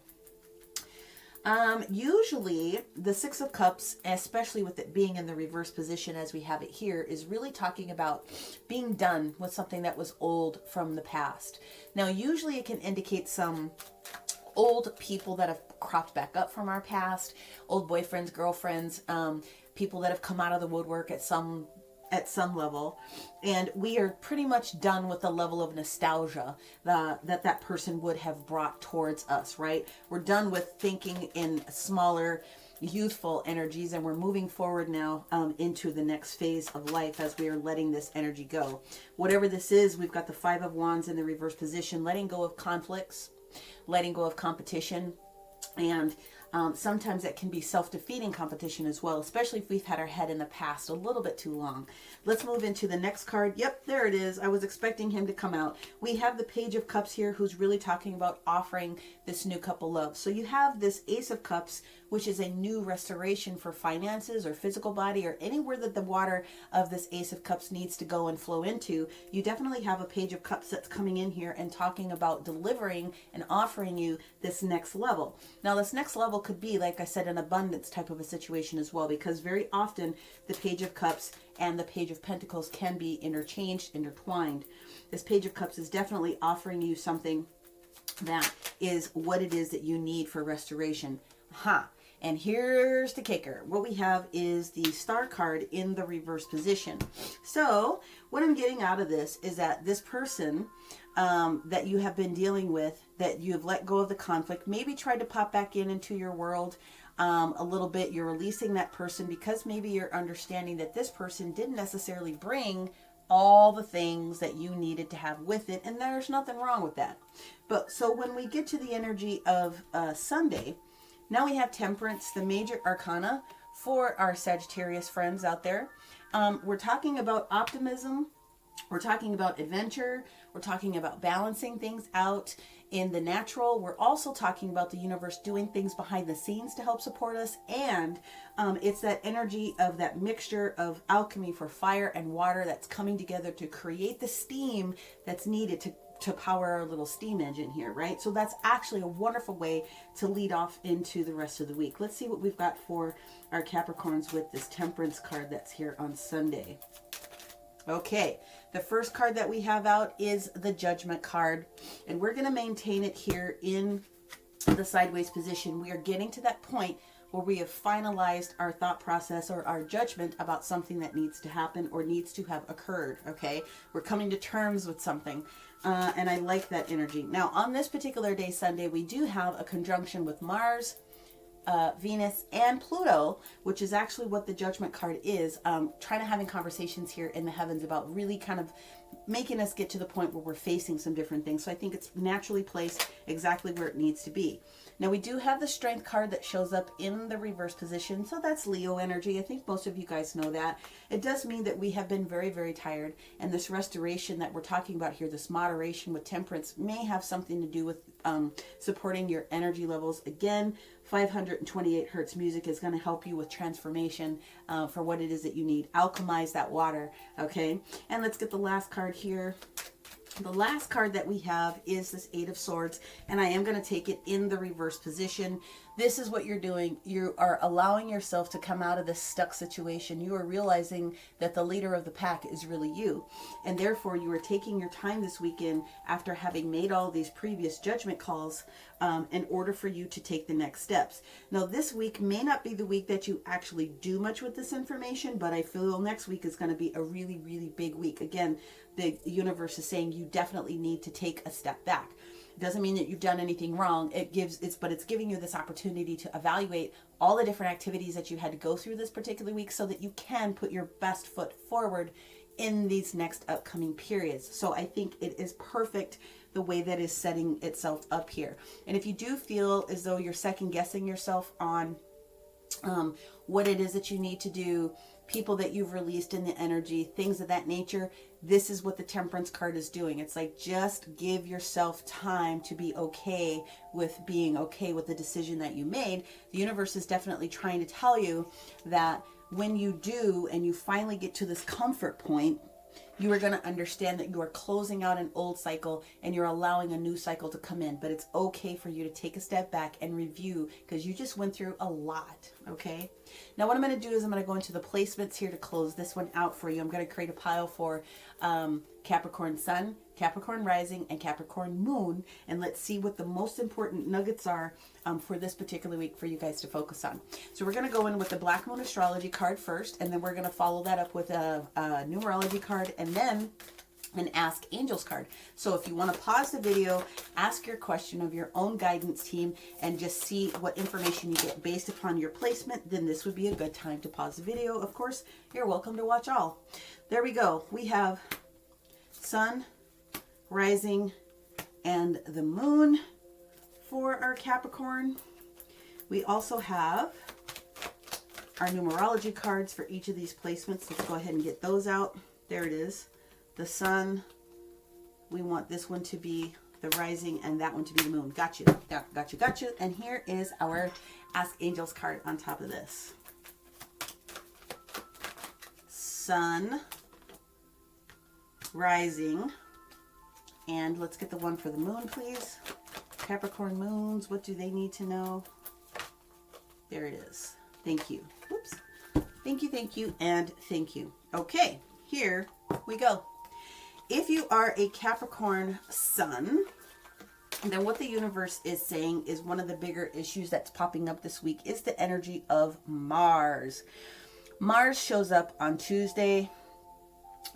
Usually the Six of Cups, especially with it being in the reverse position as we have it here, is really talking about being done with something that was old from the past. Now, usually it can indicate some old people that have cropped back up from our past, old boyfriends, girlfriends, people that have come out of the woodwork at some level, and we are pretty much done with the level of nostalgia that person would have brought towards us, right? We're done with thinking in smaller, youthful energies, and we're moving forward now into the next phase of life as we are letting this energy go. Whatever this is, we've got the Five of Wands in the reverse position, letting go of conflicts, letting go of competition, and sometimes that can be self-defeating competition as well, especially if we've had our head in the past a little bit too long. Let's move into the next card. Yep, there it is. I was expecting him to come out. We have the Page of Cups here, who's really talking about offering this new couple love. So you have this Ace of Cups, which is a new restoration for finances or physical body or anywhere that the water of this Ace of Cups needs to go and flow into. You definitely have a Page of Cups that's coming in here and talking about delivering and offering you this next level. Now, this next level could be, like I said, an abundance type of a situation as well, because very often the Page of Cups and the Page of Pentacles can be intertwined. This Page of Cups is definitely offering you something that is what it is that you need for restoration. And here's the kicker. What we have is the Star card in the reverse position. So what I'm getting out of this is that this person that you have been dealing with, that you have let go of the conflict, maybe tried to pop back into your world a little bit. You're releasing that person because maybe you're understanding that this person didn't necessarily bring all the things that you needed to have with it, and there's nothing wrong with that. But so when we get to the energy of Sunday, now we have Temperance, the major arcana for our Sagittarius friends out there. We're talking about optimism. We're talking about adventure. We're talking about balancing things out in the natural. We're also talking about the universe doing things behind the scenes to help support us. And it's that energy of that mixture of alchemy for fire and water that's coming together to create the steam that's needed to power our little steam engine here, right? So that's actually a wonderful way to lead off into the rest of the week. Let's see what we've got for our Capricorns with this Temperance card that's here on Sunday. Okay, the first card that we have out is the Judgment card, and we're going to maintain it here in the sideways position. We are getting to that point where we have finalized our thought process or our judgment about something that needs to happen or needs to have occurred, okay? We're coming to terms with something, and I like that energy. Now, on this particular day, Sunday, we do have a conjunction with Mars, Venus, and Pluto, which is actually what the Judgment card is, trying to having conversations here in the heavens about really kind of making us get to the point where we're facing some different things. So I think it's naturally placed exactly where it needs to be. Now we do have the Strength card that shows up in the reverse position. So that's Leo energy. I think most of you guys know that. It does mean that we have been very, very tired. And this restoration that we're talking about here, this moderation with Temperance, may have something to do with supporting your energy levels. Again, 528 hertz music is going to help you with transformation for what it is that you need. Alchemize that water, okay? And let's get the last card here. The last card that we have is this Eight of Swords, and I am going to take it in the reverse position. This is what you're doing. You are allowing yourself to come out of this stuck situation. You are realizing that the leader of the pack is really you, and therefore you are taking your time this weekend after having made all these previous judgment calls in order for you to take the next steps. Now, this week may not be the week that you actually do much with this information, but I feel next week is going to be a really, really big week. Again, the universe is saying you definitely need to take a step back. It doesn't mean that you've done anything wrong. But it's giving you this opportunity to evaluate all the different activities that you had to go through this particular week so that you can put your best foot forward in these next upcoming periods. So I think it is perfect the way that is setting itself up here. And if you do feel as though you're second guessing yourself on what it is that you need to do, people that you've released in the energy, things of that nature, this is what the Temperance card is doing. It's like, just give yourself time to be okay with being okay with the decision that you made. The universe is definitely trying to tell you that when you do and you finally get to this comfort point, you are going to understand that you are closing out an old cycle and you're allowing a new cycle to come in. But it's okay for you to take a step back and review, because you just went through a lot, okay? Now what I'm going to do is I'm going to go into the placements here to close this one out for you. I'm going to create a pile for Capricorn Sun, Capricorn Rising, and Capricorn Moon. And let's see what the most important nuggets are for this particular week for you guys to focus on. So we're going to go in with the Black Moon Astrology card first, and then we're going to follow that up with a numerology card, and then an Ask Angels card. So if you want to pause the video, ask your question of your own guidance team, and just see what information you get based upon your placement, then this would be a good time to pause the video. Of course, you're welcome to watch all. There we go. We have Sun, Rising, and the Moon for our Capricorn. We also have our numerology cards for each of these placements. Let's go ahead and get those out. There it is. The Sun, we want this one to be the Rising and that one to be the Moon. Got you. Got you. And here is our Ask Angels card on top of this. Sun, Rising, and let's get the one for the Moon, please. Capricorn Moons, what do they need to know? There it is. Thank you. Whoops. Thank you, and thank you. Okay, here we go. If you are a Capricorn Sun, And then what the universe is saying is one of the bigger issues that's popping up this week is the energy of Mars. Mars shows up on Tuesday.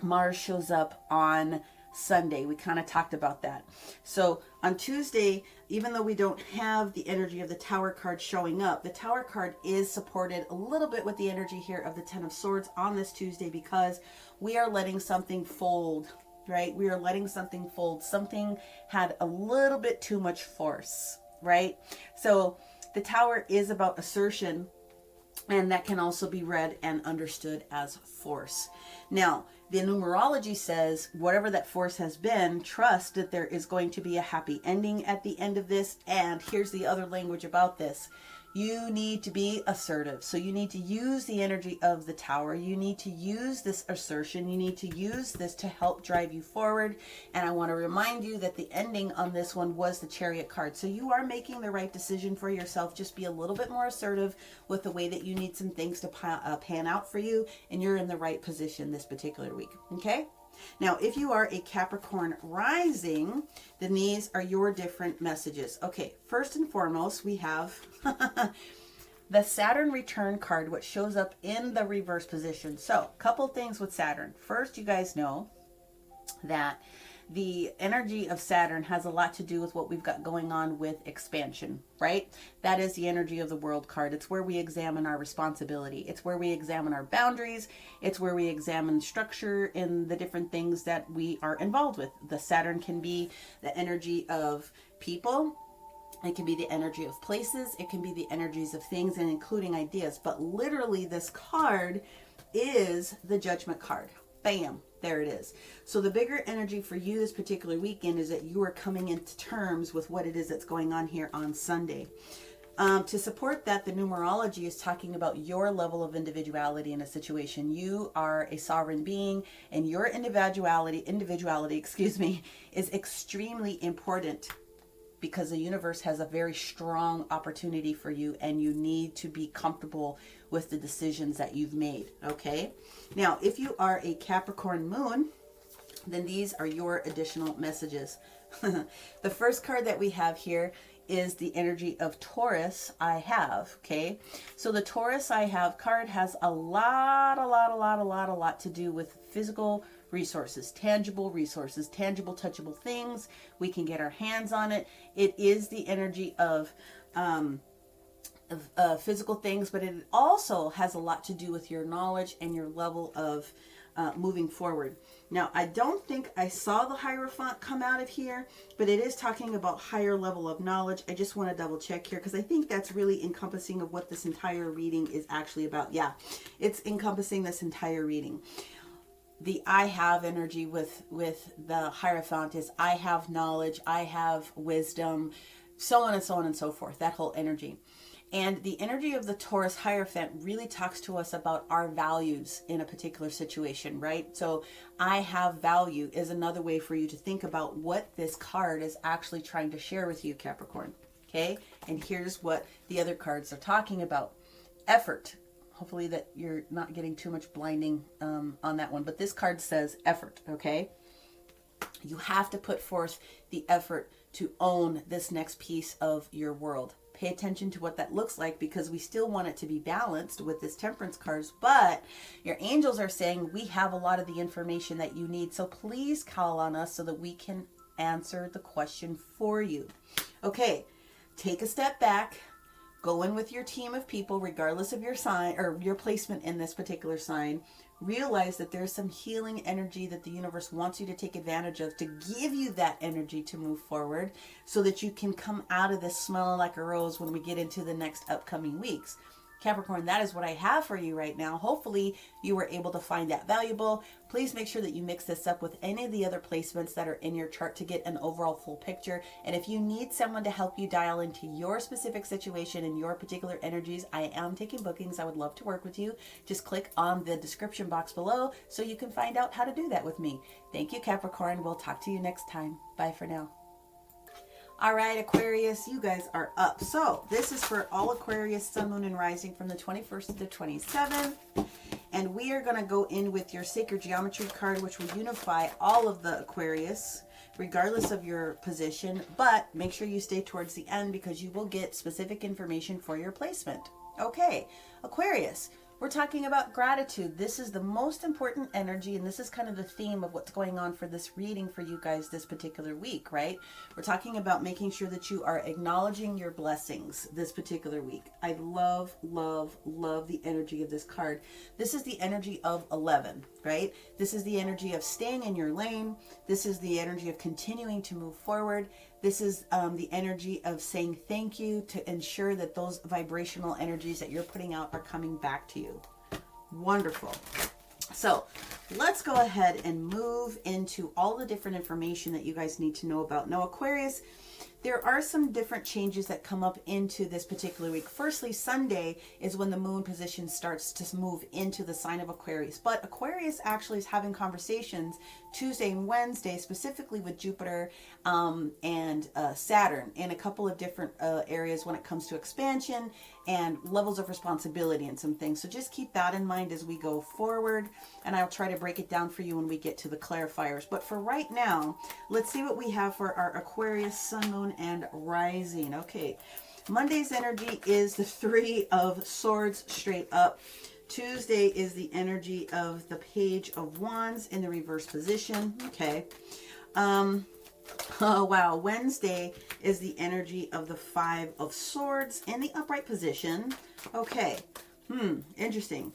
Mars shows up on Sunday. We kind of talked about that. So on Tuesday, even though we don't have the energy of the Tower card showing up, the Tower card is supported a little bit with the energy here of the Ten of Swords on this Tuesday, because we are letting something fold, right? We are letting something fold. Something had a little bit too much force, right? So the Tower is about assertion, and that can also be read and understood as force. Now, the numerology says whatever that force has been, trust that there is going to be a happy ending at the end of this. And here's the other language about this. You need to be assertive. So you need to use the energy of the Tower. You need to use this assertion. You need to use this to help drive you forward. And I want to remind you that the ending on this one was the Chariot card. So you are making the right decision for yourself. Just be a little bit more assertive with the way that you need some things to pan out for you. And you're in the right position this particular week. Okay? Now, if you are a Capricorn rising, then these are your different messages. Okay, first and foremost, we have the Saturn return card, which shows up in the reverse position. So, a couple things with Saturn. First, you guys know that the energy of Saturn has a lot to do with what we've got going on with expansion, right? That is the energy of the World card. It's where we examine our responsibility. It's where we examine our boundaries. It's where we examine structure in the different things that we are involved with. The Saturn can be the energy of people. It can be the energy of places. It can be the energies of things, and including ideas. But literally, this card is the Judgment card. Bam. There it is. So the bigger energy for you this particular weekend is that you are coming into terms with what it is that's going on here on Sunday. To support that, the numerology is talking about your level of individuality in a situation. You are a sovereign being, and your individuality, is extremely important, because the universe has a very strong opportunity for you, and you need to be comfortable with the decisions that you've made, okay? Now, if you are a Capricorn moon, then these are your additional messages. The first card that we have here is the energy of Taurus I have, okay? So the Taurus I have card has a lot to do with physical resources, tangible, touchable things. We can get our hands on it. It is the energy of physical things, but it also has a lot to do with your knowledge and your level of moving forward. Now, I don't think I saw the Hierophant come out of here, but it is talking about higher level of knowledge. I just want to double check here, because I think that's really encompassing of what this entire reading is actually about. Yeah, it's encompassing this entire reading. The I have energy with the Hierophant is I have knowledge, I have wisdom, so on and so on and so forth, that whole energy. And the energy of the Taurus Hierophant really talks to us about our values in a particular situation, right? So I have value is another way for you to think about what this card is actually trying to share with you, Capricorn, okay? And here's what the other cards are talking about. Effort. Hopefully that you're not getting too much blinding on that one. But this card says effort, okay? You have to put forth the effort to own this next piece of your world. Pay attention to what that looks like, because we still want it to be balanced with this Temperance cards. But your angels are saying we have a lot of the information that you need. So please call on us so that we can answer the question for you. Okay, take a step back. Go in with your team of people, regardless of your sign or your placement in this particular sign. Realize that there's some healing energy that the universe wants you to take advantage of, to give you that energy to move forward, so that you can come out of this smelling like a rose when we get into the next upcoming weeks. Capricorn, that is what I have for you right now. Hopefully you were able to find that valuable. Please make sure that you mix this up with any of the other placements that are in your chart to get an overall full picture. And if you need someone to help you dial into your specific situation and your particular energies, I am taking bookings. I would love to work with you. Just click on the description box below so you can find out how to do that with me. Thank you, Capricorn. We'll talk to you next time. Bye for now. All right, Aquarius, you guys are up. So this is for all Aquarius, Sun, Moon, and Rising from the 21st to the 27th. And we are going to go in with your Sacred Geometry card, which will unify all of the Aquarius, regardless of your position, but make sure you stay towards the end because you will get specific information for your placement. Okay, Aquarius, we're talking about gratitude. This is the most important energy, and this is kind of the theme of what's going on for this reading for you guys this particular week, right? We're talking about making sure that you are acknowledging your blessings this particular week. I love, love, love the energy of this card. This is the energy of 11, right? This is the energy of staying in your lane. This is the energy of continuing to move forward. This is the energy of saying thank you to ensure that those vibrational energies that you're putting out are coming back to you. Wonderful. So let's go ahead and move into all the different information that you guys need to know about. Now, Aquarius, there are some different changes that come up into this particular week. Firstly, Sunday is when the moon position starts to move into the sign of Aquarius. But Aquarius actually is having conversations Tuesday and Wednesday, specifically with Jupiter and Saturn in a couple of different areas when it comes to expansion and levels of responsibility and some things. So just keep that in mind as we go forward. And I'll try to break it down for you when we get to the clarifiers. But for right now, let's see what we have for our Aquarius, Sun, Moon, and Rising. Okay, Monday's energy is the Three of Swords straight up. Tuesday is the energy of the Page of Wands in the reverse position. Okay. Oh, wow. Wednesday is the energy of the Five of Swords in the upright position. Okay. Interesting.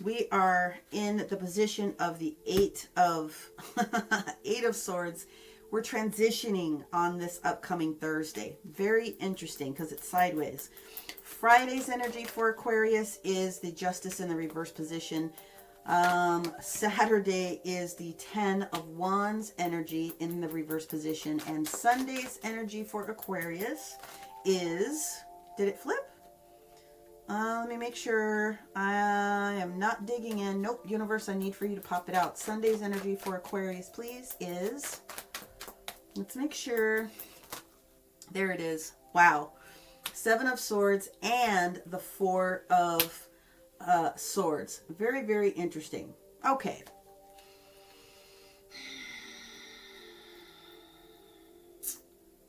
We are in the position of the Eight of Swords. We're transitioning on this upcoming Thursday. Very interesting because it's sideways. Friday's energy for Aquarius is the Justice in the reverse position. Saturday is the Ten of Wands energy in the reverse position. And Sunday's energy for Aquarius is... Did it flip? Let me make sure. I am not digging in. Nope, universe, I need for you to pop it out. Sunday's energy for Aquarius, please, is... Let's make sure. There it is. Wow. Seven of Swords and the Four of Swords. Very, very interesting. Okay.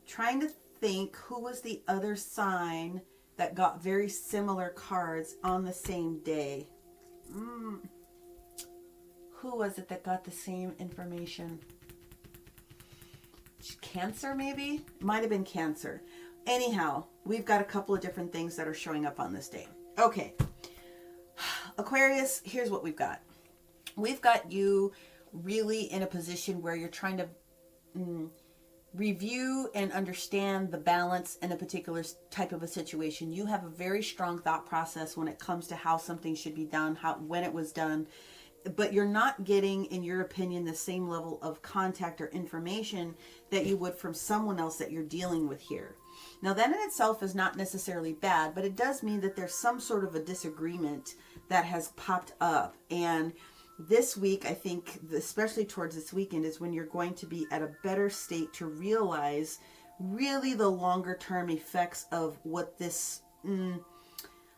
Trying to think who was the other sign that got very similar cards on the same day. Who was it that got the same information? Cancer, maybe? Might have been Cancer. Anyhow, we've got a couple of different things that are showing up on this day. Okay. Aquarius, here's what we've got. We've got you really in a position where you're trying to review and understand the balance in a particular type of a situation. You have a very strong thought process when it comes to how something should be done, when it was done. But you're not getting, in your opinion, the same level of contact or information that you would from someone else that you're dealing with here. Now, that in itself is not necessarily bad, but it does mean that there's some sort of a disagreement that has popped up. And this week, I think, especially towards this weekend, is when you're going to be at a better state to realize really the longer term effects of what this,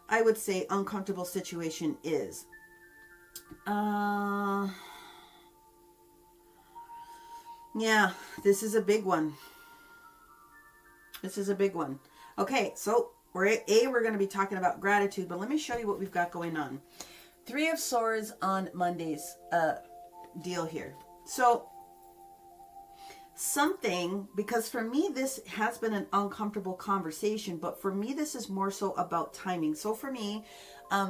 I would say, uncomfortable situation is. Yeah, this is a big one. This is a big one. Okay, so we're going to be talking about gratitude, but let me show you what we've got going on. Three of Swords on Monday's deal here. So something, because for me this has been an uncomfortable conversation, but for me this is more so about timing. So for me,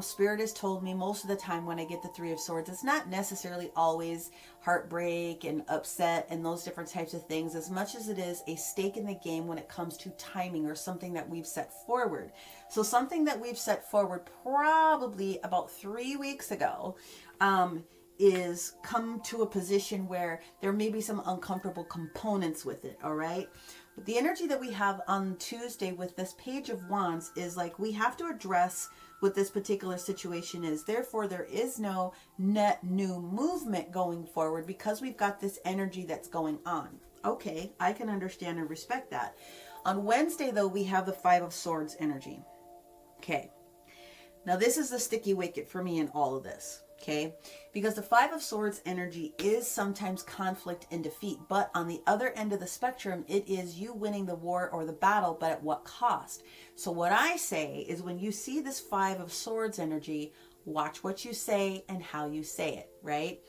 Spirit has told me most of the time when I get the Three of Swords, it's not necessarily always heartbreak and upset and those different types of things, as much as it is a stake in the game when it comes to timing or something that we've set forward. So something that we've set forward probably about 3 weeks ago is come to a position where there may be some uncomfortable components with it, all right? But the energy that we have on Tuesday with this Page of Wands is like we have to address what this particular situation is. Therefore, there is no net new movement going forward because we've got this energy that's going on. Okay, I can understand and respect that. On Wednesday, though, we have the Five of Swords energy. Okay. Now, this is the sticky wicket for me in all of this. Okay, because the Five of Swords energy is sometimes conflict and defeat, but on the other end of the spectrum, it is you winning the war or the battle, but at what cost? So what I say is, when you see this Five of Swords energy, watch what you say and how you say it, right?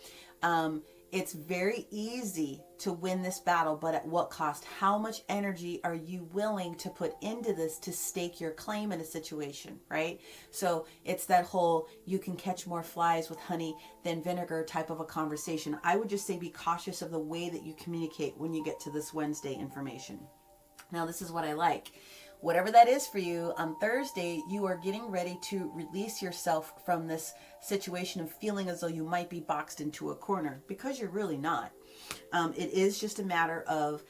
It's very easy to win this battle, but at what cost? How much energy are you willing to put into this to stake your claim in a situation, right? So it's that whole, you can catch more flies with honey than vinegar type of a conversation. I would just say be cautious of the way that you communicate when you get to this Wednesday information. Now, this is what I like. Whatever that is for you, on Thursday, you are getting ready to release yourself from this situation of feeling as though you might be boxed into a corner, because you're really not. It is just a matter of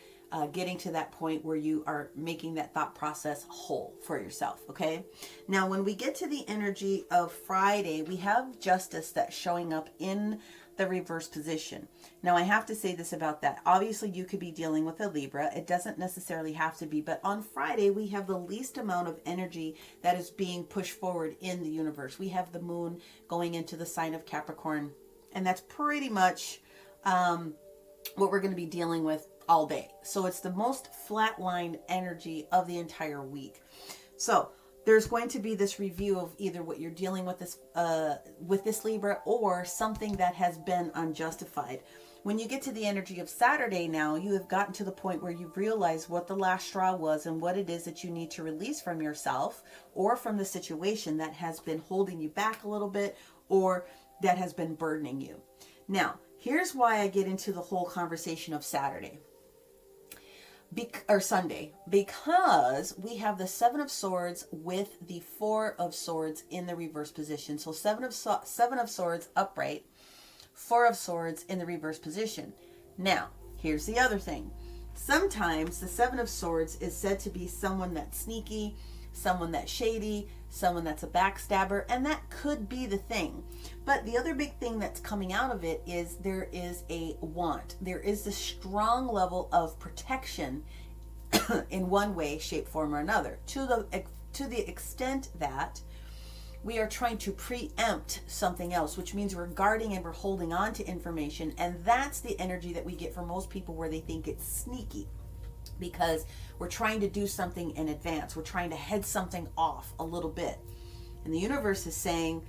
getting to that point where you are making that thought process whole for yourself, okay? Now, when we get to the energy of Friday, we have Justice that's showing up in the reverse position. Now, I have to say this about that. Obviously, you could be dealing with a Libra. It doesn't necessarily have to be, but on Friday, we have the least amount of energy that is being pushed forward in the universe. We have the moon going into the sign of Capricorn, and that's pretty much what we're going to be dealing with all day. So it's the most flatlined energy of the entire week. So there's going to be this review of either what you're dealing with this Libra, or something that has been unjustified. When you get to the energy of Saturday now, you have gotten to the point where you've realized what the last straw was and what it is that you need to release from yourself or from the situation that has been holding you back a little bit, or that has been burdening you. Now, here's why I get into the whole conversation of Saturday. Or Sunday, because we have the Seven of Swords with the Four of Swords in the reverse position. So Seven of Swords upright, Four of Swords in the reverse position. Now, here's the other thing. Sometimes the Seven of Swords is said to be someone that's sneaky, someone that's shady, someone that's a backstabber, and that could be the thing. But the other big thing that's coming out of it is there is a want. There is this strong level of protection in one way, shape, form, or another, to the extent that we are trying to preempt something else, which means we're guarding and we're holding on to information, and that's the energy that we get from most people, where they think it's sneaky. Because we're trying to do something in advance. We're trying to head something off a little bit. And the universe is saying,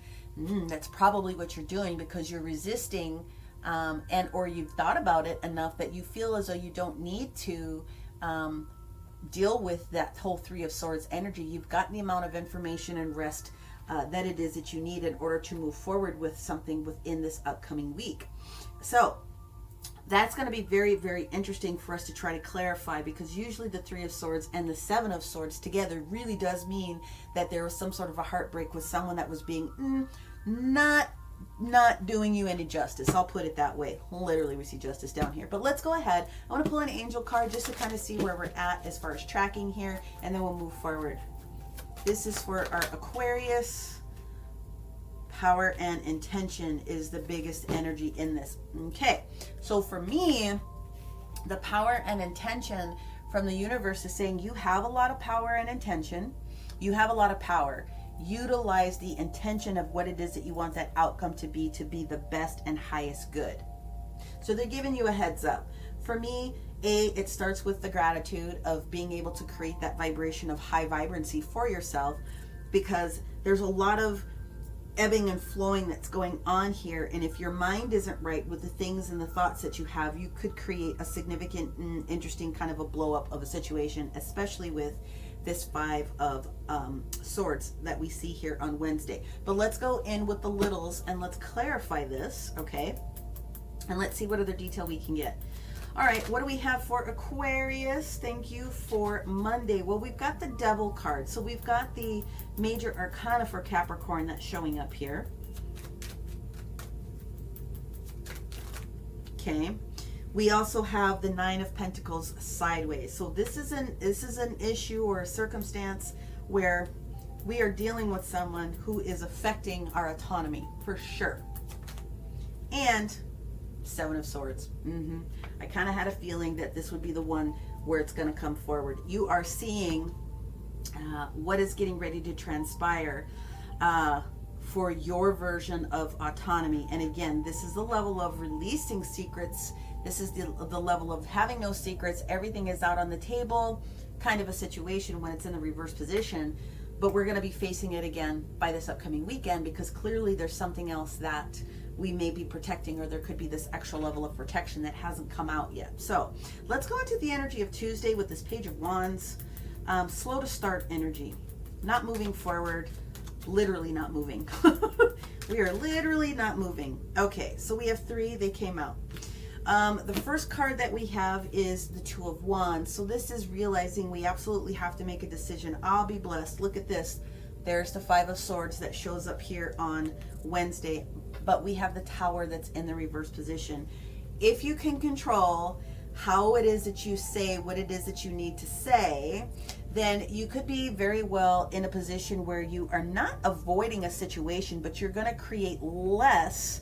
that's probably what you're doing, because you're resisting or you've thought about it enough that you feel as though you don't need to deal with that whole Three of Swords energy. You've gotten the amount of information and rest that it is that you need in order to move forward with something within this upcoming week. So that's going to be very, very interesting for us to try to clarify, because usually the Three of Swords and the Seven of Swords together really does mean that there was some sort of a heartbreak with someone that was being not doing you any justice. I'll put it that way. Literally, we see justice down here. But let's go ahead. I want to pull an angel card just to kind of see where we're at as far as tracking here, and then we'll move forward. This is for our Aquarius. Power and intention is the biggest energy in this. Okay, so for me, the power and intention from the universe is saying you have a lot of power and intention. You have a lot of power. Utilize the intention of what it is that you want that outcome to be the best and highest good. So they're giving you a heads up. For me, it starts with the gratitude of being able to create that vibration of high vibrancy for yourself, because there's a lot of ebbing and flowing that's going on here, and if your mind isn't right with the things and the thoughts that you have, you could create a significant and interesting kind of a blow up of a situation, especially with this Five of Swords that we see here on Wednesday. But let's go in with the littles and let's clarify this, okay? And let's see what other detail we can get. All right, what do we have for Aquarius? Thank you for Monday. Well, we've got the Devil card. So we've got the major arcana for Capricorn that's showing up here. Okay. We also have the Nine of Pentacles sideways. So this is an issue or a circumstance where we are dealing with someone who is affecting our autonomy for sure. And Seven of Swords. I kind of had a feeling that this would be the one where it's going to come forward. You are seeing what is getting ready to transpire for your version of autonomy. And again, this is the level of releasing secrets. This is the level of having no secrets. Everything is out on the table, kind of a situation when it's in the reverse position. But we're going to be facing it again by this upcoming weekend, because clearly there's something else that we may be protecting, or there could be this extra level of protection that hasn't come out yet. So let's go into the energy of Tuesday with this Page of Wands. Slow to start energy, not moving forward, literally not moving. We are literally not moving. Okay, so we have 3, they came out. The first card that we have is the Two of Wands. So this is realizing we absolutely have to make a decision. I'll be blessed. Look at this. There's the Five of Swords that shows up here on Wednesday, but we have the Tower that's in the reverse position. If you can control how it is that you say what it is that you need to say, then you could be very well in a position where you are not avoiding a situation, but you're going to create less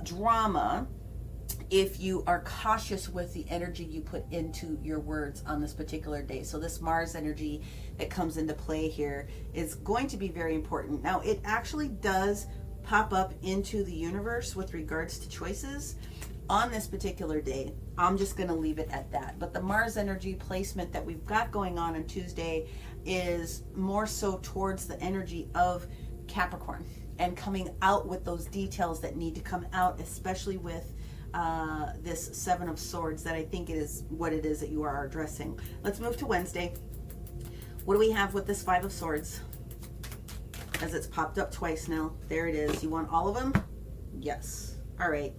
drama if you are cautious with the energy you put into your words on this particular day. So this Mars energy that comes into play here is going to be very important. Now, it actually does pop up into the universe with regards to choices on this particular day. I'm just going to leave it at that. But the Mars energy placement that we've got going on Tuesday is more so towards the energy of Capricorn and coming out with those details that need to come out, especially with this Seven of Swords, that I think it is what it is that you are addressing. Let's move to Wednesday. What do we have with this Five of Swords? As it's popped up twice now. There it is. You want all of them? Yes. All right.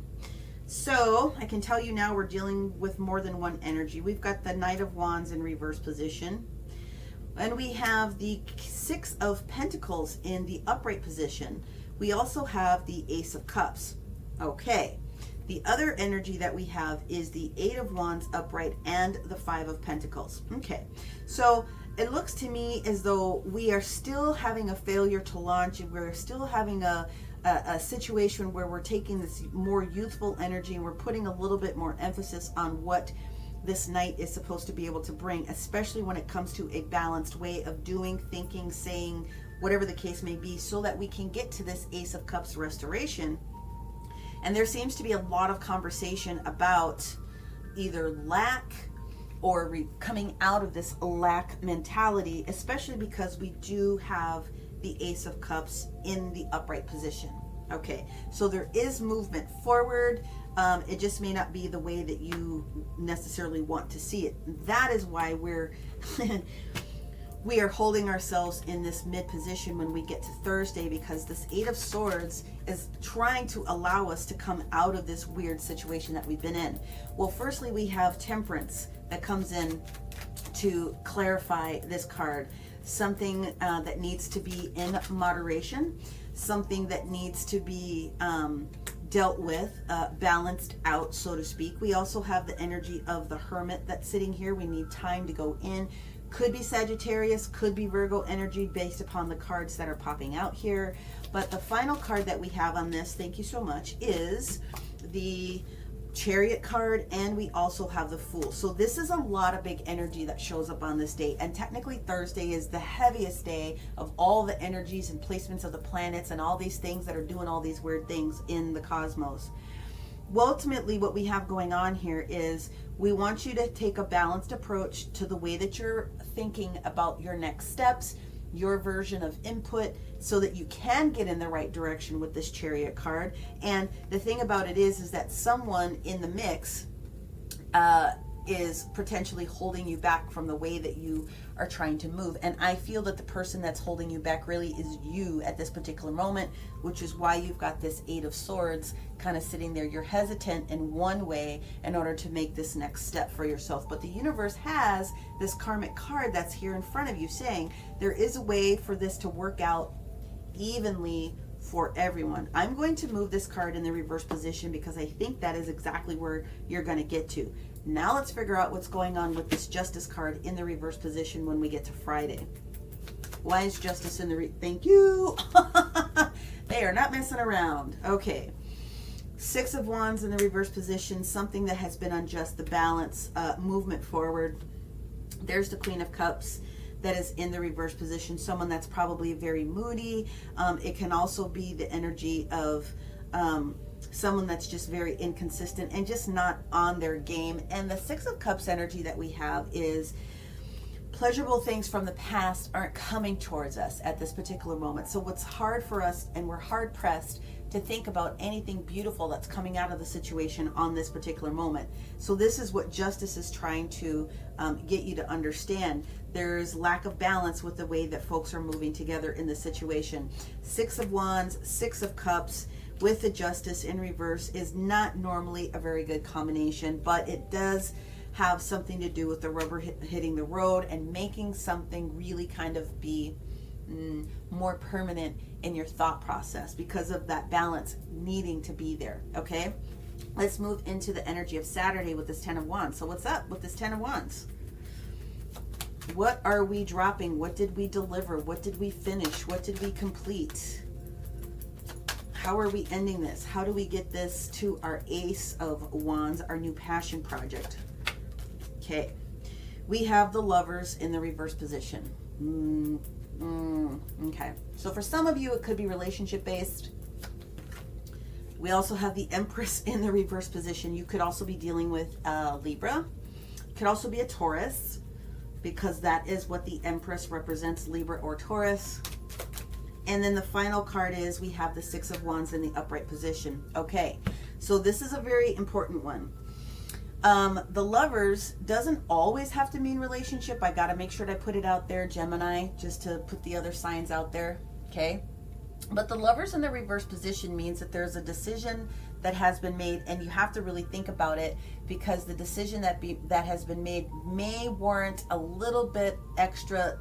So I can tell you now we're dealing with more than one energy. We've got the Knight of Wands in reverse position. And we have the Six of Pentacles in the upright position. We also have the Ace of Cups. Okay. The other energy that we have is the Eight of Wands upright and the Five of Pentacles. Okay. So it looks to me as though we are still having a failure to launch, and we're still having a situation where we're taking this more youthful energy and we're putting a little bit more emphasis on what this night is supposed to be able to bring, especially when it comes to a balanced way of doing, thinking, saying, whatever the case may be, so that we can get to this Ace of Cups restoration. And there seems to be a lot of conversation about either lack or coming out of this lack mentality, especially because we do have the Ace of Cups in the upright position. Okay, so there is movement forward. It just may not be the way that you necessarily want to see it. That is why we are holding ourselves in this mid position when we get to Thursday, because this Eight of Swords is trying to allow us to come out of this weird situation that we've been in. Well, firstly, we have Temperance that comes in to clarify this card. Something that needs to be in moderation, something that needs to be dealt with, balanced out, so to speak. We also have the energy of the Hermit that's sitting here. We need time to go in. Could be Sagittarius, could be Virgo energy based upon the cards that are popping out here. But the final card that we have on this, thank you so much, is the Chariot card, and we also have the Fool. So this is a lot of big energy that shows up on this day, and technically Thursday is the heaviest day of all the energies and placements of the planets and all these things that are doing all these weird things in the cosmos. Well, ultimately what we have going on here is we want you to take a balanced approach to the way that you're thinking about your next steps, your version of input, so that you can get in the right direction with this Chariot card. And the thing about it is that someone in the mix is potentially holding you back from the way that you are trying to move. And I feel that the person that's holding you back really is you at this particular moment, which is why you've got this Eight of Swords kind of sitting there. You're hesitant in one way in order to make this next step for yourself. But the universe has this karmic card that's here in front of you saying there is a way for this to work out evenly for everyone. I'm going to move this card in the reverse position because I think that is exactly where you're going to get to. Now let's figure out what's going on with this Justice card in the reverse position when we get to Friday. Why is Justice in the thank you. They are not messing around. Okay. Six of Wands in the reverse position, something that has been unjust, the balance, movement forward. There's the Queen of Cups. that is in the reverse position. Someone that's probably very moody. It can also be the energy of someone that's just very inconsistent and just not on their game. And the Six of Cups energy that we have is pleasurable things from the past aren't coming towards us at this particular moment. So what's hard for us, and we're hard pressed to think about anything beautiful that's coming out of the situation on this particular moment. So this is what justice is trying to get you to understand. There's lack of balance with the way that folks are moving together in the situation. Six of Wands, Six of Cups with the Justice in reverse is not normally a very good combination, but it does have something to do with the rubber hitting the road and making something really kind of be more permanent in your thought process because of that balance needing to be there. Okay, let's move into the energy of Saturday with this 10 of Wands. So what's up with this 10 of Wands? What are we dropping? What did we deliver? What did we finish? What did we complete? How are we ending this? How do we get this to our Ace of Wands, our new passion project? Okay, we have the Lovers in the reverse position. Okay, so for some of you, it could be relationship based. We also have the Empress in the reverse position. You could also be dealing with Libra. It could also be a Taurus, because that is what the Empress represents, Libra or Taurus. And then the final card is we have the Six of Wands in the upright position. Okay, so this is a very important one. The Lovers doesn't always have to mean relationship. I got to make sure that I put it out there, Gemini, just to put the other signs out there. Okay, but the Lovers in the reverse position means that there's a decision that has been made, and you have to really think about it, because the decision that has been made may warrant a little bit extra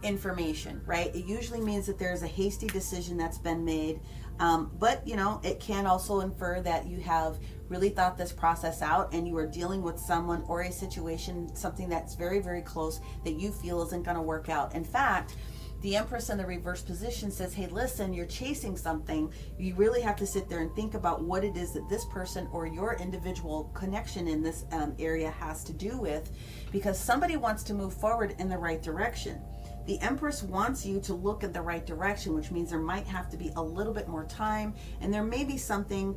information, right? It usually means that there's a hasty decision that's been made, but you know, it can also infer that you have really thought this process out and you are dealing with someone or a situation, something that's very, very close, that you feel isn't going to work out. In fact, the Empress in the reverse position says, hey, listen, you're chasing something. You really have to sit there and think about what it is that this person or your individual connection in this area has to do with, because somebody wants to move forward in the right direction. The Empress wants you to look in the right direction, which means there might have to be a little bit more time, and there may be something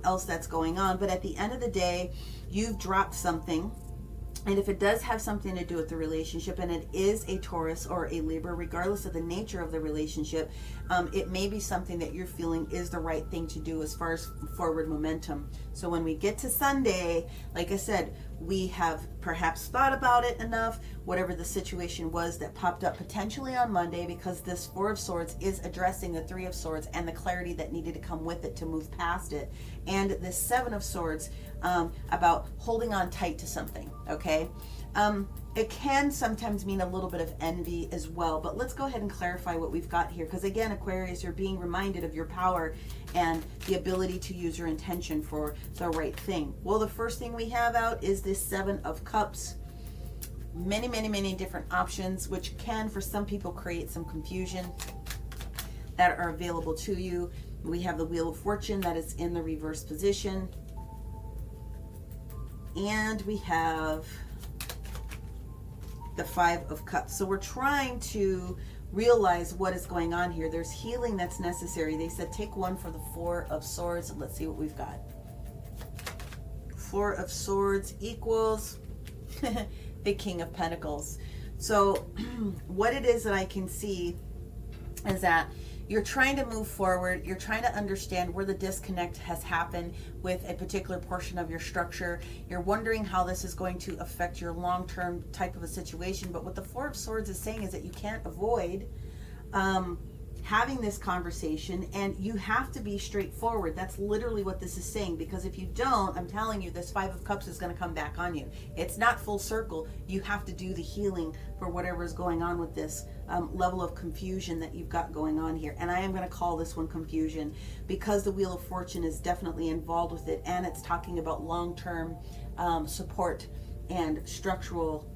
else that's going on. But at the end of the day, you've dropped something. And if it does have something to do with the relationship, and it is a Taurus or a Libra, regardless of the nature of the relationship, it may be something that you're feeling is the right thing to do as far as forward momentum. So when we get to Sunday, like I said, we have perhaps thought about it enough, whatever the situation was that popped up potentially on Monday, because this Four of Swords is addressing the Three of Swords and the clarity that needed to come with it to move past it. And this Seven of Swords, about holding on tight to something, okay? It can sometimes mean a little bit of envy as well, but let's go ahead and clarify what we've got here, because again, Aquarius, you're being reminded of your power and the ability to use your intention for the right thing. Well, the first thing we have out is this Seven of Cups. Many, many, many different options, which can, for some people, create some confusion that are available to you. We have the Wheel of Fortune that is in the reverse position. And we have the Five of Cups. So we're trying to realize what is going on here. There's healing that's necessary. They said take one for the Four of Swords. Let's see what we've got. Four of Swords equals the King of Pentacles. So what it is that I can see is that you're trying to move forward. You're trying to understand where the disconnect has happened with a particular portion of your structure. You're wondering how this is going to affect your long-term type of a situation. But what the Four of Swords is saying is that you can't avoid having this conversation, and you have to be straightforward. That's literally what this is saying, because if you don't, I'm telling you, this Five of Cups is going to come back on you. It's not full circle. You have to do the healing for whatever is going on with this level of confusion that you've got going on here. And I am going to call this one confusion, because the Wheel of Fortune is definitely involved with it, and it's talking about long-term support and structural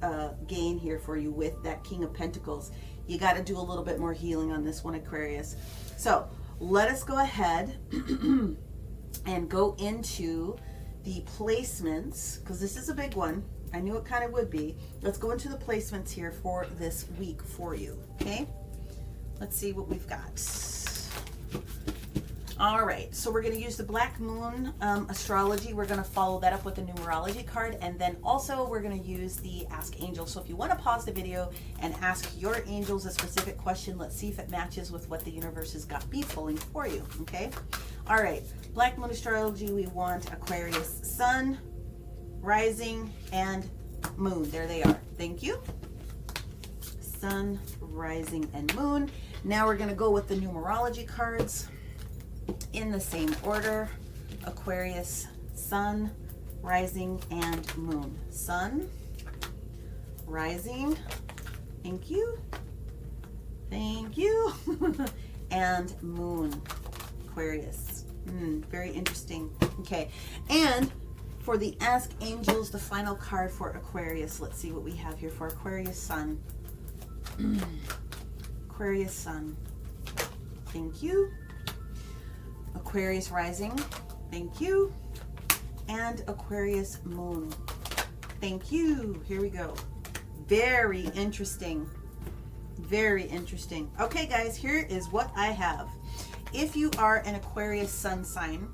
gain here for you with that King of Pentacles. You got to do a little bit more healing on this one, Aquarius. So let us go ahead and go into the placements, because this is a big one. I knew it kind of would be. Let's go into the placements here for this week for you, okay? Let's see what we've got. All right, so we're going to use the Black Moon astrology. We're going to follow that up with the numerology card, and then also we're going to use the Ask Angel. So if you want to pause the video and ask your angels a specific question, let's see if it matches with what the universe has got me pulling for you, okay? All right, Black Moon astrology, we want Aquarius Sun, Rising, and Moon. There they are. Thank you. Sun, Rising, and Moon. Now we're going to go with the numerology cards in the same order. Aquarius, Sun, Rising, and Moon. Sun, Rising, thank you, thank you, and Moon, Aquarius. Very interesting. Okay, and for the Ask Angels, the final card for Aquarius, let's see what we have here for Aquarius Sun. Aquarius Sun, thank you. Aquarius Rising, thank you. And Aquarius Moon, thank you. Here we go. Very interesting. Very interesting. Okay, guys, here is what I have. If you are an Aquarius Sun sign,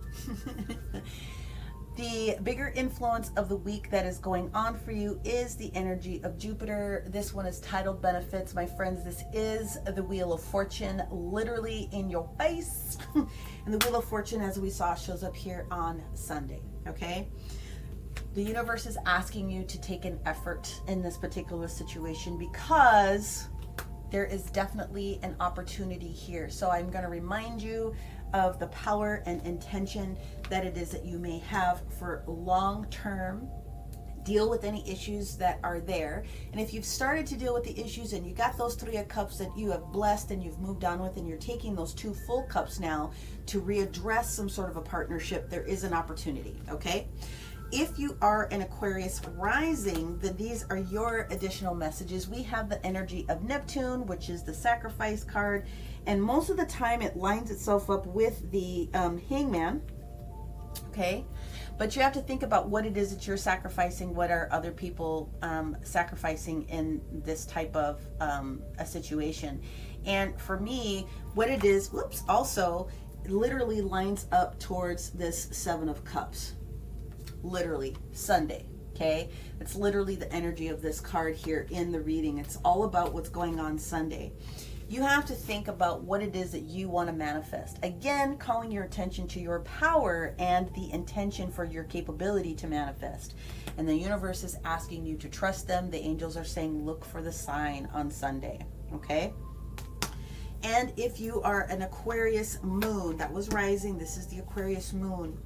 the bigger influence of the week that is going on for you is the energy of Jupiter. This one is titled Benefits. My friends, this is the Wheel of Fortune, literally in your face. And the Wheel of Fortune, as we saw, shows up here on Sunday, okay? The universe is asking you to take an effort in this particular situation because there is definitely an opportunity here. So I'm going to remind you of the power and intention that it is that you may have for long-term. Deal with any issues that are there. And if you've started to deal with the issues and you got those 3 of Cups that you have blessed and you've moved on with, and you're taking those 2 full cups now to readdress some sort of a partnership, there is an opportunity, okay? If you are an Aquarius rising, then these are your additional messages. We have the energy of Neptune, which is the sacrifice card, and most of the time it lines itself up with the Hangman, okay? But you have to think about what it is that you're sacrificing. What are other people sacrificing in this type of a situation? And for me, what it is, also literally lines up towards this 7 of Cups. Literally Sunday, okay? It's literally the energy of this card here in the reading. It's all about what's going on Sunday. You have to think about what it is that you want to manifest. Again, calling your attention to your power and the intention for your capability to manifest. And the universe is asking you to trust them. The angels are saying, look for the sign on Sunday, okay? And if you are an Aquarius moon, that was rising, this is the Aquarius moon.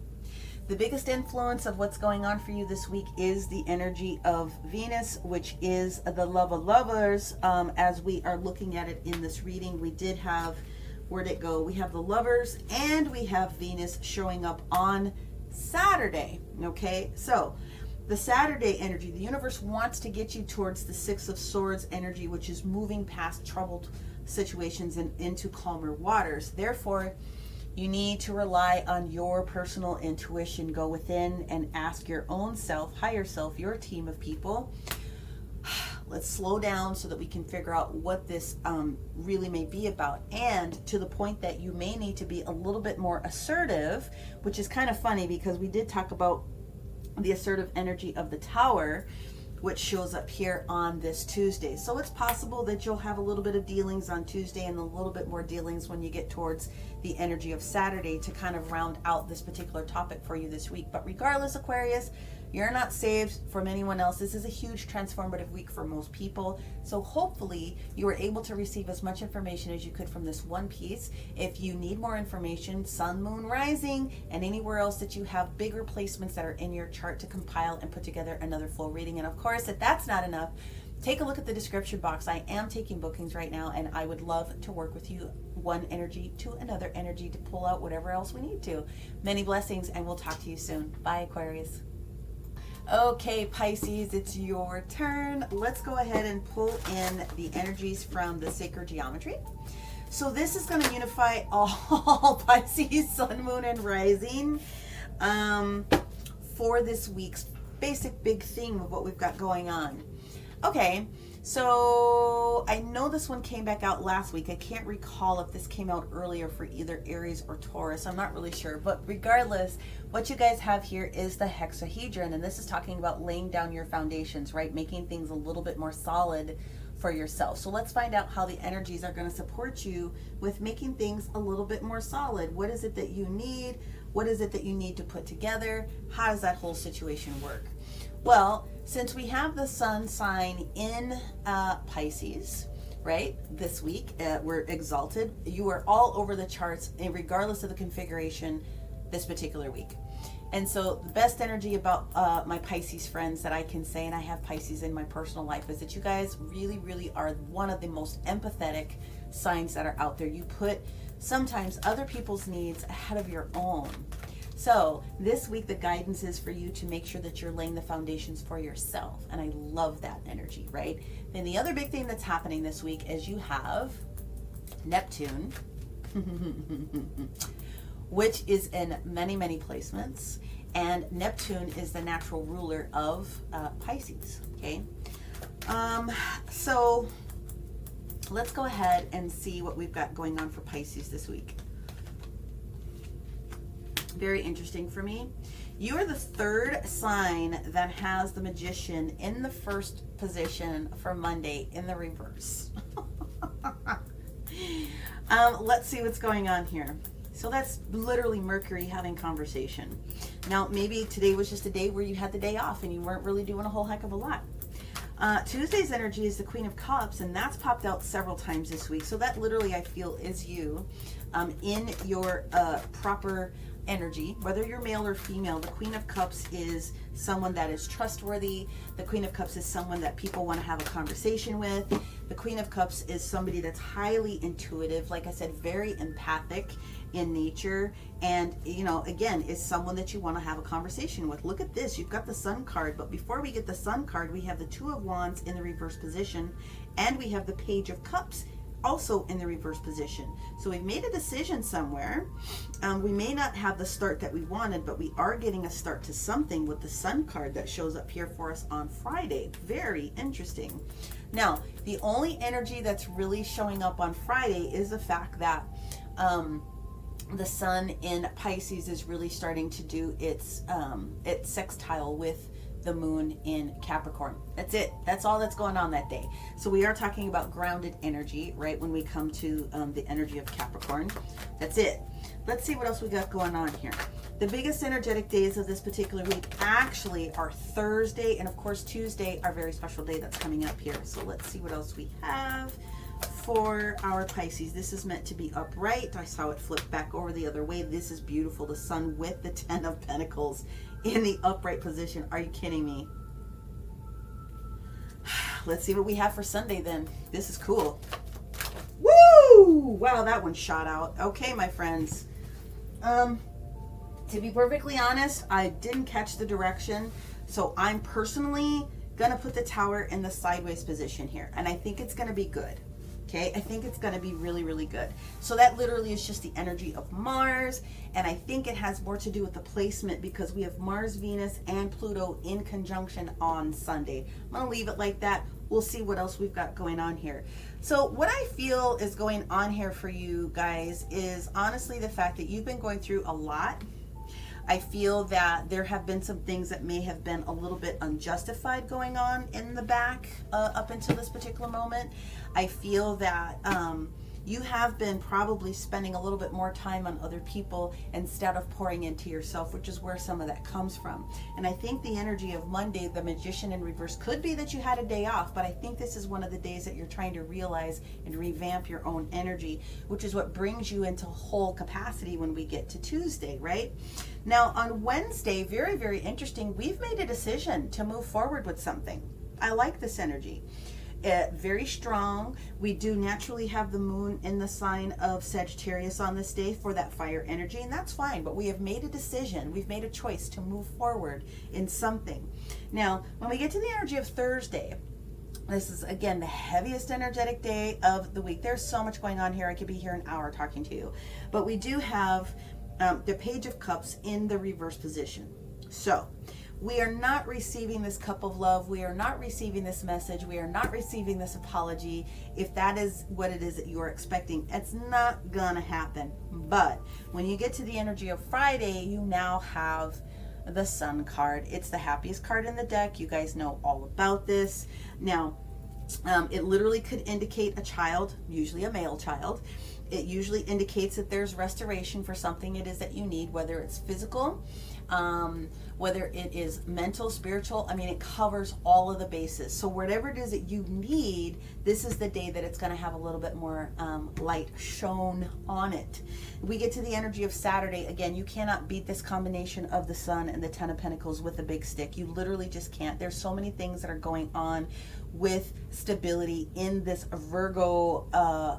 The biggest influence of what's going on for you this week is the energy of Venus, which is the love of lovers. As we are looking at it in this reading, we did have, where'd it go? We have the lovers and we have Venus showing up on Saturday, okay? So the Saturday energy, the universe wants to get you towards the 6 of Swords energy, which is moving past troubled situations and into calmer waters. Therefore, you need to rely on your personal intuition. Go within and ask your own self, higher self, your team of people. Let's slow down so that we can figure out what this really may be about. And to the point that you may need to be a little bit more assertive, which is kind of funny because we did talk about the assertive energy of the Tower, which shows up here on this Tuesday. So it's possible that you'll have a little bit of dealings on Tuesday and a little bit more dealings when you get towards the energy of Saturday to kind of round out this particular topic for you this week. But regardless, Aquarius, you're not saved from anyone else. This is a huge transformative week for most people. So hopefully you were able to receive as much information as you could from this one piece. If you need more information, Sun, Moon, Rising, and anywhere else that you have bigger placements that are in your chart to compile and put together another full reading. And of course, if that's not enough, take a look at the description box. I am taking bookings right now, and I would love to work with you, one energy to another energy, to pull out whatever else we need to. Many blessings, and we'll talk to you soon. Bye, Aquarius. Okay, Pisces, it's your turn. Let's go ahead and pull in the energies from the sacred geometry. So this is going to unify all Pisces, Sun, Moon, and Rising for this week's basic big theme of what we've got going on. Okay, so I know this one came back out last week. I can't recall if this came out earlier for either Aries or Taurus. I'm not really sure. But regardless, what you guys have here is the hexahedron. And this is talking about laying down your foundations, right? Making things a little bit more solid for yourself. So let's find out how the energies are going to support you with making things a little bit more solid. What is it that you need? What is it that you need to put together? How does that whole situation work? Well, since we have the sun sign in Pisces, right, this week, we're exalted. You are all over the charts, regardless of the configuration, this particular week. And so the best energy about my Pisces friends that I can say, and I have Pisces in my personal life, is that you guys really, really are one of the most empathetic signs that are out there. You put sometimes other people's needs ahead of your own. So this week, the guidance is for you to make sure that you're laying the foundations for yourself. And I love that energy, right? Then the other big thing that's happening this week is you have Neptune, which is in many, many placements. And Neptune is the natural ruler of Pisces, okay? So let's go ahead and see what we've got going on for Pisces this week. Very interesting for me. You are the third sign that has the Magician in the first position for Monday in the reverse. Let's see what's going on here. So that's literally Mercury having conversation. Now, maybe today was just a day where you had the day off and you weren't really doing a whole heck of a lot. Tuesday's energy is the Queen of Cups, and that's popped out several times this week. So that literally, I feel, is you in your proper energy, whether you're male or female. The Queen of Cups is someone that is trustworthy. The Queen of Cups is someone that people want to have a conversation with. The Queen of Cups is somebody that's highly intuitive, like I said, very empathic in nature, and you know, again, is someone that you want to have a conversation with. Look at this, you've got the Sun card, but before we get the Sun card, we have the Two of Wands in the reverse position, and we have the Page of Cups also in the reverse position. So we've made a decision somewhere. We may not have the start that we wanted, but we are getting a start to something with the Sun card that shows up here for us on Friday. Very interesting. Now, the only energy that's really showing up on Friday is the fact that the Sun in Pisces is really starting to do its sextile with the Moon in Capricorn. That's it. That's all that's going on that day. So we are talking about grounded energy, right, when we come to the energy of Capricorn. That's it. Let's see what else we got going on here. The biggest energetic days of this particular week actually are Thursday and, of course, Tuesday, our very special day that's coming up here. So let's see what else we have for our Pisces. This is meant to be upright. I saw it flip back over the other way. This is beautiful. The Sun with the Ten of Pentacles in the upright position. Are you kidding me? Let's see what we have for Sunday then. This is cool. Woo! Wow, that one shot out. Okay, my friends. To be perfectly honest, I didn't catch the direction, so I'm personally gonna put the Tower in the sideways position here, and I think it's gonna be good. Okay, I think it's going to be really, really good. So that literally is just the energy of Mars, and I think it has more to do with the placement because we have Mars, Venus, and Pluto in conjunction on Sunday. I'm going to leave it like that. We'll see what else we've got going on here. So what I feel is going on here for you guys is honestly the fact that you've been going through a lot. I feel that there have been some things that may have been a little bit unjustified going on in the back up until this particular moment. I feel that you have been probably spending a little bit more time on other people instead of pouring into yourself, which is where some of that comes from. And I think the energy of Monday, the Magician in reverse, could be that you had a day off, but I think this is one of the days that you're trying to realize and revamp your own energy, which is what brings you into whole capacity when we get to Tuesday, right? Now on Wednesday, very, very interesting, we've made a decision to move forward with something. I like this energy. Very strong. We do naturally have the Moon in the sign of Sagittarius on this day for that fire energy, and that's fine, but we have made a decision. We've made a choice to move forward in something. Now, when we get to the energy of Thursday, this is, again, the heaviest energetic day of the week. There's so much going on here. I could be here an hour talking to you. But we do have the Page of Cups in the reverse position. So we are not receiving this cup of love. We are not receiving this message. We are not receiving this apology. If that is what it is that you are expecting, it's not gonna happen. But when you get to the energy of Friday, you now have the Sun card. It's the happiest card in the deck. You guys know all about this. Now, it literally could indicate a child, usually a male child. It usually indicates that there's restoration for something it is that you need, whether it's physical, whether it is mental, spiritual. I mean, it covers all of the bases. So whatever it is that you need, this is the day that it's going to have a little bit more light shone on it. We get to the energy of Saturday. Again, you cannot beat this combination of the Sun and the Ten of Pentacles with a big stick. You literally just can't. There's so many things that are going on with stability in this Virgo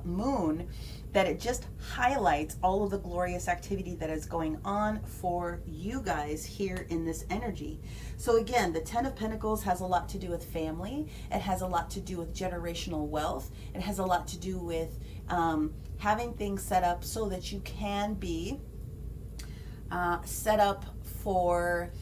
moon that it just highlights all of the glorious activity that is going on for you guys here in this energy. So again, the Ten of Pentacles has a lot to do with family. It has a lot to do with generational wealth. It has a lot to do with having things set up so that you can be set up for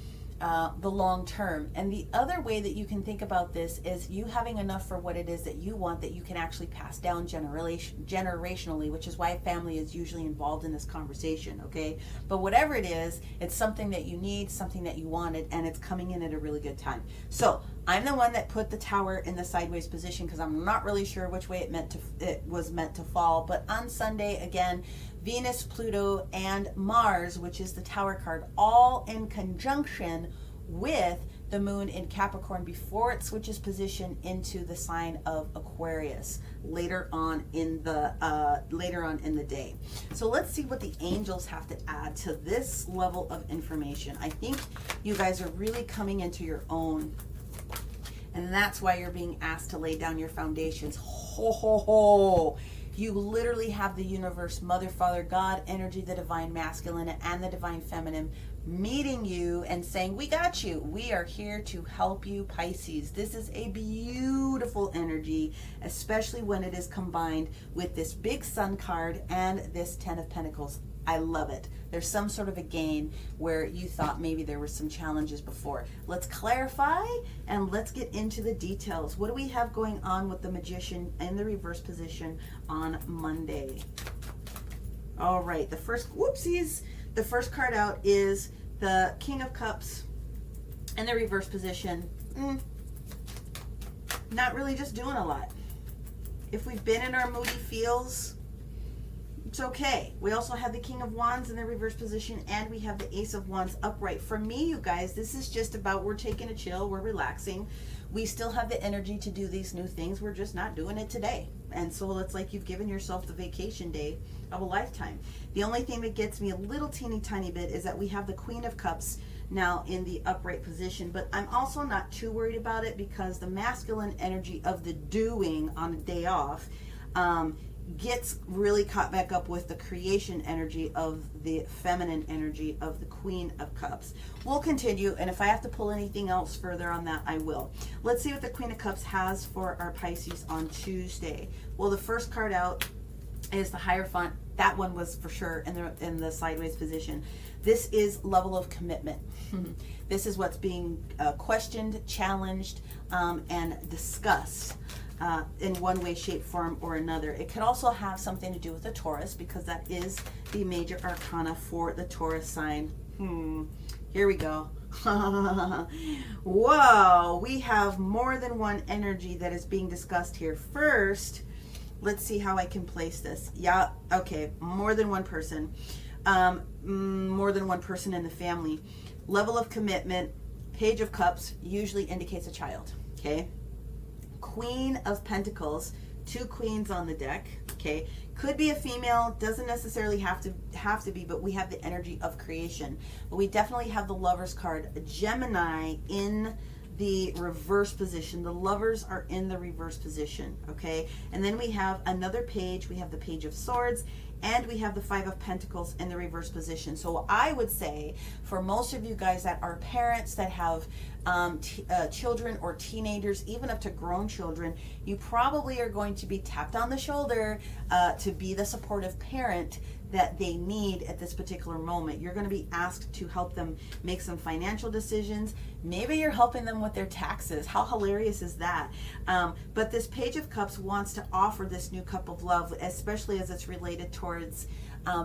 the long term. And the other way that you can think about this is you having enough for what it is that you want that you can actually pass down generationally, which is why family is usually involved in this conversation, okay? But whatever it is, it's something that you need, something that you wanted, and it's coming in at a really good time. So I'm the one that put the Tower in the sideways position because I'm not really sure which way it was meant to fall. But on Sunday, again, Venus, Pluto, and Mars, which is the Tower card, all in conjunction with the Moon in Capricorn before it switches position into the sign of Aquarius later on in the day. So let's see what the angels have to add to this level of information. I think you guys are really coming into your own, and that's why you're being asked to lay down your foundations. Ho ho ho! You literally have the universe, Mother, Father, God, energy, the divine masculine and the divine feminine meeting you and saying, we got you. We are here to help you, Pisces. This is a beautiful energy, especially when it is combined with this big Sun card and this Ten of Pentacles. I love it. There's some sort of a gain where you thought maybe there were some challenges before. Let's clarify and let's get into the details. What do we have going on with the Magician in the reverse position on Monday? All right, the first card out is the King of Cups in the reverse position. Not really just doing a lot. If we've been in our moody feels, it's okay. We also have the King of Wands in the reverse position, and we have the Ace of Wands upright. For me, you guys, this is just about we're taking a chill, we're relaxing. We still have the energy to do these new things. We're just not doing it today. And so it's like you've given yourself the vacation day of a lifetime. The only thing that gets me a little teeny tiny bit is that we have the Queen of Cups now in the upright position, but I'm also not too worried about it because the masculine energy of the doing on a day off gets really caught back up with the creation energy of the feminine energy of the Queen of Cups. We'll continue, and if I have to pull anything else further on that, I will. Let's see what the Queen of Cups has for our Pisces on Tuesday. Well, the first card out is the Hierophant. That one was for sure in the sideways position. This is level of commitment. This is what's being questioned, challenged, and discussed. In one way, shape, form, or another. It could also have something to do with the Taurus because that is the major arcana for the Taurus sign. Here we go. Whoa, we have more than one energy that is being discussed here. First, let's see how I can place this. Yeah, okay, more than one person. More than one person in the family. Level of commitment, Page of Cups usually indicates a child, okay? Queen of Pentacles, two queens on the deck, okay? Could be a female, doesn't necessarily have to be, but we have the energy of creation. But we definitely have the Lovers card, a Gemini in the reverse position. The Lovers are in the reverse position, okay? And then we have another page. We have the Page of Swords, and we have the Five of Pentacles in the reverse position. So I would say for most of you guys that are parents that have children or teenagers, even up to grown children, you probably are going to be tapped on the shoulder to be the supportive parent that they need at this particular moment. You're going to be asked to help them make some financial decisions. Maybe you're helping them with their taxes. How hilarious is that? But this Page of Cups wants to offer this new cup of love, especially as it's related towards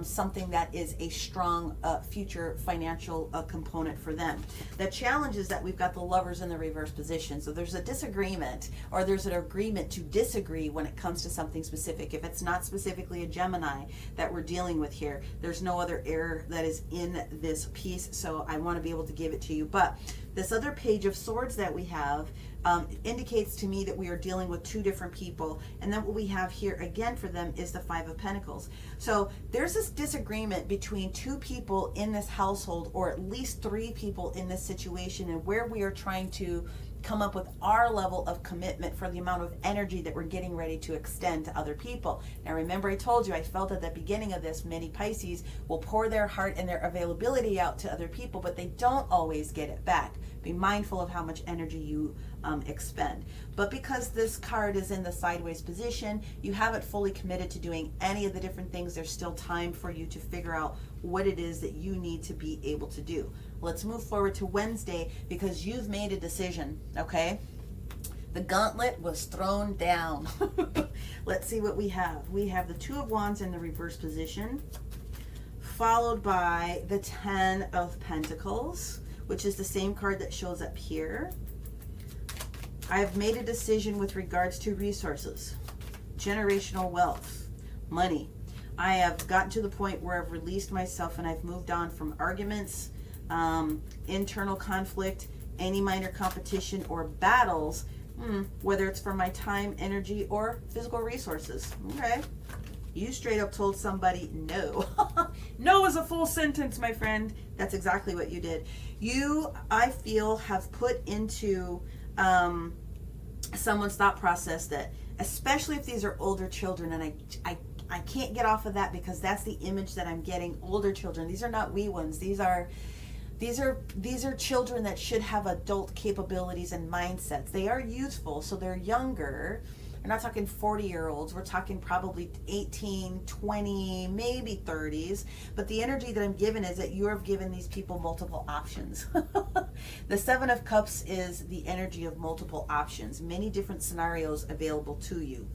something that is a strong future financial component for them. The challenge is that we've got the Lovers in the reverse position. So there's a disagreement, or there's an agreement to disagree when it comes to something specific. If it's not specifically a Gemini that we're dealing with here, there's no other air that is in this piece. So I want to be able to give it to you. But this other Page of Swords that we have indicates to me that we are dealing with two different people. And then what we have here again for them is the Five of Pentacles. So there's this disagreement between two people in this household, or at least three people in this situation, and where we are trying to come up with our level of commitment for the amount of energy that we're getting ready to extend to other people. Now remember, I told you, I felt at the beginning of this, many Pisces will pour their heart and their availability out to other people, but they don't always get it back. Be mindful of how much energy you expend. But because this card is in the sideways position, you haven't fully committed to doing any of the different things. There's still time for you to figure out what it is that you need to be able to do. Let's move forward to Wednesday, because you've made a decision, okay? The gauntlet was thrown down. Let's see what we have. We have the Two of Wands in the reverse position, followed by the Ten of Pentacles, which is the same card that shows up here. I've made a decision with regards to resources, generational wealth, money. I have gotten to the point where I've released myself and I've moved on from arguments, internal conflict, any minor competition or battles, whether it's for my time, energy, or physical resources. Okay. You straight up told somebody no. No is a full sentence, my friend. That's exactly what you did. You, I feel, have put into someone's thought process that, especially if these are older children, and I can't get off of that, because that's the image that I'm getting. Older children. These are not wee ones. These are children that should have adult capabilities and mindsets. They are youthful, so they're younger. We're not talking 40-year-olds. We're talking probably 18, 20, maybe 30s. But the energy that I'm given is that you have given these people multiple options. The Seven of Cups is the energy of multiple options, many different scenarios available to you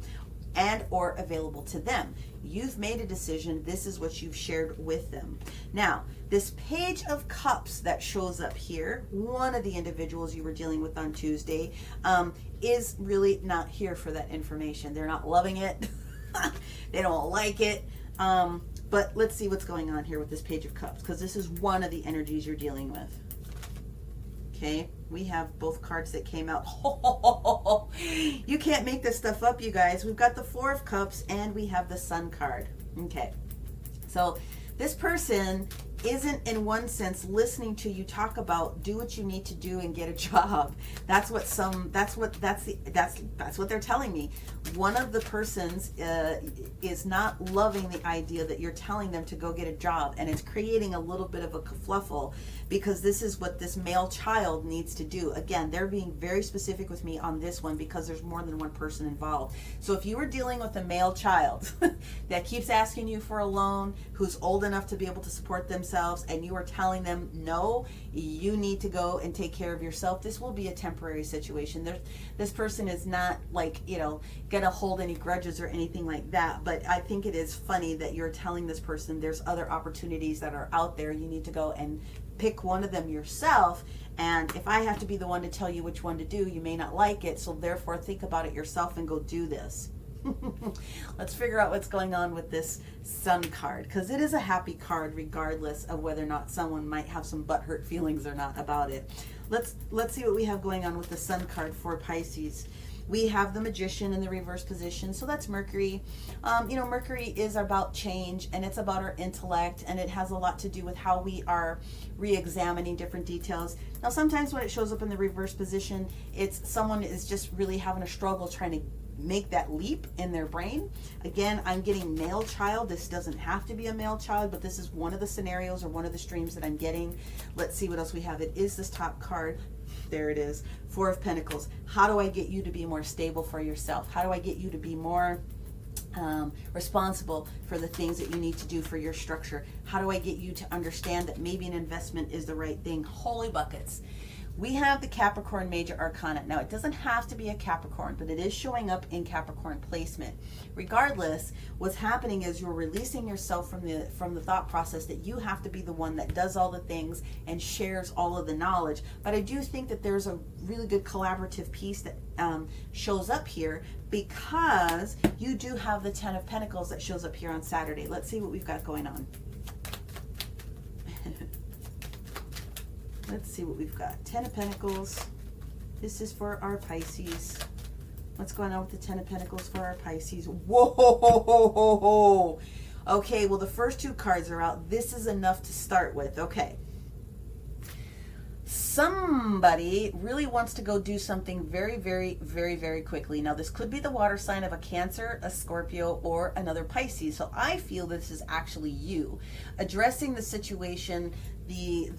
and or available to them. You've made a decision. This is what you've shared with them. Now, this Page of Cups that shows up here, one of the individuals you were dealing with on Tuesday, is really not here for that information. They're not loving it. They don't like it. But let's see what's going on here with this Page of Cups, because this is one of the energies you're dealing with. Okay, we have both cards that came out. You can't make this stuff up, you guys. We've got the Four of Cups and we have the Sun card. Okay, so this person isn't, in one sense, listening to you talk about do what you need to do and get a job. That's what they're telling me. One of the persons is not loving the idea that you're telling them to go get a job, and it's creating a little bit of a kerfluffle, because this is what this male child needs to do. Again, they're being very specific with me on this one, because there's more than one person involved. So if you were dealing with a male child that keeps asking you for a loan, who's old enough to be able to support themselves, and you are telling them, no, you need to go and take care of yourself, this will be a temporary situation. This person is not, like, gonna hold any grudges or anything like that. But I think it is funny that you're telling this person there's other opportunities that are out there. You need to go and pick one of them yourself. And if I have to be the one to tell you which one to do, you may not like it. So therefore, think about it yourself and go do this. Let's figure out what's going on with this Sun card, because it is a happy card regardless of whether or not someone might have some butthurt feelings or not about it. Let's see what we have going on with the Sun card for Pisces. We have the Magician in the reverse position, so that's Mercury. Mercury is about change, and it's about our intellect, and it has a lot to do with how we are re-examining different details. Now, sometimes when it shows up in the reverse position, it's someone is just really having a struggle trying to make that leap in their brain. Again, I'm getting male child. This doesn't have to be a male child, but this is one of the scenarios or one of the streams that I'm getting. Let's see what else we have. It is this top card. There it is. Four of Pentacles. How do I get you to be more stable for yourself? How do I get you to be more responsible for the things that you need to do for your structure. How do I get you to understand that maybe an investment is the right thing? Holy buckets. We have the Capricorn Major Arcana. Now, it doesn't have to be a Capricorn, but it is showing up in Capricorn placement. Regardless, what's happening is you're releasing yourself from the thought process that you have to be the one that does all the things and shares all of the knowledge. But I do think that there's a really good collaborative piece that shows up here, because you do have the Ten of Pentacles that shows up here on Saturday. Let's see what we've got going on. Let's see what we've got. Ten of Pentacles. This is for our Pisces. What's going on with the Ten of Pentacles for our Pisces? Whoa! Okay, well, the first two cards are out. This is enough to start with. Okay. Somebody really wants to go do something very, very, very, very quickly. Now, this could be the water sign of a Cancer, a Scorpio, or another Pisces. So I feel this is actually you addressing the situation, the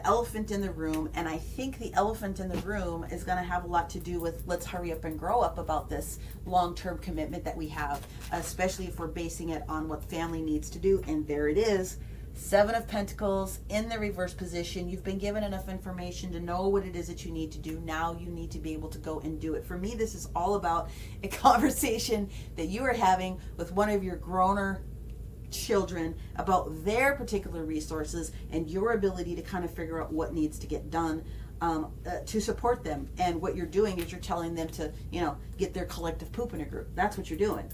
elephant in the room. And I think the elephant in the room is going to have a lot to do with, let's hurry up and grow up about this long-term commitment that we have, especially if we're basing it on what family needs to do. And there it is. Seven of Pentacles in the reverse position. You've been given enough information to know what it is that you need to do. Now you need to be able to go and do it. For me, this is all about a conversation that you are having with one of your growner children about their particular resources and your ability to kind of figure out what needs to get done to support them. And what you're doing is you're telling them to, get their collective poop in a group. That's what you're doing.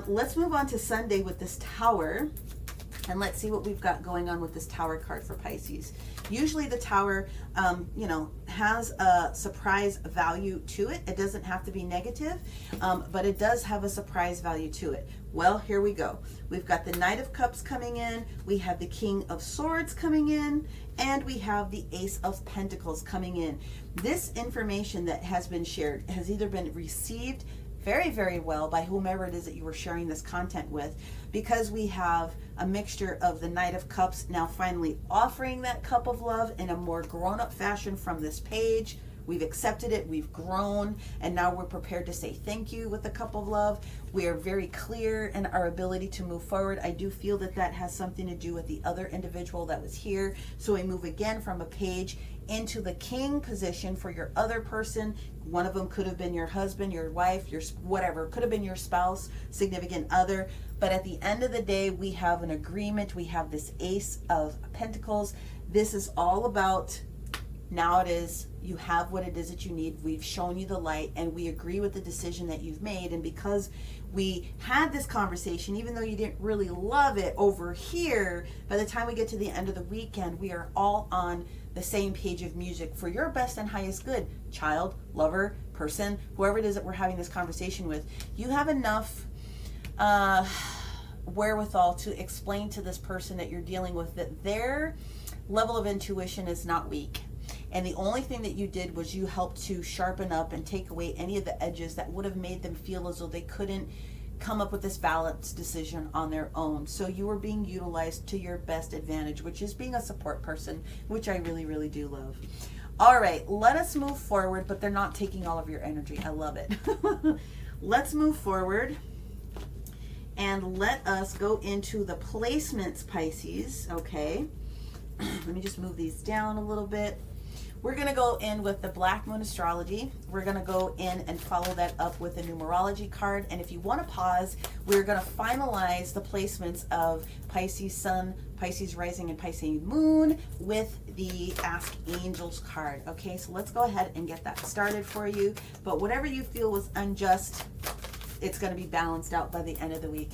Let's move on to Sunday with this Tower. And let's see what we've got going on with this Tower card for Pisces. Usually the Tower, has a surprise value to it. It doesn't have to be negative, but it does have a surprise value to it. Well, here we go. We've got the Knight of Cups coming in. We have the King of Swords coming in. And we have the Ace of Pentacles coming in. This information that has been shared has either been received very, very well by whomever it is that you were sharing this content with, because we have a mixture of the Knight of Cups now finally offering that cup of love in a more grown-up fashion from this page. We've accepted it, we've grown, and now we're prepared to say thank you with the cup of love. We are very clear in our ability to move forward. I do feel that that has something to do with the other individual that was here. So we move again from a page into the King position for your other person. One of them could have been your husband, your wife, your whatever, could have been your spouse, significant other. But at the end of the day, we have an agreement. We have this Ace of Pentacles. This is all about, now it is, you have what it is that you need. We've shown you the light, and we agree with the decision that you've made. And because we had this conversation, even though you didn't really love it over here, by the time we get to the end of the weekend, we are all on the same page of music for your best and highest good. Child, lover, person, whoever it is that we're having this conversation with, you have enough wherewithal to explain to this person that you're dealing with that their level of intuition is not weak. And the only thing that you did was you helped to sharpen up and take away any of the edges that would have made them feel as though they couldn't come up with this balanced decision on their own. So you were being utilized to your best advantage, which is being a support person, which I really, really do love. All right, let us move forward, but they're not taking all of your energy. I love it. Let's move forward and let us go into the placements, Pisces. Okay, let me just move these down a little bit. We're going to go in with the Black Moon Astrology. We're going to go in and follow that up with a numerology card. And if you want to pause, we're going to finalize the placements of Pisces Sun, Pisces Rising, and Pisces Moon with the Ask Angels card. Okay, so let's go ahead and get that started for you. But whatever you feel was unjust, it's going to be balanced out by the end of the week.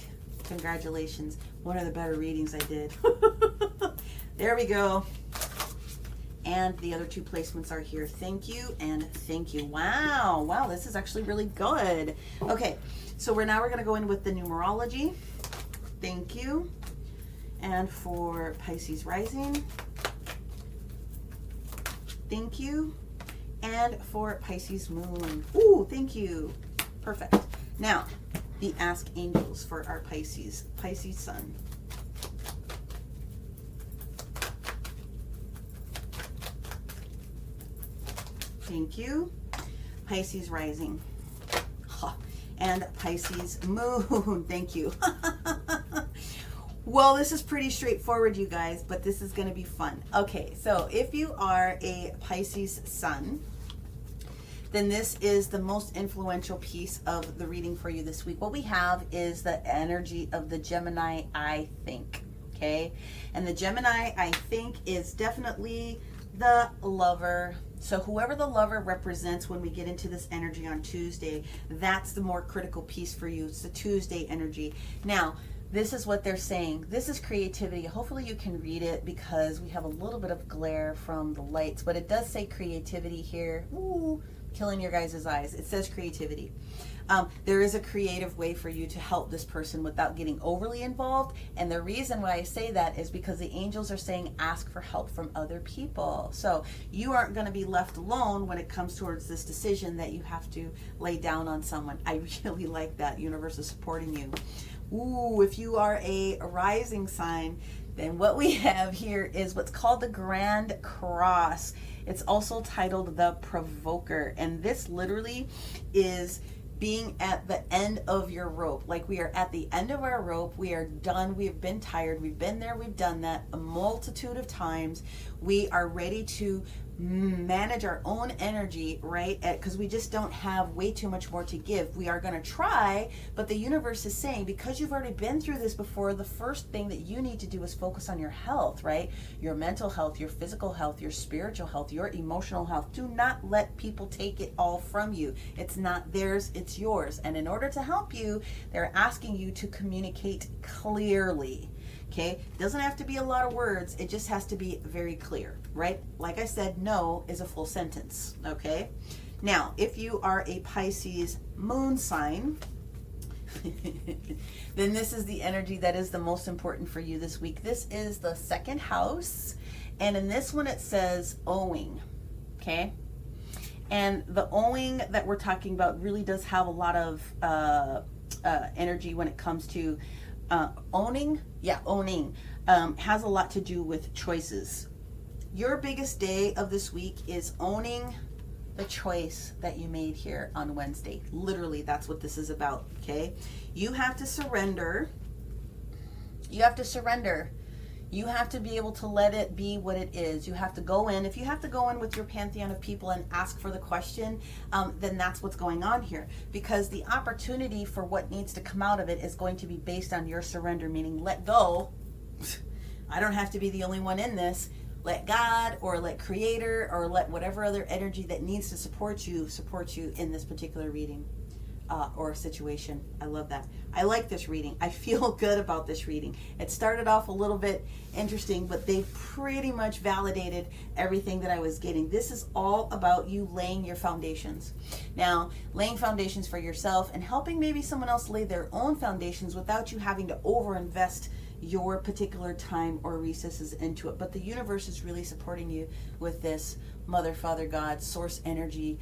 Congratulations. One of the better readings I did. There we go. And the other two placements are here. Thank you and thank you. Wow, this is actually really good. Okay, so we're going to go in with the numerology. Thank you. And for Pisces Rising, thank you. And for Pisces Moon, ooh, thank you. Perfect. Now, the Ask Angels for our Pisces Sun. Thank you. Pisces Rising. and Pisces Moon. Thank you. Well, this is pretty straightforward, you guys, but this is going to be fun. Okay, so if you are a Pisces Sun, then this is the most influential piece of the reading for you this week. What we have is the energy of the Gemini, I think. Okay, and the Gemini, I think, is definitely the lover. So whoever the lover represents when we get into this energy on Tuesday, that's the more critical piece for you. It's the Tuesday energy. Now, this is what they're saying. This is creativity. Hopefully you can read it because we have a little bit of glare from the lights, but it does say creativity here. Ooh, killing your guys' eyes. It says creativity. There is a creative way for you to help this person without getting overly involved. And the reason why I say that is because the angels are saying ask for help from other people. So you aren't going to be left alone when it comes towards this decision that you have to lay down on someone. I really like that. Universe is supporting you. Ooh, if you are a rising sign, then what we have here is what's called the Grand Cross. It's also titled the Provoker. And this literally is being at the end of your rope. Like we are at the end of our rope. We are done. We have been tired. We've been there. We've done that a multitude of times. We are ready to manage our own energy, right? Because we just don't have way too much more to give. We are going to try, but the universe is saying, because you've already been through this before, the first thing that you need to do is focus on your health, right? Your mental health, your physical health, your spiritual health, your emotional health. Do not let people take it all from you. It's not theirs, it's yours. And in order to help you, they're asking you to communicate clearly. Okay, doesn't have to be a lot of words. It just has to be very clear, right? Like I said, no is a full sentence. Okay, now if you are a Pisces moon sign, then this is the energy that is the most important for you this week. This is the second house, and in this one it says owing. Okay, and the owing that we're talking about really does have a lot of energy when it comes to owning. Has a lot to do with choices. Your biggest day of this week is owning the choice that you made here on Wednesday. Literally, that's what this is about, okay? You have to surrender. You have to surrender. You have to be able to let it be what it is. You have to go in. If you have to go in with your pantheon of people and ask for the question, then that's what's going on here. Because the opportunity for what needs to come out of it is going to be based on your surrender, meaning let go. I don't have to be the only one in this. Let God or let Creator or let whatever other energy that needs to support you in this particular reading. Or situation. I love that. I like this reading. I feel good about this reading. It started off a little bit interesting, but they pretty much validated everything that I was getting. This is all about you laying your foundations. Now, laying foundations for yourself and helping maybe someone else lay their own foundations without you having to overinvest your particular time or resources into it. But the universe is really supporting you with this Mother, Father, God, source energy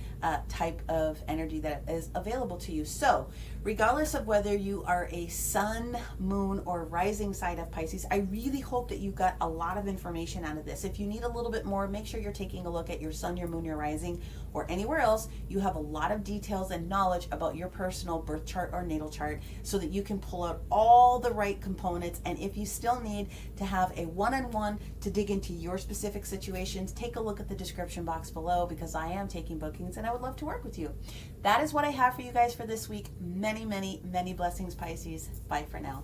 type of energy that is available to you. So regardless of whether you are a sun, moon, or rising sign of Pisces, I really hope that you got a lot of information out of this. If you need a little bit more, make sure you're taking a look at your sun, your moon, your rising, or anywhere else. You have a lot of details and knowledge about your personal birth chart or natal chart so that you can pull out all the right components. And if you still need to have a one-on-one to dig into your specific situations, take a look at the description box below, because I am taking bookings and I would love to work with you. That is what I have for you guys for this week. Many, many, many blessings, Pisces. Bye for now.